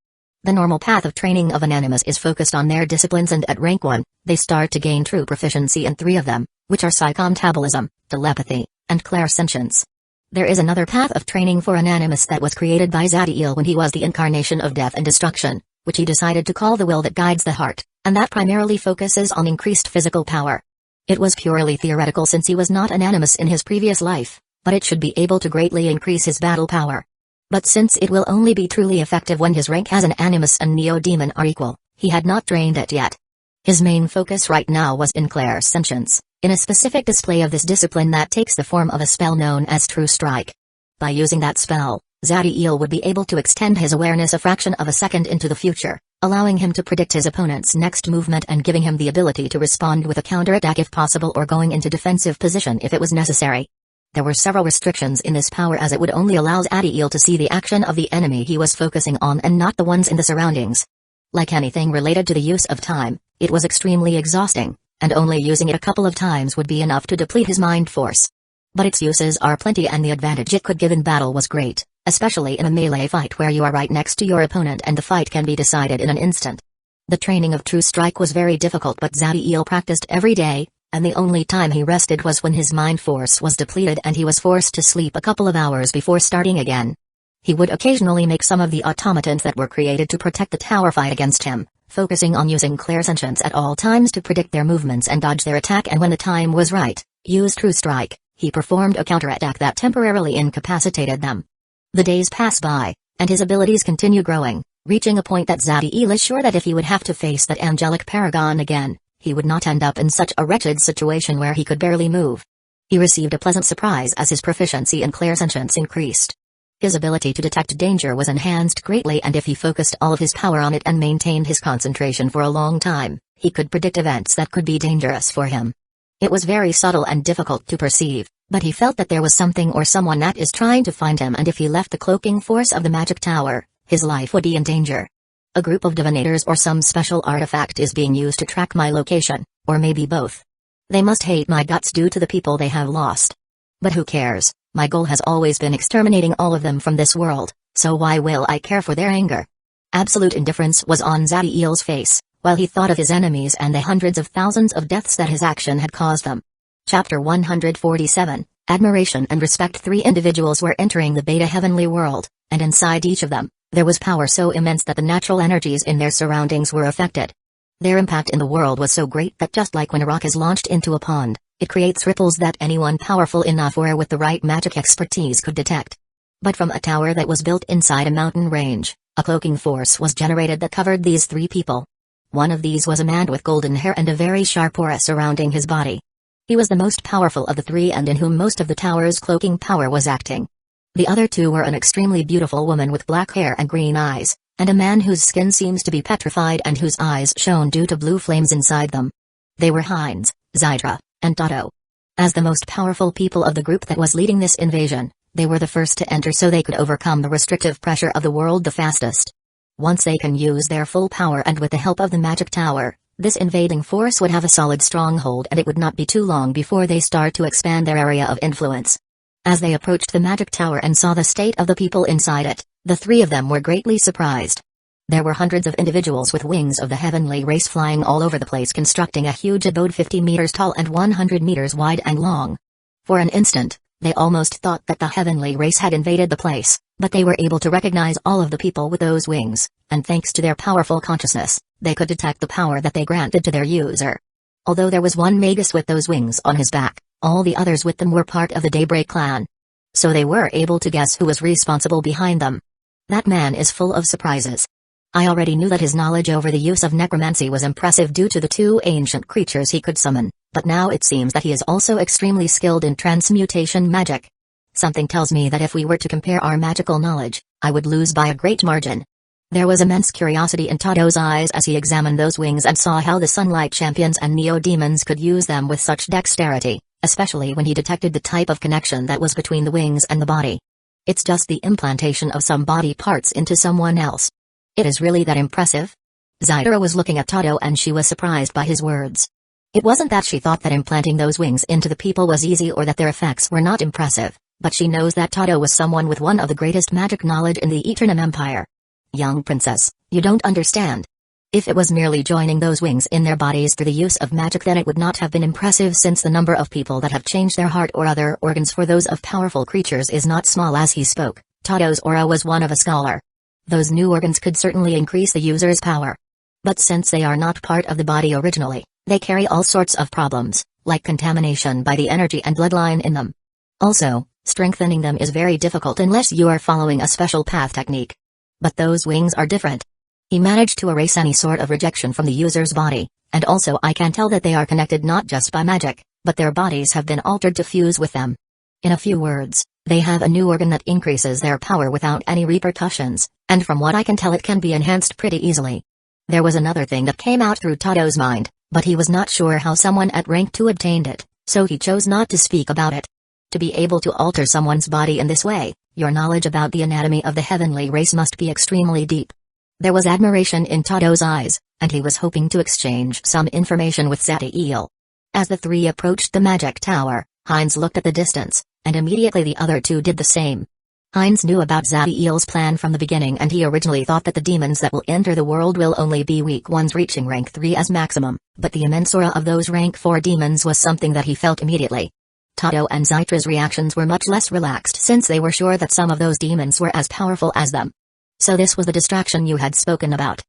Speaker 1: The normal path of training of an animus is focused on their disciplines, and at rank 1, they start to gain true proficiency in 3 of them, which are psychometabolism, telepathy, and clairsentience. There is another path of training for an animus that was created by Zadiel when he was the incarnation of death and destruction, which he decided to call the will that guides the heart, and that primarily focuses on increased physical power. It was purely theoretical since he was not an animus in his previous life, but it should be able to greatly increase his battle power. But since it will only be truly effective when his rank as an animus and neo-demon are equal, he had not trained it yet. His main focus right now was in clairsentience, in a specific display of this discipline that takes the form of a spell known as True Strike. By using that spell, Zadiel would be able to extend his awareness a fraction of a second into the future, allowing him to predict his opponent's next movement and giving him the ability to respond with a counterattack if possible or going into defensive position if it was necessary. There were several restrictions in this power as it would only allow Zadiel to see the action of the enemy he was focusing on and not the ones in the surroundings. Like anything related to the use of time, it was extremely exhausting, and only using it a couple of times would be enough to deplete his mind force. But its uses are plenty and the advantage it could give in battle was great, especially in a melee fight where you are right next to your opponent and the fight can be decided in an instant. The training of True Strike was very difficult, but Zadiel practiced every day, and the only time he rested was when his mind force was depleted and he was forced to sleep a couple of hours before starting again. He would occasionally make some of the automatons that were created to protect the tower fight against him, focusing on using clairsentience at all times to predict their movements and dodge their attack, and when the time was right, use True Strike. He performed a counterattack that temporarily incapacitated them. The days pass by, and his abilities continue growing, reaching a point that Zadiel is sure that if he would have to face that angelic paragon again, he would not end up in such a wretched situation where he could barely move. He received a pleasant surprise as his proficiency in clairsentience increased. His ability to detect danger was enhanced greatly, and if he focused all of his power on it and maintained his concentration for a long time, he could predict events that could be dangerous for him. It was very subtle and difficult to perceive, but he felt that there was something or someone that is trying to find him, and if he left the cloaking force of the magic tower, his life would be in danger. A group of divinators or some special artifact is being used to track my location, or maybe both. They must hate my guts due to the people they have lost. But who cares? My goal has always been exterminating all of them from this world, so why will I care for their anger? Absolute indifference was on Zadiel's face, while he thought of his enemies and the hundreds of thousands of deaths that his action had caused them. Chapter 147, Admiration and Respect. 3 individuals were entering the Beta Heavenly World, and inside each of them, there was power so immense that the natural energies in their surroundings were affected. Their impact in the world was so great that just like when a rock is launched into a pond, it creates ripples that anyone powerful enough or with the right magic expertise could detect. But from a tower that was built inside a mountain range, a cloaking force was generated that covered these 3 people. One of these was a man with golden hair and a very sharp aura surrounding his body. He was the most powerful of the 3 and in whom most of the tower's cloaking power was acting. The other 2 were an extremely beautiful woman with black hair and green eyes, and a man whose skin seems to be petrified and whose eyes shone due to blue flames inside them. They were Heinz, Zydra, and Toto. As the most powerful people of the group that was leading this invasion, they were the first to enter so they could overcome the restrictive pressure of the world the fastest. Once they can use their full power and with the help of the magic tower, this invading force would have a solid stronghold, and it would not be too long before they start to expand their area of influence. As they approached the magic tower and saw the state of the people inside it, the 3 of them were greatly surprised. There were hundreds of individuals with wings of the heavenly race flying all over the place, constructing a huge abode 50 meters tall and 100 meters wide and long. For an instant, they almost thought that the heavenly race had invaded the place, but they were able to recognize all of the people with those wings, and thanks to their powerful consciousness, they could detect the power that they granted to their user. Although there was one Magus with those wings on his back, all the others with them were part of the Daybreak clan. So they were able to guess who was responsible behind them. That man is full of surprises. I already knew that his knowledge over the use of necromancy was impressive due to the 2 ancient creatures he could summon, but now it seems that he is also extremely skilled in transmutation magic. Something tells me that if we were to compare our magical knowledge, I would lose by a great margin. There was immense curiosity in Tado's eyes as he examined those wings and saw how the Sunlight Champions and Neo-Demons could use them with such dexterity, especially when he detected the type of connection that was between the wings and the body. It's just the implantation of some body parts into someone else. It is really that impressive? Zaira was looking at Tado and she was surprised by his words. It wasn't that she thought that implanting those wings into the people was easy or that their effects were not impressive, but she knows that Tado was someone with one of the greatest magic knowledge in the Eternum Empire. Young princess, you don't understand. If it was merely joining those wings in their bodies through the use of magic, then it would not have been impressive, since the number of people that have changed their heart or other organs for those of powerful creatures is not small. As he spoke, Tado's aura was one of a scholar. Those new organs could certainly increase the user's power. But since they are not part of the body originally, they carry all sorts of problems, like contamination by the energy and bloodline in them. Also, strengthening them is very difficult unless you are following a special path technique. But those wings are different. He managed to erase any sort of rejection from the user's body, and also I can tell that they are connected not just by magic, but their bodies have been altered to fuse with them. In a few words, they have a new organ that increases their power without any repercussions, and from what I can tell it can be enhanced pretty easily. There was another thing that came out through Tado's mind, but he was not sure how someone at rank 2 obtained it, so he chose not to speak about it. To be able to alter someone's body in this way, your knowledge about the anatomy of the heavenly race must be extremely deep. There was admiration in Tado's eyes, and he was hoping to exchange some information with Zatiel. As the 3 approached the magic tower, Heinz looked at the distance, and immediately the other 2 did the same. Heinz knew about Zatiel's plan from the beginning, and he originally thought that the demons that will enter the world will only be weak ones reaching rank 3 as maximum, but the immense aura of those rank 4 demons was something that he felt immediately. Tado and Zytra's reactions were much less relaxed, since they were sure that some of those demons were as powerful as them. So this was the distraction you had spoken about.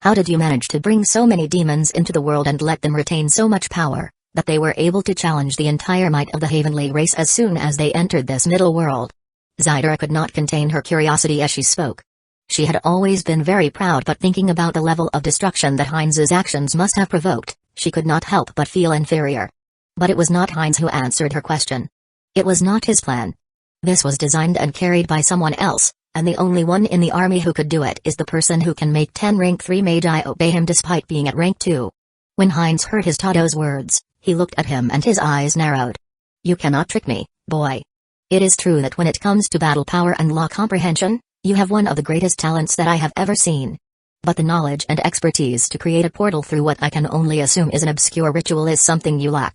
Speaker 1: How did you manage to bring so many demons into the world and let them retain so much power, that they were able to challenge the entire might of the heavenly race as soon as they entered this middle world? Zytra could not contain her curiosity as she spoke. She had always been very proud, but thinking about the level of destruction that Heinz's actions must have provoked, she could not help but feel inferior. But it was not Heinz who answered her question. It was not his plan. This was designed and carried by someone else, and the only one in the army who could do it is the person who can make 10 rank 3 Magi obey him despite being at rank 2. When Heinz heard his Tado's words, he looked at him and his eyes narrowed. You cannot trick me, boy. It is true that when it comes to battle power and law comprehension, you have one of the greatest talents that I have ever seen. But the knowledge and expertise to create a portal through what I can only assume is an obscure ritual is something you lack.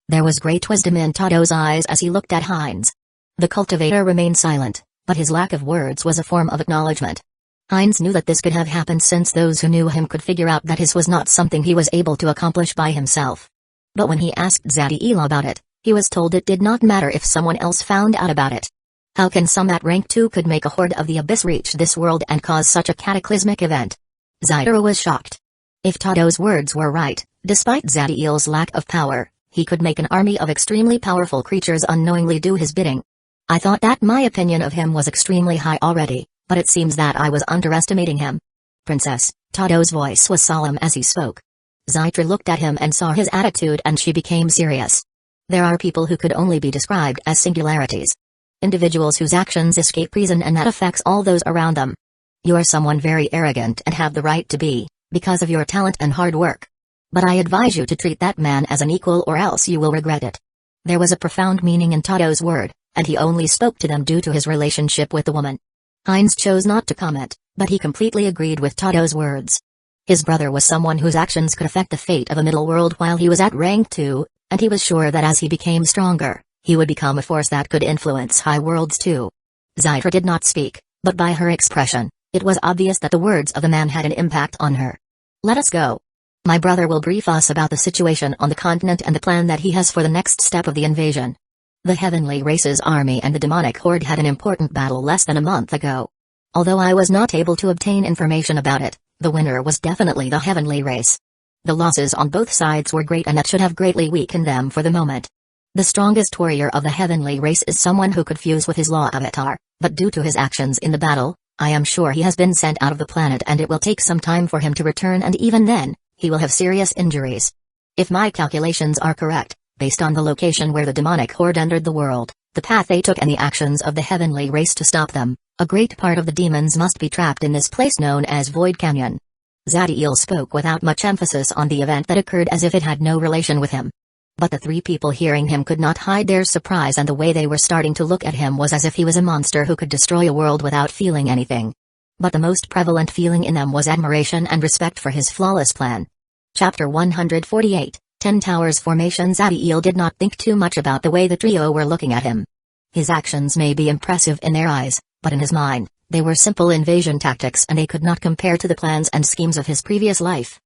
Speaker 1: There was great wisdom in Tado's eyes as he looked at Heinz. The cultivator remained silent, but his lack of words was a form of acknowledgement. Heinz knew that this could have happened since those who knew him could figure out that his was not something he was able to accomplish by himself. But when he asked Zatiel about it, he was told it did not matter if someone else found out about it. How can some at rank 2 could make a horde of the Abyss reach this world and cause such a cataclysmic event? Zytra was shocked. If Tado's words were right, despite Zatiel's lack of power, he could make an army of extremely powerful creatures unknowingly do his bidding. I thought that my opinion of him was extremely high already, but it seems that I was underestimating him. Princess, Tado's voice was solemn as he spoke. Zytra looked at him and saw his attitude, and she became serious. There are people who could only be described as singularities. Individuals whose actions escape reason, and that affects all those around them. You are someone very arrogant and have the right to be, because of your talent and hard work. But I advise you to treat that man as an equal, or else you will regret it. There was a profound meaning in Tado's word, and he only spoke to them due to his relationship with the woman. Heinz chose not to comment, but he completely agreed with Tado's words. His brother was someone whose actions could affect the fate of a middle world while he was at rank 2, and he was sure that as he became stronger, he would become a force that could influence high worlds too. Zytra did not speak, but by her expression, It was obvious that the words of the man had an impact on her. Let us go. My brother will brief us about the situation on the continent and the plan that he has for the next step of the invasion. The Heavenly Race's army and the demonic horde had an important battle less than a month ago. Although I was not able to obtain information about it, the winner was definitely the Heavenly Race. The losses on both sides were great and that should have greatly weakened them for the moment. The strongest warrior of the Heavenly Race is someone who could fuse with his law avatar, but due to his actions in the battle, I am sure he has been sent out of the planet and it will take some time for him to return, and even then, he will have serious injuries. If my calculations are correct, based on the location where the demonic horde entered the world, the path they took and the actions of the Heavenly Race to stop them, a great part of the demons must be trapped in this place known as Void Canyon. Zadiel spoke without much emphasis on the event that occurred as if it had no relation with him. But the three people hearing him could not hide their surprise, and the way they were starting to look at him was as if he was a monster who could destroy a world without feeling anything. But the most prevalent feeling in them was admiration and respect for his flawless plan. Chapter 148, 10 Towers Formation. Zadiel did not think too much about the way the trio were looking at him. His actions may be impressive in their eyes, but in his mind, they were simple invasion tactics and they could not compare to the plans and schemes of his previous life.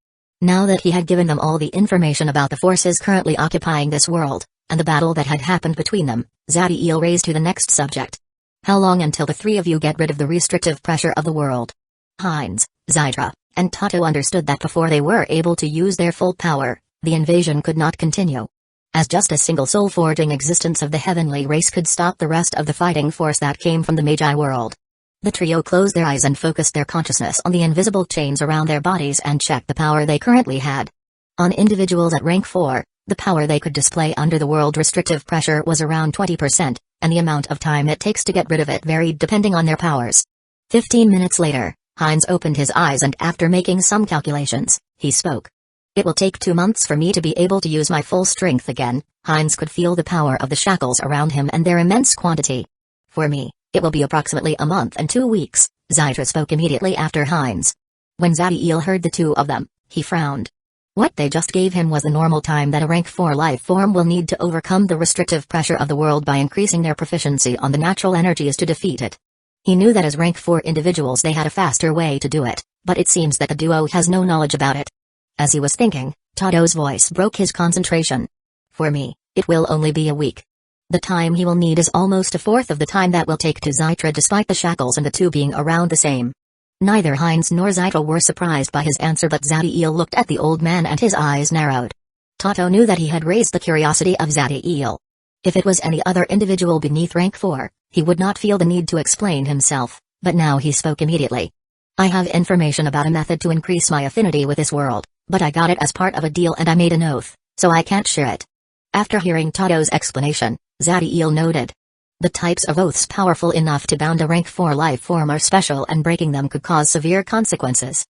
Speaker 1: Now that he had given them all the information about the forces currently occupying this world, and the battle that had happened between them, Zadiel raised to the next subject. How long until the three of you get rid of the restrictive pressure of the world? Heinz, Zytra, and Tato understood that before they were able to use their full power, the invasion could not continue. As just a single soul-forging existence of the Heavenly Race could stop the rest of the fighting force that came from the Magi world. The trio closed their eyes and focused their consciousness on the invisible chains around their bodies and checked the power they currently had. On individuals at rank 4, the power they could display under the world restrictive pressure was around 20%, and the amount of time it takes to get rid of it varied depending on their powers. 15 minutes later, Heinz opened his eyes and after making some calculations, he spoke. It will take 2 months for me to be able to use my full strength again. Heinz could feel the power of the shackles around him and their immense quantity. For me, it will be approximately a month and 2 weeks, Zytra spoke immediately after Heinz. When Zadiel heard the two of them, he frowned. What they just gave him was the normal time that a rank 4 life form will need to overcome the restrictive pressure of the world by increasing their proficiency on the natural energies to defeat it. He knew that as rank 4 individuals they had a faster way to do it, but it seems that the duo has no knowledge about it. As he was thinking, Tato's voice broke his concentration. For me, it will only be a week. The time he will need is almost a fourth of the time that will take to Zytra despite the shackles and the two being around the same. Neither Heinz nor Zytra were surprised by his answer, but Zadiel looked at the old man and his eyes narrowed. Tato knew that he had raised the curiosity of Zadiel. If it was any other individual beneath rank 4, he would not feel the need to explain himself, but now he spoke immediately. I have information about a method to increase my affinity with this world, but I got it as part of a deal and I made an oath, so I can't share it. After hearing Tato's explanation, Zadiel noted. The types of oaths powerful enough to bound a rank 4 life form are special and breaking them could cause severe consequences.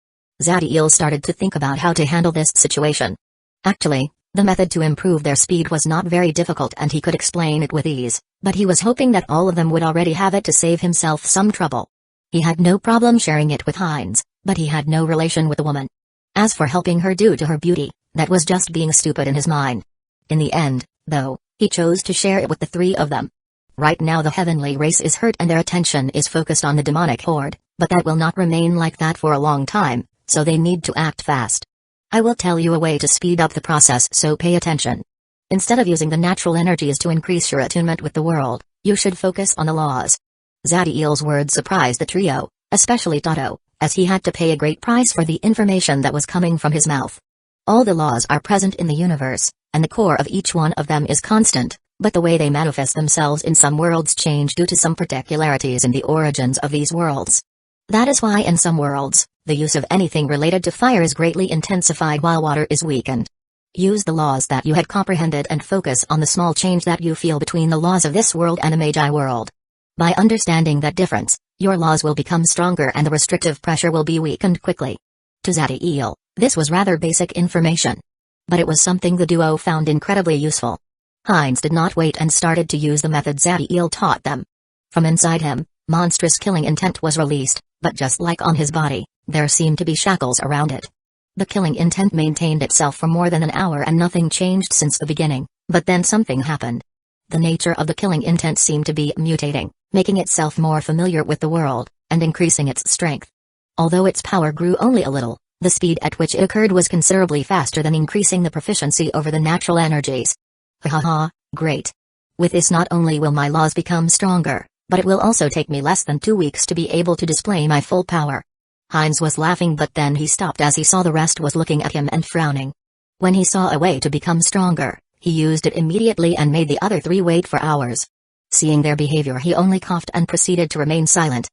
Speaker 1: Zadiel started to think about how to handle this situation. Actually, the method to improve their speed was not very difficult and he could explain it with ease, but he was hoping that all of them would already have it to save himself some trouble. He had no problem sharing it with Heinz, but he had no relation with the woman. As for helping her due to her beauty, that was just being stupid in his mind. In the end, though, he chose to share it with the three of them. Right now the Heavenly Race is hurt and their attention is focused on the demonic horde, but that will not remain like that for a long time, so they need to act fast. I will tell you a way to speed up the process, so pay attention. Instead of using the natural energies to increase your attunement with the world, you should focus on the laws. Zadiel's words surprised the trio, especially Tato, as he had to pay a great price for the information that was coming from his mouth. All the laws are present in the universe, and the core of each one of them is constant, but the way they manifest themselves in some worlds change due to some particularities in the origins of these worlds. That is why in some worlds, the use of anything related to fire is greatly intensified while water is weakened. Use the laws that you had comprehended and focus on the small change that you feel between the laws of this world and a Magi world. By understanding that difference, your laws will become stronger and the restrictive pressure will be weakened quickly. To Zadiel, this was rather basic information. But it was something the duo found incredibly useful. Heinz did not wait and started to use the method Zadiel taught them. From inside him, monstrous killing intent was released, but just like on his body, there seemed to be shackles around it. The killing intent maintained itself for more than an hour and nothing changed since the beginning, but then something happened. The nature of the killing intent seemed to be mutating, making itself more familiar with the world, and increasing its strength. Although its power grew only a little, the speed at which it occurred was considerably faster than increasing the proficiency over the natural energies. Haha, great. With this not only will my laws become stronger, but it will also take me less than 2 weeks to be able to display my full power. Heinz was laughing, but then he stopped as he saw the rest was looking at him and frowning. When he saw a way to become stronger, he used it immediately and made the other 3 wait for hours. Seeing their behavior, he only coughed and proceeded to remain silent.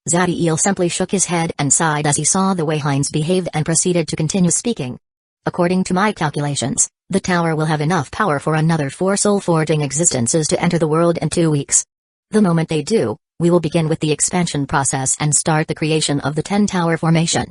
Speaker 1: Zadiel simply shook his head and sighed as he saw the way Heinz behaved and proceeded to continue speaking. According to my calculations, the tower will have enough power for another 4 soul-forging existences to enter the world in 2 weeks. The moment they do, we will begin with the expansion process and start the creation of the 10-tower formation.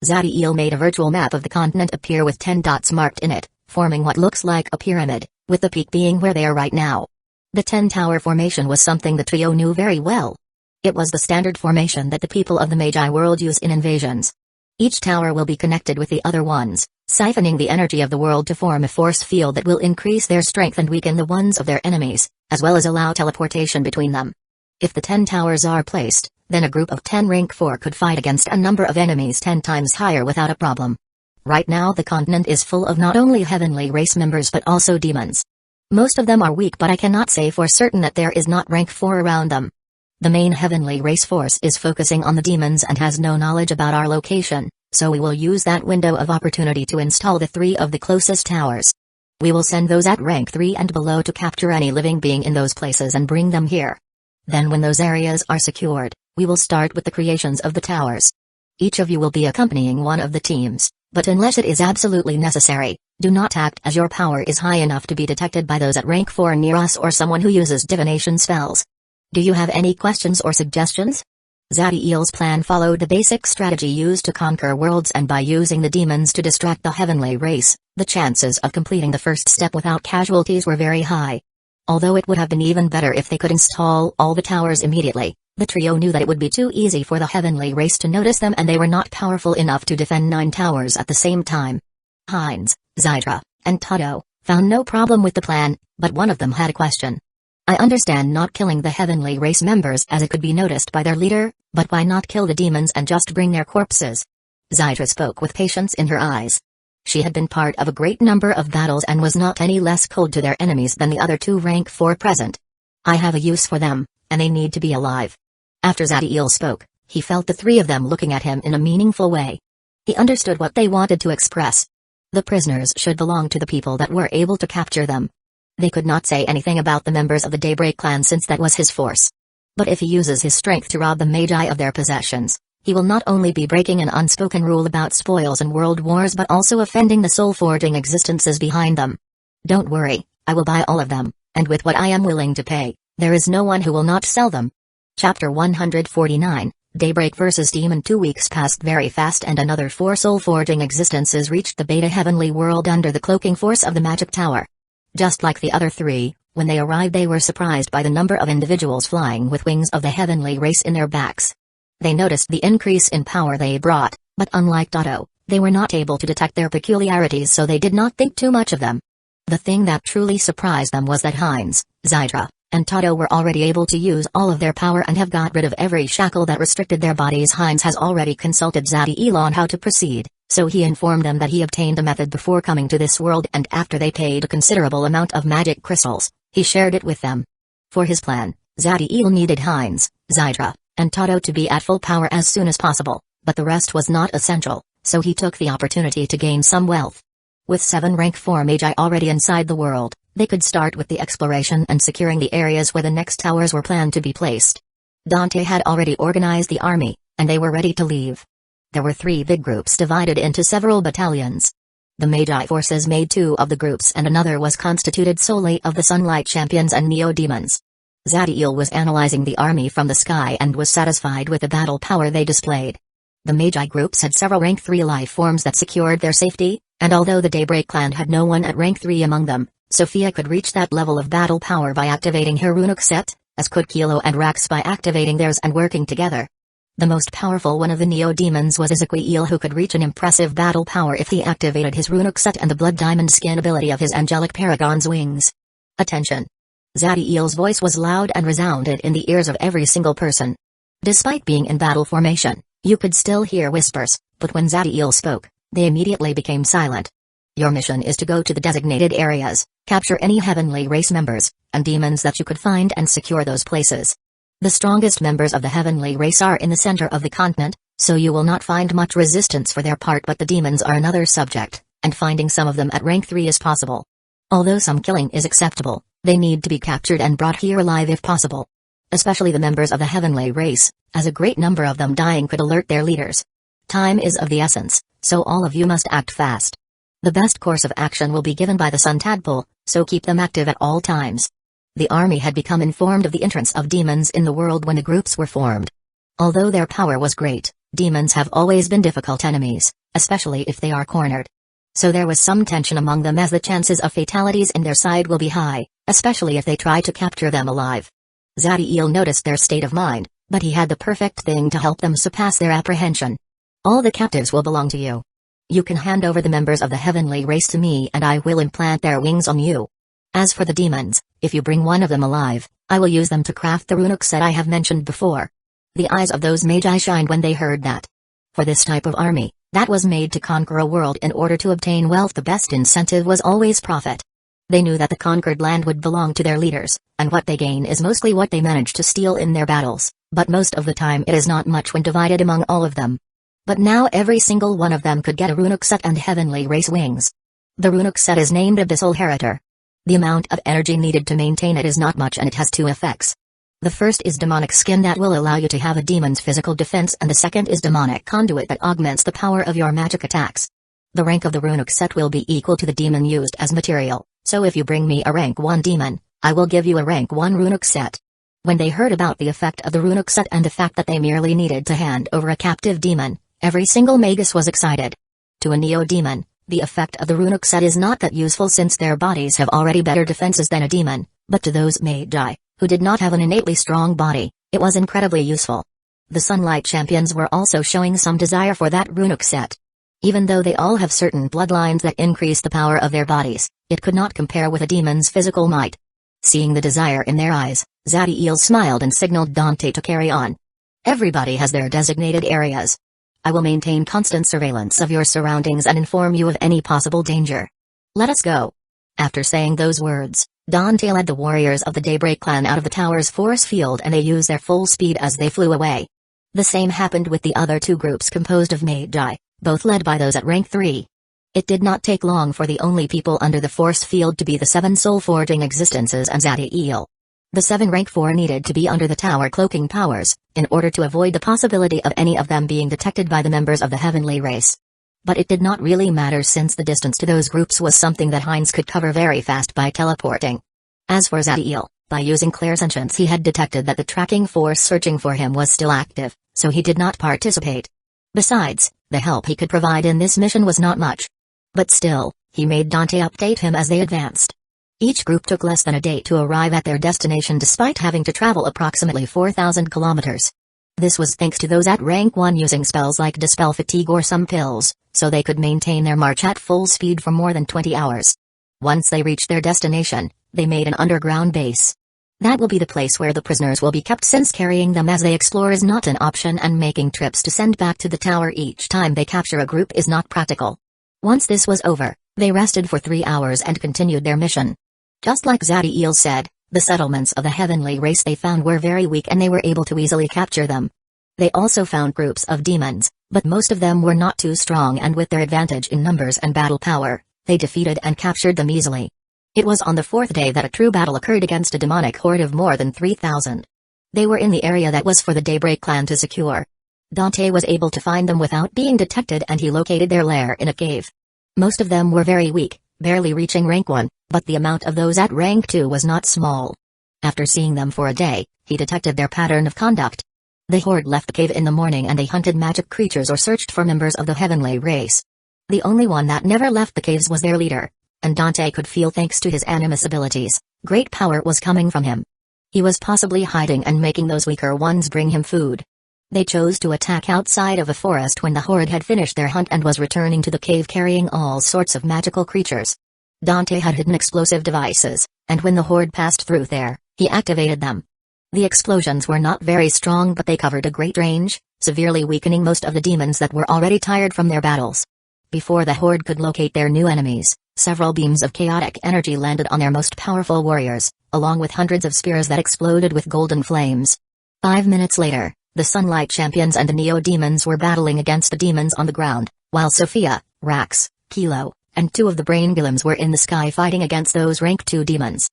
Speaker 1: Zadiel made a virtual map of the continent appear with 10 dots marked in it, forming what looks like a pyramid, with the peak being where they are right now. The 10-tower formation was something the trio knew very well. It was the standard formation that the people of the Magi world use in invasions. Each tower will be connected with the other ones, siphoning the energy of the world to form a force field that will increase their strength and weaken the ones of their enemies, as well as allow teleportation between them. If the 10 towers are placed, then a group of 10 rank 4 could fight against a number of enemies 10 times higher without a problem. Right now the continent is full of not only heavenly race members but also demons. Most of them are weak, but I cannot say for certain that there is not rank 4 around them. The main heavenly race force is focusing on the demons and has no knowledge about our location, so we will use that window of opportunity to install the 3 of the closest towers. We will send those at rank 3 and below to capture any living being in those places and bring them here. Then when those areas are secured, we will start with the creations of the towers. Each of you will be accompanying one of the teams, but unless it is absolutely necessary, do not act as your power is high enough to be detected by those at rank 4 near us or someone who uses divination spells. Do you have any questions or suggestions? Zadiel's plan followed the basic strategy used to conquer worlds, and by using the demons to distract the heavenly race, the chances of completing the first step without casualties were very high. Although it would have been even better if they could install all the towers immediately, the trio knew that it would be too easy for the heavenly race to notice them, and they were not powerful enough to defend 9 towers at the same time. Heinz, Zydra, and Todo found no problem with the plan, but one of them had a question. I understand not killing the heavenly race members as it could be noticed by their leader, but why not kill the demons and just bring their corpses? Zydra spoke with patience in her eyes. She had been part of a great number of battles and was not any less cold to their enemies than the other 2 rank 4 present. I have a use for them, and they need to be alive. After Zadiel spoke, he felt the 3 of them looking at him in a meaningful way. He understood what they wanted to express. The prisoners should belong to the people that were able to capture them. They could not say anything about the members of the Daybreak clan since that was his force. But if he uses his strength to rob the Magi of their possessions, he will not only be breaking an unspoken rule about spoils and world wars but also offending the soul-forging existences behind them. Don't worry, I will buy all of them, and with what I am willing to pay, there is no one who will not sell them. Chapter 149, Daybreak vs. Demon. 2 weeks passed very fast and another 4 soul-forging existences reached the Beta Heavenly World under the cloaking force of the Magic Tower. Just like the other 3, when they arrived they were surprised by the number of individuals flying with wings of the heavenly race in their backs. They noticed the increase in power they brought, but unlike Todo, they were not able to detect their peculiarities, so they did not think too much of them. The thing that truly surprised them was that Heinz, Zydra, and Todo were already able to use all of their power and have got rid of every shackle that restricted their bodies. Heinz has already consulted Zadiel on how to proceed, so he informed them that he obtained a method before coming to this world, and after they paid a considerable amount of magic crystals, he shared it with them. For his plan, Zadiel needed Heinz, Zydra, and Todo to be at full power as soon as possible, but the rest was not essential, so he took the opportunity to gain some wealth. With 7 rank 4 Magi already inside the world, they could start with the exploration and securing the areas where the next towers were planned to be placed. Dante had already organized the army, and they were ready to leave. There were 3 big groups divided into several battalions. The Magi forces made 2 of the groups and another was constituted solely of the Sunlight Champions and Neo-Demons. Zadiel was analyzing the army from the sky and was satisfied with the battle power they displayed. The Magi groups had several rank 3 life forms that secured their safety, and although the Daybreak clan had no one at rank 3 among them, Sophia could reach that level of battle power by activating her runic set, as could Kilo and Rax by activating theirs and working together. The most powerful one of the Neo-Demons was Ezequiel, who could reach an impressive battle power if he activated his runic set and the blood diamond skin ability of his angelic paragon's wings. Attention! Zadiel's voice was loud and resounded in the ears of every single person. Despite being in battle formation, You could still hear whispers, but when Zadiel spoke, they immediately became silent. Your mission is to go to the designated areas, capture any heavenly race members, and demons that you could find and secure those places. The strongest members of the heavenly race are in the center of the continent, so you will not find much resistance for their part, but the demons are another subject, and finding some of them at rank 3 is possible. Although some killing is acceptable, they need to be captured and brought here alive if possible. Especially the members of the heavenly race, as a great number of them dying could alert their leaders. Time is of the essence, so all of you must act fast. The best course of action will be given by the Sun Tadpole, so keep them active at all times. The army had become informed of the entrance of demons in the world when the groups were formed. Although their power was great, demons have always been difficult enemies, especially if they are cornered. So there was some tension among them, as the chances of fatalities in their side will be high, especially if they try to capture them alive. Zadiel noticed their state of mind, but he had the perfect thing to help them surpass their apprehension. All the captives will belong to you. You can hand over the members of the heavenly race to me and I will implant their wings on you. As for the demons, if you bring one of them alive, I will use them to craft the runic set I have mentioned before. The eyes of those Magi shined when they heard that. For this type of army, that was made to conquer a world in order to obtain wealth, the best incentive was always profit. They knew that the conquered land would belong to their leaders, and what they gain is mostly what they manage to steal in their battles, but most of the time it is not much when divided among all of them. But now every single one of them could get a runic set and heavenly race wings. The runic set is named Abyssal Heritor. The amount of energy needed to maintain it is not much, and it has two effects. The first is demonic skin that will allow you to have a demon's physical defense, and the second is demonic conduit that augments the power of your magic attacks. The rank of the runic set will be equal to the demon used as material, so if you bring me a rank 1 demon, I will give you a rank 1 runic set. When they heard about the effect of the runic set and the fact that they merely needed to hand over a captive demon, every single Magus was excited. To a neo-demon, the effect of the runic set is not that useful since their bodies have already better defenses than a demon, but to those Magi, who did not have an innately strong body, it was incredibly useful. The Sunlight Champions were also showing some desire for that runic set. Even though they all have certain bloodlines that increase the power of their bodies, it could not compare with a demon's physical might. Seeing the desire in their eyes, Zadiel smiled and signaled Dante to carry on. Everybody has their designated areas. I will maintain constant surveillance of your surroundings and inform you of any possible danger. Let us go. After saying those words, Dante led the warriors of the Daybreak clan out of the tower's force field, and they used their full speed as they flew away. The same happened with the other two groups composed of Magi, both led by those at rank 3. It did not take long for the only people under the force field to be the 7 soul-forging existences and Zadiel. The 7 rank 4 needed to be under the tower cloaking powers, in order to avoid the possibility of any of them being detected by the members of the heavenly race. But it did not really matter, since the distance to those groups was something that Heinz could cover very fast by teleporting. As for Zadiel, by using clairsentience he had detected that the tracking force searching for him was still active, so he did not participate. Besides, the help he could provide in this mission was not much. But still, he made Dante update him as they advanced. Each group took less than a day to arrive at their destination despite having to travel approximately 4,000 kilometers. This was thanks to those at rank 1 using spells like Dispel Fatigue or some pills, so they could maintain their march at full speed for more than 20 hours. Once they reached their destination, they made an underground base. That will be the place where the prisoners will be kept, since carrying them as they explore is not an option, and making trips to send back to the tower each time they capture a group is not practical. Once this was over, they rested for 3 hours and continued their mission. Just like Zadiel said, the settlements of the heavenly race they found were very weak and they were able to easily capture them. They also found groups of demons, but most of them were not too strong, and with their advantage in numbers and battle power, they defeated and captured them easily. It was on the 4th day that a true battle occurred against a demonic horde of more than 3,000. They were in the area that was for the Daybreak clan to secure. Dante was able to find them without being detected, and he located their lair in a cave. Most of them were very weak, barely reaching rank 1, but the amount of those at rank 2 was not small. After seeing them for a day, he detected their pattern of conduct. The horde left the cave in the morning and they hunted magic creatures or searched for members of the heavenly race. The only one that never left the caves was their leader, and Dante could feel, thanks to his animus abilities, great power was coming from him. He was possibly hiding and making those weaker ones bring him food. They chose to attack outside of a forest when the horde had finished their hunt and was returning to the cave carrying all sorts of magical creatures. Dante had hidden explosive devices, and when the horde passed through there, he activated them. The explosions were not very strong, but they covered a great range, severely weakening most of the demons that were already tired from their battles. Before the horde could locate their new enemies, several beams of chaotic energy landed on their most powerful warriors, along with hundreds of spears that exploded with golden flames. 5 minutes later, the Sunlight Champions and the Neo-Demons were battling against the demons on the ground, while Sophia, Rax, Kilo, and 2 of the Brain Golems were in the sky fighting against those Rank 2 demons.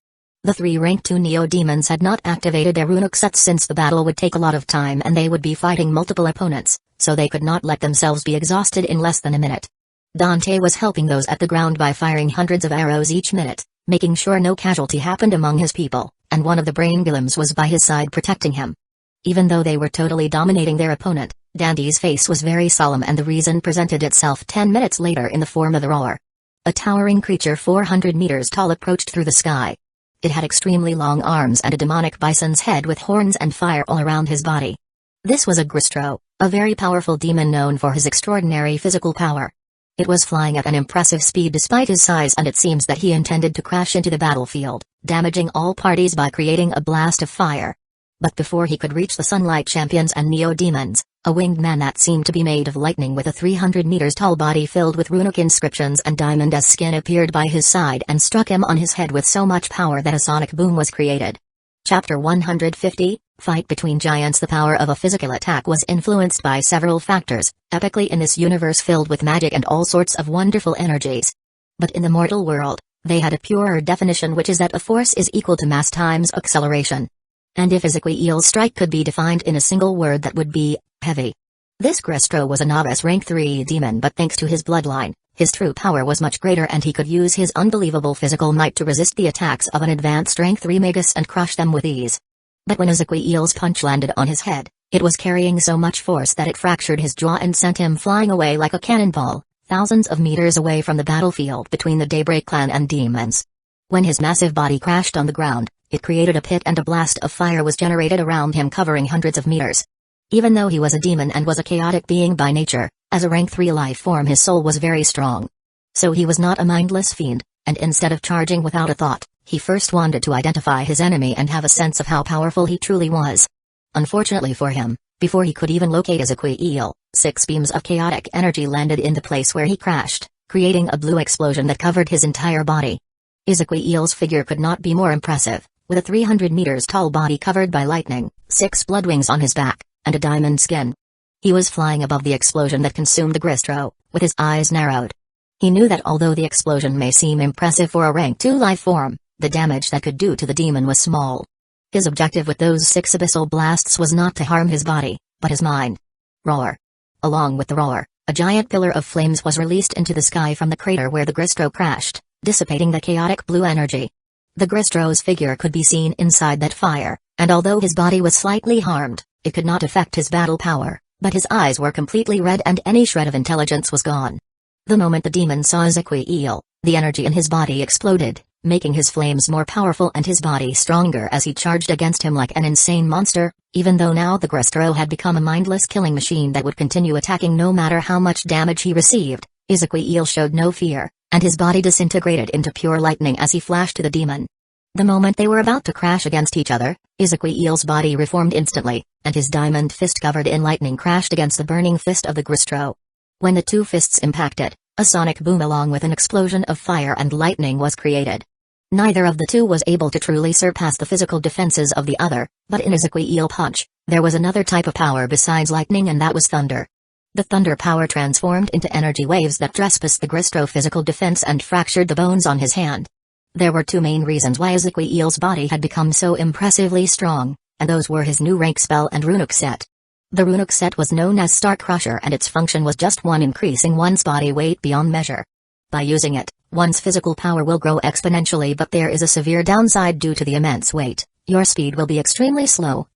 Speaker 1: The 3 Rank 2 Neo-Demons had not activated their runic sets since the battle would take a lot of time and they would be fighting multiple opponents, so they could not let themselves be exhausted in less than a minute. Dante was helping those at the ground by firing hundreds of arrows each minute, making sure no casualty happened among his people, and one of the Brain Golems was by his side protecting him. Even though they were totally dominating their opponent, Dandy's face was very solemn, and the reason presented itself 10 minutes later in the form of the Roar. A towering creature 400 meters tall approached through the sky. It had extremely long arms and a demonic bison's head with horns and fire all around his body. This was a Gristro, a very powerful demon known for his extraordinary physical power. It was flying at an impressive speed despite his size, and it seems that he intended to crash into the battlefield, damaging all parties by creating a blast of fire. But before he could reach the Sunlight Champions and Neo-Demons, a winged man that seemed to be made of lightning with a 300 meters tall body filled with runic inscriptions and diamond as skin appeared by his side and struck him on his head with so much power that a sonic boom was created. Chapter 150, Fight Between Giants. The power of a physical attack was influenced by several factors, epically in this universe filled with magic and all sorts of wonderful energies. But in the mortal world, they had a purer definition, which is that a force is equal to mass times acceleration. And if Ezequiel's strike could be defined in a single word, that would be heavy. This Gristro was a novice rank 3 demon, but thanks to his bloodline, his true power was much greater and he could use his unbelievable physical might to resist the attacks of an advanced rank 3 Magus and crush them with ease. But when Ezequiel's punch landed on his head, it was carrying so much force that it fractured his jaw and sent him flying away like a cannonball, thousands of meters away from the battlefield between the Daybreak clan and demons. When his massive body crashed on the ground, it created a pit and a blast of fire was generated around him, covering hundreds of meters. Even though he was a demon and was a chaotic being by nature, as a rank 3 life form his soul was very strong. So he was not a mindless fiend, and instead of charging without a thought, he first wanted to identify his enemy and have a sense of how powerful he truly was. Unfortunately for him, before he could even locate Ezequiel, 6 beams of chaotic energy landed in the place where he crashed, creating a blue explosion that covered his entire body. Ezequiel's figure could not be more impressive, with a 300 meters tall body covered by lightning, 6 blood wings on his back, and a diamond skin. He was flying above the explosion that consumed the Gristro, with his eyes narrowed. He knew that although the explosion may seem impressive for a rank 2 life form, the damage that could do to the demon was small. His objective with those 6 abyssal blasts was not to harm his body, but his mind. Roar. Along with the roar, a giant pillar of flames was released into the sky from the crater where the Gristro crashed, dissipating the chaotic blue energy. The Gristro's figure could be seen inside that fire, and although his body was slightly harmed, it could not affect his battle power, but his eyes were completely red and any shred of intelligence was gone. The moment the demon saw Ezequiel, the energy in his body exploded, making his flames more powerful and his body stronger as he charged against him like an insane monster. Even though now the Gristro had become a mindless killing machine that would continue attacking no matter how much damage he received, Ezequiel showed no fear, and his body disintegrated into pure lightning as he flashed to the demon. The moment they were about to crash against each other, Ezequiel's body reformed instantly, and his diamond fist covered in lightning crashed against the burning fist of the Gristro. When the 2 fists impacted, a sonic boom along with an explosion of fire and lightning was created. Neither of the 2 was able to truly surpass the physical defenses of the other, but in Ezequiel's punch, there was another type of power besides lightning, and that was thunder. The thunder power transformed into energy waves that trespassed the Gristro physical defense and fractured the bones on his hand. There were 2 main reasons why Ezequiel's body had become so impressively strong, and those were his new rank spell and runic set. The runic set was known as Star Crusher, and its function was just one, increasing one's body weight beyond measure. By using it, one's physical power will grow exponentially, but there is a severe downside due to the immense weight. Your speed will be extremely slow.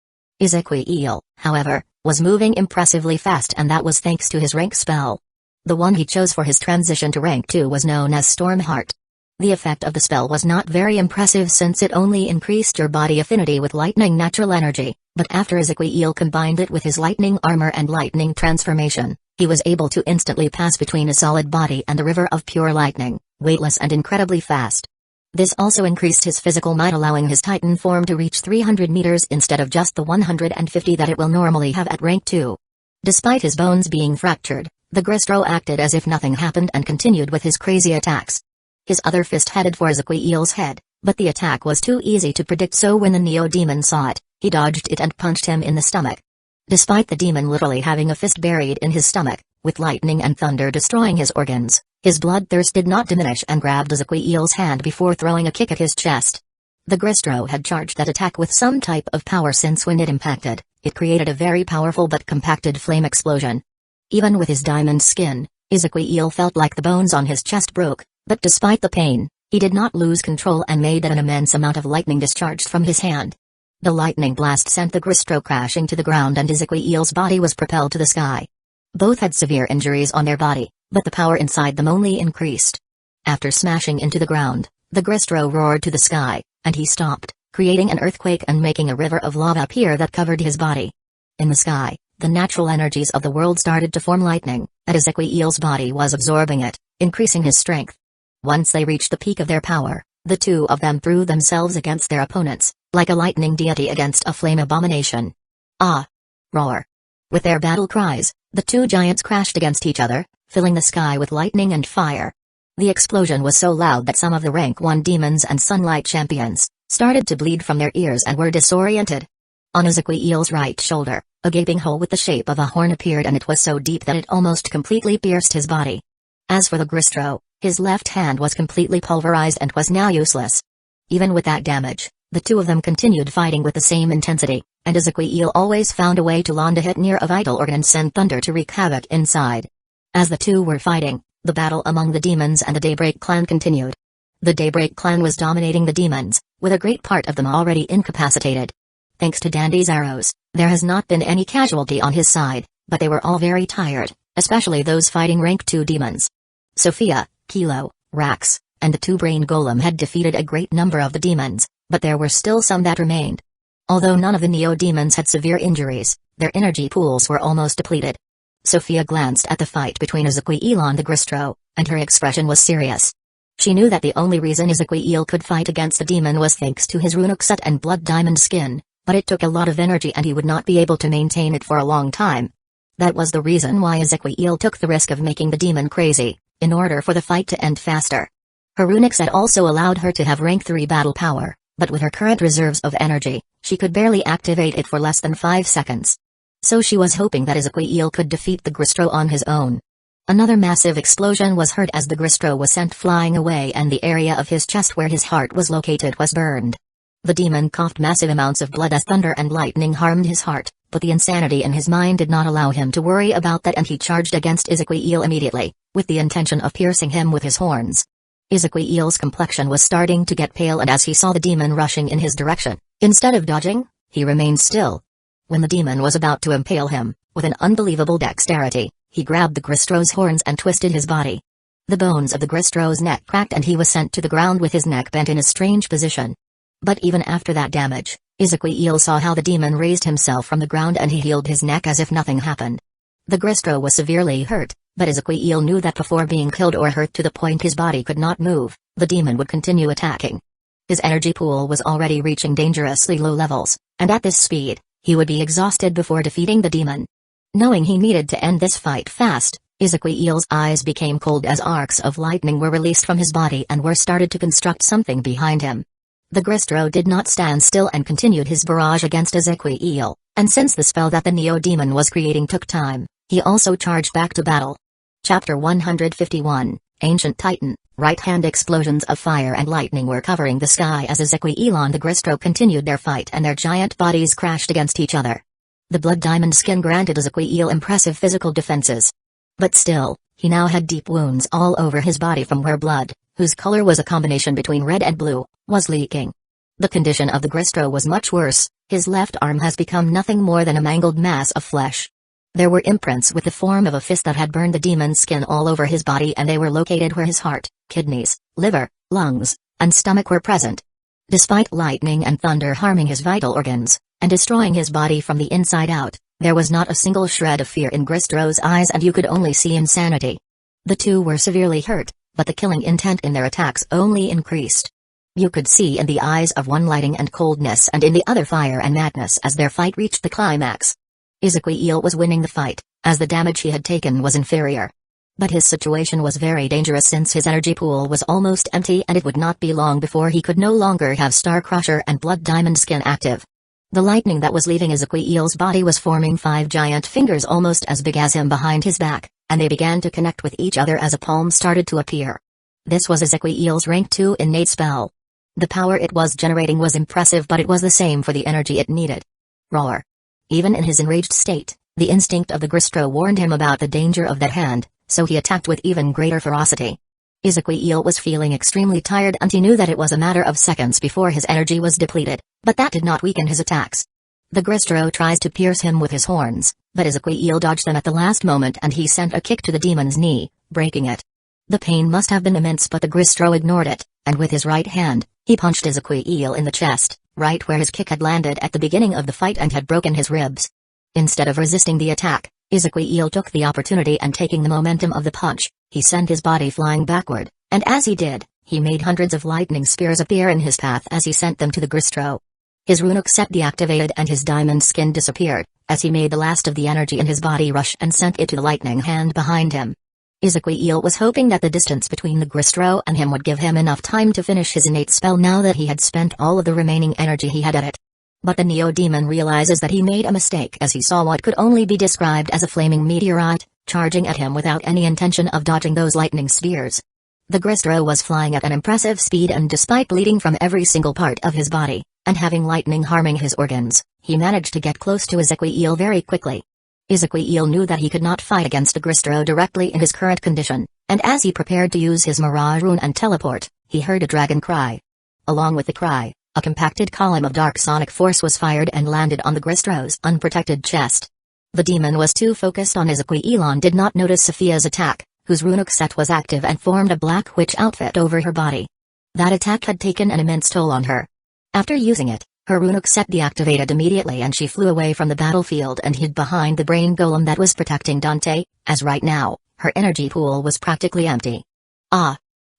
Speaker 1: Ezequiel, however, was moving impressively fast, and that was thanks to his rank spell. The one he chose for his transition to rank 2 was known as Storm Heart. The effect of the spell was not very impressive since it only increased your body affinity with lightning natural energy, but after Ezequiel combined it with his lightning armor and lightning transformation, he was able to instantly pass between a solid body and a river of pure lightning, weightless and incredibly fast. This also increased his physical might, allowing his Titan form to reach 300 meters instead of just the 150 that it will normally have at rank 2. Despite his bones being fractured, the Gristro acted as if nothing happened and continued with his crazy attacks. His other fist headed for Ezequiel's head, but the attack was too easy to predict, so when the Neo-Demon saw it, he dodged it and punched him in the stomach. Despite the demon literally having a fist buried in his stomach, with lightning and thunder destroying his organs, his bloodthirst did not diminish and grabbed Ezequiel's hand before throwing a kick at his chest. The Gristro had charged that attack with some type of power, since when it impacted, it created a very powerful but compacted flame explosion. Even with his diamond skin, Ezequiel felt like the bones on his chest broke, but despite the pain, he did not lose control and made an immense amount of lightning discharged from his hand. The lightning blast sent the Gristro crashing to the ground and Ezequiel's body was propelled to the sky. Both had severe injuries on their body, but the power inside them only increased. After smashing into the ground, the Gristro roared to the sky, and he stopped, creating an earthquake and making a river of lava appear that covered his body. In the sky, the natural energies of the world started to form lightning, and Ezequiel's body was absorbing it, increasing his strength. Once they reached the peak of their power, the two of them threw themselves against their opponents, like a lightning deity against a flame abomination. Ah! Roar! With their battle cries, the two giants crashed against each other, filling the sky with lightning and fire. The explosion was so loud that some of the rank 1 demons and sunlight champions started to bleed from their ears and were disoriented. On Ezequiel's right shoulder, a gaping hole with the shape of a horn appeared, and it was so deep that it almost completely pierced his body. As for the Gristro, his left hand was completely pulverized and was now useless. Even with that damage, the two of them continued fighting with the same intensity, and Ezequiel always found a way to land a hit near a vital organ and send thunder to wreak havoc inside. As the two were fighting, the battle among the demons and the Daybreak clan continued. The Daybreak clan was dominating the demons, with a great part of them already incapacitated. Thanks to Dandy's arrows, there has not been any casualty on his side, but they were all very tired, especially those fighting rank 2 demons. Sophia, Kilo, Rax, and the 2-brain golem had defeated a great number of the demons, but there were still some that remained. Although none of the Neo-Demons had severe injuries, their energy pools were almost depleted. Sophia glanced at the fight between Ezequiel and the Gristro, and her expression was serious. She knew that the only reason Ezequiel could fight against the demon was thanks to his runic set and blood diamond skin, but it took a lot of energy and he would not be able to maintain it for a long time. That was the reason why Ezequiel took the risk of making the demon crazy, in order for the fight to end faster. Her runic set also allowed her to have rank 3 battle power, but with her current reserves of energy, she could barely activate it for less than 5 seconds. So she was hoping that Ezequiel could defeat the Gristro on his own. Another massive explosion was heard as the Gristro was sent flying away, and the area of his chest where his heart was located was burned. The demon coughed massive amounts of blood as thunder and lightning harmed his heart, but the insanity in his mind did not allow him to worry about that, and he charged against Ezequiel immediately, with the intention of piercing him with his horns. Ezequiel's complexion was starting to get pale, and as he saw the demon rushing in his direction, instead of dodging, he remained still. When the demon was about to impale him, with an unbelievable dexterity, he grabbed the Gristro's horns and twisted his body. The bones of the Gristro's neck cracked and he was sent to the ground with his neck bent in a strange position. But even after that damage, Ezequiel saw how the demon raised himself from the ground and he healed his neck as if nothing happened. The Gristro was severely hurt, but Ezequiel knew that before being killed or hurt to the point his body could not move, the demon would continue attacking. His energy pool was already reaching dangerously low levels, and at this speed, he would be exhausted before defeating the demon. Knowing he needed to end this fight fast, Ezequiel's eyes became cold as arcs of lightning were released from his body and were started to construct something behind him. The Gristro did not stand still and continued his barrage against Ezequiel, and since the spell that the Neo-Demon was creating took time, he also charged back to battle. Chapter 151, Ancient Titan. Right-hand explosions of fire and lightning were covering the sky as Ezequiel and the Gristro continued their fight and their giant bodies crashed against each other. The blood diamond skin granted Ezequiel impressive physical defenses. But still, he now had deep wounds all over his body from where blood, whose color was a combination between red and blue, was leaking. The condition of the Gristro was much worse. His left arm has become nothing more than a mangled mass of flesh. There were imprints with the form of a fist that had burned the demon's skin all over his body, and they were located where his heart, kidneys, liver, lungs, and stomach were present. Despite lightning and thunder harming his vital organs, and destroying his body from the inside out, there was not a single shred of fear in Gristro's eyes, and you could only see insanity. The two were severely hurt, but the killing intent in their attacks only increased. You could see in the eyes of one lighting and coldness and in the other fire and madness as their fight reached the climax. Ezekiel was winning the fight, as the damage he had taken was inferior. But his situation was very dangerous since his energy pool was almost empty and it would not be long before he could no longer have Star Crusher and Blood Diamond Skin active. The lightning that was leaving Ezekiel's body was forming 5 giant fingers almost as big as him behind his back, and they began to connect with each other as a palm started to appear. This was Ezekiel's rank 2 innate spell. The power it was generating was impressive, but it was the same for the energy it needed. Roar. Even in his enraged state, the instinct of the Gristro warned him about the danger of that hand, so he attacked with even greater ferocity. Ezekiel was feeling extremely tired and he knew that it was a matter of seconds before his energy was depleted, but that did not weaken his attacks. The Gristro tries to pierce him with his horns, but Ezekiel dodged them at the last moment and he sent a kick to the demon's knee, breaking it. The pain must have been immense, but the Gristro ignored it, and with his right hand, he punched Ezekiel in the chest, right where his kick had landed at the beginning of the fight and had broken his ribs. Instead of resisting the attack, Ezekiel took the opportunity and taking the momentum of the punch, he sent his body flying backward, and as he did, he made hundreds of lightning spears appear in his path as he sent them to the Gristro. His runic set deactivated and his diamond skin disappeared, as he made the last of the energy in his body rush and sent it to the lightning hand behind him. Ezekiel was hoping that the distance between the Gristro and him would give him enough time to finish his innate spell now that he had spent all of the remaining energy he had at it. But the Neo-Demon realizes that he made a mistake as he saw what could only be described as a flaming meteorite, charging at him without any intention of dodging those lightning spears. The Gristro was flying at an impressive speed, and despite bleeding from every single part of his body, and having lightning harming his organs, he managed to get close to Ezekiel very quickly. Ezekiel knew that he could not fight against the Gristro directly in his current condition, and as he prepared to use his Mirage Rune and teleport, he heard a dragon cry. Along with the cry, a compacted column of dark sonic force was fired and landed on the Gristro's unprotected chest. The demon was too focused on Ezekiel and did not notice Sophia's attack, whose runic set was active and formed a black witch outfit over her body. That attack had taken an immense toll on her. After using it, her runic set deactivated immediately and she flew away from the battlefield and hid behind the brain golem that was protecting Dante, as right now, her energy pool was practically empty.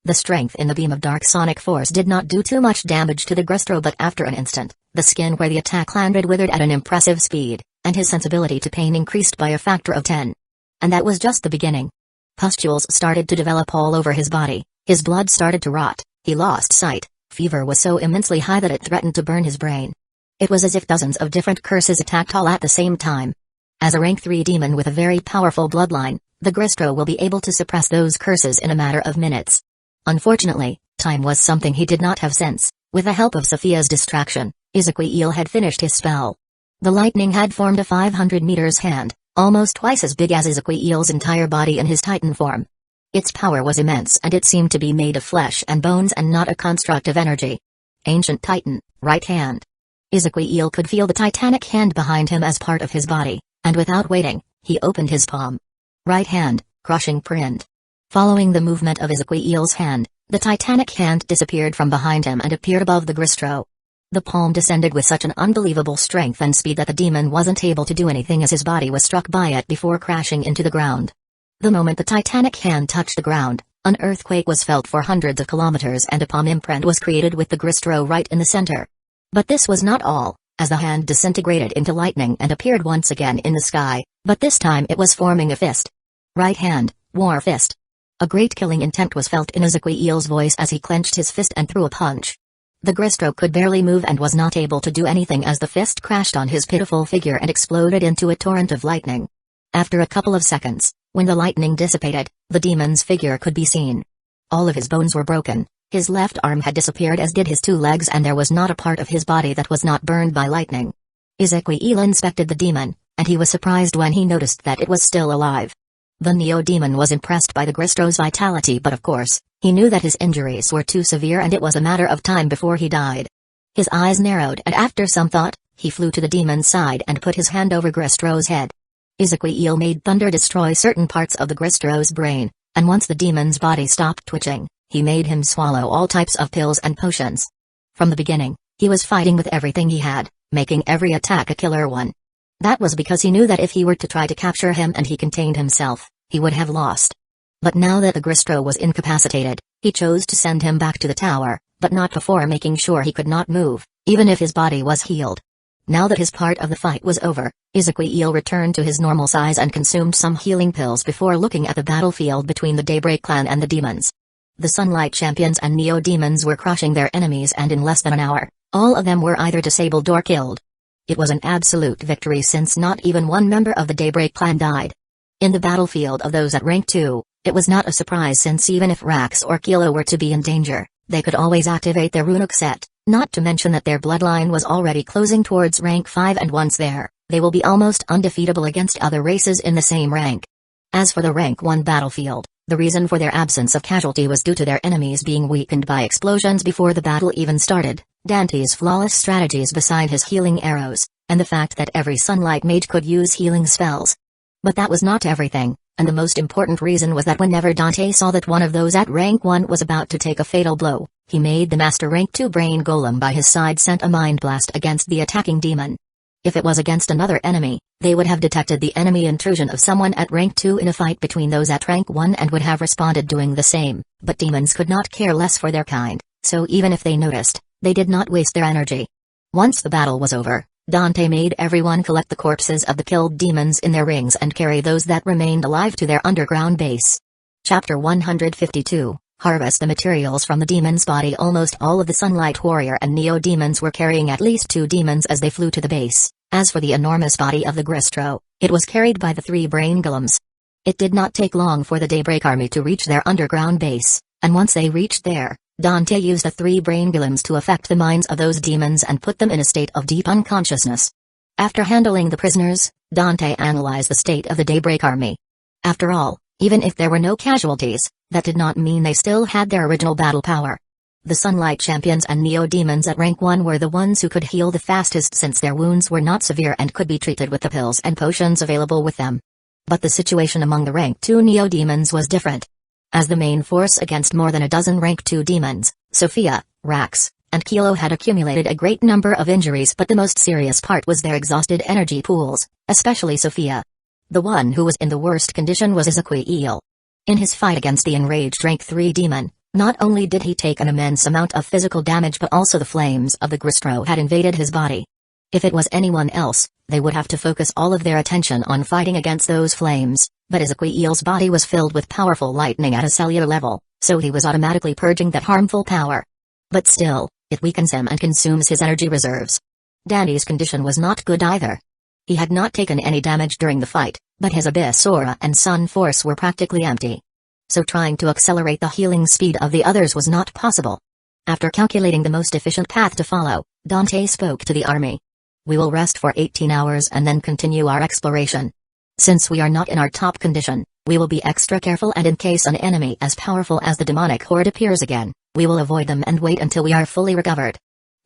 Speaker 1: The strength in the beam of dark sonic force did not do too much damage to the Gristro, but after an instant, the skin where the attack landed withered at an impressive speed, and his sensibility to pain increased by a factor of 10. And that was just the beginning. Pustules started to develop all over his body, his blood started to rot, he lost sight, fever was so immensely high that it threatened to burn his brain. It was as if dozens of different curses attacked all at the same time. As a rank 3 demon with a very powerful bloodline, the Gristro will be able to suppress those curses in a matter of minutes. Unfortunately, time was something he did not have since, with the help of Sophia's distraction, Ezekiel had finished his spell. The lightning had formed a 500 meters hand, almost twice as big as Ezekiel's entire body in his Titan form. Its power was immense and it seemed to be made of flesh and bones and not a construct of energy. Ancient Titan, right hand. Ezekiel could feel the titanic hand behind him as part of his body, and without waiting, he opened his palm. Right hand, crushing print. Following the movement of Ezekiel's hand, the titanic hand disappeared from behind him and appeared above the Gristro. The palm descended with such an unbelievable strength and speed that the demon wasn't able to do anything as his body was struck by it before crashing into the ground. The moment the titanic hand touched the ground, an earthquake was felt for hundreds of kilometers and a palm imprint was created with the Gristro right in the center. But this was not all, as the hand disintegrated into lightning and appeared once again in the sky, but this time it was forming a fist. Right hand, war fist. A great killing intent was felt in Ezekiel's voice as he clenched his fist and threw a punch. The Gristro could barely move and was not able to do anything as the fist crashed on his pitiful figure and exploded into a torrent of lightning. After a couple of seconds, when the lightning dissipated, the demon's figure could be seen. All of his bones were broken, his left arm had disappeared as did his 2 legs, and there was not a part of his body that was not burned by lightning. Ezekiel inspected the demon, and he was surprised when he noticed that it was still alive. The Neo-Demon was impressed by the Gristro's vitality, but of course, he knew that his injuries were too severe and it was a matter of time before he died. His eyes narrowed and after some thought, he flew to the demon's side and put his hand over Gristro's head. Ezekiel made thunder destroy certain parts of the Gristro's brain, and once the demon's body stopped twitching, he made him swallow all types of pills and potions. From the beginning, he was fighting with everything he had, making every attack a killer one. That was because he knew that if he were to try to capture him and he contained himself, he would have lost. But now that the Gristro was incapacitated, he chose to send him back to the tower, but not before making sure he could not move, even if his body was healed. Now that his part of the fight was over, Ezekiel returned to his normal size and consumed some healing pills before looking at the battlefield between the Daybreak Clan and the demons. The Sunlight Champions and Neo-Demons were crushing their enemies, and in less than an hour, all of them were either disabled or killed. It was an absolute victory since not even one member of the Daybreak Clan died. In the battlefield of those at rank 2, it was not a surprise since even if Rax or Kilo were to be in danger, they could always activate their runic set, not to mention that their bloodline was already closing towards rank 5, and once there, they will be almost undefeatable against other races in the same rank. As for the rank 1 battlefield, the reason for their absence of casualty was due to their enemies being weakened by explosions before the battle even started, Dante's flawless strategies beside his healing arrows, and the fact that every Sunlight Mage could use healing spells. But that was not everything, and the most important reason was that whenever Dante saw that one of those at rank 1 was about to take a fatal blow, he made the Master rank 2 Brain Golem by his side sent a Mind Blast against the attacking demon. If it was against another enemy, they would have detected the enemy intrusion of someone at rank 2 in a fight between those at rank 1 and would have responded doing the same, but demons could not care less for their kind, so even if they noticed, they did not waste their energy. Once the battle was over, Dante made everyone collect the corpses of the killed demons in their rings and carry those that remained alive to their underground base. Chapter 152, Harvest the materials from the demon's body. Almost all of the Sunlight Warrior and Neo-Demons were carrying at least 2 demons as they flew to the base. As for the enormous body of the Gristro, it was carried by the 3 Brain Golems. It did not take long for the Daybreak Army to reach their underground base, and once they reached there, Dante used the 3 Brain Golems to affect the minds of those demons and put them in a state of deep unconsciousness. After handling the prisoners, Dante analyzed the state of the Daybreak Army. After all, even if there were no casualties, that did not mean they still had their original battle power. The Sunlight Champions and Neo-Demons at rank 1 were the ones who could heal the fastest since their wounds were not severe and could be treated with the pills and potions available with them. But the situation among the rank 2 Neo-Demons was different. As the main force against more than a dozen rank 2 demons, Sophia, Rax, and Kilo had accumulated a great number of injuries, but the most serious part was their exhausted energy pools, especially Sophia. The one who was in the worst condition was Ezekiel. In his fight against the enraged rank 3 demon, not only did he take an immense amount of physical damage, but also the flames of the Gristro had invaded his body. If it was anyone else, they would have to focus all of their attention on fighting against those flames, but Ezekiel's body was filled with powerful lightning at a cellular level, so he was automatically purging that harmful power. But still, it weakens him and consumes his energy reserves. Danny's condition was not good either. He had not taken any damage during the fight, but his Abyss Aura and Sun Force were practically empty. So trying to accelerate the healing speed of the others was not possible. After calculating the most efficient path to follow, Dante spoke to the army. We will rest for 18 hours and then continue our exploration. Since we are not in our top condition, we will be extra careful, and in case an enemy as powerful as the demonic horde appears again, we will avoid them and wait until we are fully recovered.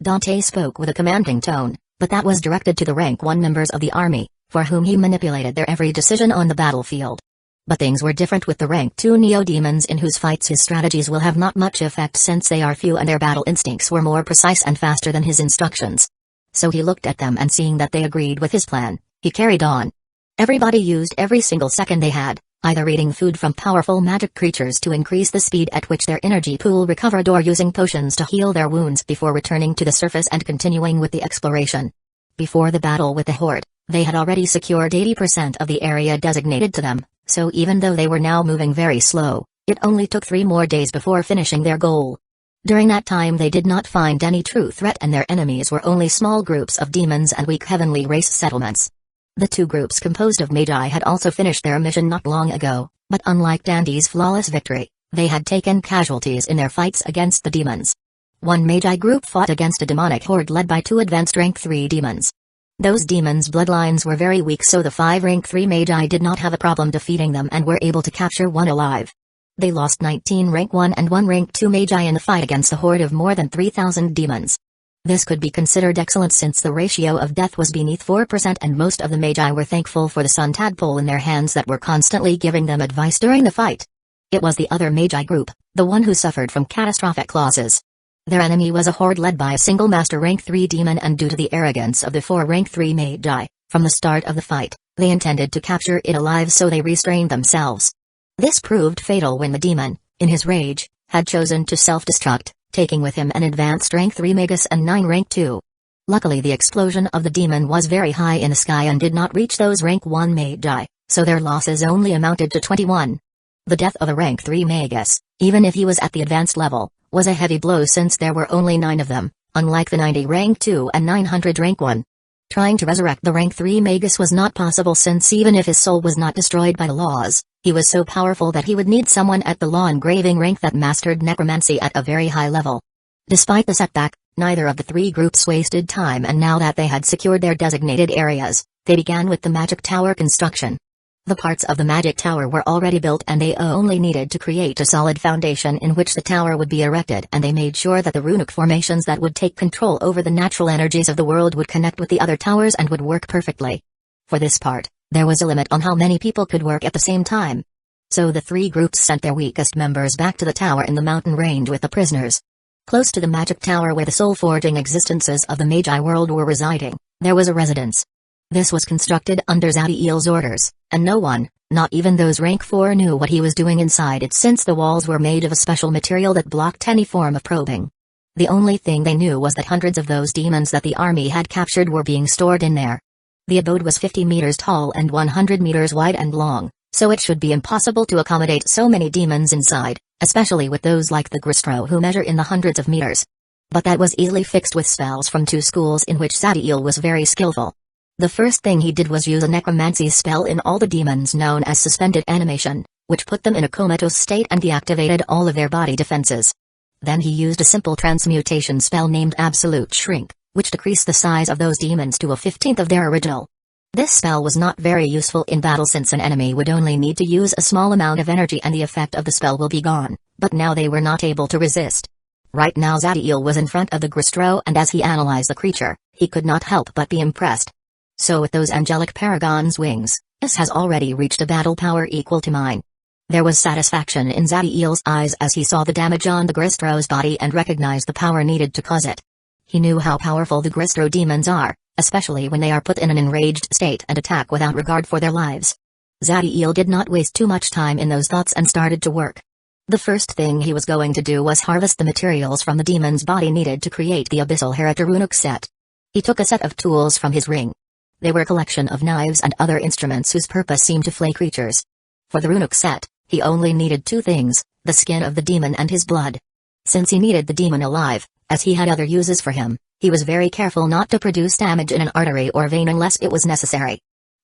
Speaker 1: Dante spoke with a commanding tone, but that was directed to the rank 1 members of the army, for whom he manipulated their every decision on the battlefield. But things were different with the rank 2 Neo-Demons, in whose fights his strategies will have not much effect since they are few and their battle instincts were more precise and faster than his instructions. So he looked at them and seeing that they agreed with his plan, he carried on. Everybody used every single second they had, either eating food from powerful magic creatures to increase the speed at which their energy pool recovered, or using potions to heal their wounds before returning to the surface and continuing with the exploration. Before the battle with the horde, they had already secured 80% of the area designated to them, so even though they were now moving very slow, it only took 3 more days before finishing their goal. During that time they did not find any true threat, and their enemies were only small groups of demons and weak heavenly race settlements. The 2 groups composed of Magi had also finished their mission not long ago, but unlike Dandy's flawless victory, they had taken casualties in their fights against the demons. One Magi group fought against a demonic horde led by 2 advanced rank 3 demons. Those demons' bloodlines were very weak, so the 5 rank 3 Magi did not have a problem defeating them and were able to capture one alive. They lost 19 rank 1 and 1 rank 2 Magi in the fight against a horde of more than 3,000 demons. This could be considered excellent since the ratio of death was beneath 4%, and most of the Magi were thankful for the sun tadpole in their hands that were constantly giving them advice during the fight. It was the other Magi group, the one who suffered from catastrophic losses. Their enemy was a horde led by a single Master rank 3 demon, and due to the arrogance of the 4 rank 3 Magi, from the start of the fight, they intended to capture it alive, so they restrained themselves. This proved fatal when the demon, in his rage, had chosen to self-destruct, taking with him an advanced rank 3 Magus and 9 rank 2. Luckily the explosion of the demon was very high in the sky and did not reach those rank 1 Magi, so their losses only amounted to 21. The death of a rank 3 Magus, even if he was at the advanced level, was a heavy blow since there were only 9 of them, unlike the 90 rank 2 and 900 rank 1. Trying to resurrect the rank 3 Magus was not possible since even if his soul was not destroyed by the laws, he was so powerful that he would need someone at the law engraving rank that mastered necromancy at a very high level. Despite the setback, neither of the 3 groups wasted time, and now that they had secured their designated areas, they began with the magic tower construction. The parts of the magic tower were already built and they only needed to create a solid foundation in which the tower would be erected, and they made sure that the runic formations that would take control over the natural energies of the world would connect with the other towers and would work perfectly. For this part, there was a limit on how many people could work at the same time. So the 3 groups sent their weakest members back to the tower in the mountain range with the prisoners. Close to the magic tower where the soul-forging existences of the Magi world were residing, there was a residence. This was constructed under Zadiel's orders, and no one, not even those rank 4, knew what he was doing inside it since the walls were made of a special material that blocked any form of probing. The only thing they knew was that hundreds of those demons that the army had captured were being stored in there. The abode was 50 meters tall and 100 meters wide and long, so it should be impossible to accommodate so many demons inside, especially with those like the Gristro who measure in the hundreds of meters. But that was easily fixed with spells from 2 schools in which Zadiel was very skillful. The first thing he did was use a necromancy spell in all the demons known as suspended animation, which put them in a comatose state and deactivated all of their body defenses. Then he used a simple transmutation spell named Absolute Shrink, which decreased the size of those demons to a 15th of their original. This spell was not very useful in battle since an enemy would only need to use a small amount of energy and the effect of the spell will be gone, but now they were not able to resist. Right now Zadiel was in front of the Gristro, and as he analyzed the creature, he could not help but be impressed. So with those angelic paragon's wings, this has already reached a battle power equal to mine. There was satisfaction in Zadiel's eyes as he saw the damage on the Gristro's body and recognized the power needed to cause it. He knew how powerful the Gristro demons are, especially when they are put in an enraged state and attack without regard for their lives. Zadiel did not waste too much time in those thoughts and started to work. The first thing he was going to do was harvest the materials from the demon's body needed to create the Abyssal Harut runic set. He took a set of tools from his ring. They were a collection of knives and other instruments whose purpose seemed to flay creatures. For the runic set, he only needed 2 things, the skin of the demon and his blood. Since he needed the demon alive, as he had other uses for him, he was very careful not to produce damage in an artery or vein unless it was necessary.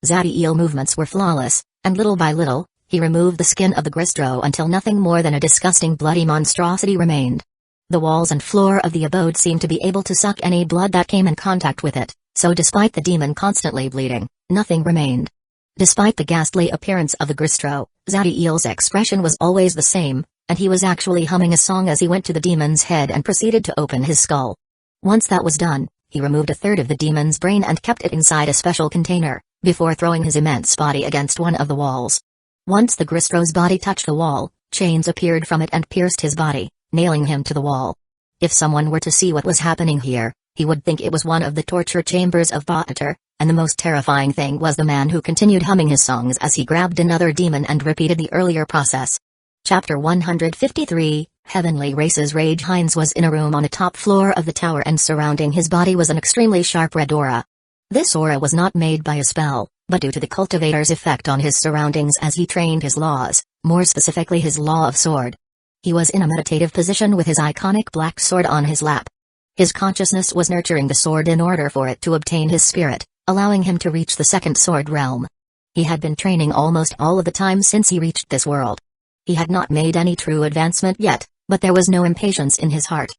Speaker 1: Zadiel movements were flawless, and little by little, he removed the skin of the Gristro until nothing more than a disgusting bloody monstrosity remained. The walls and floor of the abode seemed to be able to suck any blood that came in contact with it, so despite the demon constantly bleeding, nothing remained. Despite the ghastly appearance of the Gristro, Zadiel's expression was always the same, and he was actually humming a song as he went to the demon's head and proceeded to open his skull. Once that was done, he removed a third of the demon's brain and kept it inside a special container, before throwing his immense body against one of the walls. Once the Gristro's body touched the wall, chains appeared from it and pierced his body, nailing him to the wall. If someone were to see what was happening here, he would think it was one of the torture chambers of Baatar, and the most terrifying thing was the man who continued humming his songs as he grabbed another demon and repeated the earlier process. Chapter 153, Heavenly Races Rage. Heinz was in a room on the top floor of the tower, and surrounding his body was an extremely sharp red aura. This aura was not made by a spell, but due to the cultivator's effect on his surroundings as he trained his laws, more specifically his law of sword. He was in a meditative position with his iconic black sword on his lap. His consciousness was nurturing the sword in order for it to obtain his spirit, allowing him to reach the second sword realm. He had been training almost all of the time since he reached this world. He had not made any true advancement yet, but there was no impatience in his heart.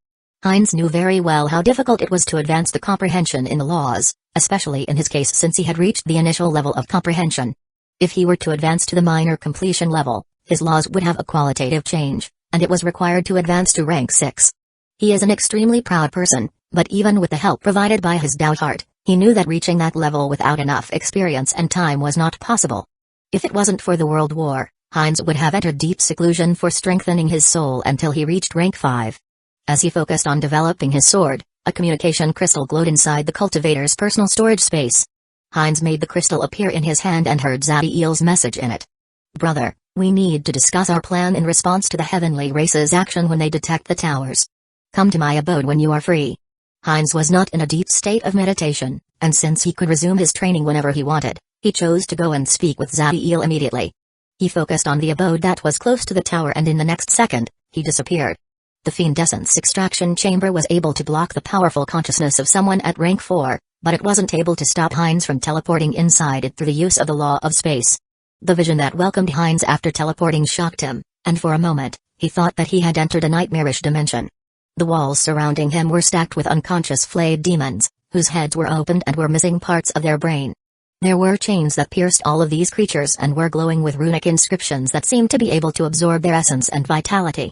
Speaker 1: Heinz knew very well how difficult it was to advance the comprehension in the laws, especially in his case since he had reached the initial level of comprehension. If he were to advance to the minor completion level, his laws would have a qualitative change, and it was required to advance to rank 6. He is an extremely proud person, but even with the help provided by his Tao heart, he knew that reaching that level without enough experience and time was not possible. If it wasn't for the World War, Heinz would have entered deep seclusion for strengthening his soul until he reached rank 5. As he focused on developing his sword, a communication crystal glowed inside the cultivator's personal storage space. Heinz made the crystal appear in his hand and heard Zadiel's message in it. "Brother, we need to discuss our plan in response to the heavenly race's action when they detect the towers. Come to my abode when you are free. Heinz was not in a deep state of meditation, and since he could resume his training whenever he wanted, he chose to go and speak with Zadiel immediately. He focused on the abode that was close to the tower, and in the next second, he disappeared. The Fiend Essence extraction chamber was able to block the powerful consciousness of someone at rank 4, but it wasn't able to stop Heinz from teleporting inside it through the use of the law of space. The vision that welcomed Heinz after teleporting shocked him, and for a moment, he thought that he had entered a nightmarish dimension. The walls surrounding him were stacked with unconscious flayed demons, whose heads were opened and were missing parts of their brain. There were chains that pierced all of these creatures and were glowing with runic inscriptions that seemed to be able to absorb their essence and vitality.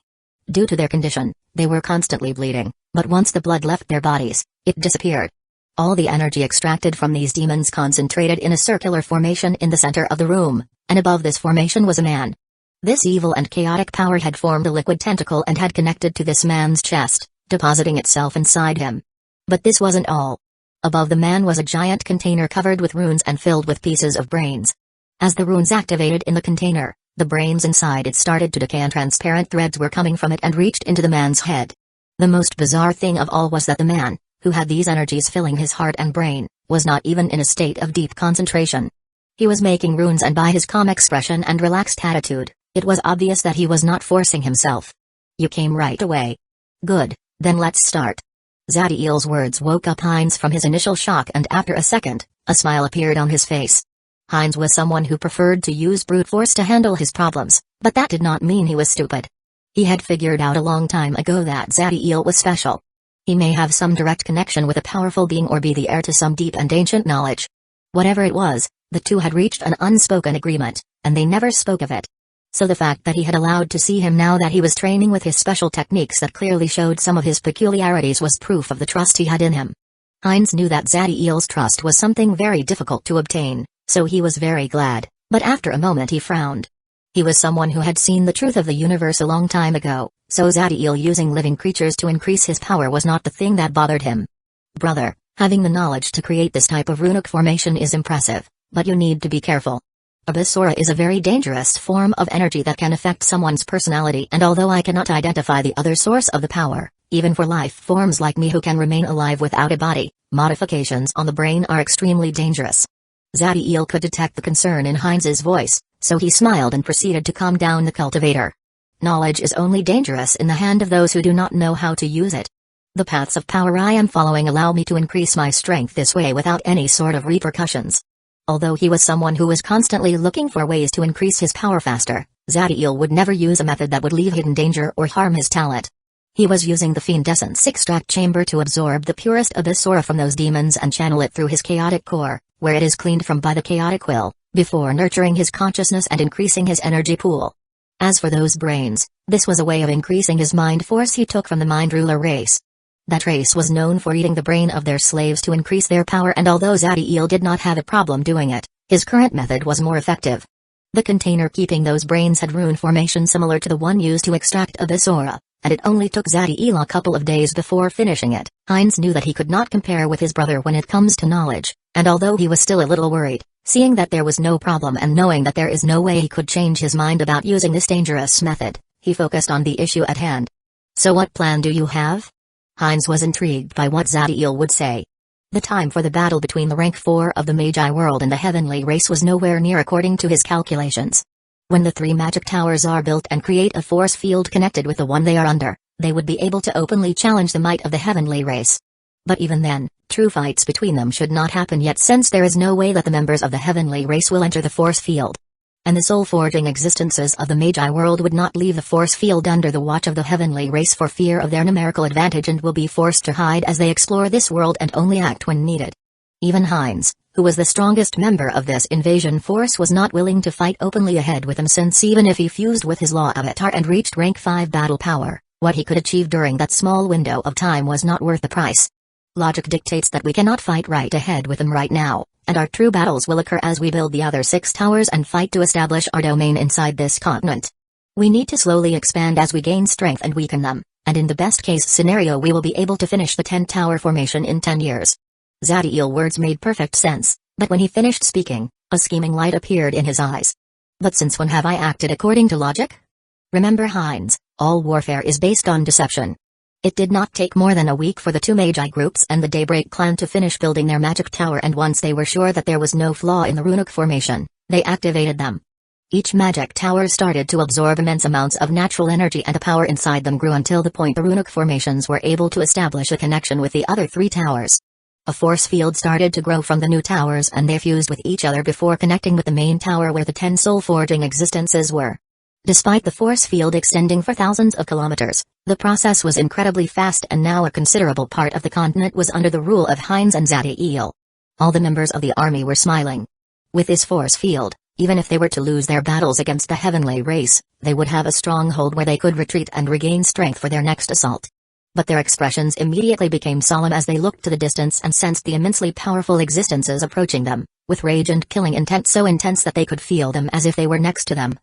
Speaker 1: Due to their condition, they were constantly bleeding, but once the blood left their bodies, it disappeared. All the energy extracted from these demons concentrated in a circular formation in the center of the room, and above this formation was a man. This evil and chaotic power had formed a liquid tentacle and had connected to this man's chest, depositing itself inside him. But this wasn't all. Above the man was a giant container covered with runes and filled with pieces of brains. As the runes activated in the container, the brains inside it started to decay and transparent threads were coming from it and reached into the man's head. The most bizarre thing of all was that the man, who had these energies filling his heart and brain, was not even in a state of deep concentration. He was making runes, and by his calm expression and relaxed attitude, it was obvious that he was not forcing himself. You came right away. Good, then let's start. Zadiel's words woke up Heinz from his initial shock, and after a second, a smile appeared on his face. Heinz was someone who preferred to use brute force to handle his problems, but that did not mean he was stupid. He had figured out a long time ago that Zadiel was special. He may have some direct connection with a powerful being or be the heir to some deep and ancient knowledge. Whatever it was, the two had reached an unspoken agreement, and they never spoke of it. So the fact that he had allowed to see him now that he was training with his special techniques that clearly showed some of his peculiarities was proof of the trust he had in him. Heinz knew that Zadiel's trust was something very difficult to obtain, so he was very glad, but after a moment he frowned. He was someone who had seen the truth of the universe a long time ago, so Zadiel using living creatures to increase his power was not the thing that bothered him. Brother, having the knowledge to create this type of runic formation is impressive, but you need to be careful. Abyssal is a very dangerous form of energy that can affect someone's personality, and although I cannot identify the other source of the power, even for life forms like me who can remain alive without a body, modifications on the brain are extremely dangerous. Zadiel could detect the concern in Heinz's voice, so he smiled and proceeded to calm down the cultivator. Knowledge is only dangerous in the hand of those who do not know how to use it. The paths of power I am following allow me to increase my strength this way without any sort of repercussions. Although he was someone who was constantly looking for ways to increase his power faster, Zadiel would never use a method that would leave hidden danger or harm his talent. He was using the Fiend Essence extract chamber to absorb the purest Abyssal from those demons and channel it through his chaotic core, where it is cleaned from by the chaotic will, before nurturing his consciousness and increasing his energy pool. As for those brains, this was a way of increasing his mind force he took from the Mind Ruler race. That race was known for eating the brain of their slaves to increase their power, and although Zadiel did not have a problem doing it, his current method was more effective. The container keeping those brains had rune formation similar to the one used to extract Abyssal, and it only took Zadiel a couple of days before finishing it. Heinz knew that he could not compare with his brother when it comes to knowledge, and although he was still a little worried, seeing that there was no problem and knowing that there is no way he could change his mind about using this dangerous method, he focused on the issue at hand. So what plan do you have? Heinz was intrigued by what Zadiel would say. The time for the battle between the rank 4 of the Magi world and the heavenly race was nowhere near according to his calculations. When the 3 magic towers are built and create a force field connected with the one they are under, they would be able to openly challenge the might of the heavenly race. But even then, true fights between them should not happen yet, since there is no way that the members of the heavenly race will enter the force field. And the soul-forging existences of the Magi world would not leave the force field under the watch of the heavenly race for fear of their numerical advantage and will be forced to hide as they explore this world and only act when needed. Even Heinz, who was the strongest member of this invasion force, was not willing to fight openly ahead with them, since even if he fused with his law avatar and reached rank 5 battle power, what he could achieve during that small window of time was not worth the price. Logic dictates that we cannot fight right ahead with them right now, and our true battles will occur as we build the other 6 towers and fight to establish our domain inside this continent. We need to slowly expand as we gain strength and weaken them, and in the best case scenario we will be able to finish the 10-tower formation in 10 years. Zadiel's words made perfect sense, but when he finished speaking, a scheming light appeared in his eyes. But since when have I acted according to logic? Remember, Heinz, all warfare is based on deception. It did not take more than a week for the two Magi groups and the Daybreak clan to finish building their magic tower, and once they were sure that there was no flaw in the runic formation, they activated them. Each magic tower started to absorb immense amounts of natural energy, and the power inside them grew until the point the runic formations were able to establish a connection with the other three towers. A force field started to grow from the new towers, and they fused with each other before connecting with the main tower where the 10 soul-forging existences were. Despite the force field extending for thousands of kilometers, the process was incredibly fast, and now a considerable part of the continent was under the rule of Heinz and Zadiel. All the members of the army were smiling. With this force field, even if they were to lose their battles against the heavenly race, they would have a stronghold where they could retreat and regain strength for their next assault. But their expressions immediately became solemn as they looked to the distance and sensed the immensely powerful existences approaching them, with rage and killing intent so intense that they could feel them as if they were next to them.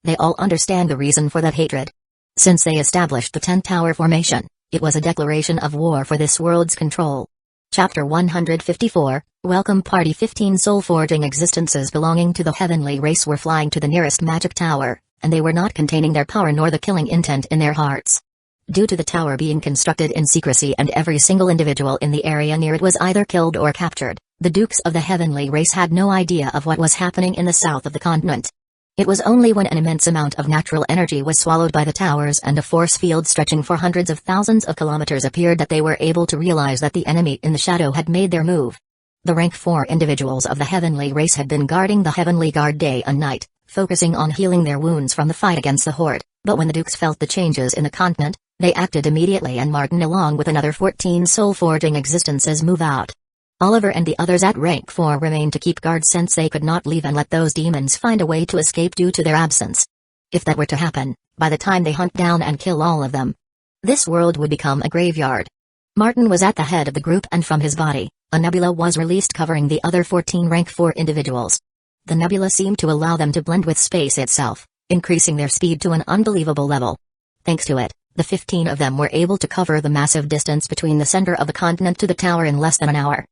Speaker 1: They all understand the reason for that hatred. Since they established the 10-tower formation, it was a declaration of war for this world's control. Chapter 154, Welcome Party. 15 soul-forging existences belonging to the heavenly race were flying to the nearest magic tower, and they were not containing their power nor the killing intent in their hearts. Due to the tower being constructed in secrecy and every single individual in the area near it was either killed or captured, the dukes of the heavenly race had no idea of what was happening in the south of the continent. It was only when an immense amount of natural energy was swallowed by the towers and a force field stretching for hundreds of thousands of kilometers appeared that they were able to realize that the enemy in the shadow had made their move. The rank 4 individuals of the heavenly race had been guarding the heavenly guard day and night, focusing on healing their wounds from the fight against the horde, but when the dukes felt the changes in the continent, they acted immediately, and Martin along with another 14 soul-forging existences move out. Oliver and the others at rank 4 remained to keep guard since they could not leave and let those demons find a way to escape due to their absence. If that were to happen, by the time they hunt down and kill all of them, this world would become a graveyard. Martin was at the head of the group, and from his body, a nebula was released covering the other 14 rank 4 individuals. The nebula seemed to allow them to blend with space itself, increasing their speed to an unbelievable level. Thanks to it, the 15 of them were able to cover the massive distance between the center of the continent to the tower in less than an hour.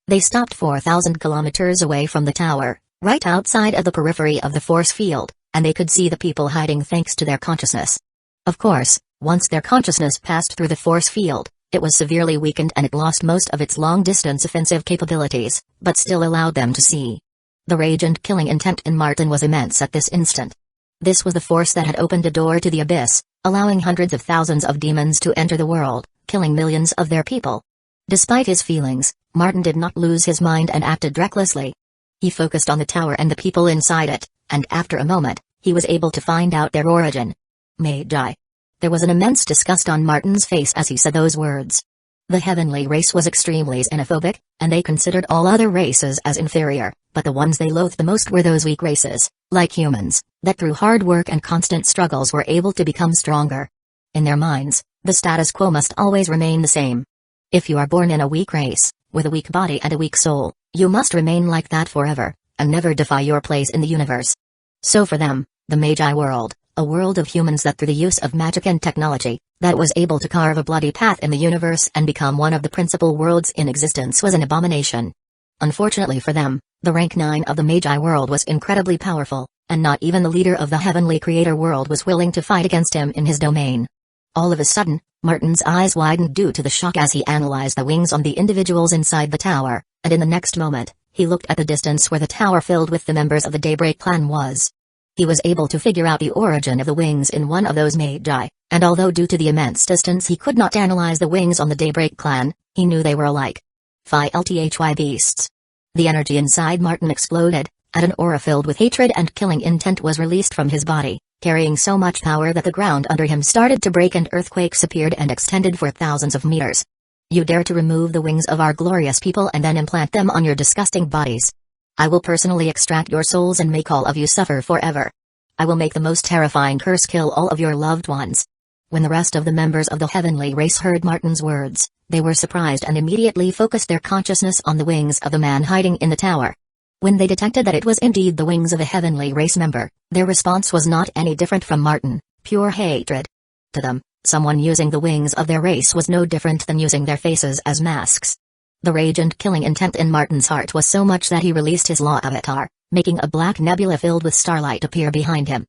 Speaker 1: They stopped 4,000 kilometers away from the tower, right outside of the periphery of the force field, and they could see the people hiding thanks to their consciousness. Of course, once their consciousness passed through the force field, it was severely weakened and it lost most of its long-distance offensive capabilities, but still allowed them to see. The rage and killing intent in Martin was immense at this instant. This was the force that had opened a door to the abyss, allowing hundreds of thousands of demons to enter the world, killing millions of their people. Despite his feelings, Martin did not lose his mind and acted recklessly. He focused on the tower and the people inside it, and after a moment, he was able to find out their origin. Magi. There was an immense disgust on Martin's face as he said those words. The heavenly race was extremely xenophobic, and they considered all other races as inferior, but the ones they loathed the most were those weak races, like humans, that through hard work and constant struggles were able to become stronger. In their minds, the status quo must always remain the same. If you are born in a weak race, with a weak body and a weak soul, you must remain like that forever, and never defy your place in the universe. So for them, the Magi world, a world of humans that through the use of magic and technology, that was able to carve a bloody path in the universe and become one of the principal worlds in existence, was an abomination. Unfortunately for them, the rank 9 of the Magi world was incredibly powerful, and not even the leader of the heavenly creator world was willing to fight against him in his domain. All of a sudden, Martin's eyes widened due to the shock as he analyzed the wings on the individuals inside the tower, and in the next moment, he looked at the distance where the tower filled with the members of the Daybreak clan was. He was able to figure out the origin of the wings in one of those Magi, and although due to the immense distance he could not analyze the wings on the Daybreak clan, he knew they were alike. Phi Lthy beasts. The energy inside Martin exploded, and an aura filled with hatred and killing intent was released from his body, carrying so much power that the ground under him started to break and earthquakes appeared and extended for thousands of meters. You dare to remove the wings of our glorious people and then implant them on your disgusting bodies. I will personally extract your souls and make all of you suffer forever. I will make the most terrifying curse kill all of your loved ones. When the rest of the members of the heavenly race heard Martin's words, they were surprised and immediately focused their consciousness on the wings of the man hiding in the tower. When they detected that it was indeed the wings of a heavenly race member, their response was not any different from Martin, pure hatred. To them, someone using the wings of their race was no different than using their faces as masks. The rage and killing intent in Martin's heart was so much that he released his law avatar, making a black nebula filled with starlight appear behind him.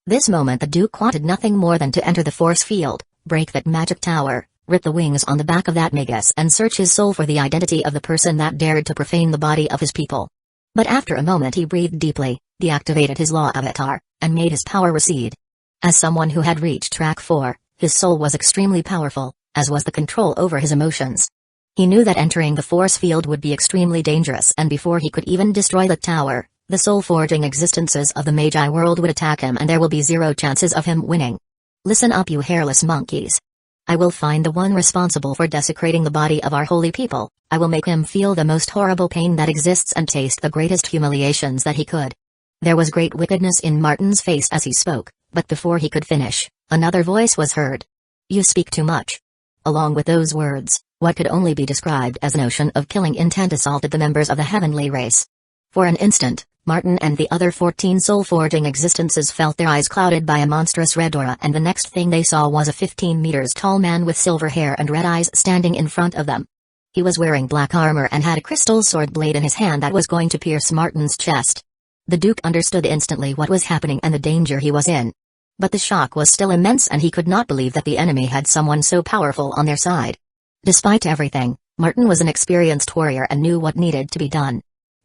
Speaker 1: This moment the Duke wanted nothing more than to enter the force field, break that magic tower, rip the wings on the back of that Magus and search his soul for the identity of the person that dared to profane the body of his people. But after a moment he breathed deeply, deactivated his law avatar, and made his power recede. As someone who had reached track 4, his soul was extremely powerful, as was the control over his emotions. He knew that entering the force field would be extremely dangerous, and before he could even destroy the tower, the soul-forging existences of the Magi world would attack him and there will be zero chances of him winning. Listen up, you hairless monkeys. I will find the one responsible for desecrating the body of our holy people. I will make him feel the most horrible pain that exists and taste the greatest humiliations that he could. There was great wickedness in Martin's face as he spoke, but before he could finish, another voice was heard. You speak too much. Along with those words, what could only be described as an ocean of killing intent assaulted the members of the heavenly race. For an instant, Martin and the other 14 soul-forging existences felt their eyes clouded by a monstrous red aura, and the next thing they saw was a 15 meters tall man with silver hair and red eyes standing in front of them. He was wearing black armor and had a crystal sword blade in his hand that was going to pierce Martin's chest. The Duke understood instantly what was happening and the danger he was in. But the shock was still immense and he could not believe that the enemy had someone so powerful on their side. Despite everything, Martin was an experienced warrior and knew what needed to be done.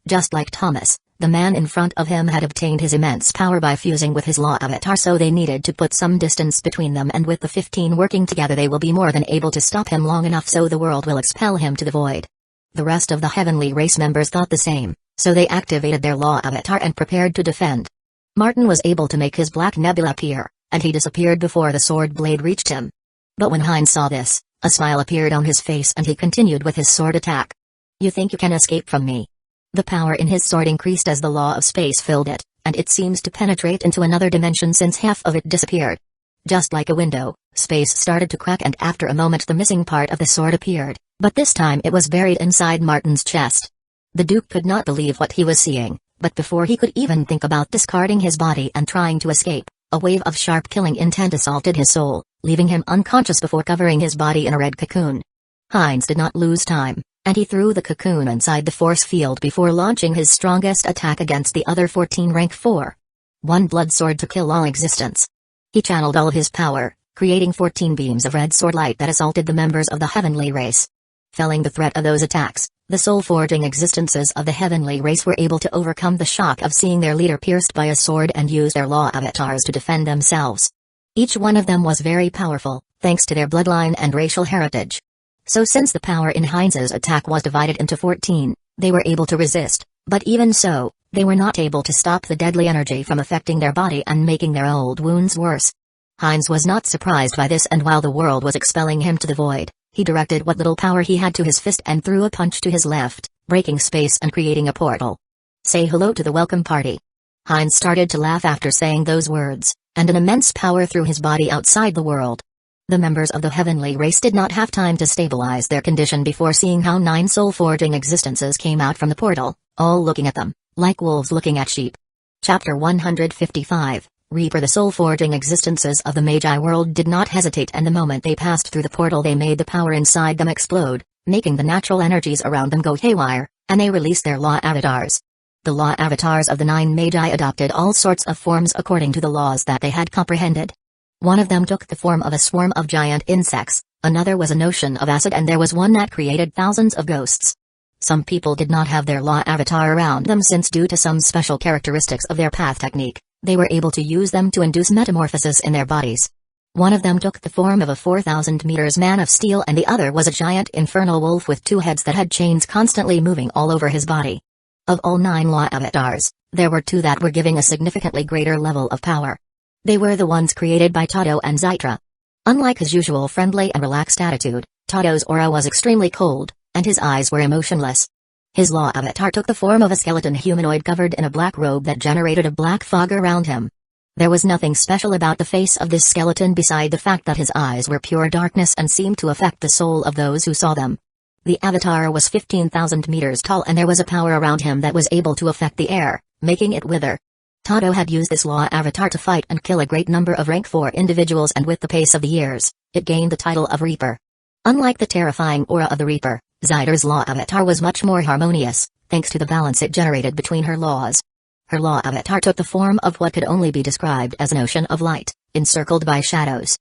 Speaker 1: Just like Thomas, the man in front of him had obtained his immense power by fusing with his law avatar, so they needed to put some distance between them, and with the 15 working together they will be more than able to stop him long enough so the world will expel him to the void. The rest of the heavenly race members thought the same, so they activated their law avatar and prepared to defend. Martin was able to make his black nebula appear, and he disappeared before the sword blade reached him. But when Heinz saw this, a smile appeared on his face and he continued with his sword attack. You think you can escape from me? The power in his sword increased as the law of space filled it, and it seems to penetrate into another dimension since half of it disappeared. Just like a window, space started to crack and after a moment the missing part of the sword appeared, but this time it was buried inside Martin's chest. The Duke could not believe what he was seeing, but before he could even think about discarding his body and trying to escape, a wave of sharp killing intent assaulted his soul, leaving him unconscious before covering his body in a red cocoon. Heinz did not lose time, and he threw the cocoon inside the force field before launching his strongest attack against the other 14 rank 4. One blood sword to kill all existence. He channeled all of his power, creating 14 beams of red sword light that assaulted the members of the heavenly race. Felling the threat of those attacks, the soul-forging existences of the heavenly race were able to overcome the shock of seeing their leader pierced by a sword and use their law avatars to defend themselves. Each one of them was very powerful, thanks to their bloodline and racial heritage. So since the power in Heinz's attack was divided into 14, they were able to resist, but even so, they were not able to stop the deadly energy from affecting their body and making their old wounds worse. Heinz was not surprised by this, and while the world was expelling him to the void, he directed what little power he had to his fist and threw a punch to his left, breaking space and creating a portal. Say hello to the welcome party. Heinz started to laugh after saying those words, and an immense power threw his body outside the world. The members of the heavenly race did not have time to stabilize their condition before seeing how 9 soul-forging existences came out from the portal, all looking at them, like wolves looking at sheep. Chapter 155, Reaper. The soul-forging existences of the Magi world did not hesitate, and the moment they passed through the portal they made the power inside them explode, making the natural energies around them go haywire, and they released their law avatars. The law avatars of the 9 Magi adopted all sorts of forms according to the laws that they had comprehended. One of them took the form of a swarm of giant insects, another was an ocean of acid, and there was one that created thousands of ghosts. Some people did not have their law avatar around them since, due to some special characteristics of their path technique, they were able to use them to induce metamorphosis in their bodies. One of them took the form of a 4,000 meters man of steel, and the other was a giant infernal wolf with 2 heads that had chains constantly moving all over his body. Of all 9 law avatars, there were 2 that were giving a significantly greater level of power. They were the ones created by Tado and Zytra. Unlike his usual friendly and relaxed attitude, Tado's aura was extremely cold, and his eyes were emotionless. His law avatar took the form of a skeleton humanoid covered in a black robe that generated a black fog around him. There was nothing special about the face of this skeleton beside the fact that his eyes were pure darkness and seemed to affect the soul of those who saw them. The avatar was 15,000 meters tall, and there was a power around him that was able to affect the air, making it wither. Tado had used this law avatar to fight and kill a great number of rank 4 individuals, and with the pace of the years, it gained the title of Reaper. Unlike the terrifying aura of the Reaper, Zytra's law avatar was much more harmonious, thanks to the balance it generated between her laws. Her law avatar took the form of what could only be described as an ocean of light, encircled by shadows.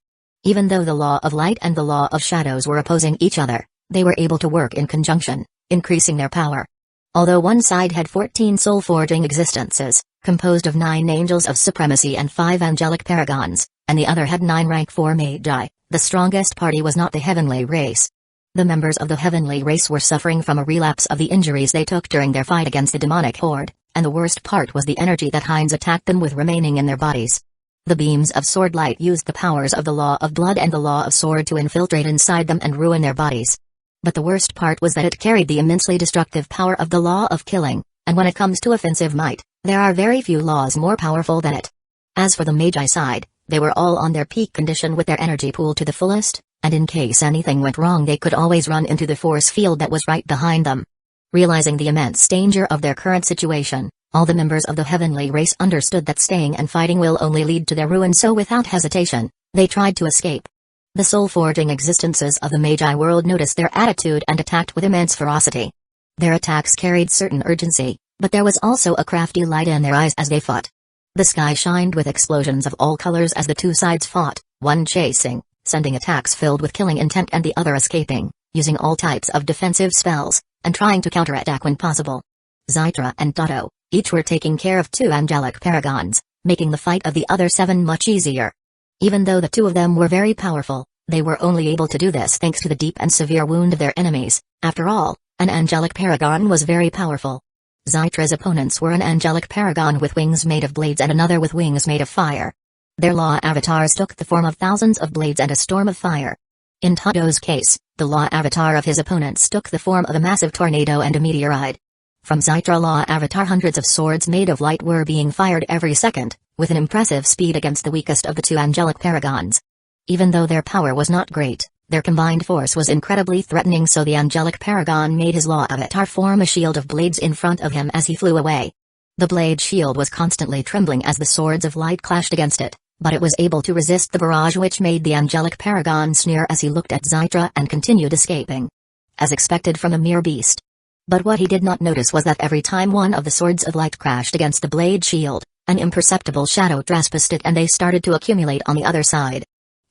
Speaker 1: Even though the law of light and the law of shadows were opposing each other, they were able to work in conjunction, increasing their power. Although one side had 14 soul-forging existences, composed of 9 angels of supremacy and 5 angelic paragons, and the other had 9 rank 4 Magi, the strongest party was not the heavenly race. The members of the heavenly race were suffering from a relapse of the injuries they took during their fight against the demonic horde, and the worst part was the energy that Heinz attacked them with remaining in their bodies. The beams of sword light used the powers of the law of blood and the law of sword to infiltrate inside them and ruin their bodies. But the worst part was that it carried the immensely destructive power of the law of killing, and when it comes to offensive might, there are very few laws more powerful than it. As for the Magi side, they were all on their peak condition with their energy pool to the fullest, and in case anything went wrong they could always run into the force field that was right behind them. Realizing the immense danger of their current situation, all the members of the heavenly race understood that staying and fighting will only lead to their ruin, so without hesitation, they tried to escape. The soul-forging existences of the Magi world noticed their attitude and attacked with immense ferocity. Their attacks carried certain urgency, but there was also a crafty light in their eyes as they fought. The sky shined with explosions of all colors as the two sides fought, one chasing, sending attacks filled with killing intent and the other escaping, using all types of defensive spells, and trying to counterattack when possible. Zytra and Toto, each were taking care of 2 angelic paragons, making the fight of the other 7 much easier. Even though the 2 of them were very powerful, they were only able to do this thanks to the deep and severe wound of their enemies. After all, an angelic paragon was very powerful. Zytra's opponents were an angelic paragon with wings made of blades and another with wings made of fire. Their law avatars took the form of thousands of blades and a storm of fire. In Toto's case, the law avatar of his opponents took the form of a massive tornado and a meteorite. From Zytra law avatar, hundreds of swords made of light were being fired every second, with an impressive speed against the weakest of the 2 angelic paragons. Even though their power was not great, their combined force was incredibly threatening, so the angelic paragon made his law avatar form a shield of blades in front of him as he flew away. The blade shield was constantly trembling as the swords of light clashed against it, but it was able to resist the barrage, which made the angelic paragon sneer as he looked at Zytra and continued escaping. As expected from a mere beast. But what he did not notice was that every time one of the swords of light crashed against the blade shield, an imperceptible shadow trespassed it and they started to accumulate on the other side.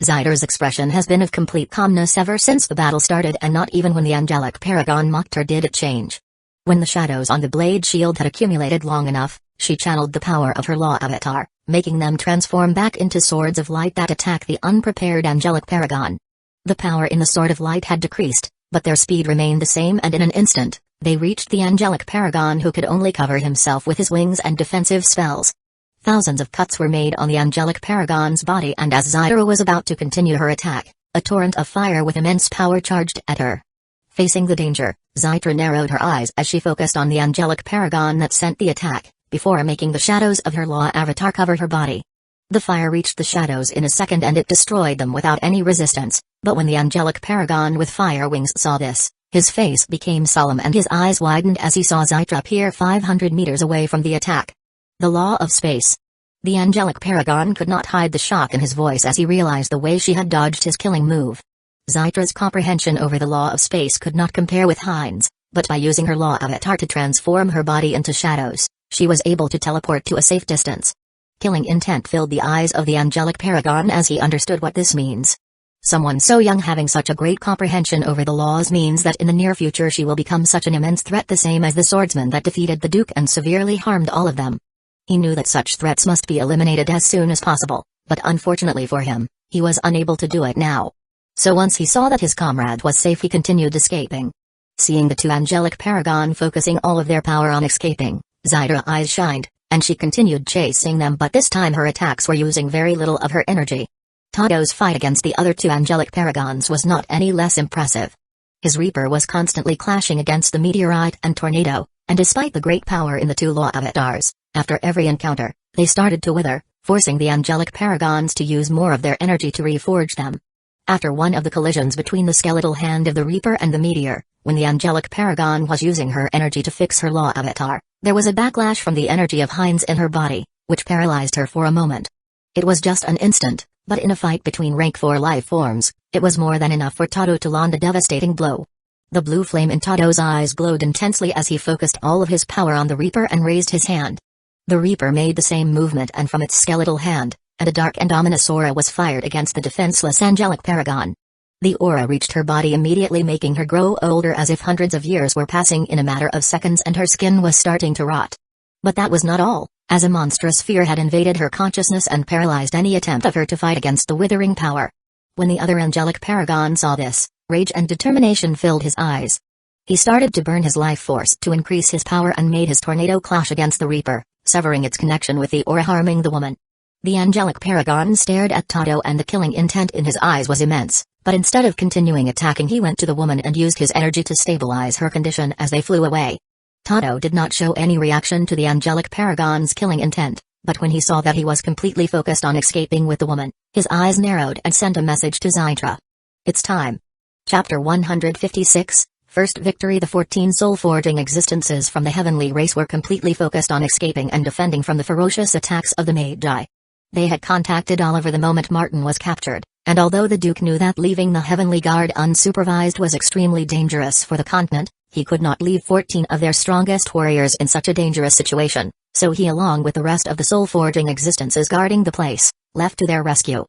Speaker 1: Zytra's expression has been of complete calmness ever since the battle started, and not even when the angelic paragon mocked her did it change. When the shadows on the blade shield had accumulated long enough, she channeled the power of her law avatar, making them transform back into swords of light that attack the unprepared angelic paragon. The power in the sword of light had decreased, but their speed remained the same, and in an instant, they reached the angelic paragon, who could only cover himself with his wings and defensive spells. Thousands of cuts were made on the angelic paragon's body, and as Zytra was about to continue her attack, a torrent of fire with immense power charged at her. Facing the danger, Zytra narrowed her eyes as she focused on the angelic paragon that sent the attack, before making the shadows of her law avatar cover her body. The fire reached the shadows in a second and it destroyed them without any resistance, but when the angelic paragon with fire wings saw this, his face became solemn and his eyes widened as he saw Zytra appear 500 meters away from the attack. The law of space. The angelic paragon could not hide the shock in his voice as he realized the way she had dodged his killing move. Zytra's comprehension over the law of space could not compare with Heinz, but by using her law avatar to transform her body into shadows, she was able to teleport to a safe distance. Killing intent filled the eyes of the angelic paragon as he understood what this means. Someone so young having such a great comprehension over the laws means that in the near future she will become such an immense threat, the same as the swordsman that defeated the Duke and severely harmed all of them. He knew that such threats must be eliminated as soon as possible, but unfortunately for him, he was unable to do it now. So once he saw that his comrade was safe, he continued escaping. Seeing the 2 angelic paragon focusing all of their power on escaping, Zytra's eyes shined, and she continued chasing them, but this time her attacks were using very little of her energy. Toto's fight against the other 2 angelic paragons was not any less impressive. His Reaper was constantly clashing against the meteorite and tornado, and despite the great power in the 2 law avatars, after every encounter, they started to wither, forcing the angelic paragons to use more of their energy to reforge them. After one of the collisions between the skeletal hand of the Reaper and the meteor, when the angelic paragon was using her energy to fix her law avatar, there was a backlash from the energy of Heinz in her body, which paralyzed her for a moment. It was just an instant, but in a fight between rank 4 life forms, it was more than enough for Toto to land a devastating blow. The blue flame in Toto's eyes glowed intensely as he focused all of his power on the Reaper and raised his hand. The Reaper made the same movement, and from its skeletal hand, and a dark and ominous aura was fired against the defenseless angelic paragon. The aura reached her body immediately, making her grow older as if hundreds of years were passing in a matter of seconds, and her skin was starting to rot. But that was not all, as a monstrous fear had invaded her consciousness and paralyzed any attempt of her to fight against the withering power. When the other angelic paragon saw this, rage and determination filled his eyes. He started to burn his life force to increase his power and made his tornado clash against the Reaper, severing its connection with the aura, harming the woman. The angelic paragon stared at Tado, and the killing intent in his eyes was immense, but instead of continuing attacking, he went to the woman and used his energy to stabilize her condition as they flew away. Tado did not show any reaction to the angelic paragon's killing intent, but when he saw that he was completely focused on escaping with the woman, his eyes narrowed and sent a message to Zytra. It's time. Chapter 156, First Victory. The 14 soul-forging existences from the heavenly race were completely focused on escaping and defending from the ferocious attacks of the Magi. They had contacted Oliver the moment Martin was captured, and although the Duke knew that leaving the Heavenly Guard unsupervised was extremely dangerous for the continent, he could not leave 14 of their strongest warriors in such a dangerous situation, so he, along with the rest of the soul-forging existences guarding the place, left to their rescue.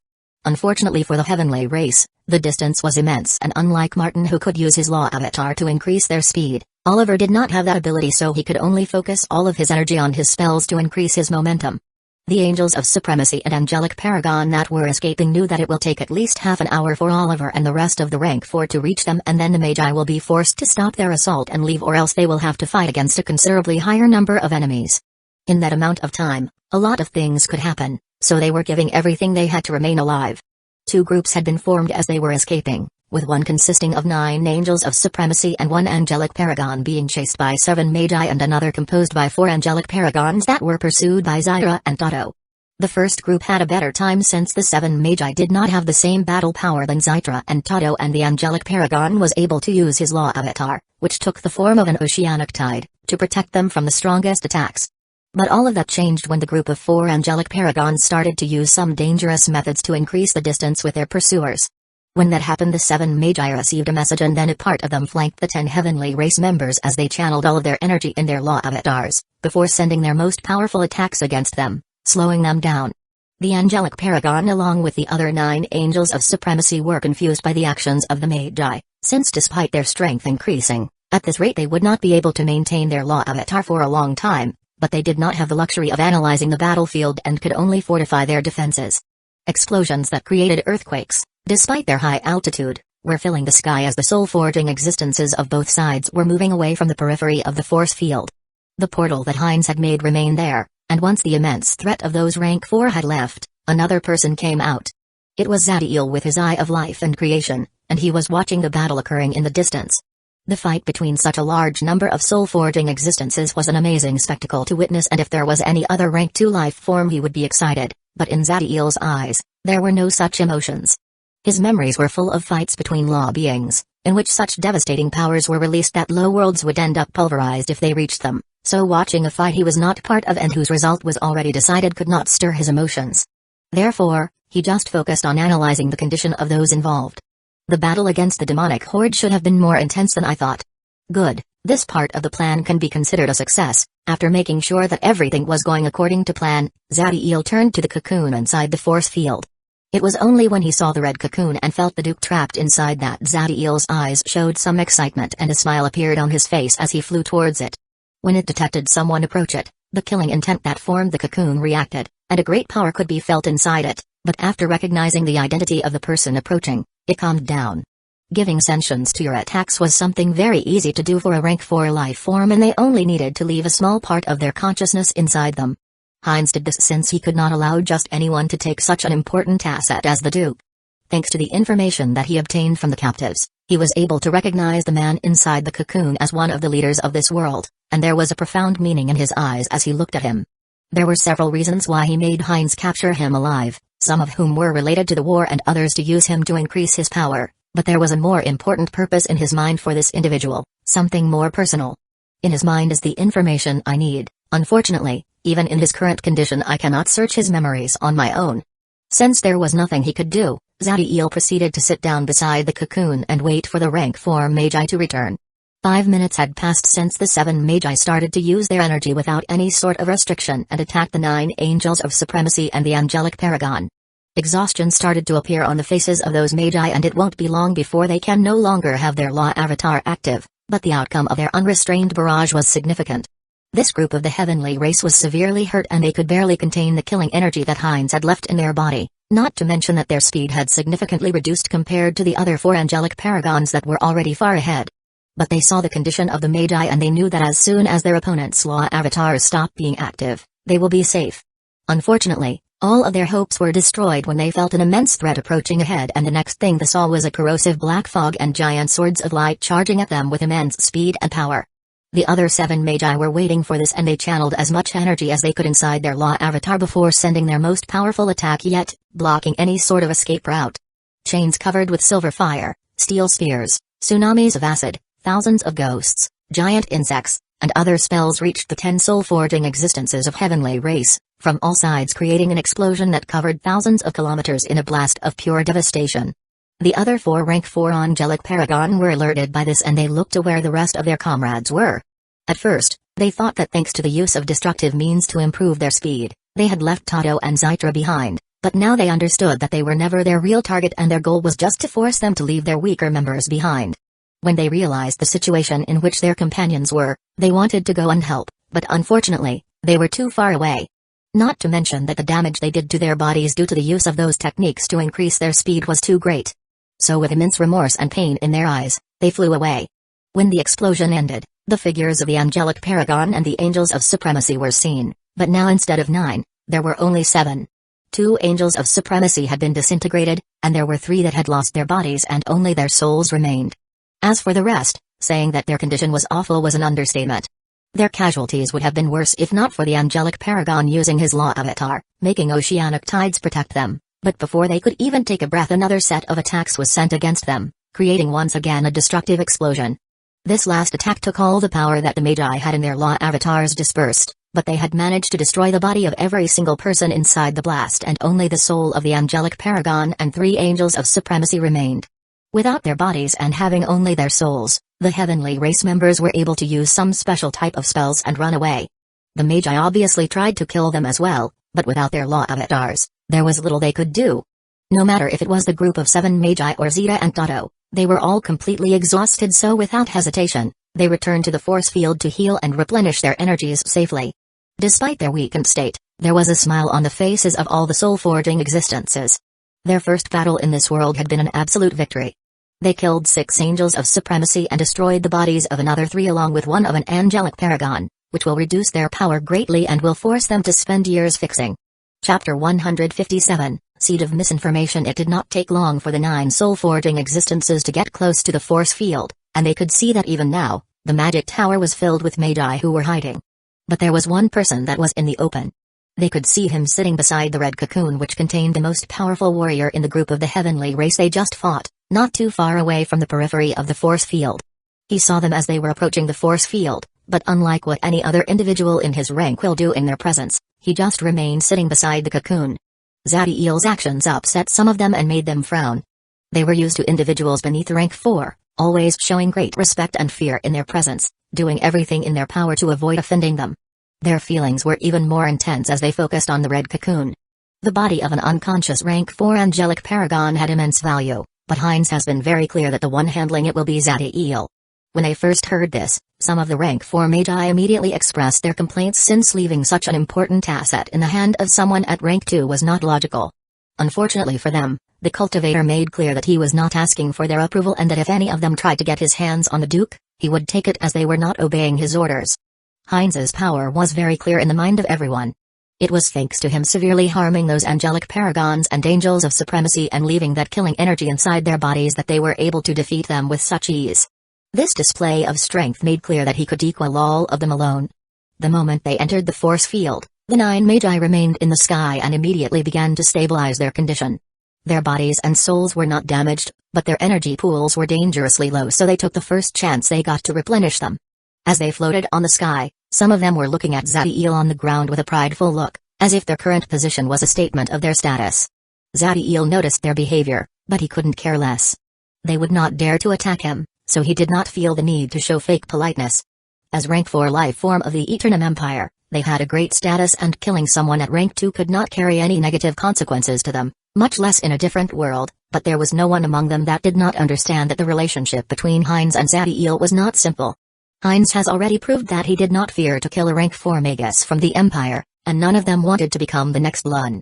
Speaker 1: Unfortunately for the heavenly race, the distance was immense, and unlike Martin, who could use his law avatar to increase their speed, Oliver did not have that ability, so he could only focus all of his energy on his spells to increase his momentum. The Angels of Supremacy and Angelic Paragon that were escaping knew that it will take at least half an hour for Oliver and the rest of the rank 4 to reach them, and then the Magi will be forced to stop their assault and leave, or else they will have to fight against a considerably higher number of enemies. In that amount of time, a lot of things could happen, so they were giving everything they had to remain alive. 2 groups had been formed as they were escaping, with one consisting of 9 Angels of Supremacy and 1 Angelic Paragon being chased by 7 Magi, and another composed by 4 Angelic Paragons that were pursued by Zyra and Tado. The first group had a better time since the 7 Magi did not have the same battle power than Zyra and Tado, and the Angelic Paragon was able to use his law avatar, which took the form of an oceanic tide, to protect them from the strongest attacks. But all of that changed when the group of 4 Angelic Paragons started to use some dangerous methods to increase the distance with their pursuers. When that happened, the 7 Magi received a message, and then a part of them flanked the 10 heavenly race members as they channeled all of their energy in their law avatars, before sending their most powerful attacks against them, slowing them down. The Angelic Paragon, along with the other 9 Angels of Supremacy, were confused by the actions of the Magi, since despite their strength increasing, at this rate they would not be able to maintain their law avatar for a long time, but they did not have the luxury of analyzing the battlefield and could only fortify their defenses. Explosions that created earthquakes, despite their high altitude, were filling the sky as the soul-forging existences of both sides were moving away from the periphery of the force field. The portal that Heinz had made remained there, and once the immense threat of those rank 4 had left, another person came out. It was Zadiel with his eye of life and creation, and he was watching the battle occurring in the distance. The fight between such a large number of soul-forging existences was an amazing spectacle to witness, and if there was any other rank 2 life form he would be excited, but in Zadiel's eyes, there were no such emotions. His memories were full of fights between law beings, in which such devastating powers were released that low worlds would end up pulverized if they reached them, so watching a fight he was not part of and whose result was already decided could not stir his emotions. Therefore, he just focused on analyzing the condition of those involved. The battle against the demonic horde should have been more intense than I thought. Good, this part of the plan can be considered a success. After making sure that everything was going according to plan, Zadiel turned to the cocoon inside the force field. It was only when he saw the red cocoon and felt the Duke trapped inside that Zadiel's eyes showed some excitement, and a smile appeared on his face as he flew towards it. When it detected someone approach it, the killing intent that formed the cocoon reacted, and a great power could be felt inside it, but after recognizing the identity of the person approaching, it calmed down. Giving sentience to your attacks was something very easy to do for a rank 4 life form, and they only needed to leave a small part of their consciousness inside them. Heinz did this since he could not allow just anyone to take such an important asset as the Duke. Thanks to the information that he obtained from the captives, he was able to recognize the man inside the cocoon as one of the leaders of this world, and there was a profound meaning in his eyes as he looked at him. There were several reasons why he made Heinz capture him alive, some of whom were related to the war and others to use him to increase his power, but there was a more important purpose in his mind for this individual, something more personal. In his mind is the information I need. Unfortunately, even in his current condition I cannot search his memories on my own. Since there was nothing he could do, Zadiel proceeded to sit down beside the cocoon and wait for the rank 4 Magi to return. 5 minutes had passed since the 7 Magi started to use their energy without any sort of restriction and attacked the 9 Angels of Supremacy and the Angelic Paragon. Exhaustion started to appear on the faces of those Magi, and it won't be long before they can no longer have their Law Avatar active, but the outcome of their unrestrained barrage was significant. This group of the heavenly race was severely hurt, and they could barely contain the killing energy that Heinz had left in their body, not to mention that their speed had significantly reduced compared to the other 4 Angelic Paragons that were already far ahead. But they saw the condition of the Magi, and they knew that as soon as their opponent's Law Avatars stop being active, they will be safe. Unfortunately, all of their hopes were destroyed when they felt an immense threat approaching ahead, and the next thing they saw was a corrosive black fog and giant swords of light charging at them with immense speed and power. The other 7 Magi were waiting for this, and they channeled as much energy as they could inside their Law Avatar before sending their most powerful attack yet, blocking any sort of escape route. Chains covered with silver fire, steel spears, tsunamis of acid, thousands of ghosts, giant insects, and other spells reached the 10 soul-forging existences of heavenly race, from all sides, creating an explosion that covered thousands of kilometers in a blast of pure devastation. The other 4 rank 4 Angelic Paragon were alerted by this, and they looked to where the rest of their comrades were. At first, they thought that thanks to the use of destructive means to improve their speed, they had left Tato and Zytra behind, but now they understood that they were never their real target, and their goal was just to force them to leave their weaker members behind. When they realized the situation in which their companions were, they wanted to go and help, but unfortunately, they were too far away. Not to mention that the damage they did to their bodies due to the use of those techniques to increase their speed was too great. So with immense remorse and pain in their eyes, they flew away. When the explosion ended, the figures of the Angelic Paragon and the Angels of Supremacy were seen, but now instead of 9, there were only 7. 2 Angels of Supremacy had been disintegrated, and there were 3 that had lost their bodies and only their souls remained. As for the rest, saying that their condition was awful was an understatement. Their casualties would have been worse if not for the Angelic Paragon using his Law Avatar, making oceanic tides protect them, but before they could even take a breath, another set of attacks was sent against them, creating once again a destructive explosion. This last attack took all the power that the Magi had in their Law Avatars dispersed, but they had managed to destroy the body of every single person inside the blast, and only the soul of the Angelic Paragon and 3 Angels of Supremacy remained. Without their bodies and having only their souls, the heavenly race members were able to use some special type of spells and run away. The Magi obviously tried to kill them as well, but without their Law Avatars, there was little they could do. No matter if it was the group of 7 Magi or Zeta and Tato, they were all completely exhausted, so without hesitation, they returned to the force field to heal and replenish their energies safely. Despite their weakened state, there was a smile on the faces of all the soul-forging existences. Their first battle in this world had been an absolute victory. They killed 6 Angels of Supremacy and destroyed the bodies of another 3 along with one of an Angelic Paragon, which will reduce their power greatly and will force them to spend years fixing. Chapter 157, Seed of Misinformation. It did not take long for the 9 soul-forging existences to get close to the force field, and they could see that even now, the magic tower was filled with Magi who were hiding. But there was one person that was in the open. They could see him sitting beside the red cocoon, which contained the most powerful warrior in the group of the heavenly race they just fought, not too far away from the periphery of the force field. He saw them as they were approaching the force field, but unlike what any other individual in his rank will do in their presence, he just remained sitting beside the cocoon. Zadiel's actions upset some of them and made them frown. They were used to individuals beneath rank 4, always showing great respect and fear in their presence, doing everything in their power to avoid offending them. Their feelings were even more intense as they focused on the red cocoon. The body of an unconscious rank 4 Angelic Paragon had immense value, but Heinz has been very clear that the one handling it will be Zadiel. When they first heard this, some of the rank 4 Magi immediately expressed their complaints, since leaving such an important asset in the hand of someone at rank 2 was not logical. Unfortunately for them, the cultivator made clear that he was not asking for their approval, and that if any of them tried to get his hands on the Duke, he would take it as they were not obeying his orders. Heinz's power was very clear in the mind of everyone. It was thanks to him severely harming those Angelic Paragons and Angels of Supremacy and leaving that killing energy inside their bodies that they were able to defeat them with such ease. This display of strength made clear that he could equal all of them alone. The moment they entered the force field, the 9 Magi remained in the sky and immediately began to stabilize their condition. Their bodies and souls were not damaged, but their energy pools were dangerously low, so they took the first chance they got to replenish them. As they floated on the sky, some of them were looking at Zadiel on the ground with a prideful look, as if their current position was a statement of their status. Zadiel noticed their behavior, but he couldn't care less. They would not dare to attack him, so he did not feel the need to show fake politeness. As rank 4 life form of the Eternum Empire, they had a great status, and killing someone at rank 2 could not carry any negative consequences to them, much less in a different world, but there was no one among them that did not understand that the relationship between Heinz and Zadiel was not simple. Heinz has already proved that he did not fear to kill a rank 4 magus from the Empire, and none of them wanted to become the next Lun.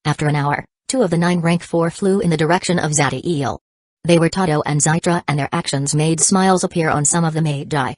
Speaker 1: After an hour, 2 of the 9 rank 4 flew in the direction of Zadiel. They were Tado and Zytra, and their actions made smiles appear on some of the Magi.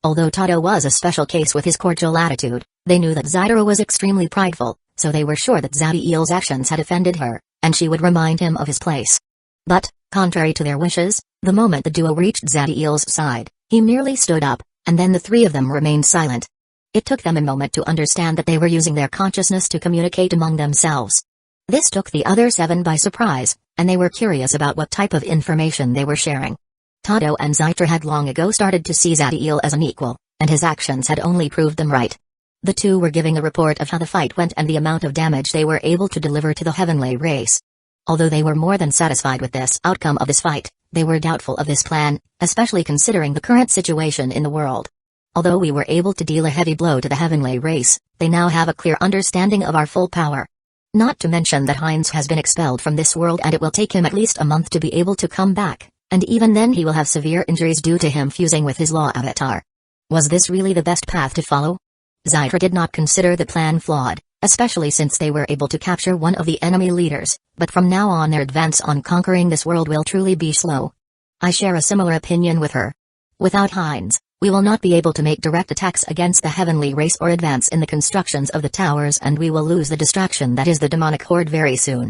Speaker 1: Although Tado was a special case with his cordial attitude, they knew that Zytra was extremely prideful, so they were sure that Zadiel's actions had offended her, and she would remind him of his place. But, contrary to their wishes, the moment the duo reached Zadiel's side, he merely stood up, and then the 3 of them remained silent. It took them a moment to understand that they were using their consciousness to communicate among themselves. This took the other 7 by surprise, and they were curious about what type of information they were sharing. Tado and Zytra had long ago started to see Zadiel as an equal, and his actions had only proved them right. The 2 were giving a report of how the fight went and the amount of damage they were able to deliver to the heavenly race. Although they were more than satisfied with this outcome of this fight, they were doubtful of this plan, especially considering the current situation in the world. Although we were able to deal a heavy blow to the heavenly race, they now have a clear understanding of our full power. Not to mention that Heinz has been expelled from this world, and it will take him at least a month to be able to come back, and even then he will have severe injuries due to him fusing with his law avatar. Was this really the best path to follow? Zytra did not consider the plan flawed, especially since they were able to capture one of the enemy leaders, but from now on their advance on conquering this world will truly be slow. I share a similar opinion with her. Without Heinz, we will not be able to make direct attacks against the heavenly race or advance in the constructions of the towers, and we will lose the distraction that is the demonic horde very soon.